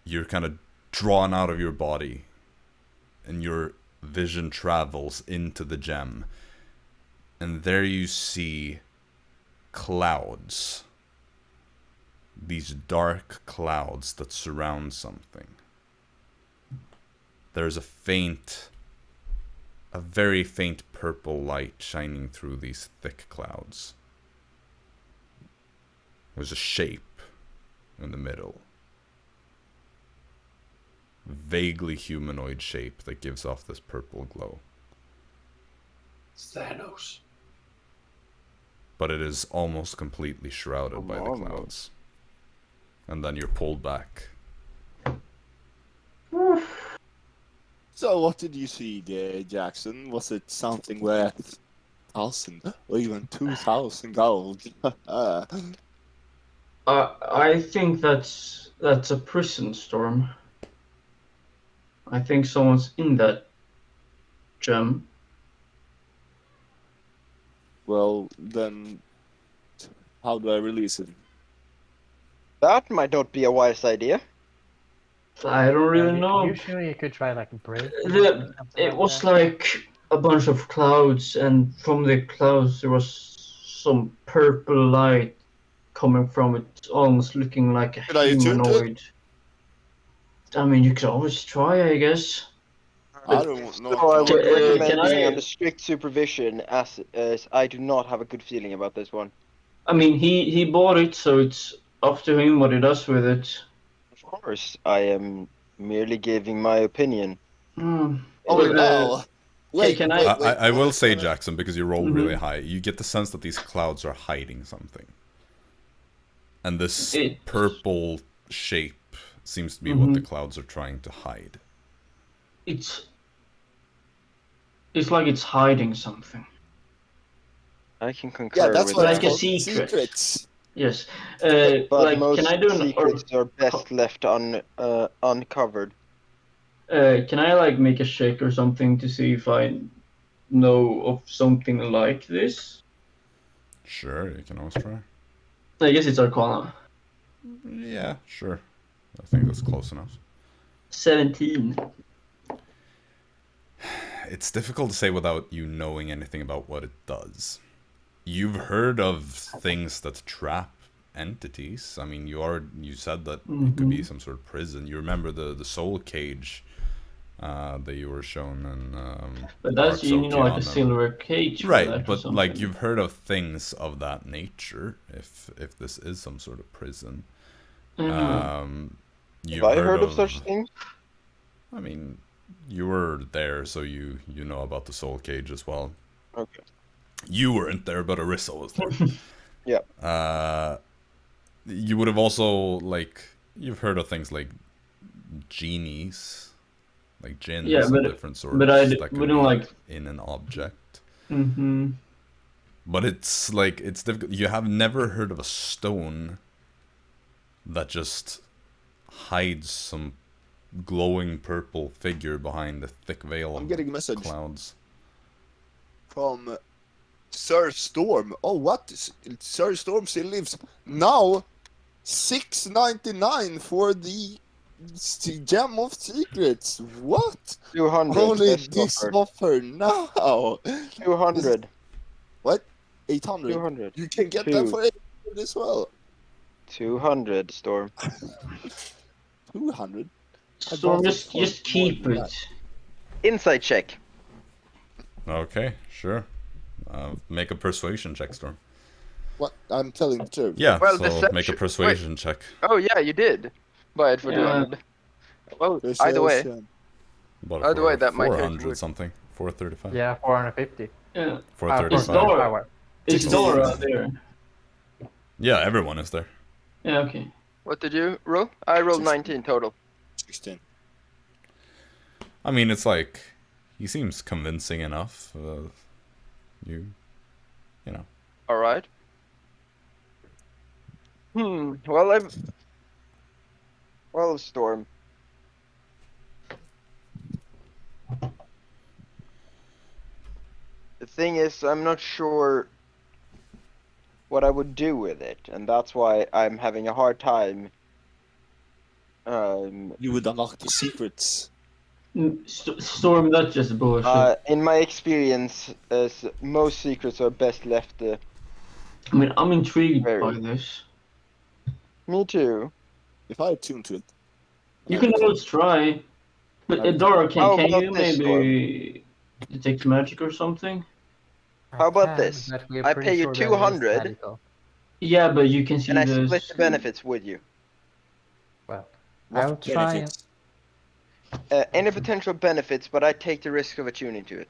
[SPEAKER 1] you're kind of drawn out of your body, and your vision travels into the gem. And there you see clouds. These dark clouds that surround something. There's a very faint purple light shining through these thick clouds. There's a shape in the middle. Vaguely humanoid shape that gives off this purple glow.
[SPEAKER 2] Thanos.
[SPEAKER 1] But it is almost completely shrouded by the clouds. And then you're pulled back.
[SPEAKER 6] So what did you see there, Jaxson? Was it something worth 1,000 or even 2,000 gold?
[SPEAKER 3] I think that's a prison storm. I think someone's in that gem.
[SPEAKER 6] Well, then how do I release it?
[SPEAKER 5] That might not be a wise idea.
[SPEAKER 3] I don't really know.
[SPEAKER 4] Usually you could try like break.
[SPEAKER 3] It was like a bunch of clouds, and from the clouds there was some purple light coming from it, almost looking like a
[SPEAKER 6] Could I attune to it?
[SPEAKER 3] humanoid. I mean, you could always try, I guess.
[SPEAKER 6] I don't know.
[SPEAKER 5] So I would recommend
[SPEAKER 3] can
[SPEAKER 5] being
[SPEAKER 3] I-
[SPEAKER 5] under strict supervision, as I do not have a good feeling about this one.
[SPEAKER 3] I mean, he bought it, so it's up to him what he does with it.
[SPEAKER 5] Of course, I am merely giving my opinion.
[SPEAKER 6] Oh
[SPEAKER 3] But,
[SPEAKER 6] no! Wait,
[SPEAKER 3] can
[SPEAKER 6] wait,
[SPEAKER 3] I-
[SPEAKER 6] wait.
[SPEAKER 1] I will say, Jaxson, because you rolled
[SPEAKER 3] Mhm.
[SPEAKER 1] really high, you get the sense that these clouds are hiding something. And this
[SPEAKER 3] It-
[SPEAKER 1] purple shape seems to be what the
[SPEAKER 3] Mhm.
[SPEAKER 1] clouds are trying to hide.
[SPEAKER 3] It's like it's hiding something.
[SPEAKER 5] I can concur
[SPEAKER 6] Yeah, that's
[SPEAKER 5] with
[SPEAKER 6] what
[SPEAKER 3] like
[SPEAKER 6] it's
[SPEAKER 5] that.
[SPEAKER 3] a
[SPEAKER 6] called.
[SPEAKER 3] secret.
[SPEAKER 6] Secrets.
[SPEAKER 3] Yes.
[SPEAKER 5] But
[SPEAKER 3] Like,
[SPEAKER 5] most
[SPEAKER 3] can I do
[SPEAKER 5] secrets are best left uncovered.
[SPEAKER 3] Can I like make a check or something to see if I know of something like this?
[SPEAKER 1] Sure, you can always try.
[SPEAKER 3] I guess it's Arcana.
[SPEAKER 1] Yeah, sure. I think that's close enough.
[SPEAKER 3] 17.
[SPEAKER 1] It's difficult to say without you knowing anything about what it does. You've heard of things that trap entities. I mean, you said that it could be some sort of prison. You remember the soul cage that you were shown in
[SPEAKER 3] But that's
[SPEAKER 1] Dark
[SPEAKER 3] like a
[SPEAKER 1] Oceana.
[SPEAKER 3] silver cage. for
[SPEAKER 1] Right,
[SPEAKER 3] that or
[SPEAKER 1] but
[SPEAKER 3] something.
[SPEAKER 1] like you've heard of things of that nature. If this is some sort of prison, you've
[SPEAKER 5] Have I heard of such things?
[SPEAKER 1] I mean, you were there, so you know about the soul cage as well.
[SPEAKER 5] Okay.
[SPEAKER 1] You weren't there, but Arisa was there.
[SPEAKER 5] Yeah.
[SPEAKER 1] You would have also you've heard of things like genies, like jinns
[SPEAKER 3] Yeah,
[SPEAKER 1] of
[SPEAKER 3] but-
[SPEAKER 1] different sorts.
[SPEAKER 3] but I
[SPEAKER 1] that could
[SPEAKER 3] wouldn't,
[SPEAKER 1] be in an object.
[SPEAKER 3] Mm-hmm.
[SPEAKER 1] But it's difficult. You have never heard of a stone that just hides some glowing purple figure behind a thick veil
[SPEAKER 6] I'm
[SPEAKER 1] of
[SPEAKER 6] getting a message
[SPEAKER 1] clouds.
[SPEAKER 6] from Sir Storm. Oh, what? Sir Storm still lives. Now, $6.99 for the Gem of Secrets. What?
[SPEAKER 5] 200.
[SPEAKER 6] Only
[SPEAKER 5] Best
[SPEAKER 6] this
[SPEAKER 5] offer.
[SPEAKER 6] offer now.
[SPEAKER 5] 200.
[SPEAKER 6] What? 800.
[SPEAKER 5] 200.
[SPEAKER 6] You can get that for 800 as well.
[SPEAKER 5] 200, Storm.
[SPEAKER 6] 200.
[SPEAKER 3] Storm, just keep it.
[SPEAKER 5] Insight check.
[SPEAKER 1] Okay, sure. Make a persuasion check, Storm.
[SPEAKER 6] What? I'm telling the truth.
[SPEAKER 1] Yeah,
[SPEAKER 5] Well,
[SPEAKER 1] so
[SPEAKER 5] deception-
[SPEAKER 1] make a persuasion check.
[SPEAKER 5] Oh yeah, you did. Buy it for
[SPEAKER 3] Yeah.
[SPEAKER 5] 200. Well, either way.
[SPEAKER 6] Persuasion.
[SPEAKER 1] But
[SPEAKER 5] By the
[SPEAKER 1] for
[SPEAKER 5] way, that might hurt
[SPEAKER 1] 400
[SPEAKER 5] wood.
[SPEAKER 1] something. 435.
[SPEAKER 4] Yeah, 450.
[SPEAKER 3] Yeah.
[SPEAKER 1] 435.
[SPEAKER 3] Dara. Is
[SPEAKER 6] 16.
[SPEAKER 3] Dara there?
[SPEAKER 1] Yeah, everyone is there.
[SPEAKER 3] Yeah, okay.
[SPEAKER 5] What did you roll? I rolled 19 total.
[SPEAKER 6] 16.
[SPEAKER 1] I mean, it's like, he seems convincing enough. You know.
[SPEAKER 5] All right. Well, Storm. The thing is, I'm not sure what I would do with it, and that's why I'm having a hard time.
[SPEAKER 6] You would unlock the secrets.
[SPEAKER 3] Storm, that's just bullshit.
[SPEAKER 5] In my experience, most secrets are best left.
[SPEAKER 3] I mean, I'm intrigued
[SPEAKER 5] Very.
[SPEAKER 3] by this.
[SPEAKER 5] Me too.
[SPEAKER 6] If I attune to it.
[SPEAKER 3] You can always try. But Dara,
[SPEAKER 5] How
[SPEAKER 3] can
[SPEAKER 5] about
[SPEAKER 3] you
[SPEAKER 5] this,
[SPEAKER 3] maybe detect magic or something?
[SPEAKER 5] How about
[SPEAKER 4] can,
[SPEAKER 5] this?
[SPEAKER 4] but we're
[SPEAKER 5] I
[SPEAKER 4] pretty
[SPEAKER 5] pay you
[SPEAKER 4] sure that it is
[SPEAKER 5] 200.
[SPEAKER 4] magical.
[SPEAKER 3] Yeah, but you can see
[SPEAKER 5] And I
[SPEAKER 3] the
[SPEAKER 5] split the benefits with you.
[SPEAKER 4] Well,
[SPEAKER 6] What
[SPEAKER 4] I'll try and...
[SPEAKER 6] benefits?
[SPEAKER 5] Any potential benefits, but I take the risk of attuning to it.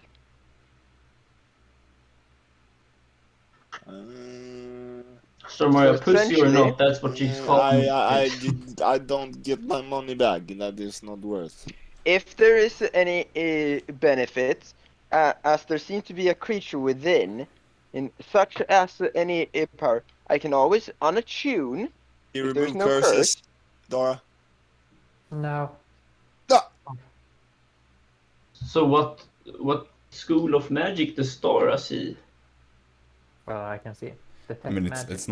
[SPEAKER 3] Storm, are you a
[SPEAKER 5] So
[SPEAKER 3] pussy or
[SPEAKER 5] essentially-
[SPEAKER 3] not? That's what she's called.
[SPEAKER 6] I don't get my money back. That is not worth.
[SPEAKER 5] If there is any benefits, as there seems to be a creature within, in such as any power, I can always unattune.
[SPEAKER 6] You
[SPEAKER 5] If there's
[SPEAKER 6] remove
[SPEAKER 5] no
[SPEAKER 6] curses,
[SPEAKER 5] curse-
[SPEAKER 6] Dara.
[SPEAKER 4] No.
[SPEAKER 3] So what school of magic does Dara see?
[SPEAKER 4] Well, I can see.
[SPEAKER 1] I mean,
[SPEAKER 4] Magic.
[SPEAKER 1] it's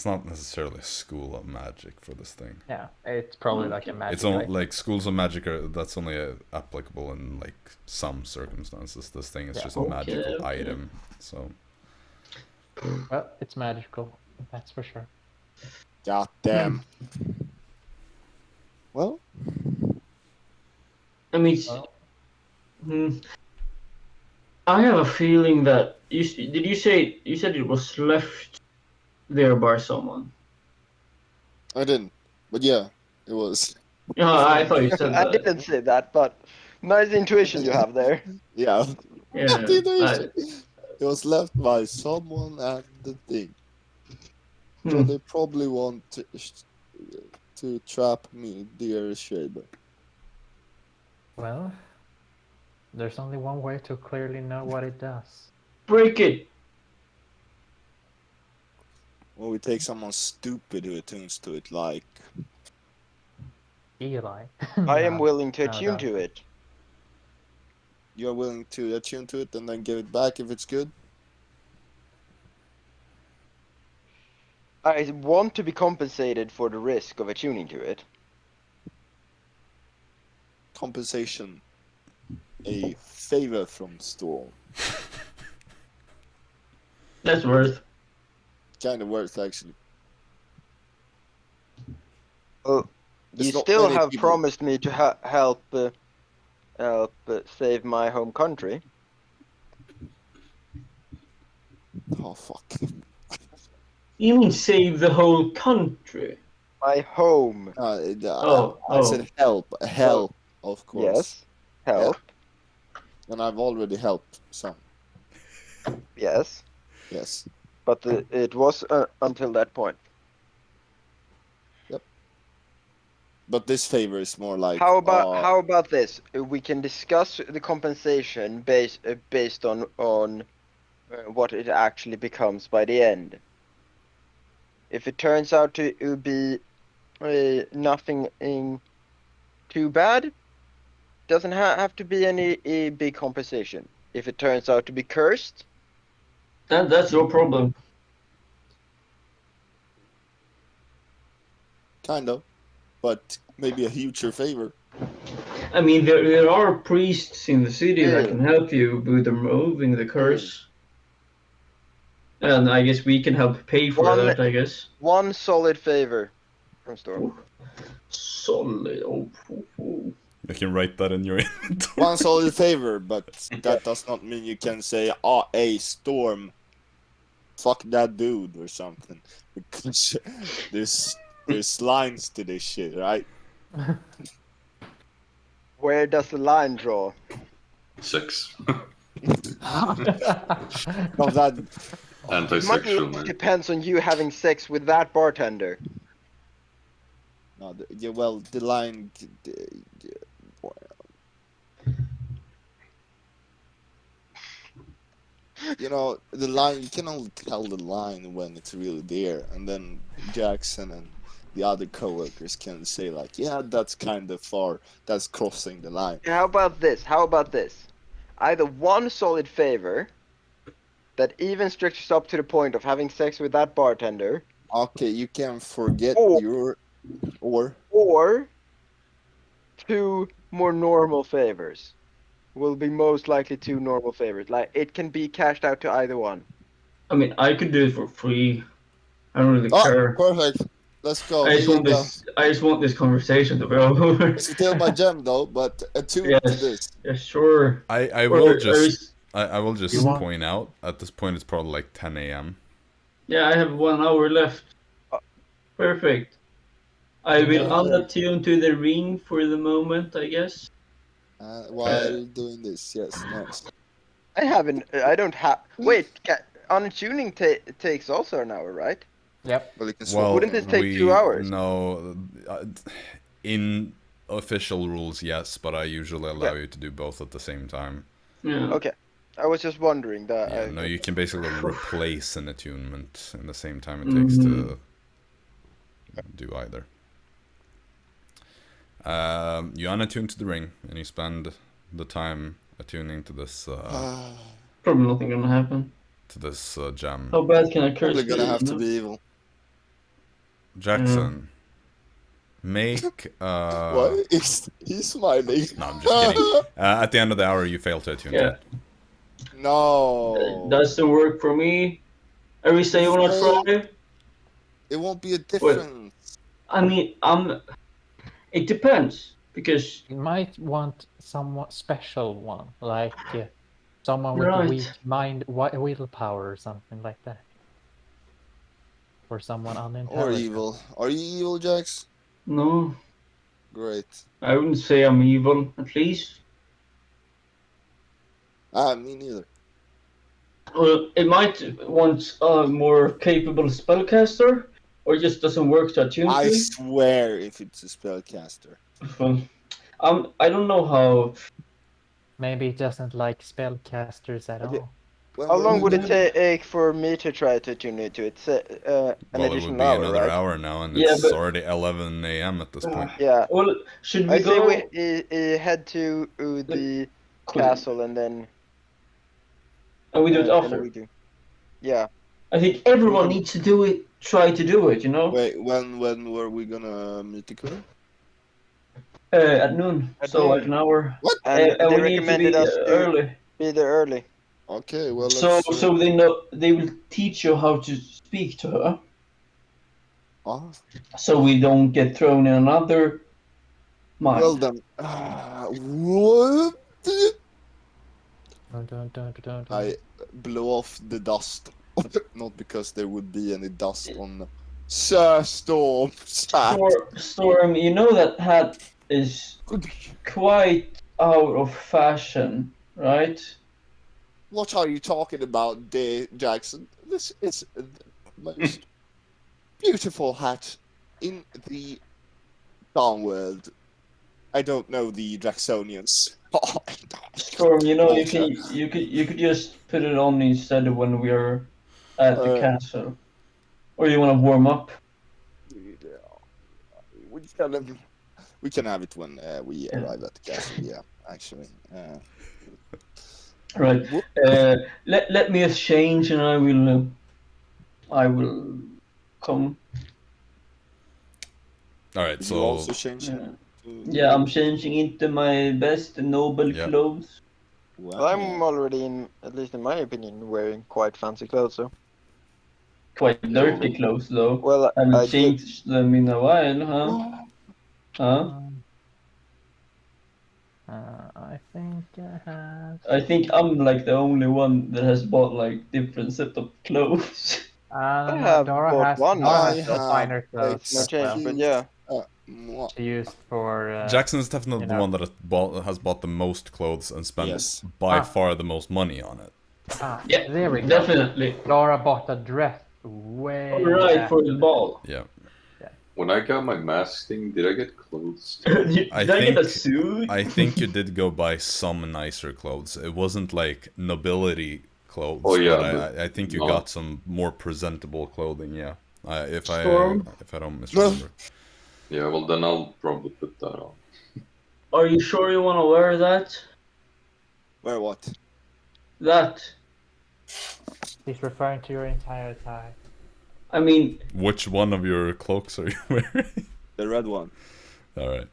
[SPEAKER 1] not necessarily a school of magic for this thing.
[SPEAKER 4] Yeah, it's probably like a magic.
[SPEAKER 1] It's only
[SPEAKER 4] item.
[SPEAKER 1] like schools of magic that's only applicable in like some circumstances. This thing is
[SPEAKER 4] Yeah.
[SPEAKER 1] just a magical
[SPEAKER 3] Okay.
[SPEAKER 1] item. So
[SPEAKER 4] Well, it's magical. That's for sure.
[SPEAKER 6] God damn. Well,
[SPEAKER 3] I mean, I have a feeling that you said it was left there by someone.
[SPEAKER 6] I didn't. But yeah, it was.
[SPEAKER 3] Yeah, I thought you said
[SPEAKER 5] I
[SPEAKER 3] that.
[SPEAKER 5] didn't say that, but nice intuition you have there.
[SPEAKER 6] Yeah.
[SPEAKER 3] Yeah,
[SPEAKER 6] It was left by someone and the thing. So
[SPEAKER 3] Hmm.
[SPEAKER 6] they probably want to trap me, dear Shaber.
[SPEAKER 4] Well, there's only one way to clearly know what it does.
[SPEAKER 3] Break it.
[SPEAKER 6] Or we take someone stupid who attunes to it, like.
[SPEAKER 4] Eli.
[SPEAKER 5] I am
[SPEAKER 4] No.
[SPEAKER 5] willing to
[SPEAKER 4] No,
[SPEAKER 5] attune
[SPEAKER 4] no.
[SPEAKER 5] to it.
[SPEAKER 6] You're willing to attune to it and then give it back if it's good?
[SPEAKER 5] I want to be compensated for the risk of attuning to it.
[SPEAKER 6] Compensation. A favor from Storm.
[SPEAKER 3] That's worth.
[SPEAKER 6] Kind of worth, actually.
[SPEAKER 5] You
[SPEAKER 6] There's not
[SPEAKER 5] still
[SPEAKER 6] many
[SPEAKER 5] have
[SPEAKER 6] people-
[SPEAKER 5] promised me to help save my home country.
[SPEAKER 6] Oh, fuck.
[SPEAKER 3] You mean save the whole country?
[SPEAKER 5] My home.
[SPEAKER 6] I said help. Help, of course.
[SPEAKER 5] Yes. Help.
[SPEAKER 6] And I've already helped some.
[SPEAKER 5] Yes.
[SPEAKER 6] Yes.
[SPEAKER 5] But it was until that point.
[SPEAKER 6] But this favor is more like.
[SPEAKER 5] How about this? We can discuss the compensation based on what it actually becomes by the end. If it turns out to be nothing too bad, doesn't have to be any big compensation. If it turns out to be cursed,
[SPEAKER 3] That's your problem.
[SPEAKER 6] Kind of, but maybe a future favor.
[SPEAKER 3] I mean, there are priests in the city that
[SPEAKER 5] Yeah.
[SPEAKER 3] can help you with removing the curse. And I guess we can help pay for
[SPEAKER 5] One-
[SPEAKER 3] that, I guess.
[SPEAKER 5] One solid favor from Storm.
[SPEAKER 3] Ooh. Solid. Oh.
[SPEAKER 1] You can write that in your inventory.
[SPEAKER 6] One solid favor, but that does not mean you can say, hey, Storm, fuck that dude or something. Because there's lines to this shit, right?
[SPEAKER 5] Where does the line draw?
[SPEAKER 2] 6.
[SPEAKER 6] Of that,
[SPEAKER 2] Antisexual,
[SPEAKER 5] Much
[SPEAKER 2] man.
[SPEAKER 5] depends on you having sex with that bartender.
[SPEAKER 6] no, well, the line. You know, the line, you can only tell the line when it's really there, and then Jaxson and the other coworkers can say like, yeah, that's kind of far, that's crossing the line.
[SPEAKER 5] How about this? Either one solid favor that even stretches up to the point of having sex with that bartender,
[SPEAKER 6] Okay, you can forget
[SPEAKER 5] Or- or 2 more normal favors. Will be most likely 2 normal favors. Like, it can be cashed out to either one.
[SPEAKER 3] I mean, I could do it for free. I don't really
[SPEAKER 6] Oh,
[SPEAKER 3] care.
[SPEAKER 6] perfect. Let's go.
[SPEAKER 3] I just
[SPEAKER 6] Here
[SPEAKER 3] want
[SPEAKER 6] you go.
[SPEAKER 3] this. I just want this conversation to be over.
[SPEAKER 6] It's still my gem though, but attune to this.
[SPEAKER 3] Yes, sure.
[SPEAKER 1] I
[SPEAKER 3] Or-
[SPEAKER 1] will
[SPEAKER 3] or
[SPEAKER 1] just
[SPEAKER 3] is-
[SPEAKER 1] I will just
[SPEAKER 4] You want-
[SPEAKER 1] point out at this point it's probably like 10 a.m.
[SPEAKER 3] Yeah, I have 1 hour left. Perfect. I will
[SPEAKER 6] Yeah.
[SPEAKER 3] unattune to the ring for the moment, I guess.
[SPEAKER 6] While doing this, yes, nice.
[SPEAKER 5] I don't have. Wait, untuning takes also an hour, right?
[SPEAKER 4] Yep.
[SPEAKER 6] Well, you can
[SPEAKER 1] Well,
[SPEAKER 5] Wouldn't this take 2 hours?
[SPEAKER 1] No, in official rules, yes, but I usually allow you to do both at the same time.
[SPEAKER 3] Yeah.
[SPEAKER 5] Okay. I was just wondering that.
[SPEAKER 1] Yeah, no, you can basically replace an attunement in the same time it takes to do either. You unattune to the ring, and you spend the time attuning to this
[SPEAKER 3] Probably nothing gonna happen.
[SPEAKER 1] gem.
[SPEAKER 3] How bad can I curse
[SPEAKER 6] Probably gonna
[SPEAKER 3] you,
[SPEAKER 6] have
[SPEAKER 3] you
[SPEAKER 6] to
[SPEAKER 3] know?
[SPEAKER 6] be evil.
[SPEAKER 1] Jaxson, make
[SPEAKER 6] What? He's smiling.
[SPEAKER 1] No, I'm just kidding. At the end of the hour, you fail to attune
[SPEAKER 3] Yeah.
[SPEAKER 1] to it.
[SPEAKER 6] No.
[SPEAKER 3] Doesn't work for me. Arisa, you wanna
[SPEAKER 6] Well-
[SPEAKER 3] try?
[SPEAKER 6] It won't be a difference.
[SPEAKER 3] I mean, it depends because
[SPEAKER 4] You might want somewhat special one, like someone with
[SPEAKER 3] Right.
[SPEAKER 4] weak mind, willpower, or something like that. Or someone
[SPEAKER 6] Or
[SPEAKER 4] unintelligent.
[SPEAKER 6] evil. Are you evil, Jax?
[SPEAKER 3] no,
[SPEAKER 6] Great.
[SPEAKER 3] I wouldn't say I'm evil. At least,
[SPEAKER 6] Me neither.
[SPEAKER 3] well, it might want a more capable spellcaster, or it just doesn't work to attune
[SPEAKER 6] I
[SPEAKER 3] to.
[SPEAKER 6] swear if it's a spellcaster.
[SPEAKER 3] Well, I don't know how.
[SPEAKER 4] Maybe it doesn't like spellcasters at
[SPEAKER 6] Okay.
[SPEAKER 4] all.
[SPEAKER 5] How long would it take for me to try to tune into it? An
[SPEAKER 1] Well, it would
[SPEAKER 5] additional
[SPEAKER 1] be
[SPEAKER 5] hour,
[SPEAKER 1] another
[SPEAKER 5] right?
[SPEAKER 1] hour now, and
[SPEAKER 3] Yeah,
[SPEAKER 1] it's
[SPEAKER 3] but-
[SPEAKER 1] already 11 a.m. at this point.
[SPEAKER 5] Yeah.
[SPEAKER 3] Well, should we
[SPEAKER 5] I say
[SPEAKER 3] go?
[SPEAKER 5] we head to the castle and then.
[SPEAKER 3] And we do it
[SPEAKER 5] and
[SPEAKER 3] after.
[SPEAKER 5] we do. Yeah.
[SPEAKER 3] I think everyone needs to do it. Try to do it. You know,
[SPEAKER 6] Wait, when were we gonna meet the queen?
[SPEAKER 3] at noon.
[SPEAKER 5] At
[SPEAKER 3] So
[SPEAKER 5] noon.
[SPEAKER 3] like an hour.
[SPEAKER 6] What?
[SPEAKER 5] And
[SPEAKER 3] And
[SPEAKER 5] they
[SPEAKER 3] we need to
[SPEAKER 5] recommended
[SPEAKER 3] be
[SPEAKER 5] us to
[SPEAKER 3] early.
[SPEAKER 5] be there early.
[SPEAKER 6] Okay, well,
[SPEAKER 3] So
[SPEAKER 6] let's,
[SPEAKER 3] so they know they will teach you how to speak to her,
[SPEAKER 6] oh,
[SPEAKER 3] so we don't get thrown in another mine.
[SPEAKER 6] well then. What?
[SPEAKER 4] Dun, dun, dun, dun, dun.
[SPEAKER 6] I blow off the dust. Not because there would be any dust on Sir Storm's hat.
[SPEAKER 3] Storm, you know that hat is quite out of fashion, right?
[SPEAKER 6] What are you talking about, dear Jaxson? This is the most beautiful hat in the Dawn world. I don't know the Draxonians.
[SPEAKER 3] Storm, you know you could just put it on instead of when we are at the castle, or you want to warm up.
[SPEAKER 6] We can have it when we arrive at the castle. Yeah, actually.
[SPEAKER 3] Right.
[SPEAKER 6] Whoop.
[SPEAKER 3] Let me exchange, and I will come.
[SPEAKER 1] All right,
[SPEAKER 6] Did
[SPEAKER 1] so
[SPEAKER 6] you also change
[SPEAKER 3] Yeah.
[SPEAKER 6] it?
[SPEAKER 3] Yeah, I'm changing into my best noble
[SPEAKER 1] Yeah.
[SPEAKER 3] clothes.
[SPEAKER 6] Well,
[SPEAKER 5] I'm already in, at least in my opinion, wearing quite fancy clothes. So
[SPEAKER 3] Quite dirty clothes, though.
[SPEAKER 5] well,
[SPEAKER 3] I haven't
[SPEAKER 5] I did.
[SPEAKER 3] changed them in a while, huh? Huh?
[SPEAKER 4] I think I have.
[SPEAKER 3] I think I'm like the only one that has bought like different set of clothes.
[SPEAKER 5] I have
[SPEAKER 4] Dara
[SPEAKER 5] bought
[SPEAKER 4] has
[SPEAKER 5] one.
[SPEAKER 4] Dara
[SPEAKER 6] I
[SPEAKER 4] has
[SPEAKER 6] have
[SPEAKER 4] designer clothes
[SPEAKER 5] No
[SPEAKER 4] as
[SPEAKER 5] change,
[SPEAKER 4] well.
[SPEAKER 5] but yeah.
[SPEAKER 4] She used for
[SPEAKER 1] Jackson's definitely
[SPEAKER 4] you
[SPEAKER 1] the
[SPEAKER 4] know.
[SPEAKER 1] one that has bought the most clothes and spent
[SPEAKER 6] Yes.
[SPEAKER 1] by far the most money on it.
[SPEAKER 3] Yeah,
[SPEAKER 4] there we go.
[SPEAKER 3] definitely.
[SPEAKER 4] Dara bought a dress way
[SPEAKER 3] Right for the
[SPEAKER 4] after.
[SPEAKER 3] ball.
[SPEAKER 1] Yeah.
[SPEAKER 2] When I got my mask thing, did I get clothes?
[SPEAKER 3] Did I get a suit?
[SPEAKER 1] I think you did go buy some nicer clothes. It wasn't like nobility clothes,
[SPEAKER 2] Oh, yeah,
[SPEAKER 1] but I think you
[SPEAKER 2] no.
[SPEAKER 1] got some more presentable clothing. Yeah, if I
[SPEAKER 3] Storm?
[SPEAKER 1] don't misremember.
[SPEAKER 2] Yeah, well then I'll probably put that on.
[SPEAKER 3] Are you sure you want to wear that?
[SPEAKER 6] Wear what?
[SPEAKER 3] That.
[SPEAKER 4] He's referring to your entire tie.
[SPEAKER 3] I mean,
[SPEAKER 1] Which one of your cloaks are you wearing?
[SPEAKER 6] The red one.
[SPEAKER 1] All right.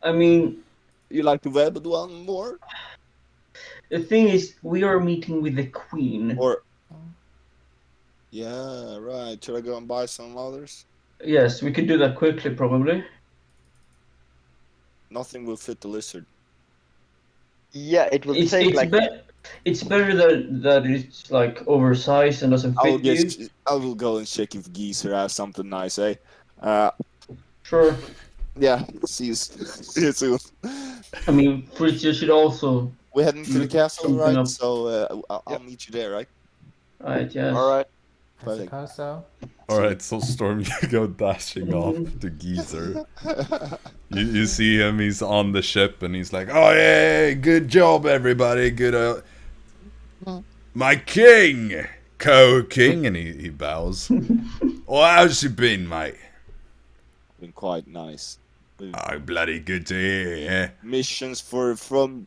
[SPEAKER 3] I mean,
[SPEAKER 6] You like the red one more?
[SPEAKER 3] the thing is, we are meeting with the queen.
[SPEAKER 6] Or yeah, right. Should I go and buy some others?
[SPEAKER 3] Yes, we could do that quickly, probably.
[SPEAKER 6] Nothing will fit the lizard.
[SPEAKER 5] Yeah, it will
[SPEAKER 3] It's
[SPEAKER 5] take like.
[SPEAKER 3] it's better that it's like oversized and doesn't
[SPEAKER 6] I will
[SPEAKER 3] fit you.
[SPEAKER 6] I will go and check if Geezer has something nice, eh?
[SPEAKER 3] Sure.
[SPEAKER 6] Yeah. See you soon.
[SPEAKER 3] I mean, Fritz, you should also.
[SPEAKER 6] We're heading to the castle,
[SPEAKER 3] Something
[SPEAKER 6] right?
[SPEAKER 3] up.
[SPEAKER 6] So I'll
[SPEAKER 5] Yep.
[SPEAKER 6] meet you there, right?
[SPEAKER 3] Right, yes.
[SPEAKER 5] All right.
[SPEAKER 4] I
[SPEAKER 6] Perfect.
[SPEAKER 4] suppose so.
[SPEAKER 1] All right. So Storm, you go dashing off to Geezer. You see him. He's on the ship, and he's like, "Oh yeah, good job, everybody. Good. My king, co-king," and he bows. Well, how's you been, mate?
[SPEAKER 6] Been quite nice.
[SPEAKER 1] Oh, bloody good to hear. Yeah.
[SPEAKER 6] Missions for the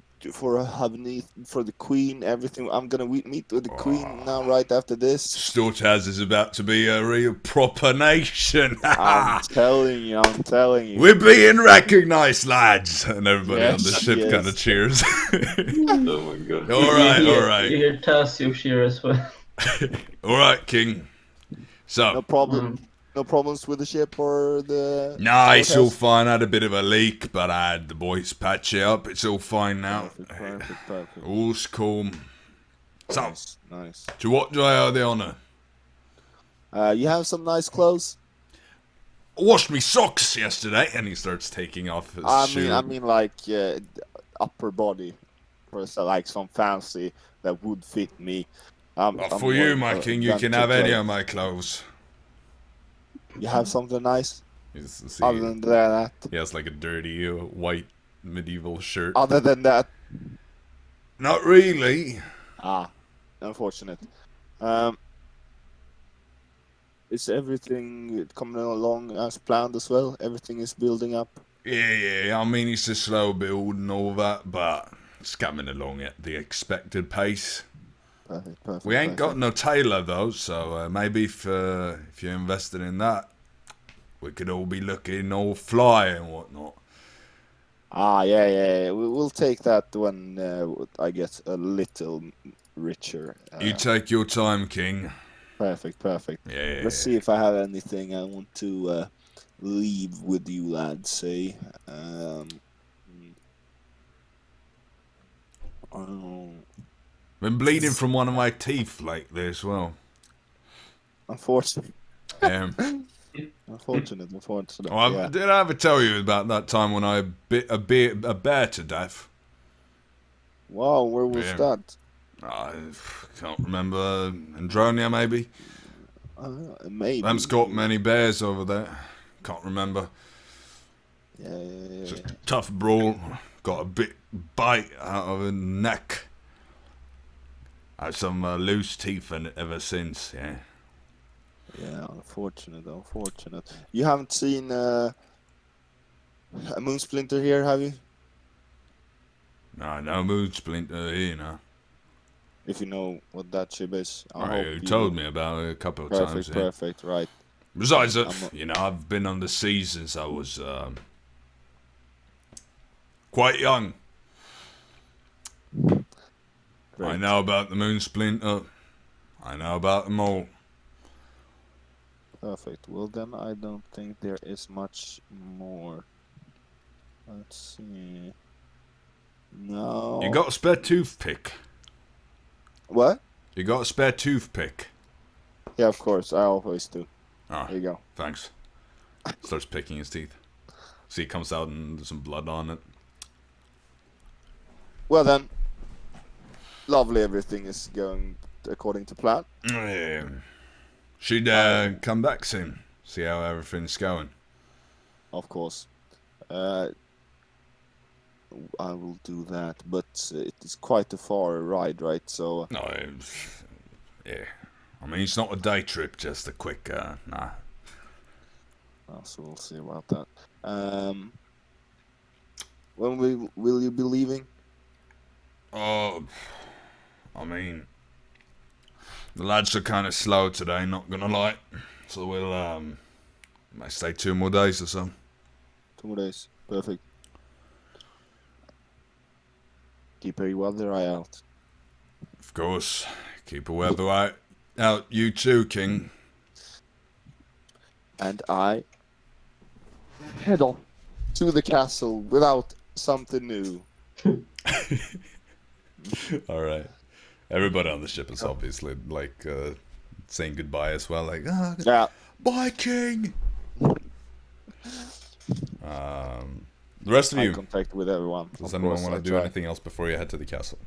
[SPEAKER 6] queen, everything. I'm gonna meet with the queen now right after this.
[SPEAKER 1] Stortaz is about to be a real proper nation.
[SPEAKER 6] I'm telling you.
[SPEAKER 1] We're being recognised, lads, and everybody on the
[SPEAKER 6] Yes,
[SPEAKER 1] ship
[SPEAKER 6] yes.
[SPEAKER 1] kind of cheers.
[SPEAKER 2] Oh my god.
[SPEAKER 1] all right,
[SPEAKER 3] You
[SPEAKER 1] all right,
[SPEAKER 3] hear Tasio cheer as well.
[SPEAKER 1] all right, King.
[SPEAKER 6] No
[SPEAKER 1] So,
[SPEAKER 6] problem. No problems with the ship or the.
[SPEAKER 1] nah, it's all
[SPEAKER 6] Stortaz?
[SPEAKER 1] fine. I had a bit of a leak, but I had the boys patch it up. It's all fine now.
[SPEAKER 6] Perfect.
[SPEAKER 1] All's cool. So,
[SPEAKER 6] Nice.
[SPEAKER 1] to what do I owe the honour?
[SPEAKER 6] You have some nice clothes.
[SPEAKER 1] I washed me socks yesterday, and he starts taking off his shoe.
[SPEAKER 6] I mean, like upper body, for like some fancy that would fit me. I'm
[SPEAKER 1] For you,
[SPEAKER 6] more,
[SPEAKER 1] my king, you can
[SPEAKER 6] adventure
[SPEAKER 1] have any
[SPEAKER 6] clothes.
[SPEAKER 1] of my clothes.
[SPEAKER 6] You have something nice
[SPEAKER 1] See,
[SPEAKER 6] other than that.
[SPEAKER 1] he has like a dirty white medieval shirt.
[SPEAKER 6] Other than that,
[SPEAKER 1] Not really.
[SPEAKER 6] unfortunate. Is everything coming along as planned as well? Everything is building up.
[SPEAKER 1] Yeah. I mean, it's a slow build and all that, but it's coming along at the expected pace.
[SPEAKER 6] Perfect.
[SPEAKER 1] We ain't got no tailor though, so maybe if you're invested in that, we could all be looking all fly and whatnot.
[SPEAKER 6] Yeah. We'll take that when I get a little richer.
[SPEAKER 1] You take your time, King.
[SPEAKER 6] Perfect.
[SPEAKER 1] Yeah.
[SPEAKER 6] Let's see if I have anything I want to leave with you lads, say.
[SPEAKER 1] Been bleeding from one of my teeth lately as well.
[SPEAKER 6] Unfortunate. Unfortunate.
[SPEAKER 1] Oh,
[SPEAKER 6] Yeah.
[SPEAKER 1] did I ever tell you about that time when I bit a bear to death?
[SPEAKER 6] Wow, where was
[SPEAKER 1] Yeah.
[SPEAKER 6] that?
[SPEAKER 1] I can't remember. Andronia, maybe?
[SPEAKER 6] Maybe.
[SPEAKER 1] Them's got many bears over there. Can't remember.
[SPEAKER 6] Yeah.
[SPEAKER 1] It's a tough brawl. Got a bit bite out of her neck. I had some loose teeth in it ever since, yeah.
[SPEAKER 6] Yeah, unfortunate. You haven't seen a moon splinter here, have you?
[SPEAKER 1] No mood splinter here, no.
[SPEAKER 6] If you know what that ship is. I
[SPEAKER 7] Oh,
[SPEAKER 6] hope
[SPEAKER 7] you told me about it a couple of times.
[SPEAKER 6] Perfect,
[SPEAKER 7] Yeah.
[SPEAKER 6] perfect, right.
[SPEAKER 7] Besides,
[SPEAKER 6] I'm not-
[SPEAKER 7] you know, I've been on the sea since I was quite young. I
[SPEAKER 6] Great.
[SPEAKER 7] know about the moon splinter. I know about them all.
[SPEAKER 6] Perfect. Well, then I don't think there is much more. Let's see. No.
[SPEAKER 7] You got a spare toothpick?
[SPEAKER 6] What?
[SPEAKER 7] You got a spare toothpick?
[SPEAKER 6] Yeah, of course. I always do.
[SPEAKER 7] Ah,
[SPEAKER 6] There you go.
[SPEAKER 7] thanks. Starts picking his teeth. See, it comes out and there's some blood on it.
[SPEAKER 6] Well then, lovely. Everything is going according to plan.
[SPEAKER 7] Should come back soon. See how everything's going.
[SPEAKER 6] Of course. I will do that, but it is quite a far ride, right? So
[SPEAKER 7] No, yeah. I mean, it's not a day trip, just a quick, nah.
[SPEAKER 6] so we'll see about that. When will you be leaving?
[SPEAKER 7] Oh, I mean, the lads are kind of slow today, not gonna lie. So we'll, might stay 2 more days or so.
[SPEAKER 6] 2 more days. Perfect. Keep a weather eye out.
[SPEAKER 7] Of course, keep a weather eye out. You too, King.
[SPEAKER 6] And I head on to the castle without something new.
[SPEAKER 1] All right. Everybody on the ship is obviously like saying goodbye as well. Like,
[SPEAKER 6] Yeah.
[SPEAKER 1] bye, King. The rest of
[SPEAKER 6] Eye
[SPEAKER 1] you,
[SPEAKER 6] contact with everyone.
[SPEAKER 1] does
[SPEAKER 6] Of
[SPEAKER 1] anyone
[SPEAKER 6] course,
[SPEAKER 1] want
[SPEAKER 6] I
[SPEAKER 1] to do
[SPEAKER 6] try.
[SPEAKER 1] anything else before you head to the castle?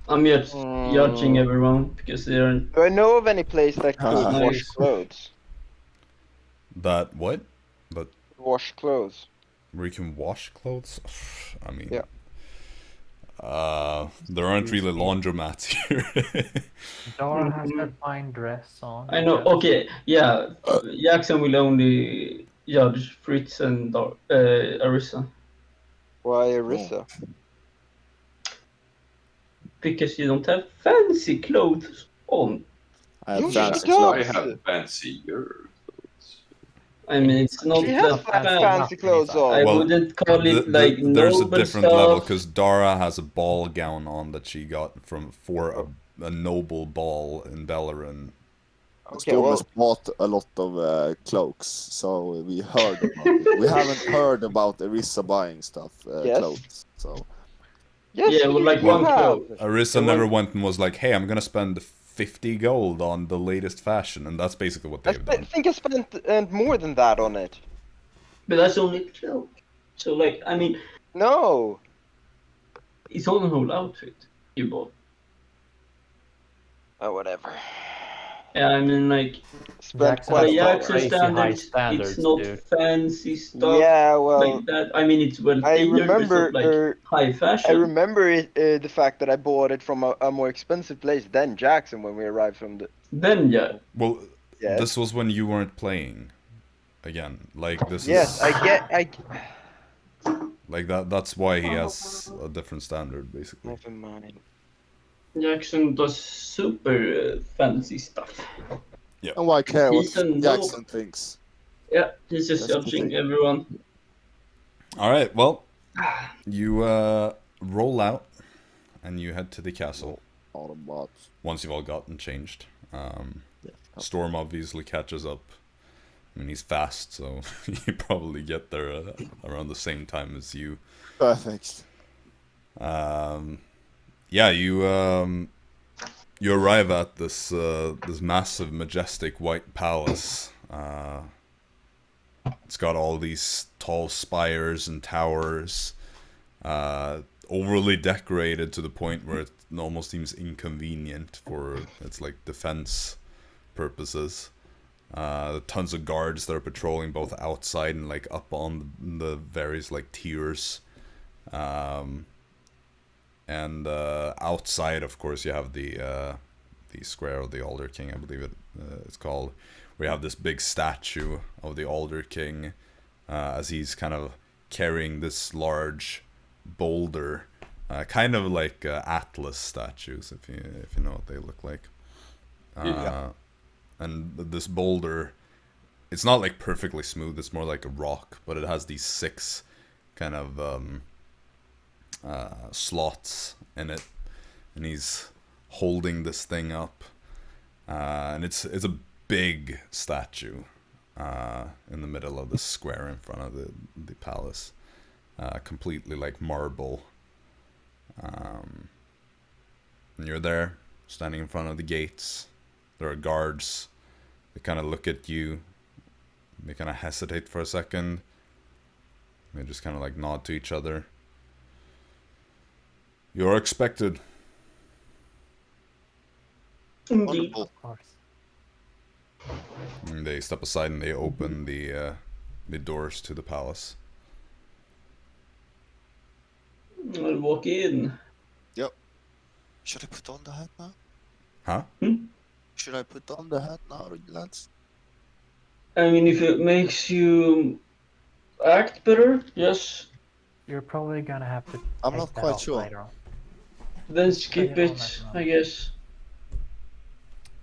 [SPEAKER 3] I'm just judging everyone because they're
[SPEAKER 5] Do I know of any place that could
[SPEAKER 6] Ah.
[SPEAKER 5] wash
[SPEAKER 3] Nice.
[SPEAKER 5] clothes?
[SPEAKER 1] That what? But
[SPEAKER 5] Wash clothes.
[SPEAKER 1] where you can wash clothes? I mean,
[SPEAKER 5] Yeah.
[SPEAKER 1] there aren't really laundromats here.
[SPEAKER 4] Dara has her fine dress on.
[SPEAKER 3] I know. Okay, yeah. Jaxson will only judge Fritz and Arisa
[SPEAKER 5] Why Arisa?
[SPEAKER 3] because you don't have fancy clothes on.
[SPEAKER 6] I have
[SPEAKER 5] You
[SPEAKER 6] fancy
[SPEAKER 5] should
[SPEAKER 6] clothes.
[SPEAKER 2] I have fancier.
[SPEAKER 3] I mean, it's not
[SPEAKER 5] She has
[SPEAKER 3] that
[SPEAKER 5] fancy clothes on.
[SPEAKER 3] I
[SPEAKER 1] Well,
[SPEAKER 3] wouldn't call it like
[SPEAKER 1] there's a
[SPEAKER 3] noble
[SPEAKER 1] different level
[SPEAKER 3] stuff.
[SPEAKER 1] because Dara has a ball gown on that she got for a noble ball in Bellerin.
[SPEAKER 5] Okay, well,
[SPEAKER 6] Stormus bought a lot of cloaks, so we heard about it. We haven't heard about Arisa buying stuff,
[SPEAKER 5] Yes.
[SPEAKER 6] clothes. So
[SPEAKER 5] yes,
[SPEAKER 3] Yeah, well, like
[SPEAKER 5] you
[SPEAKER 3] one
[SPEAKER 5] have.
[SPEAKER 3] cloak.
[SPEAKER 1] Arisa
[SPEAKER 3] The
[SPEAKER 1] never
[SPEAKER 3] one-
[SPEAKER 1] went and was like, "Hey, I'm gonna spend 50 gold on the latest fashion," and that's basically what
[SPEAKER 5] I
[SPEAKER 1] they've done.
[SPEAKER 5] think I spent more than that on it.
[SPEAKER 3] But that's only a cloak. So, like, I mean,
[SPEAKER 5] No.
[SPEAKER 3] it's not a whole outfit you bought.
[SPEAKER 5] Oh, whatever.
[SPEAKER 3] Yeah, I mean, like,
[SPEAKER 5] Spent
[SPEAKER 4] Jaxson
[SPEAKER 3] by
[SPEAKER 5] quite a
[SPEAKER 4] got
[SPEAKER 5] lot.
[SPEAKER 3] Jaxson
[SPEAKER 4] crazy high
[SPEAKER 3] standards,
[SPEAKER 4] standards,
[SPEAKER 3] it's not
[SPEAKER 4] dude.
[SPEAKER 3] fancy stuff
[SPEAKER 5] Yeah, well,
[SPEAKER 3] like that. I mean, it's well
[SPEAKER 5] I
[SPEAKER 3] tailored, but it's
[SPEAKER 5] remember.
[SPEAKER 3] not like high
[SPEAKER 5] I
[SPEAKER 3] fashion.
[SPEAKER 5] remember it, the fact that I bought it from a more expensive place than Jaxson when we arrived from the.
[SPEAKER 3] Then, yeah.
[SPEAKER 1] Well,
[SPEAKER 5] Yes.
[SPEAKER 1] this was when you weren't playing. Again, like this
[SPEAKER 5] Yes,
[SPEAKER 1] is
[SPEAKER 5] I
[SPEAKER 1] like that. That's why he has a different standard, basically.
[SPEAKER 5] Never mind.
[SPEAKER 3] Jaxson does super fancy stuff.
[SPEAKER 6] and why care what
[SPEAKER 3] He's a no-
[SPEAKER 6] Jaxson thinks?
[SPEAKER 3] Yeah, he's just
[SPEAKER 6] That's the
[SPEAKER 3] judging
[SPEAKER 6] thing.
[SPEAKER 3] everyone.
[SPEAKER 1] All right. Well, you roll out and you head to the castle.
[SPEAKER 6] Autobots.
[SPEAKER 1] Once you've all gotten changed. Storm obviously catches up. I mean, he's fast, so you probably get there around the same time as you.
[SPEAKER 6] Perfect.
[SPEAKER 1] Yeah, you arrive at this this massive, majestic white palace. It's got all these tall spires and towers, overly decorated to the point where it almost seems inconvenient for its like defense purposes. Tons of guards that are patrolling both outside and like up on the various like tiers. And outside, of course, you have the square of the Alder King, I believe it's called. We have this big statue of the Alder King as he's kind of carrying this large boulder kind of like Atlas statues, if you know what they look like. And this boulder, it's not like perfectly smooth. It's more like a rock, but it has these 6 kind of slots in it, and he's holding this thing up, and it's a big statue in the middle of the square in front of the palace, completely like marble. And you're there, standing in front of the gates. There are guards. They kind of look at you. They kind of hesitate for a second. They just kind of like nod to each other. You're expected.
[SPEAKER 3] Indeed.
[SPEAKER 5] Wonderful.
[SPEAKER 4] Of course.
[SPEAKER 1] And they step aside and they open the doors to the palace.
[SPEAKER 3] I'll walk in.
[SPEAKER 6] Should I put on the hat now?
[SPEAKER 1] Huh?
[SPEAKER 6] Should I put on the hat now, lads?
[SPEAKER 3] I mean, if it makes you act better, yes.
[SPEAKER 4] You're probably gonna have to.
[SPEAKER 6] I'm
[SPEAKER 4] take
[SPEAKER 6] not
[SPEAKER 4] that
[SPEAKER 6] quite
[SPEAKER 4] off
[SPEAKER 6] sure.
[SPEAKER 4] later on.
[SPEAKER 3] Then skip
[SPEAKER 4] Put it on
[SPEAKER 3] it,
[SPEAKER 4] that
[SPEAKER 3] I
[SPEAKER 4] one.
[SPEAKER 3] guess.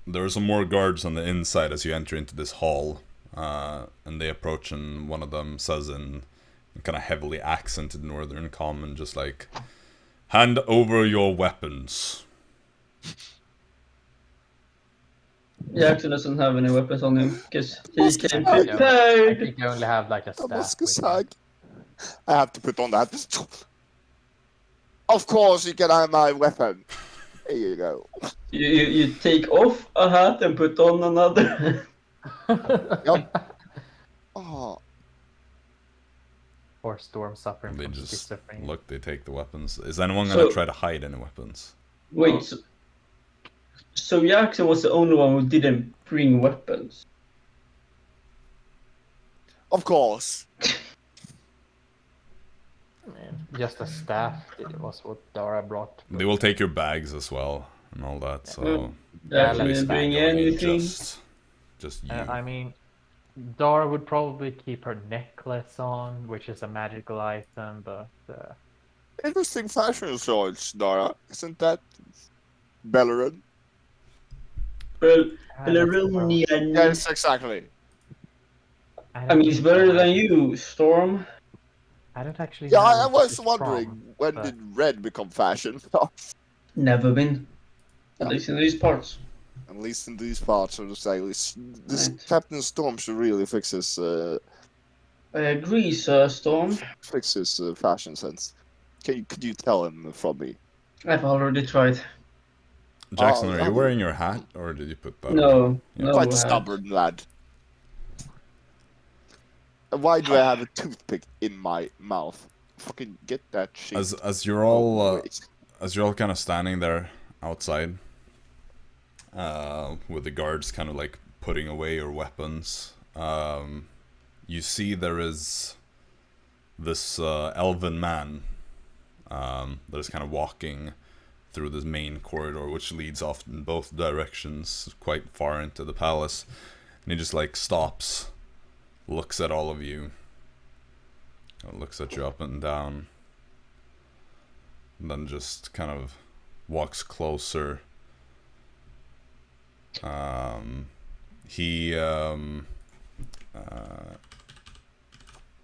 [SPEAKER 1] There are some more guards on the inside as you enter into this hall, and they approach, and one of them says in kind of heavily accented northern common, just like, "Hand over your weapons."
[SPEAKER 3] Jaxson doesn't have any weapons on him because he came
[SPEAKER 4] I
[SPEAKER 3] prepared.
[SPEAKER 4] think you only have like a staff.
[SPEAKER 6] Damascus
[SPEAKER 4] with you.
[SPEAKER 6] hag. I have to put on that. Of course you can have my weapon. There you go.
[SPEAKER 3] You take off a hat and put on another.
[SPEAKER 6] Yep. Oh,
[SPEAKER 4] Or Storm suffering
[SPEAKER 1] They
[SPEAKER 4] from
[SPEAKER 1] just
[SPEAKER 4] schizophrenia.
[SPEAKER 1] look, they take the weapons. Is anyone gonna
[SPEAKER 3] So-
[SPEAKER 1] try to hide any weapons?
[SPEAKER 3] Wait, so Jaxson was the only one who didn't bring weapons.
[SPEAKER 6] of course.
[SPEAKER 4] Just a staff. It was what Dara brought.
[SPEAKER 1] They will take your bags as well and all that. So
[SPEAKER 4] Yeah,
[SPEAKER 3] Jaxson
[SPEAKER 4] let's
[SPEAKER 3] didn't bring
[SPEAKER 1] going in
[SPEAKER 3] anything.
[SPEAKER 1] just you.
[SPEAKER 4] I mean, Dara would probably keep her necklace on, which is a magical item, but
[SPEAKER 6] Interesting fashion choice, Dara. Isn't that Bellerin?
[SPEAKER 3] Well,
[SPEAKER 4] I don't know.
[SPEAKER 3] Belleronian.
[SPEAKER 6] Yes, exactly.
[SPEAKER 3] I mean, it's better than you, Storm.
[SPEAKER 4] I don't actually.
[SPEAKER 6] Yeah,
[SPEAKER 4] know
[SPEAKER 6] I
[SPEAKER 4] what
[SPEAKER 6] was
[SPEAKER 4] it's
[SPEAKER 6] wondering,
[SPEAKER 4] from,
[SPEAKER 6] when
[SPEAKER 4] but-
[SPEAKER 6] did red become fashion?
[SPEAKER 3] Never been. At least in these parts.
[SPEAKER 6] At least in these parts of the sail. This
[SPEAKER 3] Right.
[SPEAKER 6] Captain Storm should really fix his
[SPEAKER 3] I agree, Sir Storm.
[SPEAKER 6] fashion sense. Could you tell him from me?
[SPEAKER 3] I've already tried.
[SPEAKER 1] Jaxson,
[SPEAKER 6] Oh,
[SPEAKER 1] are you wearing your hat or did you put that on?
[SPEAKER 3] No,
[SPEAKER 1] Yeah.
[SPEAKER 3] no.
[SPEAKER 6] Quite
[SPEAKER 3] hat.
[SPEAKER 6] stubborn lad. Why do I have a toothpick in my mouth? Fucking get that shit.
[SPEAKER 1] As you're all
[SPEAKER 6] away.
[SPEAKER 1] as you're all kind of standing there outside, with the guards kind of like putting away your weapons, you see there is this elven man that is kind of walking through this main corridor, which leads off in both directions, quite far into the palace, and he just like stops, looks at all of you, looks at you up and down, and then just kind of walks closer.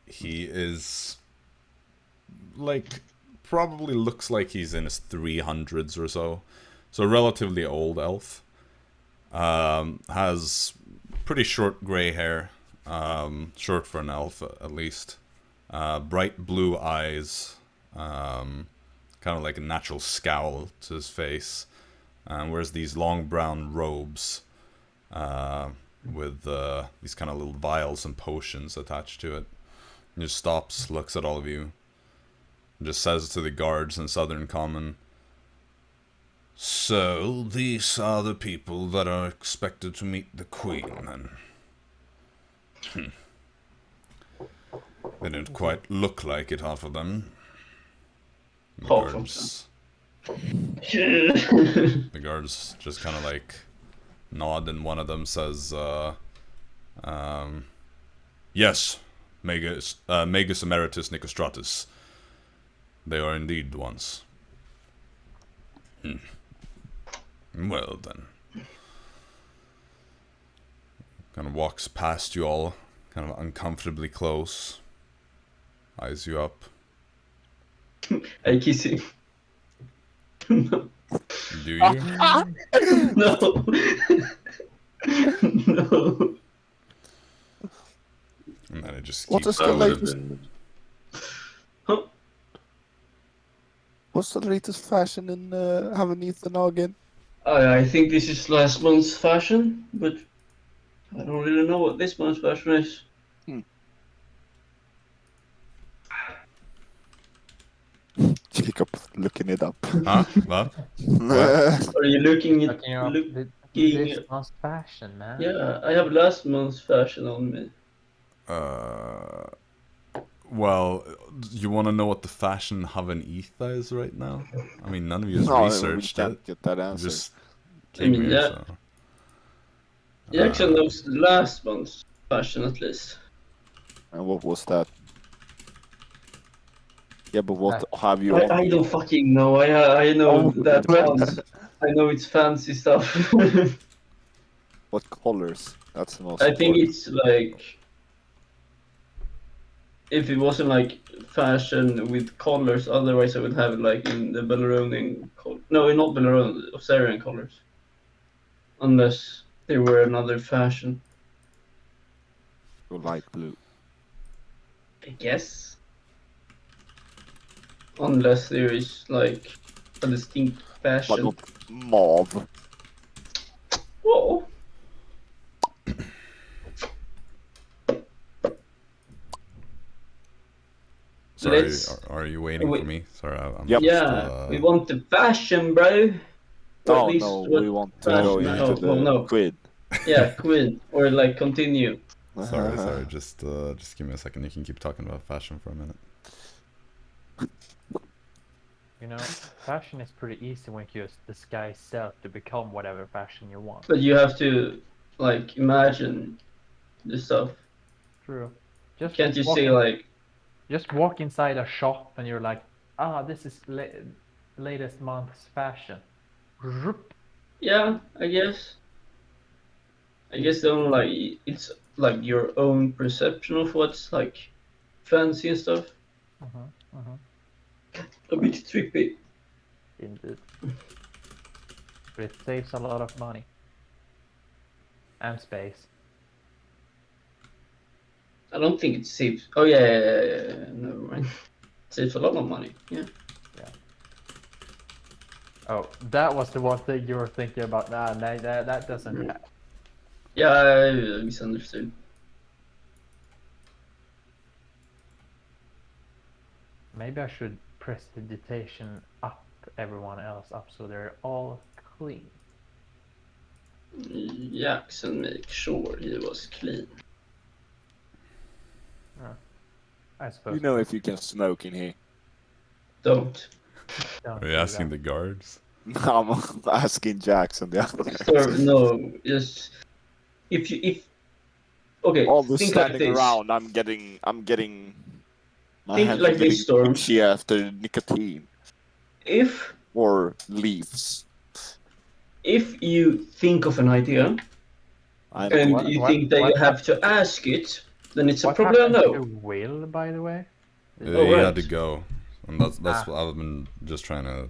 [SPEAKER 1] He is like probably looks like he's in his 300s or so, so a relatively old elf. Has pretty short gray hair, short for an elf at least. Bright blue eyes, kind of like a natural scowl to his face, and wears these long brown robes with these kind of little vials and potions attached to it. He just stops, looks at all of you, and just says to the guards in Southern Common, "So, these are the people that are expected to meet the Queen, then." They didn't quite look like it, half of them. The
[SPEAKER 3] Half of
[SPEAKER 1] guards,
[SPEAKER 3] them.
[SPEAKER 1] the guards just kind of like nod, and one of them says, "Yes, Magus Emeritus Nicostratus. They are indeed the ones."
[SPEAKER 7] Well then. Kind of walks past you all, kind of uncomfortably close. Eyes you up.
[SPEAKER 3] I kiss him. No.
[SPEAKER 7] Do you?
[SPEAKER 3] No. No.
[SPEAKER 7] And then it just
[SPEAKER 6] What
[SPEAKER 7] keeps
[SPEAKER 6] is the
[SPEAKER 2] That would have
[SPEAKER 6] latest?
[SPEAKER 2] been.
[SPEAKER 3] Huh?
[SPEAKER 6] What's the latest fashion in Havenithen?
[SPEAKER 3] I think this is last month's fashion, but I don't really know what this month's fashion is.
[SPEAKER 6] Jacob looking it up.
[SPEAKER 7] Huh? What?
[SPEAKER 3] Are you looking at
[SPEAKER 4] Looking up
[SPEAKER 3] looking?
[SPEAKER 4] this month's fashion, man.
[SPEAKER 3] Yeah, I have last month's fashion on me.
[SPEAKER 1] Well, you want to know what the fashion Havenitha is right now? I mean, none of you has
[SPEAKER 6] No, we
[SPEAKER 1] researched
[SPEAKER 6] can't
[SPEAKER 1] it.
[SPEAKER 6] get that
[SPEAKER 1] You
[SPEAKER 6] answer.
[SPEAKER 1] just
[SPEAKER 3] I
[SPEAKER 1] came
[SPEAKER 3] mean,
[SPEAKER 1] here,
[SPEAKER 3] yeah.
[SPEAKER 1] so.
[SPEAKER 3] Jaxson knows last month's fashion at least.
[SPEAKER 6] And what was that? Yeah, but what have you on?
[SPEAKER 3] I don't fucking know. I know
[SPEAKER 6] Oh.
[SPEAKER 3] that fancy. I know it's fancy stuff.
[SPEAKER 6] What colors? That's the most
[SPEAKER 3] I think
[SPEAKER 6] important.
[SPEAKER 3] it's like if it wasn't like fashion with colors, otherwise I would have it like in the Belaronian no, not Belaronian, Osirian colors. Unless they were another fashion.
[SPEAKER 6] Or light blue.
[SPEAKER 3] I guess. Unless there is like a distinct
[SPEAKER 6] But
[SPEAKER 3] fashion.
[SPEAKER 6] not mauve.
[SPEAKER 3] Whoa.
[SPEAKER 1] Sorry,
[SPEAKER 3] Let's-
[SPEAKER 1] are you waiting
[SPEAKER 3] Wait.
[SPEAKER 1] for me? Sorry, I'm
[SPEAKER 6] Yep.
[SPEAKER 1] just,
[SPEAKER 3] Yeah, we want the fashion, bro. Or at
[SPEAKER 6] No,
[SPEAKER 3] least
[SPEAKER 6] no,
[SPEAKER 3] what
[SPEAKER 6] we want to
[SPEAKER 3] fashion-
[SPEAKER 6] go into
[SPEAKER 3] oh,
[SPEAKER 6] the
[SPEAKER 3] well, no.
[SPEAKER 6] quid.
[SPEAKER 3] Yeah, queen. Or like continue.
[SPEAKER 1] sorry, just give me a second. You can keep talking about fashion for a minute.
[SPEAKER 4] You know, fashion is pretty easy when you just disguise self to become whatever fashion you want.
[SPEAKER 3] But you have to like imagine the stuff.
[SPEAKER 4] True. Just
[SPEAKER 3] Can't you
[SPEAKER 4] walk
[SPEAKER 3] say
[SPEAKER 4] in-
[SPEAKER 3] like
[SPEAKER 4] Just walk inside a shop and you're like, this is latest month's fashion. Zhup.
[SPEAKER 3] yeah, I guess. I guess the only like it's like your own perception of what's like fancy and stuff. A bit trippy.
[SPEAKER 4] Indeed. But it saves a lot of money. And space.
[SPEAKER 3] I don't think it saves. Oh yeah. Never mind. It saves a lot of money. Yeah.
[SPEAKER 4] Oh, that was the one thing you were thinking about. Nah, that doesn't happen.
[SPEAKER 3] Yeah, I misunderstood.
[SPEAKER 4] Maybe I should prestidigitation up everyone else up so they're all clean.
[SPEAKER 3] Jaxson make sure he was clean.
[SPEAKER 4] I suppose.
[SPEAKER 6] You know if you can smoke in here.
[SPEAKER 3] Don't.
[SPEAKER 4] Don't
[SPEAKER 1] Are you
[SPEAKER 4] do
[SPEAKER 1] asking
[SPEAKER 4] that.
[SPEAKER 1] the guards?
[SPEAKER 6] I'm asking Jaxson the other.
[SPEAKER 3] Sir, no, just if okay,
[SPEAKER 6] All the
[SPEAKER 3] think like
[SPEAKER 6] standing
[SPEAKER 3] this.
[SPEAKER 6] around, I'm getting. My
[SPEAKER 3] Think
[SPEAKER 6] hands
[SPEAKER 3] like
[SPEAKER 6] are getting
[SPEAKER 3] this, Storm.
[SPEAKER 6] itchy after nicotine
[SPEAKER 3] If
[SPEAKER 6] or leaves.
[SPEAKER 3] you think of an idea
[SPEAKER 6] I
[SPEAKER 3] and
[SPEAKER 4] What-
[SPEAKER 3] you
[SPEAKER 4] what-
[SPEAKER 3] think that you
[SPEAKER 4] what
[SPEAKER 3] have to ask it, then it's a
[SPEAKER 4] What
[SPEAKER 3] problem.
[SPEAKER 4] happened
[SPEAKER 3] No.
[SPEAKER 4] to Will, by the way?
[SPEAKER 1] He
[SPEAKER 3] right.
[SPEAKER 1] had to go, and that's
[SPEAKER 4] Ah.
[SPEAKER 1] what I've been just trying to.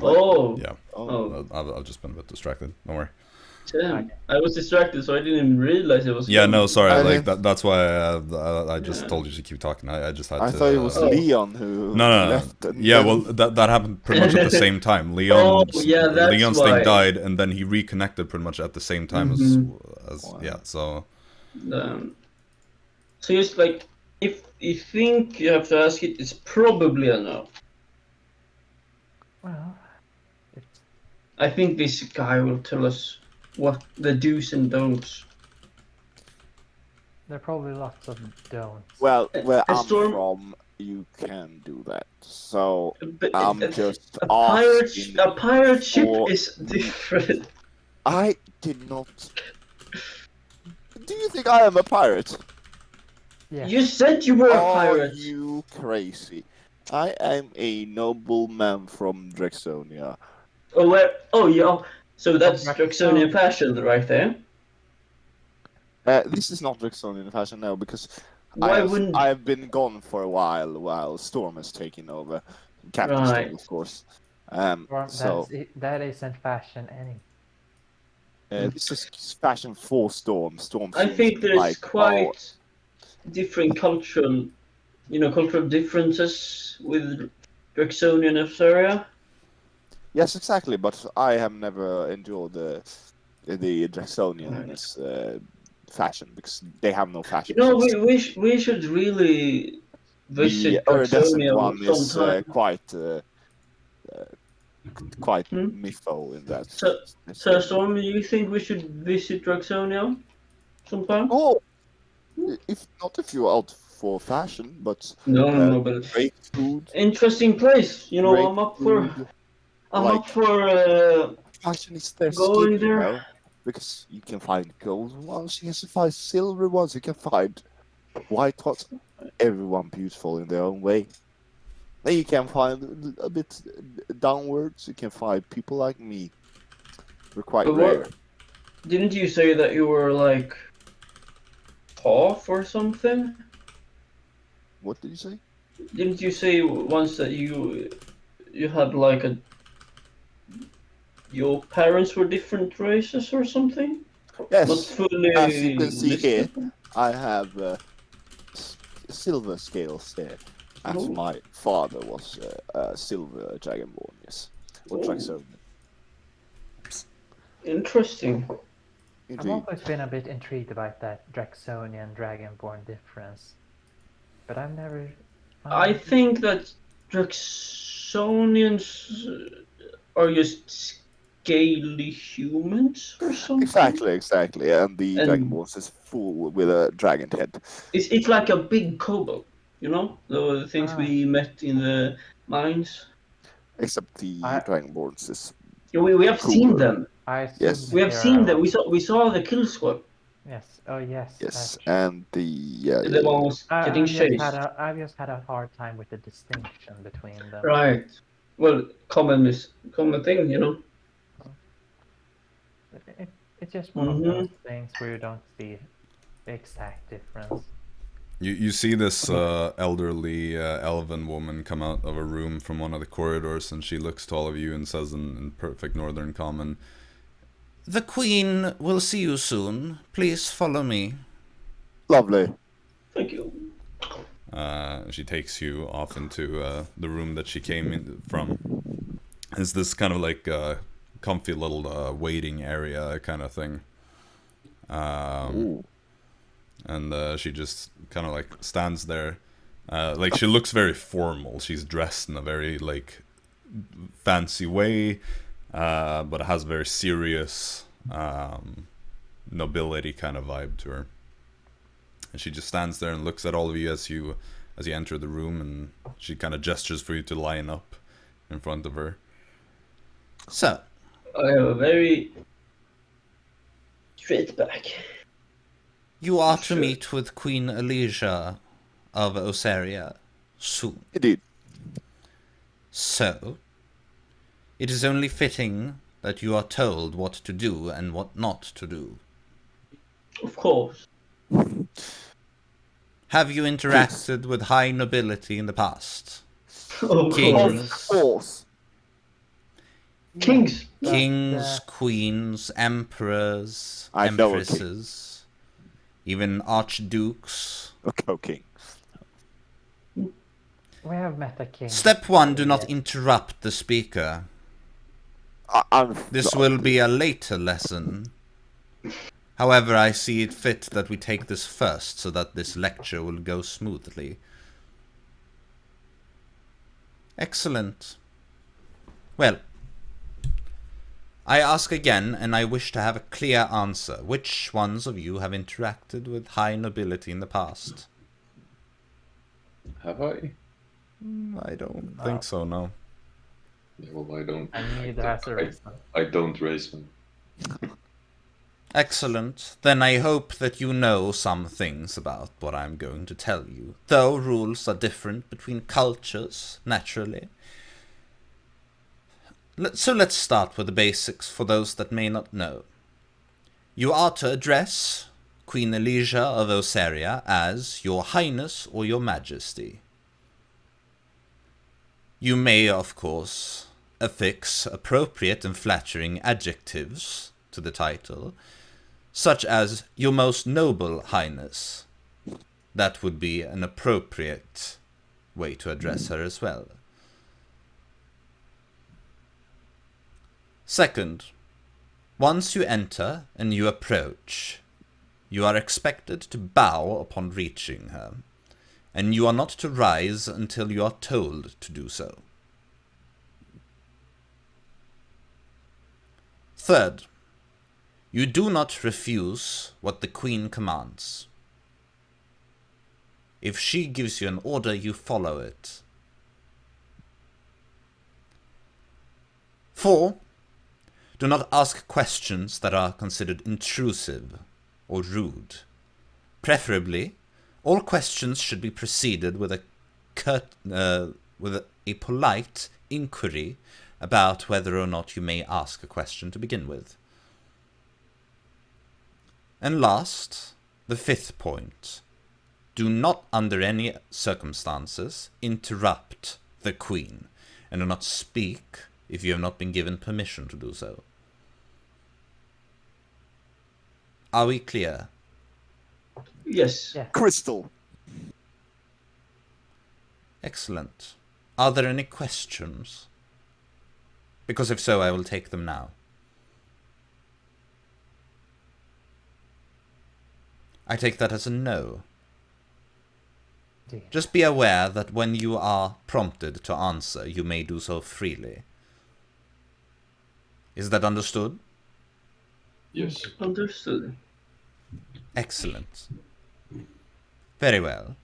[SPEAKER 3] Oh.
[SPEAKER 1] Yeah,
[SPEAKER 3] Oh.
[SPEAKER 1] I've just been a bit distracted. Don't worry.
[SPEAKER 3] Damn. I was distracted, so I didn't even realize it was.
[SPEAKER 1] Yeah, no, sorry.
[SPEAKER 6] I
[SPEAKER 1] Like
[SPEAKER 6] didn't-
[SPEAKER 1] that's why I just
[SPEAKER 3] Yeah.
[SPEAKER 1] told you to keep talking. I just had
[SPEAKER 6] I
[SPEAKER 1] to.
[SPEAKER 6] thought it was
[SPEAKER 3] Oh.
[SPEAKER 6] Leon who
[SPEAKER 1] No.
[SPEAKER 6] left. And
[SPEAKER 1] Yeah,
[SPEAKER 6] then-
[SPEAKER 1] well, that happened pretty much at the same time. Leon's
[SPEAKER 3] yeah, that's
[SPEAKER 1] Leon's
[SPEAKER 3] why.
[SPEAKER 1] thing died, and then he reconnected pretty much at the same time as
[SPEAKER 6] Wow.
[SPEAKER 1] yeah. So
[SPEAKER 3] So just like if you think you have to ask it, it's probably a no.
[SPEAKER 4] Well, it's
[SPEAKER 3] I think this guy will tell us what the do's and don'ts.
[SPEAKER 4] there are probably lots of don'ts.
[SPEAKER 6] Well, where I'm
[SPEAKER 3] Storm-
[SPEAKER 6] from, you can do that. So
[SPEAKER 3] But
[SPEAKER 6] I'm just
[SPEAKER 3] a pirate ship
[SPEAKER 6] for-
[SPEAKER 3] is different.
[SPEAKER 6] I did not. Do you think I am a pirate?
[SPEAKER 4] Yeah.
[SPEAKER 3] You said you were a
[SPEAKER 6] Are
[SPEAKER 3] pirate.
[SPEAKER 6] you crazy? I am a nobleman from Drexonia.
[SPEAKER 3] Oh, where? Oh, yeah. So that's
[SPEAKER 4] From
[SPEAKER 3] Jacksonian
[SPEAKER 4] Jaxson.
[SPEAKER 3] fashion right there.
[SPEAKER 6] This is not Drexonian fashion now because
[SPEAKER 3] Why wouldn't?
[SPEAKER 6] I have been gone for a while Storm has taken over. Captain Storm,
[SPEAKER 3] Right.
[SPEAKER 6] of course.
[SPEAKER 4] Well,
[SPEAKER 6] So
[SPEAKER 4] that isn't fashion anyway.
[SPEAKER 6] this is fashion for Storm. Storm
[SPEAKER 3] I
[SPEAKER 6] seems
[SPEAKER 3] think there's
[SPEAKER 6] like
[SPEAKER 3] quite different cultural, cultural differences with Jacksonian area.
[SPEAKER 6] yes, exactly. But I have never enjoyed the Drexonian fashion because they have no fashion.
[SPEAKER 3] We should really
[SPEAKER 6] The
[SPEAKER 3] visit
[SPEAKER 6] iridescent
[SPEAKER 3] Jacksonia
[SPEAKER 6] one is
[SPEAKER 3] sometime.
[SPEAKER 6] quite
[SPEAKER 3] Hmm?
[SPEAKER 6] mytho in that.
[SPEAKER 3] So, Storm, you think we should visit Jacksonia sometime?
[SPEAKER 6] Oh, if you're out for fashion, but
[SPEAKER 3] No, but
[SPEAKER 6] great food.
[SPEAKER 3] interesting place.
[SPEAKER 6] Great
[SPEAKER 3] I'm up
[SPEAKER 6] food, like-
[SPEAKER 3] for
[SPEAKER 6] Fashion is their
[SPEAKER 3] Going
[SPEAKER 6] skin,
[SPEAKER 3] there.
[SPEAKER 6] because you can find gold ones, you can find silver ones, you can find white ones. Everyone beautiful in their own way. Then you can find a bit downwards. You can find people like me. We're quite
[SPEAKER 3] But
[SPEAKER 6] rare.
[SPEAKER 3] Didn't you say that you were like tough or something?
[SPEAKER 6] What did you say?
[SPEAKER 3] Didn't you say once that you had like your parents were different races or something? Not
[SPEAKER 6] Yes.
[SPEAKER 3] fully.
[SPEAKER 6] As you can see here,
[SPEAKER 3] listed?
[SPEAKER 6] I have silver scales here. As
[SPEAKER 3] Oh.
[SPEAKER 6] my father was a silver dragonborn, yes. Or
[SPEAKER 3] Oh.
[SPEAKER 6] Jaxson.
[SPEAKER 3] Interesting.
[SPEAKER 4] I've
[SPEAKER 6] Indeed.
[SPEAKER 4] always been a bit intrigued about that Draxonian Dragonborn difference, but I've never.
[SPEAKER 3] I think that Jacksonians are just scaly humans or something.
[SPEAKER 6] Exactly. And the
[SPEAKER 3] And-
[SPEAKER 6] dragonborn is full with a dragon head.
[SPEAKER 3] It's like a big kobold, the things we met in the mines.
[SPEAKER 6] Except the
[SPEAKER 4] I-
[SPEAKER 6] dragonborns is
[SPEAKER 3] Yeah, we have
[SPEAKER 6] Cooler.
[SPEAKER 3] seen them.
[SPEAKER 4] I assume
[SPEAKER 6] Yes.
[SPEAKER 3] We have
[SPEAKER 4] they
[SPEAKER 3] seen
[SPEAKER 4] are-
[SPEAKER 3] them. We saw the kill squad.
[SPEAKER 4] Yes. Oh yes.
[SPEAKER 6] yes,
[SPEAKER 4] actually.
[SPEAKER 6] and
[SPEAKER 3] The one was getting chased.
[SPEAKER 4] I've just had a hard time with the distinction between them.
[SPEAKER 3] Right. Well, common thing,
[SPEAKER 4] It's just one
[SPEAKER 3] Mhm.
[SPEAKER 4] of those things where you don't see the exact difference.
[SPEAKER 1] You see this elderly elven woman come out of a room from one of the corridors, and she looks to all of you and says in perfect northern common, "The Queen will see you soon. Please follow me."
[SPEAKER 6] lovely.
[SPEAKER 3] Thank you.
[SPEAKER 1] She takes you off into the room that she came in from. It's this kind of like comfy little waiting area kind of thing.
[SPEAKER 6] Ooh.
[SPEAKER 1] And she just kind of like stands there. Like she looks very formal. She's dressed in a very like fancy way, but has a very serious nobility kind of vibe to her. And she just stands there and looks at all of you as you enter the room, and she kind of gestures for you to line up in front of her. So,
[SPEAKER 3] I have a very straight back.
[SPEAKER 1] you are to
[SPEAKER 3] Sure.
[SPEAKER 1] meet with Queen Elysia of Osaria soon.
[SPEAKER 6] Indeed.
[SPEAKER 1] So, it is only fitting that you are told what to do and what not to do.
[SPEAKER 3] Of course.
[SPEAKER 1] Have you interacted with high nobility in the past?
[SPEAKER 3] Of
[SPEAKER 1] Kings.
[SPEAKER 3] course.
[SPEAKER 6] Horse.
[SPEAKER 3] Kings.
[SPEAKER 1] Kings, queens, emperors,
[SPEAKER 6] I know a king.
[SPEAKER 1] empresses, even archdukes.
[SPEAKER 6] Okay.
[SPEAKER 4] We have met a king.
[SPEAKER 1] Step 1, do not interrupt the speaker.
[SPEAKER 6] I'm
[SPEAKER 1] This will be a later lesson. However, I see it fit that we take this first so that this lecture will go smoothly. Excellent. Well, I ask again, and I wish to have a clear answer. Which ones of you have interacted with high nobility in the past?
[SPEAKER 2] Have I?
[SPEAKER 1] I don't think so, no.
[SPEAKER 2] Yeah, well, I don't.
[SPEAKER 4] And neither has Arisa.
[SPEAKER 2] I don't raise them.
[SPEAKER 1] Excellent. Then I hope that you know some things about what I'm going to tell you, though rules are different between cultures, naturally. So let's start with the basics for those that may not know. You are to address Queen Elysia of Osaria as Your Highness or Your Majesty. You may, of course, affix appropriate and flattering adjectives to the title, such as Your Most Noble Highness. That would be an appropriate way to address her as well. Second, once you enter and you approach, you are expected to bow upon reaching her, and you are not to rise until you are told to do so. Third, you do not refuse what the Queen commands. If she gives you an order, you follow it. 4, do not ask questions that are considered intrusive or rude. Preferably, all questions should be preceded with a polite inquiry about whether or not you may ask a question to begin with. And last, the 5th point. Do not under any circumstances interrupt the Queen, and do not speak if you have not been given permission to do so. Are we clear?
[SPEAKER 3] Yes.
[SPEAKER 4] Yeah.
[SPEAKER 6] Crystal.
[SPEAKER 1] Excellent. Are there any questions? Because if so, I will take them now. I take that as a no.
[SPEAKER 4] Dear.
[SPEAKER 1] Just be aware that when you are prompted to answer, you may do so freely. Is that understood?
[SPEAKER 2] Yes.
[SPEAKER 3] Understood.
[SPEAKER 1] Excellent. Very well.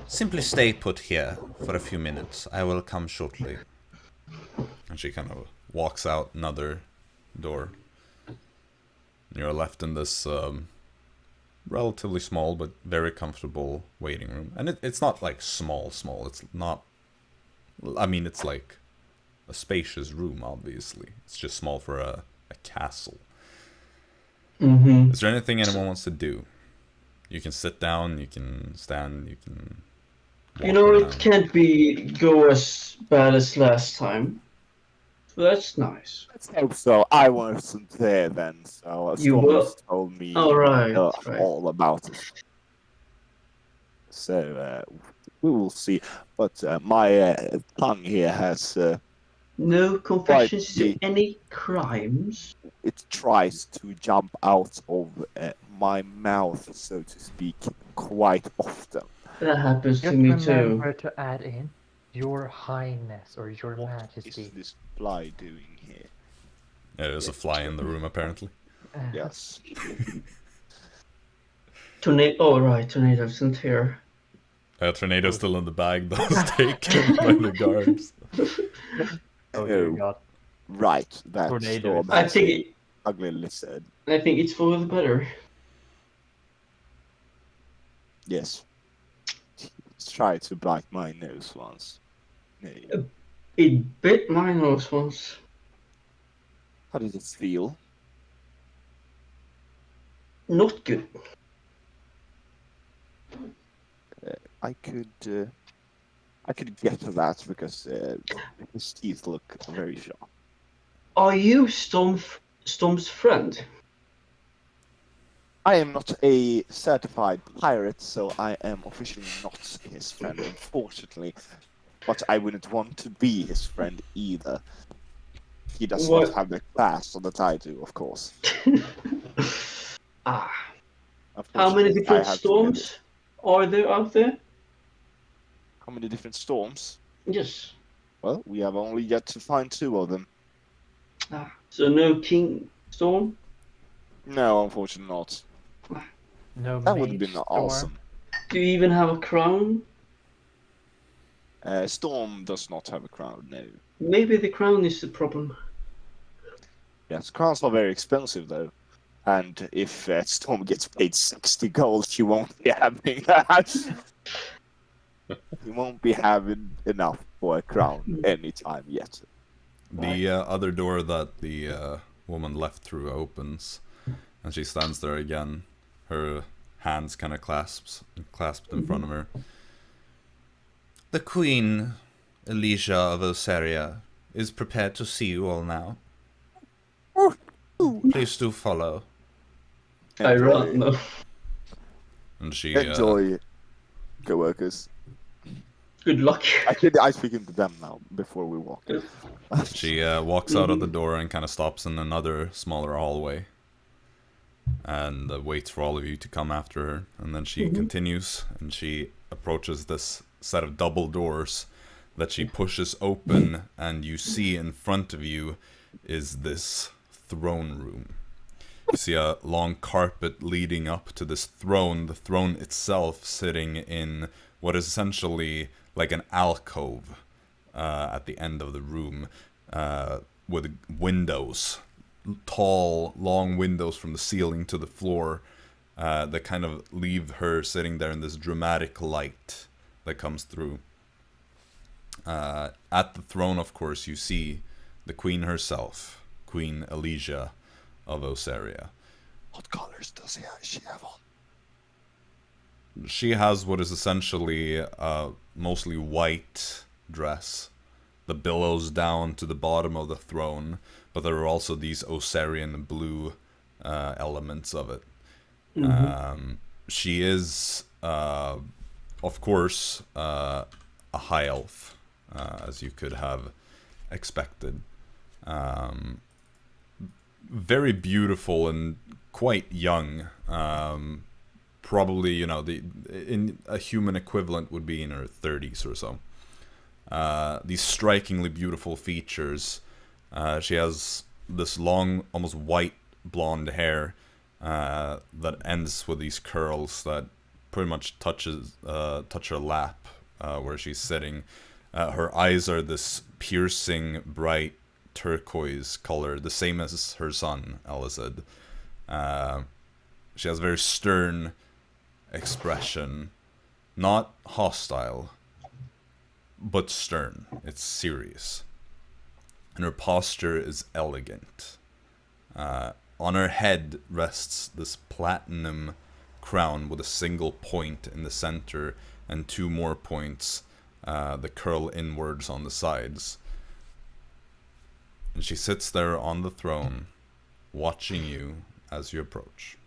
[SPEAKER 1] Simply stay put here for a few minutes. I will come shortly. And she kind of walks out another door. You're left in this relatively small but very comfortable waiting room. And it's not like small. It's not... I mean, it's like a spacious room, obviously. It's just small for a castle.
[SPEAKER 3] Mm-hmm.
[SPEAKER 1] Is there anything anyone wants to do? You can sit down, you can stand, you can...
[SPEAKER 3] You know,
[SPEAKER 1] walk
[SPEAKER 3] it
[SPEAKER 1] around.
[SPEAKER 3] can't go as bad as last time. So that's nice.
[SPEAKER 6] Let's hope so. I wasn't there then, so
[SPEAKER 3] You were-
[SPEAKER 6] Storms told me
[SPEAKER 3] Oh, right, right.
[SPEAKER 6] all about it. So we will see. But my tongue here has
[SPEAKER 3] No confessions to
[SPEAKER 6] the-
[SPEAKER 3] any crimes.
[SPEAKER 6] it tries to jump out of my mouth, so to speak, quite often.
[SPEAKER 3] That happens to
[SPEAKER 4] Just
[SPEAKER 3] me too.
[SPEAKER 4] remember to add in Your Highness or Your
[SPEAKER 6] What
[SPEAKER 4] Majesty.
[SPEAKER 6] is this fly doing here?
[SPEAKER 1] Yeah, there's a fly in the room, apparently.
[SPEAKER 6] Yes.
[SPEAKER 3] Tornado. Oh, right. Tornado isn't here.
[SPEAKER 1] Tornado's still in the bag that was taken by the guards.
[SPEAKER 4] Oh dear
[SPEAKER 6] Oh.
[SPEAKER 4] God.
[SPEAKER 6] Right, that
[SPEAKER 4] Tornado
[SPEAKER 6] storm
[SPEAKER 4] is-
[SPEAKER 3] I
[SPEAKER 6] has
[SPEAKER 3] think
[SPEAKER 6] an ugly lizard.
[SPEAKER 3] it's for the better.
[SPEAKER 6] Yes. It's tried to bite my nose once. No.
[SPEAKER 3] It bit my nose once.
[SPEAKER 6] How does it feel?
[SPEAKER 3] Not good.
[SPEAKER 6] I could get to that because his teeth look very sharp.
[SPEAKER 3] Are you Storm's friend?
[SPEAKER 6] I am not a certified pirate, so I am officially not his friend, unfortunately. But I wouldn't want to be his friend either. He does
[SPEAKER 3] What?
[SPEAKER 6] not have the class that I do, of course.
[SPEAKER 3] Ah. How many
[SPEAKER 6] Unfortunately, I
[SPEAKER 3] different
[SPEAKER 6] have to
[SPEAKER 3] storms are there out there?
[SPEAKER 6] How many different storms?
[SPEAKER 3] Yes.
[SPEAKER 6] Well, we have only yet to find 2 of them.
[SPEAKER 3] Ah. So no King Storm?
[SPEAKER 6] No, unfortunately not.
[SPEAKER 4] No
[SPEAKER 6] That would have
[SPEAKER 4] mage
[SPEAKER 6] been
[SPEAKER 4] storm.
[SPEAKER 6] awesome.
[SPEAKER 3] Do you even have a crown?
[SPEAKER 6] Storm does not have a crown, no.
[SPEAKER 3] Maybe the crown is the problem.
[SPEAKER 6] Yes, crowns are very expensive though. And if Storm gets paid 60 gold, she won't be having he won't be having enough for a crown anytime yet.
[SPEAKER 1] The other door that the woman left through opens, and she stands there again. Her hands kind of clasped in front of her. The Queen, Elysia of Oseria, is prepared to see you all now. Please do follow.
[SPEAKER 3] I run. No.
[SPEAKER 1] And she
[SPEAKER 6] Enjoy, co-workers.
[SPEAKER 3] Good luck.
[SPEAKER 6] I speak into them now before we walk.
[SPEAKER 1] she walks out of the door and kind of stops in another smaller hallway, and waits for all of you to come after her. And then she continues, and she approaches this set of double doors that she pushes open, and you see in front of you is this throne room. You see a long carpet leading up to this throne, the throne itself sitting in what is essentially like an alcove at the end of the room, with windows, tall, long windows from the ceiling to the floor, that kind of leave her sitting there in this dramatic light that comes through. At the throne, of course, you see the queen herself, Queen Elysia of Oseria.
[SPEAKER 6] What colors does she have on?
[SPEAKER 1] She has what is essentially a mostly white dress that billows down to the bottom of the throne, but there are also these Oserian blue elements of it. She is, of course, a high elf, as you could have expected. Very beautiful and quite young. Probably, in a human equivalent would be in her 30s or so. These strikingly beautiful features. She has this long, almost white blonde hair that ends with these curls that pretty much touch her lap where she's sitting. Her eyes are this piercing, bright turquoise color, the same as her son, Elised. She has a very stern expression, not hostile, but stern. It's serious. And her posture is elegant. On her head rests this platinum crown with a single point in the center and two more points that curl inwards on the sides. And she sits there on the throne, watching you as you approach.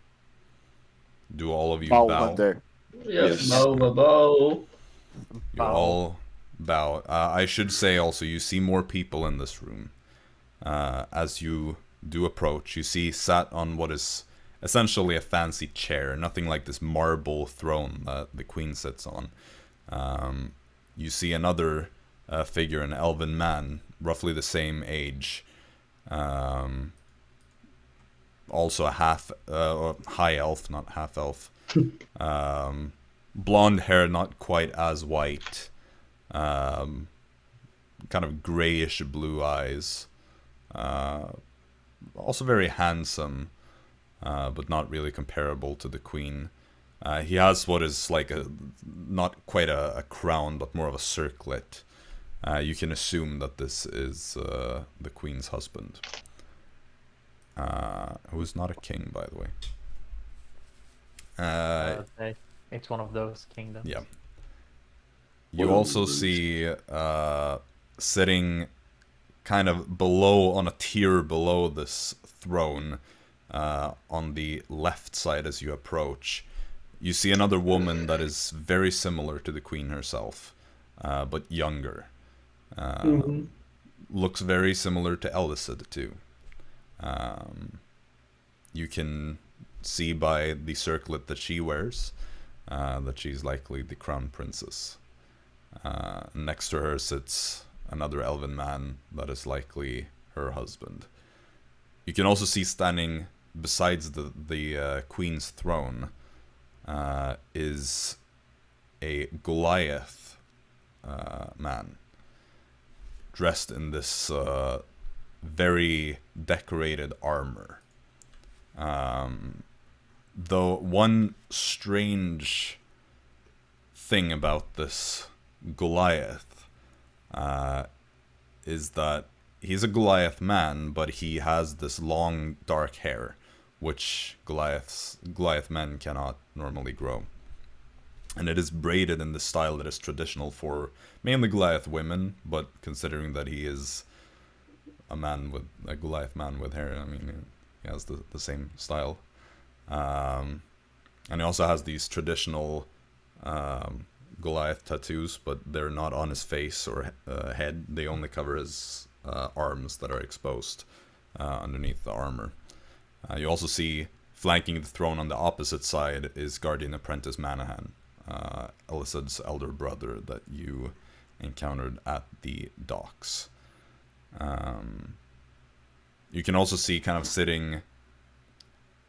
[SPEAKER 1] Do all of you bow?
[SPEAKER 3] Yes, bow.
[SPEAKER 1] You all bow. I should say also, you see more people in this room. As you do approach, you see sat on what is essentially a fancy chair, nothing like this marble throne that the queen sits on. You see another figure, an elven man, roughly the same age. Also a high elf, not half elf. Blonde hair, not quite as white. Kind of grayish blue eyes. Also very handsome, but not really comparable to the queen. He has what is like not quite a crown, but more of a circlet. You can assume that this is the queen's husband. Who is not a king, by the way.
[SPEAKER 4] It's one of those kingdoms.
[SPEAKER 1] Yeah. You also see sitting kind of below, on a tier below this throne, on the left side as you approach, you see another woman that is very similar to the queen herself, but younger. Looks very similar to Elised too. You can see by the circlet that she wears that she's likely the crown princess. Next to her sits another elven man that is likely her husband. You can also see standing besides the queen's throne is a Goliath man, dressed in this very decorated armor. Though one strange thing about this Goliath is that he's a Goliath man, but he has this long dark hair, which Goliath men cannot normally grow. And it is braided in the style that is traditional for mainly Goliath women, but considering that he is a Goliath man with hair, I mean, he has the same style. And he also has these traditional Goliath tattoos, but they're not on his face or head. They only cover his arms that are exposed underneath the armor. You also see, flanking the throne on the opposite side, is Guardian Apprentice Manahan, Elisad's elder brother that you encountered at the docks. You can also see, kind of sitting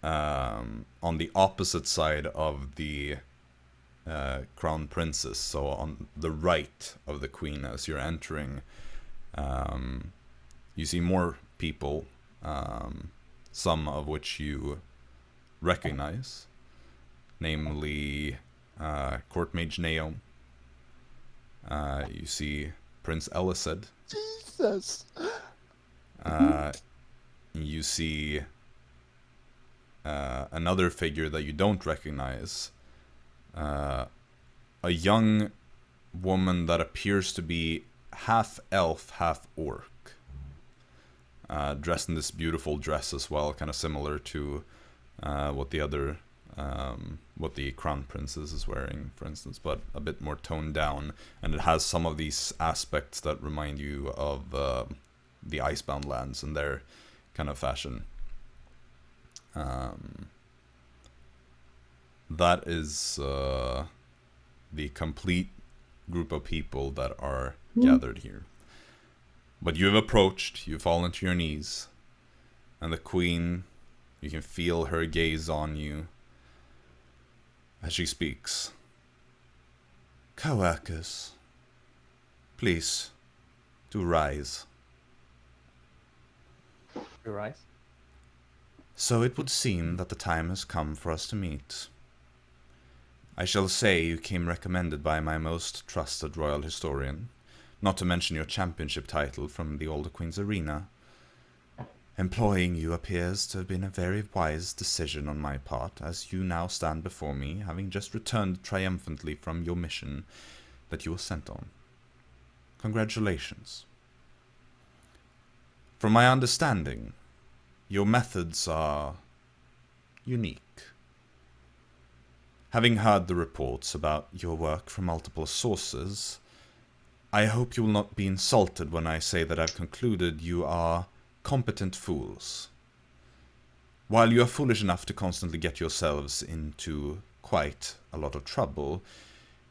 [SPEAKER 1] on the opposite side of the crown princess, so on the right of the queen as you're entering, you see more people, some of which you recognize, namely Court Mage Neo. You see Prince Elised.
[SPEAKER 6] Jesus!
[SPEAKER 1] You see another figure that you don't recognize, a young woman that appears to be half elf, half orc, dressed in this beautiful dress as well, kind of similar to what the crown princess is wearing, for instance, but a bit more toned down, and it has some of these aspects that remind you of the Icebound lands and their kind of fashion. That is the complete group of people that are gathered here. But you have approached, you've fallen to your knees, and the queen, you can feel her gaze on you as she speaks. Co-workers, please, do rise.
[SPEAKER 4] You rise?
[SPEAKER 1] So it would seem that the time has come for us to meet. I shall say you came recommended by my most trusted royal historian, not to mention your championship title from the Older Queen's Arena. Employing you appears to have been a very wise decision on my part, as you now stand before me, having just returned triumphantly from your mission that you were sent on. Congratulations. From my understanding, your methods are unique. Having heard the reports about your work from multiple sources, I hope you will not be insulted when I say that I've concluded you are competent fools. While you are foolish enough to constantly get yourselves into quite a lot of trouble,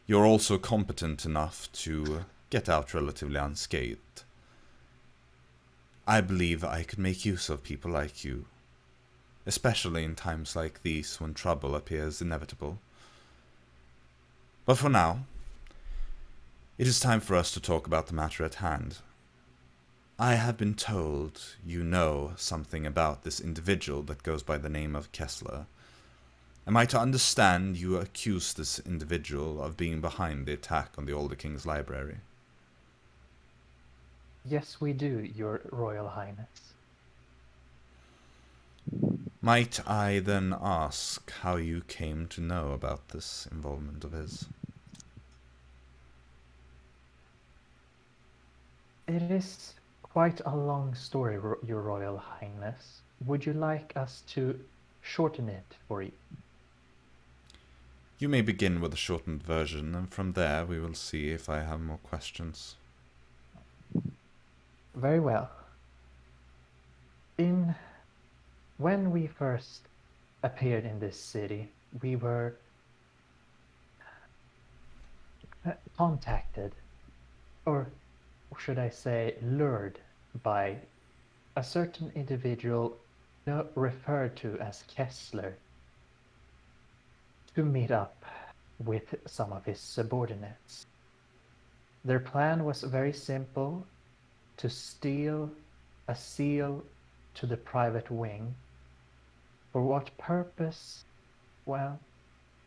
[SPEAKER 1] you're also competent enough to get out relatively unscathed. I believe I could make use of people like you, especially in times like these when trouble appears inevitable. But for now, it is time for us to talk about the matter at hand. I have been told you know something about this individual that goes by the name of Kessler. Am I to understand you accuse this individual of being behind the attack on the Older King's library?
[SPEAKER 4] Yes, we do, Your Royal Highness.
[SPEAKER 1] Might I then ask how you came to know about this involvement of his?
[SPEAKER 4] It is quite a long story, Your Royal Highness. Would you like us to shorten it for you?
[SPEAKER 1] You may begin with a shortened version, and from there we will see if I have more questions.
[SPEAKER 4] Very well. When we first appeared in this city, we were contacted, or should I say lured, by a certain individual referred to as Kessler to meet up with some of his subordinates. Their plan was very simple: to steal a seal to the private wing. For what purpose? Well,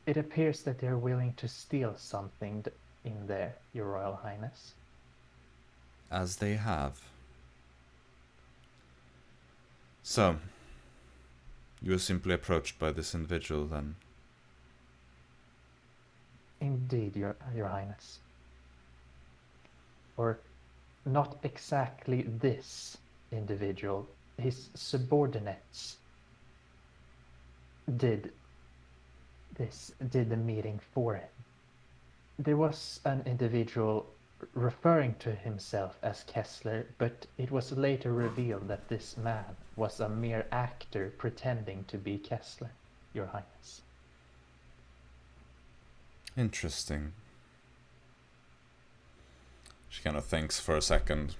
[SPEAKER 4] it appears that they're willing to steal something in there, Your Royal Highness.
[SPEAKER 1] As they have. So, you were simply approached by this individual then?
[SPEAKER 4] Indeed, Your Highness. Or not exactly this individual. His subordinates did the meeting for him. There was an individual referring to himself as Kessler, but it was later revealed that this man was a mere actor pretending to be Kessler, Your Highness.
[SPEAKER 1] Interesting. She kind of thinks for a second.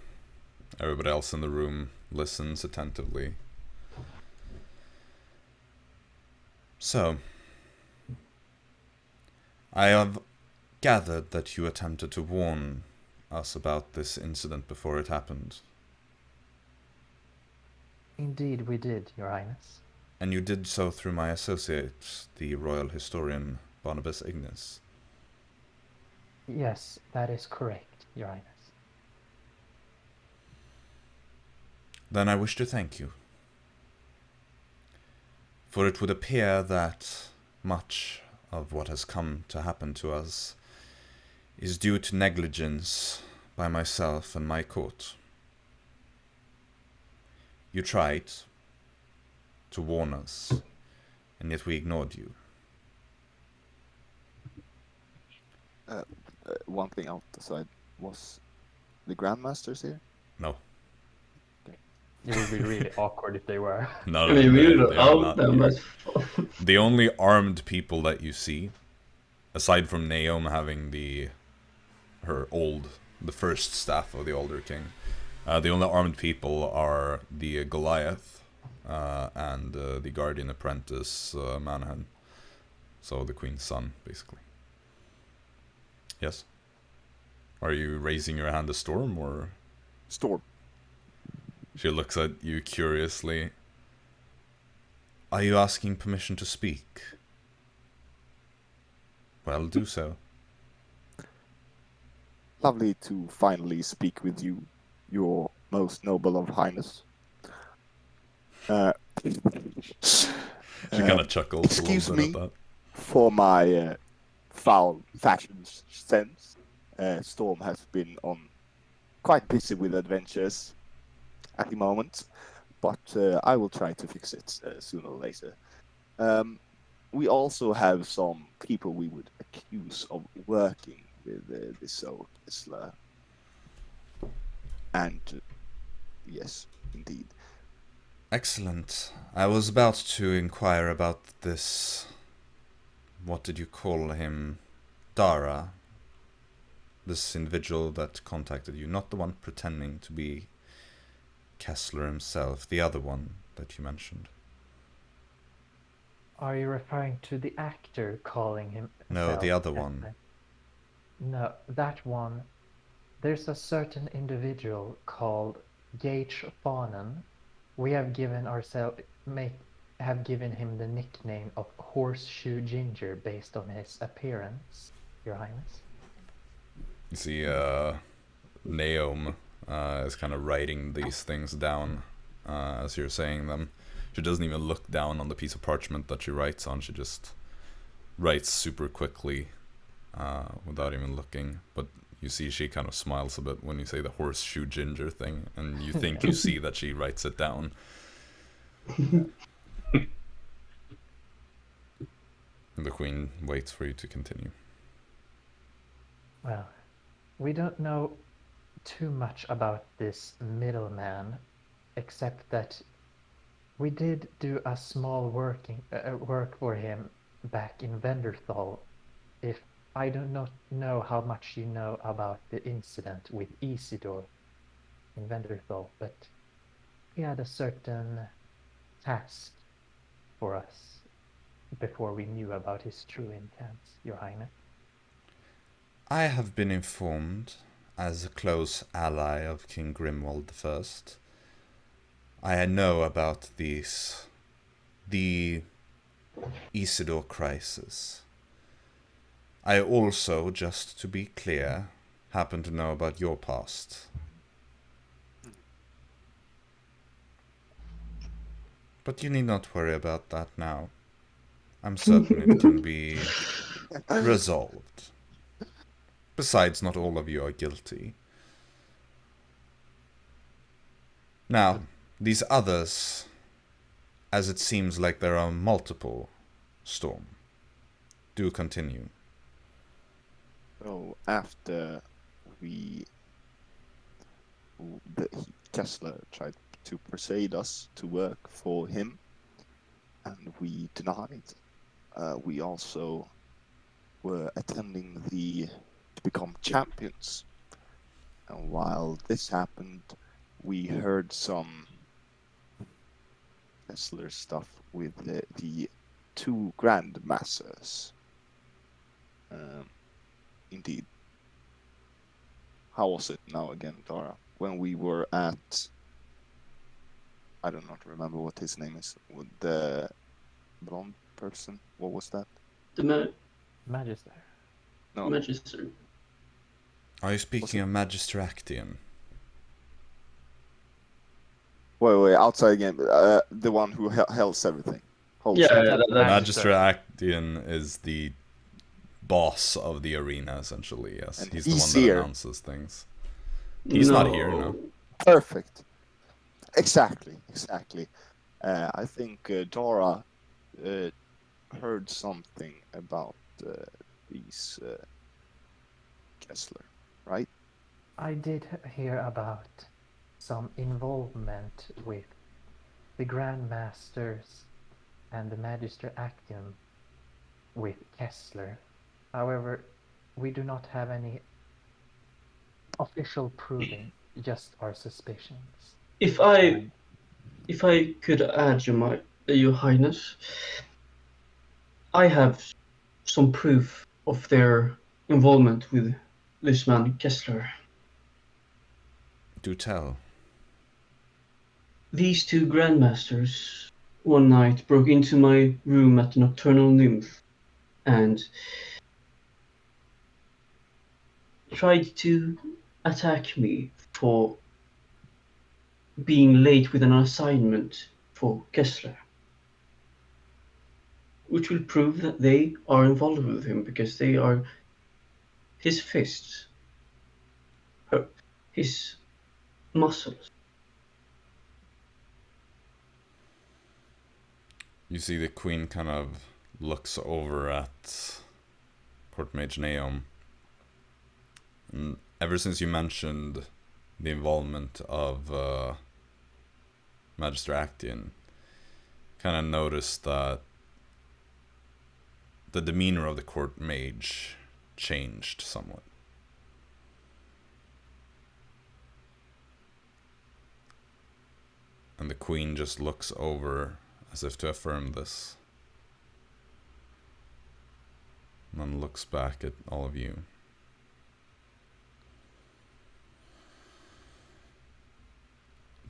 [SPEAKER 1] Everybody else in the room listens attentively. So, I have gathered that you attempted to warn us about this incident before it happened.
[SPEAKER 4] Indeed we did, Your Highness.
[SPEAKER 1] And you did so through my associate, the royal historian Barnabas Ignis.
[SPEAKER 4] Yes, that is correct, Your Highness.
[SPEAKER 1] Then I wish to thank you. For it would appear that much of what has come to happen to us is due to negligence by myself and my court. You tried to warn us, and yet we ignored you.
[SPEAKER 6] One thing outside, was the Grandmasters here?
[SPEAKER 1] No.
[SPEAKER 4] It would be really awkward if they were.
[SPEAKER 1] No,
[SPEAKER 3] I mean, we
[SPEAKER 1] they
[SPEAKER 3] would
[SPEAKER 1] are
[SPEAKER 3] out
[SPEAKER 1] not
[SPEAKER 3] them
[SPEAKER 1] here.
[SPEAKER 3] as
[SPEAKER 1] The only armed people that you see, aside from Naom having the first staff of the older king, the only armed people are the Goliath and the guardian apprentice Manahan. So the queen's son, basically. Yes? Are you raising your hand to Storm, or...?
[SPEAKER 6] Storm.
[SPEAKER 1] She looks at you curiously. Are you asking permission to speak? Well, do so.
[SPEAKER 6] Lovely to finally speak with you, your most noble of highness.
[SPEAKER 1] She kind of chuckles
[SPEAKER 6] excuse
[SPEAKER 1] a little bit
[SPEAKER 6] me.
[SPEAKER 1] at that.
[SPEAKER 6] For my foul fashion sense, Storm has been on quite busy with adventures at the moment, but I will try to fix it sooner or later. We also have some people we would accuse of working with this old Kessler. And yes, indeed.
[SPEAKER 1] Excellent. I was about to inquire about this... What did you call him? Dara. This individual that contacted you. Not the one pretending to be Kessler himself. The other one that you mentioned.
[SPEAKER 4] Are you referring to the actor calling him?
[SPEAKER 1] No, the other one.
[SPEAKER 4] No, that one. There's a certain individual called Gage Fawnen. We have given him the nickname of Horseshoe Ginger based on his appearance, Your Highness.
[SPEAKER 1] You see, Naom is kind of writing these things down as you're saying them. She doesn't even look down on the piece of parchment that she writes on. She just writes super quickly without even looking. But you see she kind of smiles a bit when you say the Horseshoe Ginger thing, and you think you see that she writes it down. The queen waits for you to continue.
[SPEAKER 4] Well, we don't know too much about this middleman, except that we did do a small work for him back in Venderthal. If I do not know how much you know about the incident with Isidore in Venderthal, but he had a certain task for us before we knew about his true intents, Your Highness.
[SPEAKER 1] I have been informed, as a close ally of King Grimwald I, I know about the Isidore crisis. I also, just to be clear, happen to know about your past. But you need not worry about that now. I'm certain it can be resolved. Besides, not all of you are guilty. Now, these others, as it seems like there are multiple, Storm, do continue.
[SPEAKER 6] So after Kessler tried to persuade us to work for him, and we denied. We also were attending to become champions. And while this happened, we heard some Kessler stuff with the two grandmasters. Indeed. How was it now again, Dara? When we were at... I do not remember what his name is. The blonde person? What was that?
[SPEAKER 3] The
[SPEAKER 4] Magister.
[SPEAKER 6] No.
[SPEAKER 3] Magister.
[SPEAKER 1] Are you speaking of Magister Actian?
[SPEAKER 6] Wait, outside again. The one who holds everything.
[SPEAKER 1] Magister Actian is the boss of the arena, essentially, yes.
[SPEAKER 6] And
[SPEAKER 1] he's the one
[SPEAKER 6] here.
[SPEAKER 1] that announces things. He's not here, no.
[SPEAKER 6] Perfect. Exactly. I think Dara heard something about these Kessler, right?
[SPEAKER 4] I did hear about some involvement with the Grandmasters and the Magister Actium with Kessler. However, we do not have any official proving, just our suspicions.
[SPEAKER 3] If I could add, Your Highness, I have some proof of their involvement with this man Kessler.
[SPEAKER 1] Do tell.
[SPEAKER 3] These two grandmasters one night broke into my room at the Nocturnal Nymph and tried to attack me for being late with an assignment for Kessler, which will prove that they are involved with him because they are his fists, his muscles.
[SPEAKER 1] You see the queen kind of looks over at Court Mage Naom. And ever since you mentioned the involvement of Magister Actian, kind of noticed that the demeanor of the Court Mage changed somewhat. And the queen just looks over as if to affirm this. And then looks back at all of you.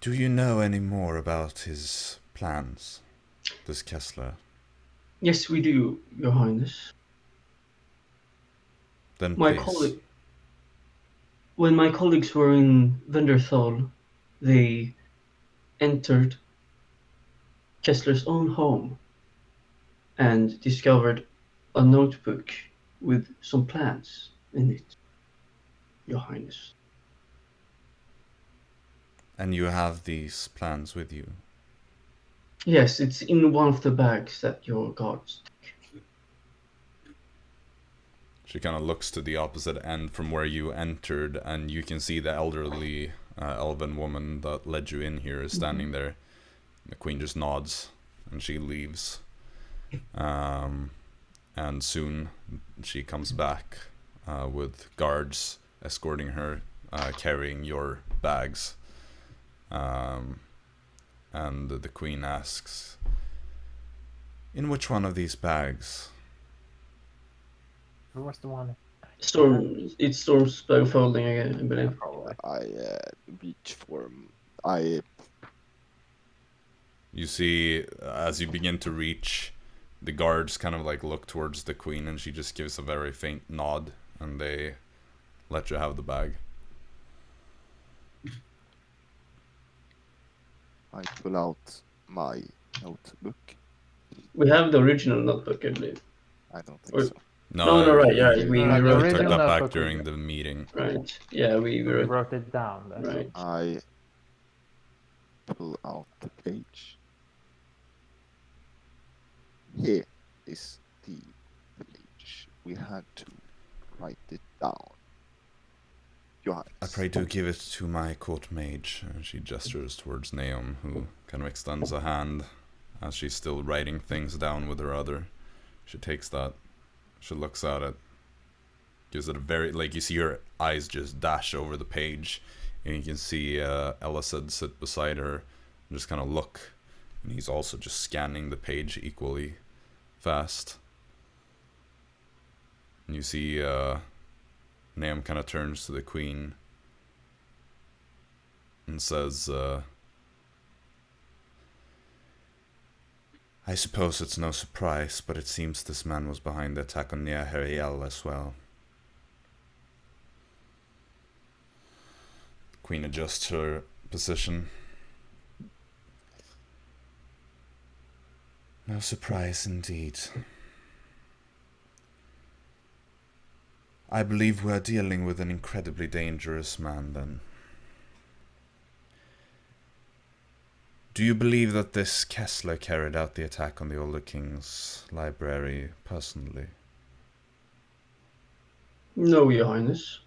[SPEAKER 1] Do you know any more about his plans, this Kessler?
[SPEAKER 3] Yes, we do, Your Highness.
[SPEAKER 1] Then
[SPEAKER 3] please. When my colleagues were in Venderthal, they entered Kessler's own home and discovered a notebook with some plans in it, Your Highness.
[SPEAKER 1] And you have these plans with you?
[SPEAKER 3] Yes, it's in one of the bags that your guards took.
[SPEAKER 1] She kind of looks to the opposite end from where you entered, and you can see the elderly elven woman that led you in here is standing there. The queen just nods, and she leaves. And soon she comes back with guards escorting her, carrying your bags. And the queen asks, "In which one of these bags?"
[SPEAKER 4] Who was the one?
[SPEAKER 3] It's Storm's bag folding again, I believe.
[SPEAKER 6] I reach for him. I
[SPEAKER 1] You see, as you begin to reach, the guards kind of like look towards the queen, and she just gives a very faint nod, and they let you have the bag.
[SPEAKER 6] I pull out my notebook.
[SPEAKER 3] We have the original notebook, I believe.
[SPEAKER 6] I don't think
[SPEAKER 3] Or-
[SPEAKER 6] so.
[SPEAKER 3] No, right, yeah, we
[SPEAKER 4] the
[SPEAKER 3] wrote
[SPEAKER 1] took
[SPEAKER 4] original
[SPEAKER 1] that back
[SPEAKER 4] notebook,
[SPEAKER 1] during the meeting.
[SPEAKER 3] Right. Yeah, we
[SPEAKER 4] We
[SPEAKER 3] wrote.
[SPEAKER 4] wrote it down. Then.
[SPEAKER 3] Right.
[SPEAKER 6] I pull out the page. Here is the page. We had to write it down. Johannes.
[SPEAKER 1] I pray do give it to my court mage. She gestures towards Naom, who kind of extends a hand as she's still writing things down with her other. She takes that, she looks at it, gives it a very, like, you see her eyes just dash over the page, and you can see Elised sit beside her and just kind of look, and he's also just scanning the page equally fast. And you see Naom kind of turns to the queen and says, I suppose it's no surprise, but it seems this man was behind the attack on Nia Heriel as well. Queen adjusts her position. No surprise indeed. I believe we are dealing with an incredibly dangerous man then. Do you believe that this Kessler carried out the attack on the Older King's library personally?
[SPEAKER 3] No, Your Highness.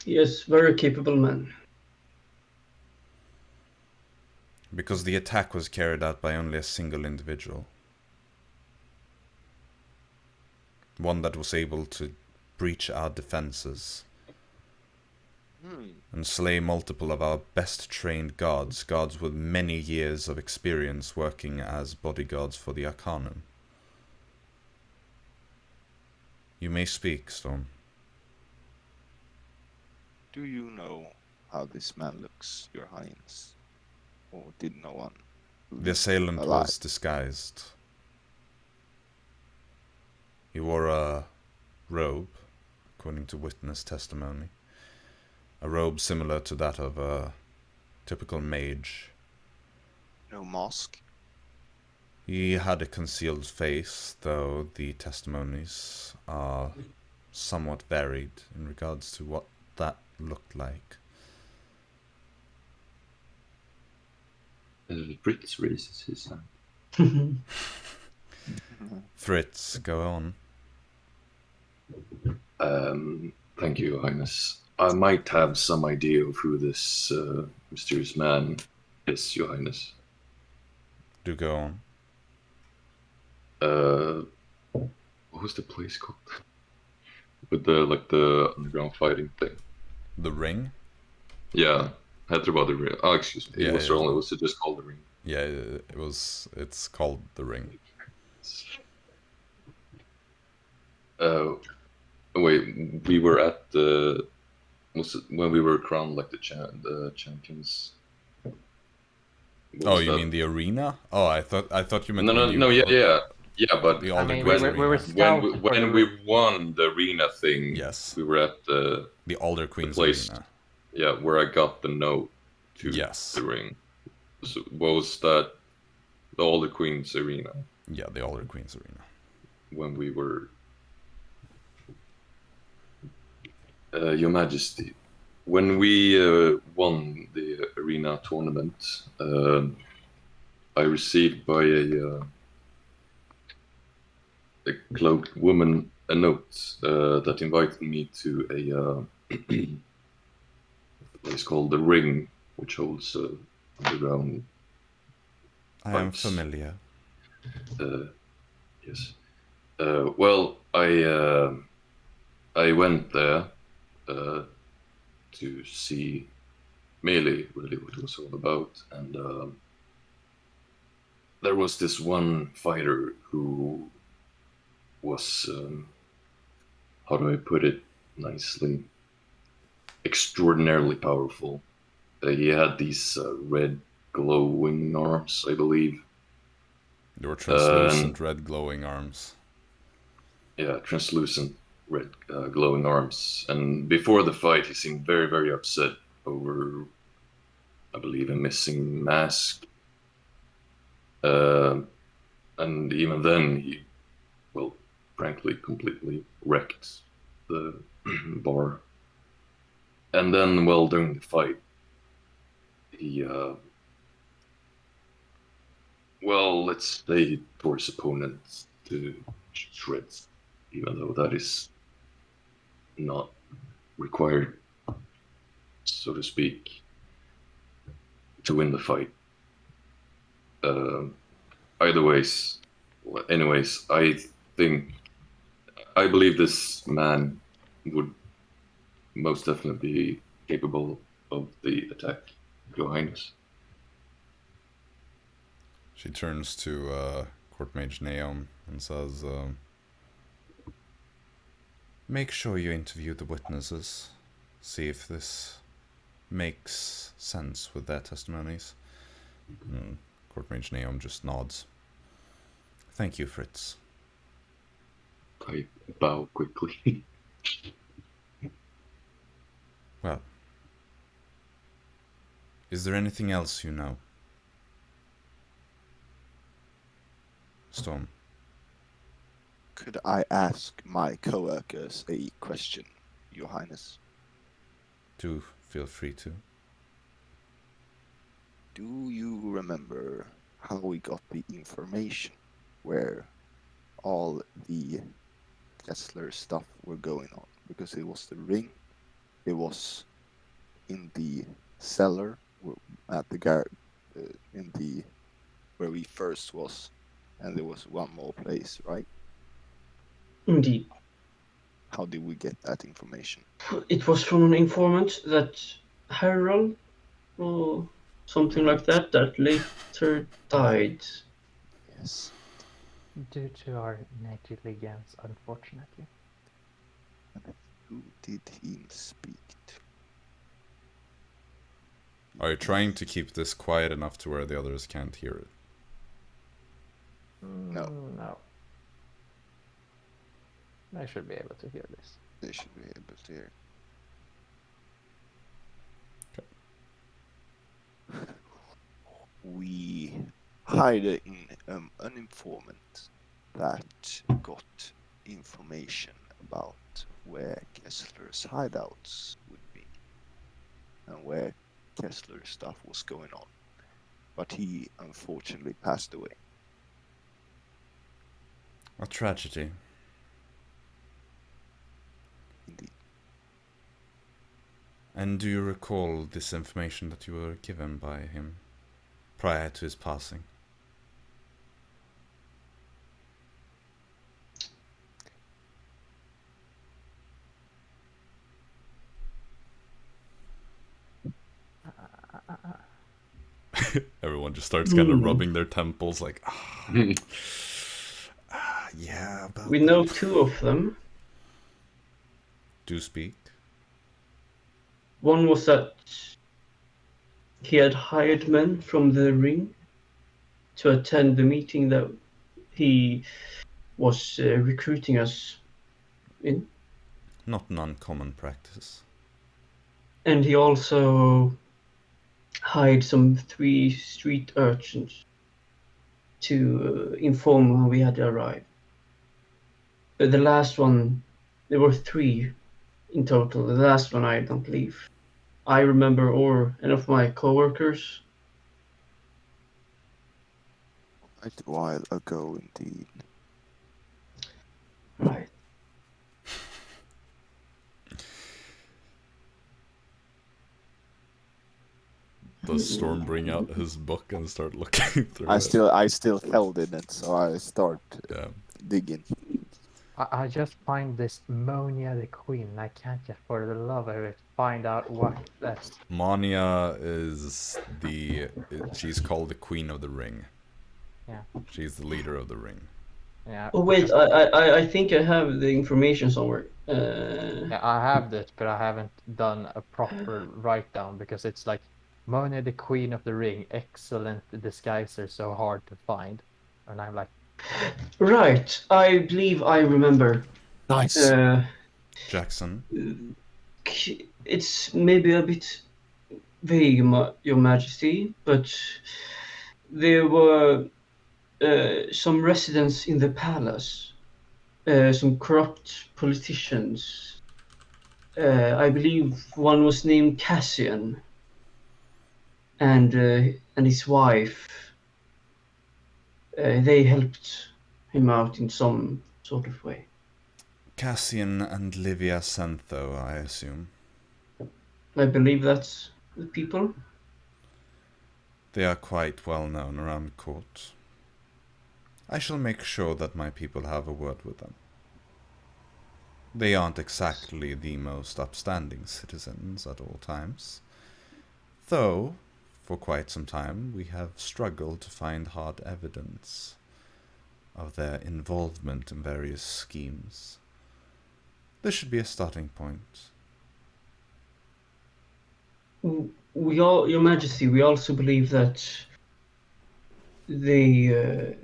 [SPEAKER 3] He is very capable man.
[SPEAKER 1] Because the attack was carried out by only a single individual. One that was able to breach our defenses and slay multiple of our best trained guards, guards with many years of experience working as bodyguards for the Arcanum. You may speak, Storm.
[SPEAKER 6] Do you know how this man looks, Your Highness? Or did no one?
[SPEAKER 1] The assailant
[SPEAKER 6] alive?
[SPEAKER 1] was disguised. He wore a robe, according to witness testimony. A robe similar to that of a typical mage.
[SPEAKER 6] No mask?
[SPEAKER 1] He had a concealed face, though the testimonies are somewhat varied in regards to what that looked like.
[SPEAKER 2] Fritz raises his hand.
[SPEAKER 1] Fritz, go on.
[SPEAKER 2] Thank you, Your Highness. I might have some idea of who this mysterious man is, Your Highness.
[SPEAKER 1] Do go on.
[SPEAKER 2] What was the place called? With the underground fighting thing.
[SPEAKER 1] The Ring?
[SPEAKER 2] Yeah, heter about the ring. Oh, excuse me.
[SPEAKER 1] Yeah,
[SPEAKER 2] Was it just called the ring?
[SPEAKER 1] Yeah, it's called The Ring.
[SPEAKER 2] Wait, we were at the... Was it when we were crowned like the champions?
[SPEAKER 1] Oh, you mean the arena? Oh, I thought you meant...
[SPEAKER 2] No, yeah, but
[SPEAKER 1] The
[SPEAKER 4] I
[SPEAKER 1] Alder
[SPEAKER 4] mean,
[SPEAKER 1] Queen's
[SPEAKER 4] we were
[SPEAKER 1] arena.
[SPEAKER 4] scouts
[SPEAKER 2] when we won the arena thing,
[SPEAKER 1] Yes.
[SPEAKER 2] we were at the
[SPEAKER 1] The Alder Queen's
[SPEAKER 2] place.
[SPEAKER 1] arena.
[SPEAKER 2] Yeah, where I got the note to
[SPEAKER 1] Yes.
[SPEAKER 2] the ring. So what was that? The Alder Queen's arena
[SPEAKER 1] Yeah, the Alder Queen's arena.
[SPEAKER 2] when we were. Your Majesty, when we won the arena tournament, I received by a cloaked woman a note that invited me to a place called the Ring, which holds underground.
[SPEAKER 1] I am
[SPEAKER 2] Fights.
[SPEAKER 1] familiar.
[SPEAKER 2] Yes. Well, I went there to see merely really what it was all about, and there was this one fighter who was, how do I put it nicely, extraordinarily powerful. He had these red glowing arms, I believe.
[SPEAKER 1] Your translucent red glowing arms.
[SPEAKER 2] Yeah, translucent red glowing arms. And before the fight, he seemed very, very upset over, I believe, a missing mask. And even then, he, well, frankly, completely wrecked the bar. And then, well, during the fight, he, well, let's say he tore his opponent to shreds, even though that is not required, so to speak, to win the fight. Anyways, I believe this man would most definitely be capable of the attack, Your Highness.
[SPEAKER 1] She turns to Court Mage Naom and says, make sure you interview the witnesses. See if this makes sense with their testimonies. Court Mage Naom just nods. Thank you, Fritz.
[SPEAKER 2] I bow quickly.
[SPEAKER 1] Well, is there anything else you know? Storm.
[SPEAKER 6] Could I ask my coworkers a question, Your Highness?
[SPEAKER 1] Do feel free to.
[SPEAKER 6] Do you remember how we got the information where all the Kessler stuff were going on? Because it was the ring, it was in the cellar at the in the where we first was, and there was one more place, right?
[SPEAKER 3] Indeed.
[SPEAKER 6] How did we get that information?
[SPEAKER 3] It was from an informant that Harold, or something like that, that later died.
[SPEAKER 6] Yes.
[SPEAKER 4] Due to our negligence, unfortunately.
[SPEAKER 6] And who did he speak to?
[SPEAKER 1] Are you trying to keep this quiet enough to where the others can't hear it?
[SPEAKER 6] No.
[SPEAKER 4] No. I should be able to hear this.
[SPEAKER 6] They should be able to hear.
[SPEAKER 1] Okay.
[SPEAKER 6] We hired an informant that got information about where Kessler's hideouts would be and where Kessler's stuff was going on. But he unfortunately passed away.
[SPEAKER 1] A tragedy.
[SPEAKER 6] Indeed.
[SPEAKER 1] And do you recall this information that you were given by him prior to his passing? Everyone just starts kind of rubbing their temples like, yeah. About
[SPEAKER 3] We know two of them.
[SPEAKER 1] Do speak.
[SPEAKER 3] One was that he had hired men from the ring to attend the meeting that he was recruiting us in.
[SPEAKER 1] Not an uncommon practice.
[SPEAKER 3] And he also hired some 3 street urchins to inform when we had arrived. The last one, there were 3 in total. The last one I don't believe I remember, or any of my co-workers.
[SPEAKER 6] Quite a while ago, indeed.
[SPEAKER 3] Right.
[SPEAKER 1] Does Storm bring out his book and start looking through
[SPEAKER 6] I
[SPEAKER 1] it?
[SPEAKER 6] still held in it, so I start digging.
[SPEAKER 4] I just find this Monia the Queen. I can't just for the love of it find out what that's.
[SPEAKER 1] Mania is she's called the Queen of the Ring.
[SPEAKER 4] Yeah.
[SPEAKER 1] She's the leader of the ring.
[SPEAKER 4] Yeah.
[SPEAKER 3] Oh wait, I think I have the information somewhere.
[SPEAKER 4] Yeah, I have this, but I haven't done a proper write down because it's like Mona, the Queen of the Ring, excellent disguiser, so hard to find. And I'm like,
[SPEAKER 3] Right, I believe I remember.
[SPEAKER 6] Nice.
[SPEAKER 1] Jaxson.
[SPEAKER 3] It's maybe a bit vague, Your Majesty, but there were some residents in the palace, some corrupt politicians. I believe one was named Cassian, and his wife. They helped him out in some sort of way.
[SPEAKER 1] Cassian and Livia Santho, I assume.
[SPEAKER 3] I believe that's the people.
[SPEAKER 1] They are quite well known around court. I shall make sure that my people have a word with them. They aren't exactly the most upstanding citizens at all times. Though, for quite some time, we have struggled to find hard evidence of their involvement in various schemes. This should be a starting point.
[SPEAKER 3] Your Majesty, we also believe that their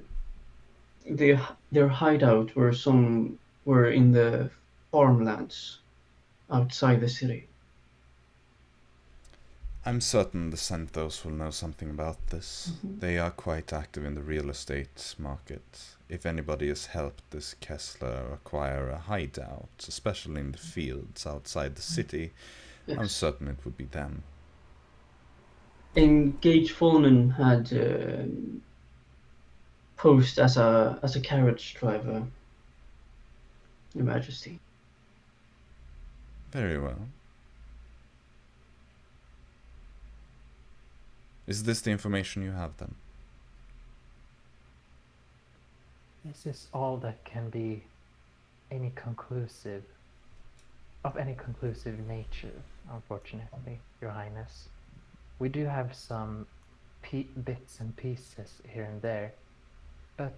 [SPEAKER 3] hideout were in the farmlands outside the city.
[SPEAKER 1] I'm certain the Santhos will know something about this.
[SPEAKER 3] Mm-hmm.
[SPEAKER 1] They are quite active in the real estate market. If anybody has helped this Kessler acquire a hideout, especially in the fields outside the city,
[SPEAKER 3] Yes.
[SPEAKER 1] I'm certain it would be them.
[SPEAKER 3] And Gage Fonan had posed as a carriage driver, Your Majesty.
[SPEAKER 1] Very well. Is this the information you have then?
[SPEAKER 4] this is all that can be of any conclusive nature, unfortunately, Your Highness. We do have some bits and pieces here and there, but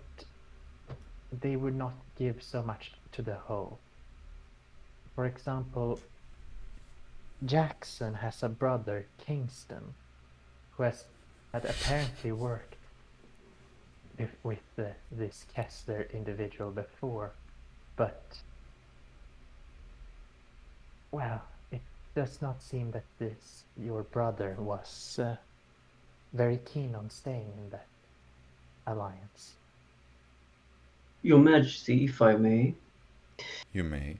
[SPEAKER 4] they would not give so much to the whole. For example, Jaxson has a brother, Kingston, who had apparently worked with this Kessler individual before, but, well, it does not seem that your brother was very keen on staying in that alliance.
[SPEAKER 3] Your Majesty, if I may,
[SPEAKER 1] You may.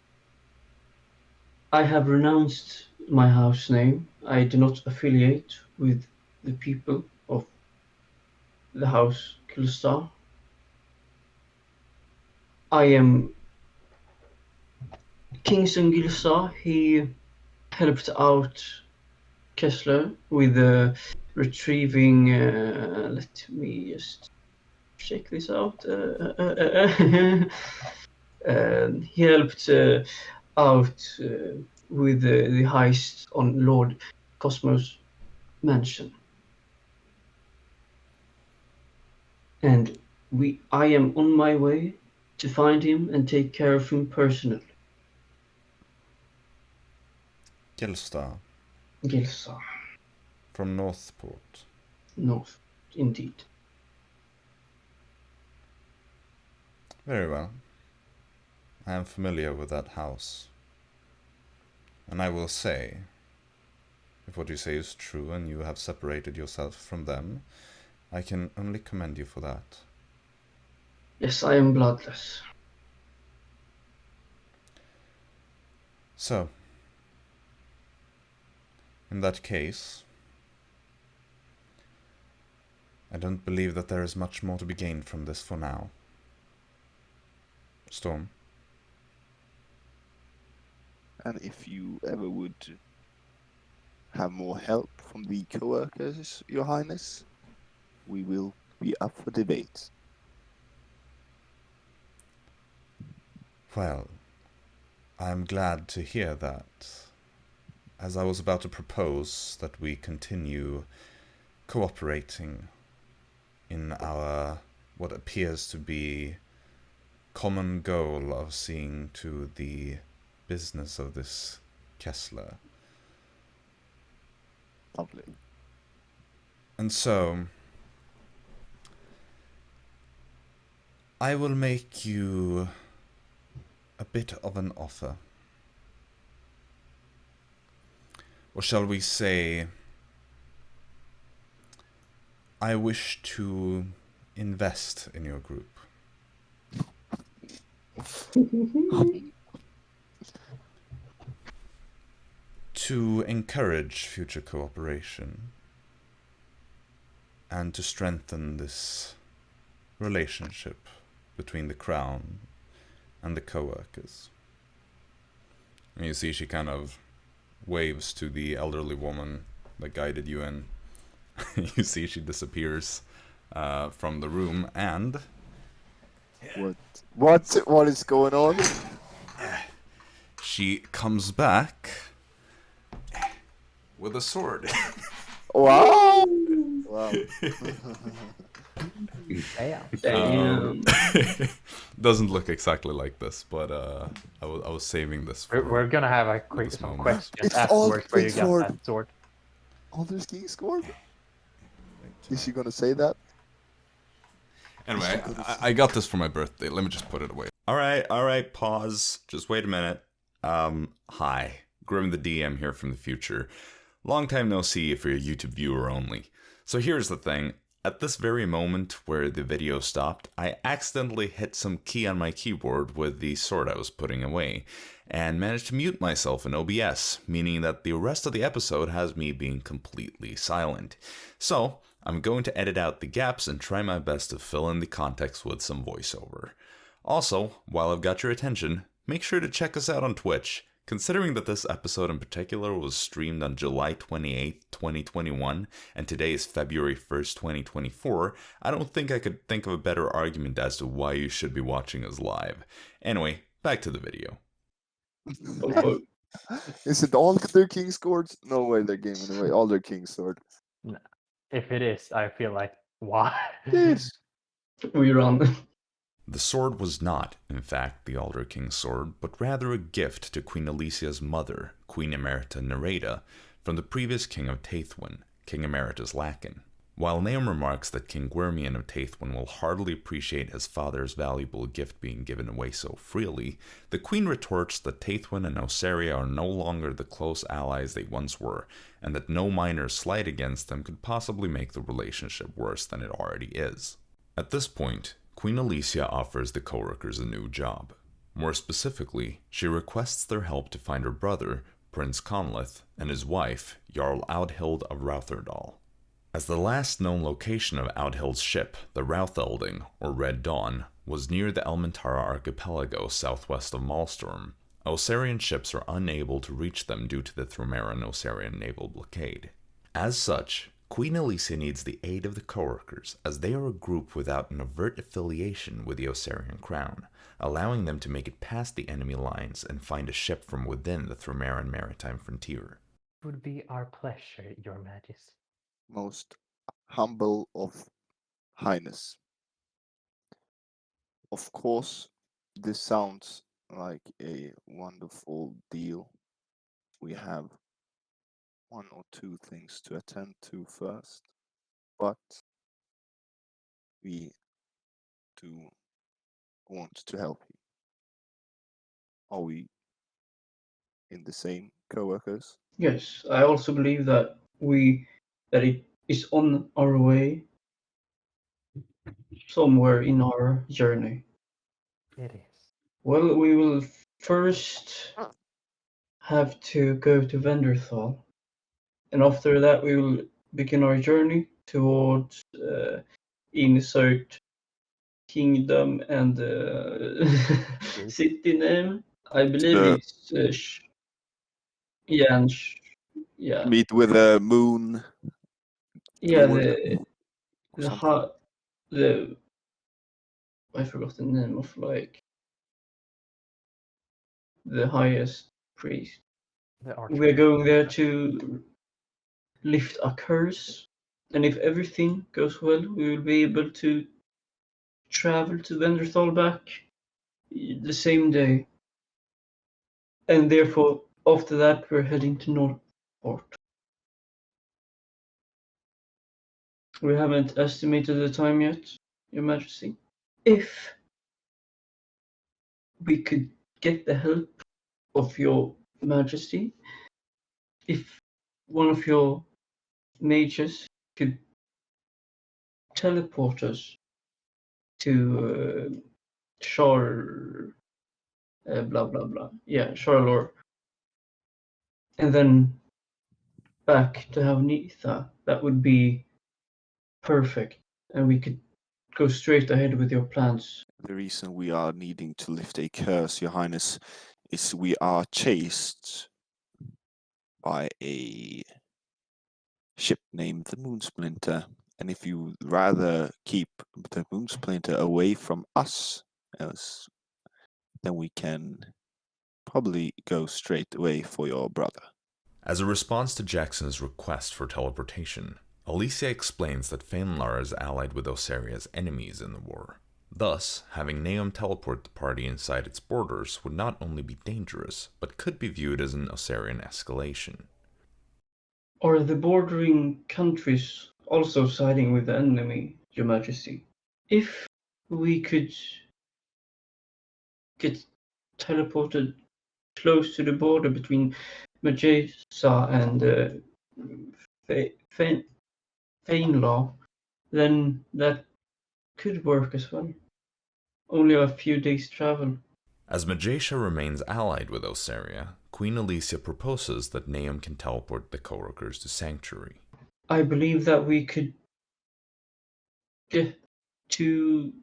[SPEAKER 3] I have renounced my house name. I do not affiliate with the people of the house Gillstar. I am Kingston Gillstar. He helped out Kessler with retrieving. Let me just check this out. He helped out with the heist on Lord Cosmo's mansion. And I am on my way to find him and take care of him personally.
[SPEAKER 1] Gillstar.
[SPEAKER 3] Gillstar.
[SPEAKER 1] From Northport.
[SPEAKER 3] North, indeed.
[SPEAKER 1] Very well. I am familiar with that house. And I will say, if what you say is true and you have separated yourself from them, I can only commend you for that.
[SPEAKER 3] Yes, I am bloodless.
[SPEAKER 1] So, in that case, I don't believe that there is much more to be gained from this for now. Storm.
[SPEAKER 6] And if you ever would have more help from the co-workers, Your Highness, we will be up for debate.
[SPEAKER 1] Well, I'm glad to hear that, as I was about to propose that we continue cooperating in our what appears to be common goal of seeing to the business of this Kessler.
[SPEAKER 6] Lovely.
[SPEAKER 1] And so, I will make you a bit of an offer. Or shall we say, I wish to invest in your group. To encourage future cooperation and to strengthen this relationship between the crown and the co-workers. And you see she kind of waves to the elderly woman that guided you in. You see she disappears from the room, and
[SPEAKER 6] What is going on?
[SPEAKER 1] she comes back with a sword.
[SPEAKER 6] Wow! Wow.
[SPEAKER 4] Damn.
[SPEAKER 1] Doesn't look exactly like this, but I was saving this for...
[SPEAKER 4] We're gonna have a quick
[SPEAKER 1] this
[SPEAKER 4] some
[SPEAKER 1] moment.
[SPEAKER 4] questions
[SPEAKER 6] It's
[SPEAKER 4] afterwards where you
[SPEAKER 6] Aldrich's
[SPEAKER 4] got
[SPEAKER 6] sword.
[SPEAKER 4] that sword.
[SPEAKER 6] Aldrich's King's sword? Is she gonna say that?
[SPEAKER 1] Anyway, I got this for my birthday. Let me just put it away. Alright, pause. Just wait a minute. Hi. Grim the DM here from the future. Long time no see if you're a YouTube viewer only. So here's the thing. At this very moment where the video stopped, I accidentally hit some key on my keyboard with the sword I was putting away, and managed to mute myself in OBS, meaning that the rest of the episode has me being completely silent. So, I'm going to edit out the gaps and try my best to fill in the context with some voiceover. Also, while I've got your attention, make sure to check us out on Twitch. Considering that this episode in particular was streamed on July 28th, 2021, and today is February 1st, 2024, I don't think I could think of a better argument as to why you should be watching us live. Anyway, back to the video.
[SPEAKER 6] Is it all their King's swords? No way they're giving away all their King's sword.
[SPEAKER 4] If it is, I feel like, why?
[SPEAKER 6] Yes.
[SPEAKER 3] We run.
[SPEAKER 1] The sword was not, in fact, the Alder King's sword, but rather a gift to Queen Alicia's mother, Queen Emerita Nereda, from the previous King of Taithwin, King Emeritus Lakin. While Naum remarks that King Gwermian of Taithwin will hardly appreciate his father's valuable gift being given away so freely, the Queen retorts that Taithwin and Osaria are no longer the close allies they once were, and that no minor slight against them could possibly make the relationship worse than it already is. At this point, Queen Alicia offers the co-workers a new job. More specifically, she requests their help to find her brother, Prince Conleth, and his wife, Jarl Audhild of Rautherdal. As the last known location of Audhild's ship, the Rauthelding, or Red Dawn, was near the Elmentara archipelago southwest of Malstorm, Osarian ships are unable to reach them due to the Thromeran-Osarian naval blockade. As such, Queen Alicia needs the aid of the co-workers, as they are a group without an overt affiliation with the Osarian crown, allowing them to make it past the enemy lines and find a ship from within the Thromeran maritime frontier.
[SPEAKER 4] It would be our pleasure, Your Majesty.
[SPEAKER 6] Most humble of highness. Of course, this sounds like a wonderful deal. We have one or two things to attend to first, but we do want to help you. Are we in the same co-workers?
[SPEAKER 3] Yes, I also believe that it is on our way somewhere in our journey.
[SPEAKER 4] It is.
[SPEAKER 3] Well, we will first have to go to Venderthal, and after that we will begin our journey towards Insert Kingdom and city name. I believe it's yeah.
[SPEAKER 6] Meet with a moon.
[SPEAKER 3] Yeah,
[SPEAKER 6] Lord
[SPEAKER 3] the I forgot the name of like the highest priest. We're going there to lift a curse, and if everything goes well, we will be able to travel to Venderthal back the same day. And therefore, after that, we're heading to Northport. We haven't estimated the time yet, Your Majesty. If we could get the help of Your Majesty, if one of your mages could teleport us to Shore, blah blah blah. Yeah, Shorelore, and then back to Havnitha, that would be perfect, and we could go straight ahead with your plans.
[SPEAKER 6] The reason we are needing to lift a curse, Your Highness, is we are chased by a ship named the Moonsplinter. And if you rather keep the Moonsplinter away from us, then we can probably go straight away for your brother.
[SPEAKER 1] As a response to Jackson's request for teleportation, Alicia explains that Fenlar is allied with Osaria's enemies in the war. Thus, having Naum teleport the party inside its borders would not only be dangerous, but could be viewed as an Osarian escalation.
[SPEAKER 3] Are the bordering countries also siding with the enemy, Your Majesty? If we could get teleported close to the border between Majesa and Fainlaw, then that could work as well. Only a few days' travel.
[SPEAKER 1] As Majesha remains allied with Osaria, Queen Alicia proposes that Naum can teleport the coworkers to Sanctuary.
[SPEAKER 3] I believe that we could get to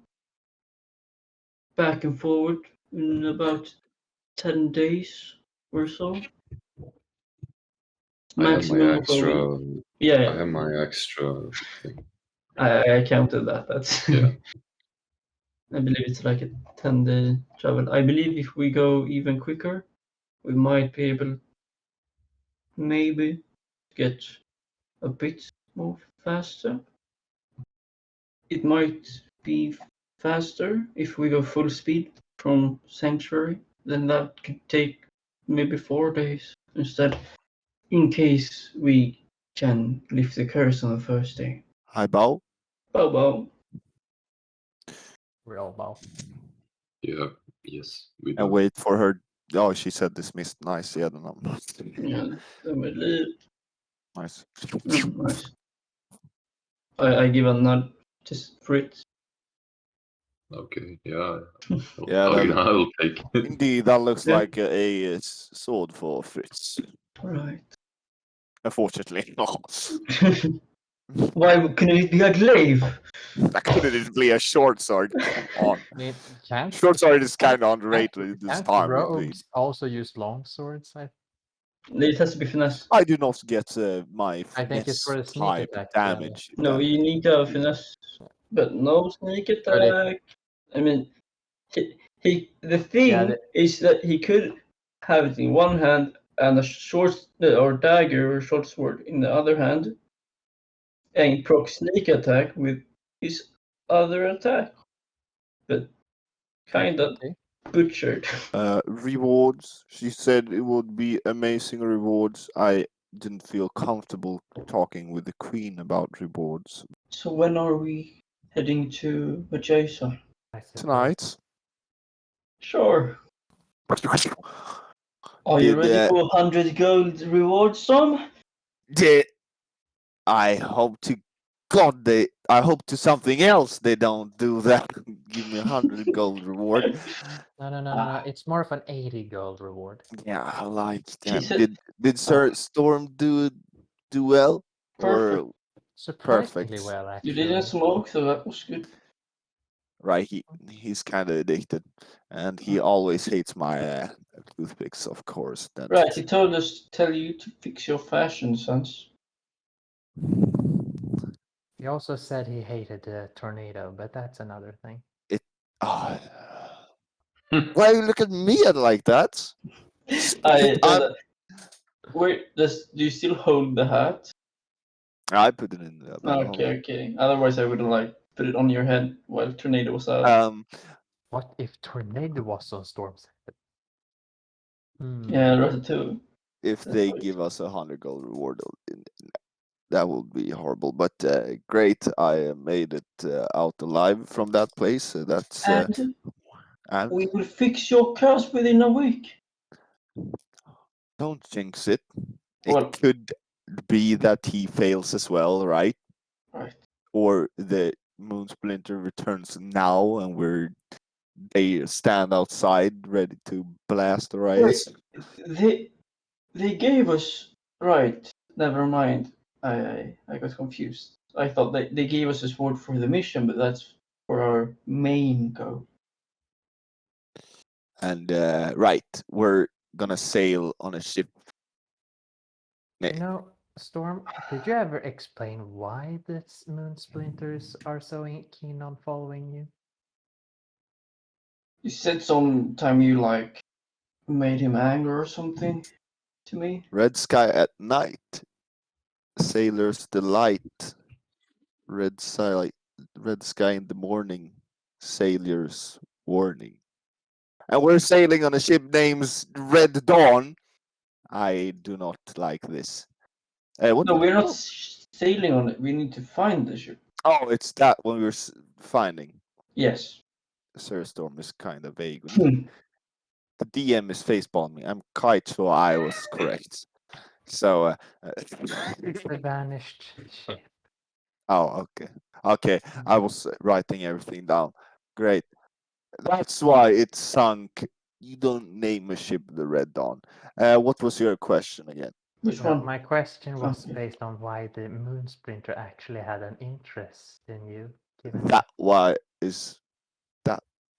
[SPEAKER 3] back and forward in about 10 days or so.
[SPEAKER 2] I have my
[SPEAKER 3] Maximum of a
[SPEAKER 2] extra.
[SPEAKER 3] week.
[SPEAKER 2] I
[SPEAKER 3] Yeah,
[SPEAKER 2] have my extra thing.
[SPEAKER 3] I counted that. That's
[SPEAKER 2] Yeah.
[SPEAKER 3] I believe it's like a 10-day travel. I believe if we go even quicker, we might be able maybe to get a bit more faster. It might be faster if we go full speed from Sanctuary. Then that could take maybe 4 days instead, in case we can lift the curse on the first day.
[SPEAKER 6] I bow.
[SPEAKER 3] Bow bow.
[SPEAKER 4] We all bow.
[SPEAKER 2] Yeah. Yes. We
[SPEAKER 6] And
[SPEAKER 2] do.
[SPEAKER 6] wait for her. Oh, she said dismissed. Nice. Yeah, no.
[SPEAKER 3] Yeah, then we leave.
[SPEAKER 6] Nice.
[SPEAKER 3] Nice. I give a nod to Fritz.
[SPEAKER 2] Okay. Yeah.
[SPEAKER 6] Yeah,
[SPEAKER 2] I'll take it.
[SPEAKER 6] Indeed, that looks
[SPEAKER 3] Yeah.
[SPEAKER 6] like a sword for Fritz.
[SPEAKER 3] Right.
[SPEAKER 6] Unfortunately, no.
[SPEAKER 3] Why couldn't it be a glaive?
[SPEAKER 6] That couldn't be a short sword. Come on.
[SPEAKER 4] Can't
[SPEAKER 6] Short sword is kind of underrated in this
[SPEAKER 4] can't
[SPEAKER 6] time.
[SPEAKER 4] rogues also use long swords?
[SPEAKER 3] It has to be finesse.
[SPEAKER 6] I do not get my
[SPEAKER 4] I think it's for the sneak
[SPEAKER 6] type
[SPEAKER 4] attack,
[SPEAKER 6] damage.
[SPEAKER 3] No, you need to have finesse, but no sneak attack. I mean, the thing is that he could have it in one hand and a short or dagger or short sword in the other hand, and proc sneak attack with his other attack, but kind of butchered.
[SPEAKER 6] Rewards. She said it would be amazing rewards. I didn't feel comfortable talking with the queen about rewards.
[SPEAKER 3] So when are we heading to Majesa?
[SPEAKER 6] Tonight.
[SPEAKER 3] Sure. Are you ready for 100 gold reward, Tom?
[SPEAKER 6] I hope to God I hope to something else they don't do that. Give me 100 gold reward.
[SPEAKER 4] No. It's more of an 80 gold reward.
[SPEAKER 6] Yeah, I like
[SPEAKER 3] She
[SPEAKER 6] that.
[SPEAKER 3] said-
[SPEAKER 6] Did Sir Storm do well?
[SPEAKER 3] Perfect.
[SPEAKER 6] Or
[SPEAKER 4] Surprisingly
[SPEAKER 6] Perfect.
[SPEAKER 4] well,
[SPEAKER 3] You
[SPEAKER 4] actually.
[SPEAKER 3] didn't smoke, so that was good.
[SPEAKER 6] right? He's kind of addicted, and he always hates my toothpicks, of course.
[SPEAKER 3] Right, he told us to tell you to fix your fashion sense.
[SPEAKER 4] He also said he hated the tornado, but that's another thing.
[SPEAKER 6] Oh. Why you look at me like that?
[SPEAKER 3] Wait, do you still hold the hat?
[SPEAKER 6] I put it in the
[SPEAKER 3] Okay. Otherwise, I would have put it on your head while tornado was out.
[SPEAKER 4] What if tornado was on Storm's head?
[SPEAKER 3] Yeah, Ratatouille.
[SPEAKER 6] If they give us 100 gold reward, that would be horrible. But great, I made it out alive from that place. That's
[SPEAKER 3] And
[SPEAKER 6] and
[SPEAKER 3] we will fix your curse within a week.
[SPEAKER 6] don't jinx it. It
[SPEAKER 3] Well,
[SPEAKER 6] could be that he fails as well, right?
[SPEAKER 3] right.
[SPEAKER 6] Or the moon splinter returns now, and they stand outside ready to blast our
[SPEAKER 3] Wait,
[SPEAKER 6] eyes.
[SPEAKER 3] they gave us right. Never mind. I got confused. I thought they gave us a sword for the mission, but that's for our main goal.
[SPEAKER 6] And right, we're gonna sail on a ship.
[SPEAKER 4] You know, Storm, did you ever explain why the moon splinters are so keen on following you?
[SPEAKER 3] You said sometime you like made him angry or something to me.
[SPEAKER 6] Red sky at night, sailor's delight. Red sky in the morning, sailor's warning. And we're sailing on a ship named Red Dawn. I do not like this. What
[SPEAKER 3] No,
[SPEAKER 6] would
[SPEAKER 3] we're
[SPEAKER 6] you
[SPEAKER 3] not
[SPEAKER 6] call-
[SPEAKER 3] sailing on it. We need to find the ship.
[SPEAKER 6] Oh, it's that one we're finding.
[SPEAKER 3] Yes.
[SPEAKER 6] Sir Storm is kind of vague.
[SPEAKER 3] Hmm.
[SPEAKER 6] The DM is facepalming. I'm quite sure I was correct. So.
[SPEAKER 4] It's the vanished ship.
[SPEAKER 6] Oh, okay. Okay, I was writing everything down. Great. That's why it sunk. You don't name a ship the Red Dawn. What was your question again?
[SPEAKER 3] Which
[SPEAKER 4] No,
[SPEAKER 3] one?
[SPEAKER 4] my question was
[SPEAKER 3] Okay.
[SPEAKER 4] based on why the moon splinter actually had an interest in you. Given
[SPEAKER 6] That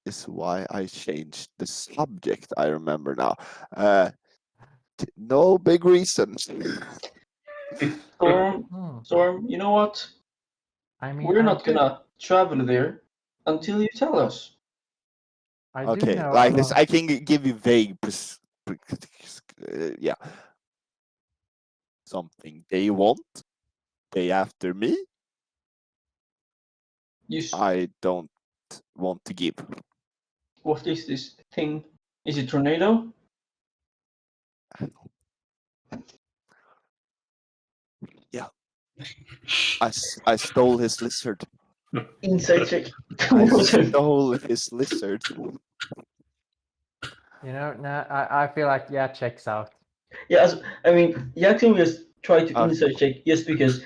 [SPEAKER 6] is why I changed the subject. I remember now. No big reason.
[SPEAKER 3] Storm, you know what?
[SPEAKER 4] I mean,
[SPEAKER 3] We're not gonna travel there until you tell us.
[SPEAKER 4] I do
[SPEAKER 6] Okay,
[SPEAKER 4] know
[SPEAKER 6] like this,
[SPEAKER 4] about-
[SPEAKER 6] I can give you vague, yeah, something they want, they after me. I don't want to give.
[SPEAKER 3] What is this thing? Is it tornado?
[SPEAKER 6] Yeah. I stole his lizard.
[SPEAKER 3] Inside check.
[SPEAKER 6] I stole his lizard.
[SPEAKER 4] You know, now I feel like checks out.
[SPEAKER 3] Yeah, I mean, Jaxson just tried to inside check just because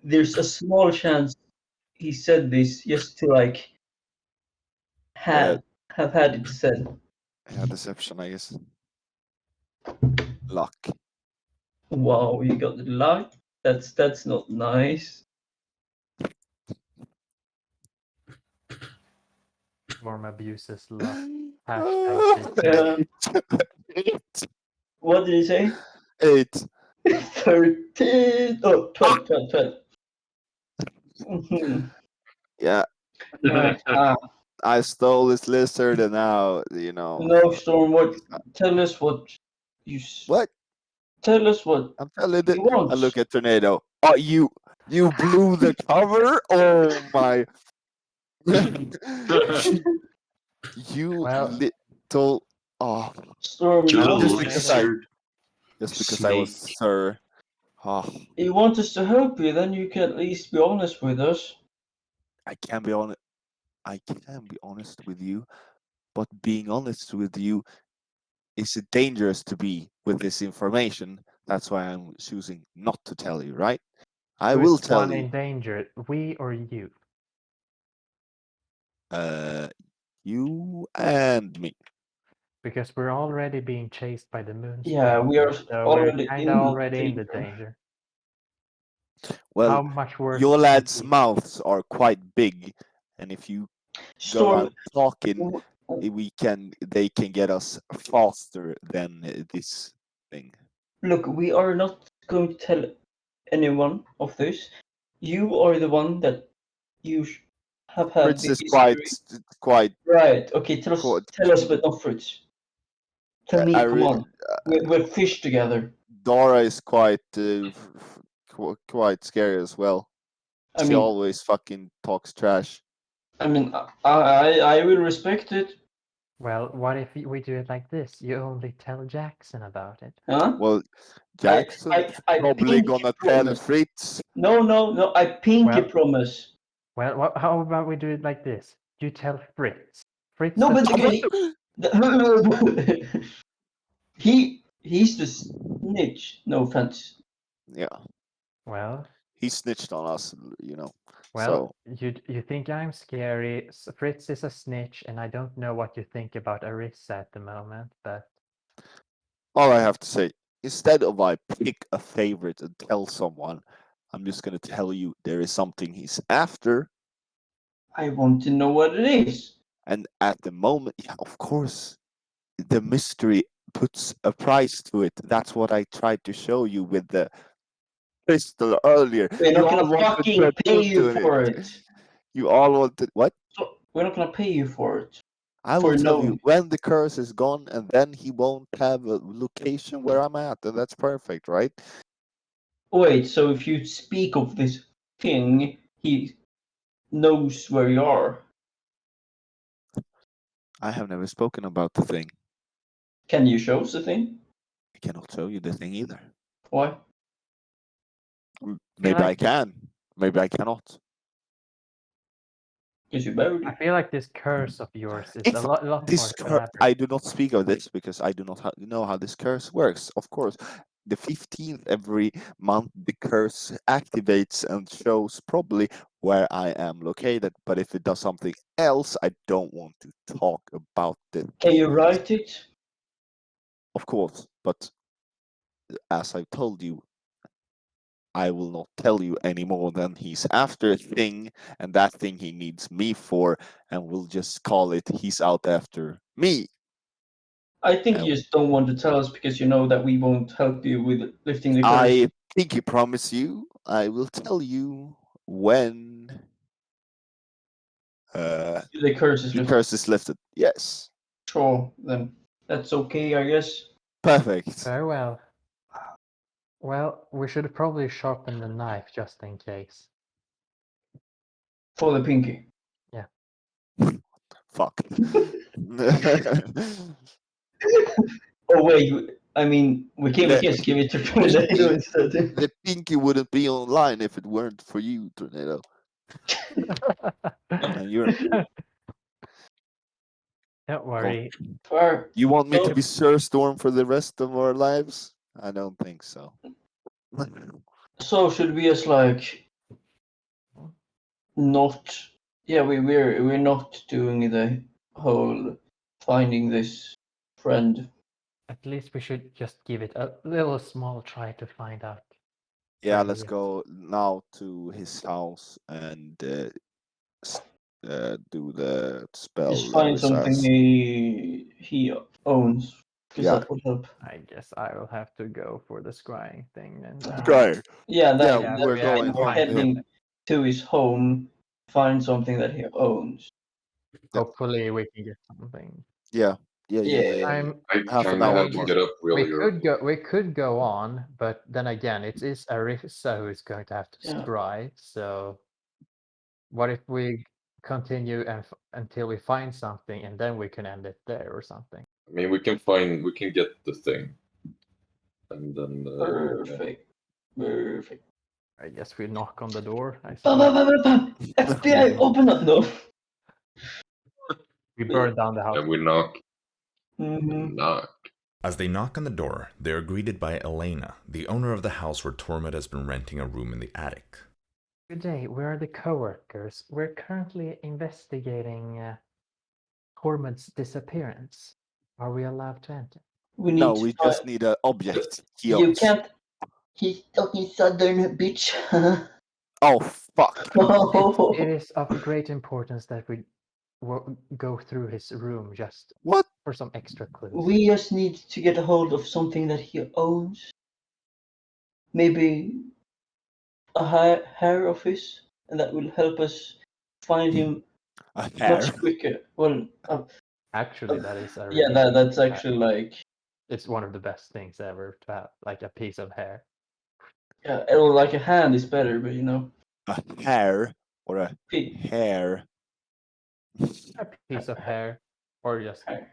[SPEAKER 3] there's a small chance he said this just to like have had it said.
[SPEAKER 6] Yeah, deception, I guess. Luck.
[SPEAKER 3] Wow, you got the luck. That's not nice.
[SPEAKER 4] Storm abuses luck.
[SPEAKER 3] What did he say?
[SPEAKER 6] 8.
[SPEAKER 3] 13. Oh, 12.
[SPEAKER 6] Yeah. I stole his lizard, and now
[SPEAKER 3] No, Storm. What? Tell us what you.
[SPEAKER 6] What?
[SPEAKER 3] Tell us what.
[SPEAKER 6] I'm telling you. I look at Tornado. Oh, you blew the cover. Oh my! You little. Oh.
[SPEAKER 3] Storm.
[SPEAKER 6] Just because I was Sir. Oh.
[SPEAKER 3] You want us to help you, then you can at least be honest with us.
[SPEAKER 6] I can be honest with you, but being honest with you is dangerous to be with this information. That's why I'm choosing not to tell you, right? I will tell
[SPEAKER 4] one
[SPEAKER 6] you.
[SPEAKER 4] in danger, we or you?
[SPEAKER 6] You and me.
[SPEAKER 4] Because we're already being chased by the moon.
[SPEAKER 3] Yeah, we are
[SPEAKER 4] so
[SPEAKER 3] already
[SPEAKER 4] already in the danger.
[SPEAKER 6] Well,
[SPEAKER 4] how much worse
[SPEAKER 6] your lads' mouths are quite big, and if you go around talking, they can get us faster than this thing.
[SPEAKER 3] Look, we are not going to tell anyone of this. You are the one that you have had.
[SPEAKER 6] Fritz is quite
[SPEAKER 3] right. Okay, tell us, but not Fritz. Tell me, come on. We're fish together.
[SPEAKER 6] Dara is quite scary as well. She always fucking talks trash.
[SPEAKER 3] I mean, I will respect it,
[SPEAKER 4] Well, what if we do it like this? You only tell Jaxson about it.
[SPEAKER 3] Huh?
[SPEAKER 6] Well, Jackson's
[SPEAKER 3] I
[SPEAKER 6] probably
[SPEAKER 3] pinky
[SPEAKER 6] gonna tell
[SPEAKER 3] promise.
[SPEAKER 6] Fritz.
[SPEAKER 3] No, I pinky
[SPEAKER 4] Well-
[SPEAKER 3] promise.
[SPEAKER 4] Well, how about we do it like this? You tell Fritz. Fritz.
[SPEAKER 3] No, but
[SPEAKER 4] doesn't-
[SPEAKER 3] he's the snitch. No offense.
[SPEAKER 6] Yeah,
[SPEAKER 4] Well,
[SPEAKER 6] he snitched on us, you know.
[SPEAKER 4] well, you think I'm scary. Fritz is a snitch, and I don't know what you think about Arisa at the moment, but
[SPEAKER 6] All I have to say, instead of I pick a favorite and tell someone, I'm just gonna tell you there is something he's after,
[SPEAKER 3] I want to know what it is.
[SPEAKER 6] and at the moment, yeah, of course, the mystery puts a price to it. That's what I tried to show you with the pistol earlier.
[SPEAKER 3] We're
[SPEAKER 6] You
[SPEAKER 3] not
[SPEAKER 6] all
[SPEAKER 3] gonna
[SPEAKER 6] wanted
[SPEAKER 3] fucking
[SPEAKER 6] to
[SPEAKER 3] pay you
[SPEAKER 6] do
[SPEAKER 3] for it.
[SPEAKER 6] You all wanted what?
[SPEAKER 3] So we're not gonna pay you for it.
[SPEAKER 6] I
[SPEAKER 3] For
[SPEAKER 6] will tell
[SPEAKER 3] knowing.
[SPEAKER 6] you when the curse is gone, and then he won't have a location where I'm at, and that's perfect, right?
[SPEAKER 3] Wait, so if you speak of this thing, he knows where you are.
[SPEAKER 6] I have never spoken about the thing.
[SPEAKER 3] Can you show us the thing?
[SPEAKER 6] I cannot show you the thing either.
[SPEAKER 3] Why?
[SPEAKER 6] Maybe I
[SPEAKER 4] like-
[SPEAKER 6] can. Maybe I cannot.
[SPEAKER 3] Because you buried
[SPEAKER 4] I
[SPEAKER 3] it.
[SPEAKER 4] feel like this curse of yours is
[SPEAKER 6] If
[SPEAKER 4] a lot
[SPEAKER 6] This
[SPEAKER 4] more
[SPEAKER 6] curse,
[SPEAKER 4] elaborate.
[SPEAKER 6] I do not speak of this because I do not know how this curse works. Of course, the 15th every month the curse activates and shows probably where I am located. But if it does something else, I don't want to talk about it.
[SPEAKER 3] Can you write it?
[SPEAKER 6] Of course, but as I told you, I will not tell you any more than he's after a thing, and that thing he needs me for, and we'll just call it he's out after me.
[SPEAKER 3] I think
[SPEAKER 6] No.
[SPEAKER 3] you just don't want to tell us because you know that we won't help you with lifting the curse.
[SPEAKER 6] I pinky promise you, I will tell you when
[SPEAKER 3] The curse is
[SPEAKER 6] the
[SPEAKER 3] lifted.
[SPEAKER 6] curse is lifted. Yes.
[SPEAKER 3] Sure, then that's okay, I guess.
[SPEAKER 6] Perfect.
[SPEAKER 4] Very well. Well, we should probably sharpen the knife just in case.
[SPEAKER 3] For the pinky.
[SPEAKER 6] Fuck.
[SPEAKER 3] Oh wait, I mean we can just give it to Tornado instead.
[SPEAKER 6] The pinky wouldn't be online if it weren't for you, Tornado. And you're
[SPEAKER 4] Don't worry.
[SPEAKER 3] Fair.
[SPEAKER 6] You want me to
[SPEAKER 3] So-
[SPEAKER 6] be Sir Storm for the rest of our lives? I don't think so.
[SPEAKER 3] So should we just like not? Yeah, we're not doing the whole finding this friend.
[SPEAKER 4] At least we should just give it a little small try to find out.
[SPEAKER 6] Yeah,
[SPEAKER 4] Where
[SPEAKER 6] let's
[SPEAKER 4] he is.
[SPEAKER 6] go now to his house and do the spell.
[SPEAKER 3] Just find
[SPEAKER 6] Arisa
[SPEAKER 3] something
[SPEAKER 6] has.
[SPEAKER 3] he owns. Because
[SPEAKER 6] Yeah.
[SPEAKER 3] that would help.
[SPEAKER 4] I guess I will have to go for the scrying thing and
[SPEAKER 6] Great.
[SPEAKER 3] Yeah, that,
[SPEAKER 6] Yeah,
[SPEAKER 3] that
[SPEAKER 6] we're
[SPEAKER 3] means
[SPEAKER 6] going home,
[SPEAKER 3] heading to his home, find something that he owns.
[SPEAKER 4] hopefully we can get something.
[SPEAKER 6] Yeah.
[SPEAKER 4] I'm
[SPEAKER 2] I
[SPEAKER 6] Half an
[SPEAKER 2] kind of
[SPEAKER 6] hour
[SPEAKER 2] have to
[SPEAKER 6] more.
[SPEAKER 2] get up
[SPEAKER 4] we
[SPEAKER 2] really early.
[SPEAKER 4] could go on, but then again it is Arisa who is going to have to
[SPEAKER 3] Yeah.
[SPEAKER 4] scry, so what if we continue until we find something and then we can end it there or something?
[SPEAKER 2] I mean, we can get the thing, and then
[SPEAKER 3] Perfect. Perfect.
[SPEAKER 4] I guess we knock on the door. I
[SPEAKER 3] Bam,
[SPEAKER 4] suppose.
[SPEAKER 3] bam, bam, bam, bam. FBI, open up! No.
[SPEAKER 4] We burn down the house.
[SPEAKER 2] and we knock,
[SPEAKER 3] Mhm.
[SPEAKER 2] knock.
[SPEAKER 1] As they knock on the door, they are greeted by Elena, the owner of the house where Tormod has been renting a room in the attic.
[SPEAKER 4] Good day, we are the co-workers. We're currently investigating Tormod's disappearance. Are we allowed to enter?
[SPEAKER 3] We need
[SPEAKER 6] No,
[SPEAKER 3] to
[SPEAKER 6] we
[SPEAKER 3] find-
[SPEAKER 6] just need an object. He
[SPEAKER 3] You
[SPEAKER 6] owns.
[SPEAKER 3] can't. He's talking southern, bitch.
[SPEAKER 6] Oh fuck.
[SPEAKER 4] It is of great importance that we go through his room just
[SPEAKER 6] What?
[SPEAKER 4] for some extra clues.
[SPEAKER 3] We just need to get a hold of something that he owns. Maybe a hair of his, and that will help us find him
[SPEAKER 6] A hair.
[SPEAKER 3] much quicker. Well,
[SPEAKER 4] Actually, that is a
[SPEAKER 3] yeah,
[SPEAKER 4] really
[SPEAKER 3] that's actually like
[SPEAKER 4] it's one of the best things ever to have, like a piece of hair.
[SPEAKER 3] yeah, or like a hand is better, but you know,
[SPEAKER 6] A hair or a
[SPEAKER 3] P-
[SPEAKER 6] hair.
[SPEAKER 4] A piece of hair Or just
[SPEAKER 3] Hair.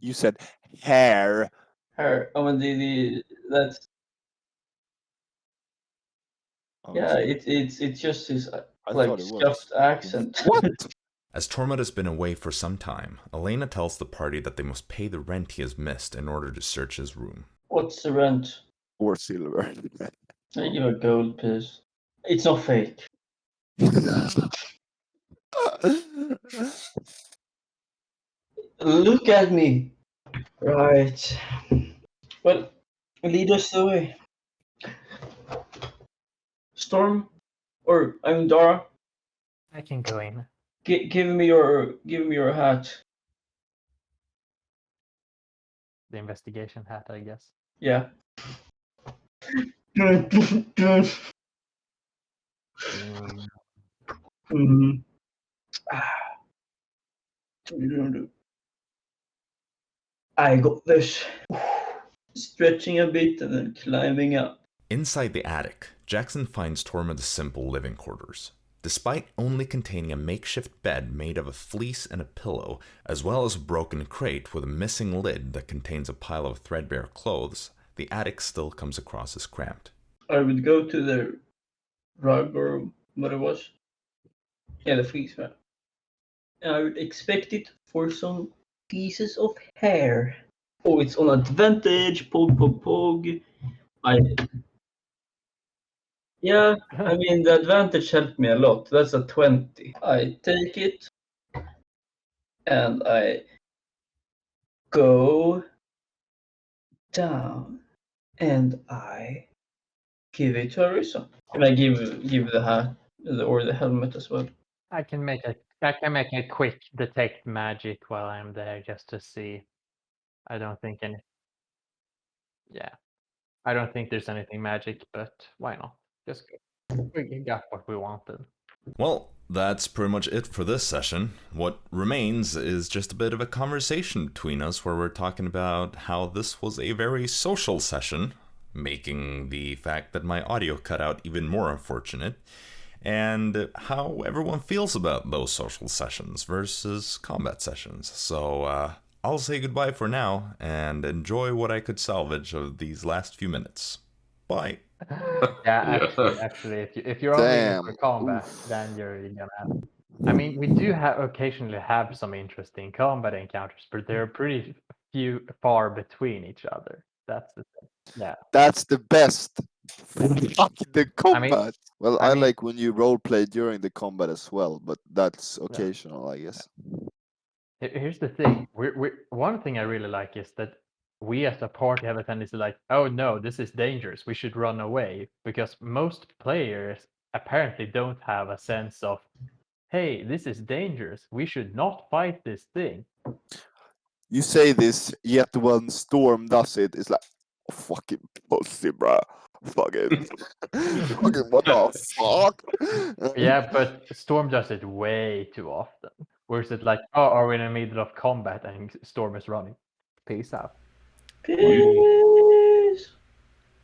[SPEAKER 6] You said hair.
[SPEAKER 3] Hair. Oh, and that's
[SPEAKER 6] Oh,
[SPEAKER 3] yeah.
[SPEAKER 6] sorry.
[SPEAKER 3] It's just his
[SPEAKER 6] I
[SPEAKER 3] like
[SPEAKER 6] thought it was.
[SPEAKER 3] scuffed accent.
[SPEAKER 6] What?
[SPEAKER 1] As Tormod has been away for some time, Elena tells the party that they must pay the rent he has missed in order to search his room.
[SPEAKER 3] What's the rent?
[SPEAKER 6] 4 silver.
[SPEAKER 3] I give a gold piece. It's not fake. Look at me. Right. Well, lead us the way. Storm, or I mean Dara,
[SPEAKER 4] I can go in.
[SPEAKER 3] give me your hat.
[SPEAKER 4] The investigation hat, I guess.
[SPEAKER 3] Yeah. Mhm. I got this. Stretching a bit and then climbing up.
[SPEAKER 1] Inside the attic, Jaxson finds Tormod's simple living quarters. Despite only containing a makeshift bed made of a fleece and a pillow, as well as a broken crate with a missing lid that contains a pile of threadbare clothes, the attic still comes across as cramped.
[SPEAKER 3] I would go to the rug or what it was. Yeah, the fleece, man. And I would expect it for some pieces of hair. Oh, it's on advantage. Pog, pog, pog. Yeah, I mean, the advantage helped me a lot. That's a 20. I take it and I go down and I give it to Arisa. And I give the hat or the helmet as well.
[SPEAKER 4] I can make a quick detect magic while I'm there just to see. I don't think any. Yeah, I don't think there's anything magic, but why not? Just go. We got what we wanted.
[SPEAKER 1] Well, that's pretty much it for this session. What remains is just a bit of a conversation between us where we're talking about how this was a very social session, making the fact that my audio cut out even more unfortunate, and how everyone feels about those social sessions versus combat sessions. So, I'll say goodbye for now and enjoy what I could salvage of these last few minutes. Bye.
[SPEAKER 4] Yeah, actually, if you're only in for
[SPEAKER 6] Damn.
[SPEAKER 4] combat,
[SPEAKER 6] Oof.
[SPEAKER 4] then you're gonna have. I mean, we do occasionally have some interesting combat encounters, but they're pretty far between each other. That's the thing. Yeah.
[SPEAKER 6] That's the best. Fuck the combat.
[SPEAKER 4] I
[SPEAKER 6] I
[SPEAKER 4] mean-
[SPEAKER 6] like when you roleplay during the combat as well, but that's occasional, I guess.
[SPEAKER 4] Here's the thing. One thing I really like is that we as a party have a tendency like, oh no, this is dangerous. We should run away, because most players apparently don't have a sense of, hey, this is dangerous. We should not fight this thing.
[SPEAKER 6] You say this, yet when Storm does it, it's like, oh, fucking pussy, bruh. Fucking, fucking what the fuck?
[SPEAKER 4] Yeah, but Storm does it way too often. Whereas it like, oh, are we in the middle of combat and Storm is running? Peace out.
[SPEAKER 3] Peace.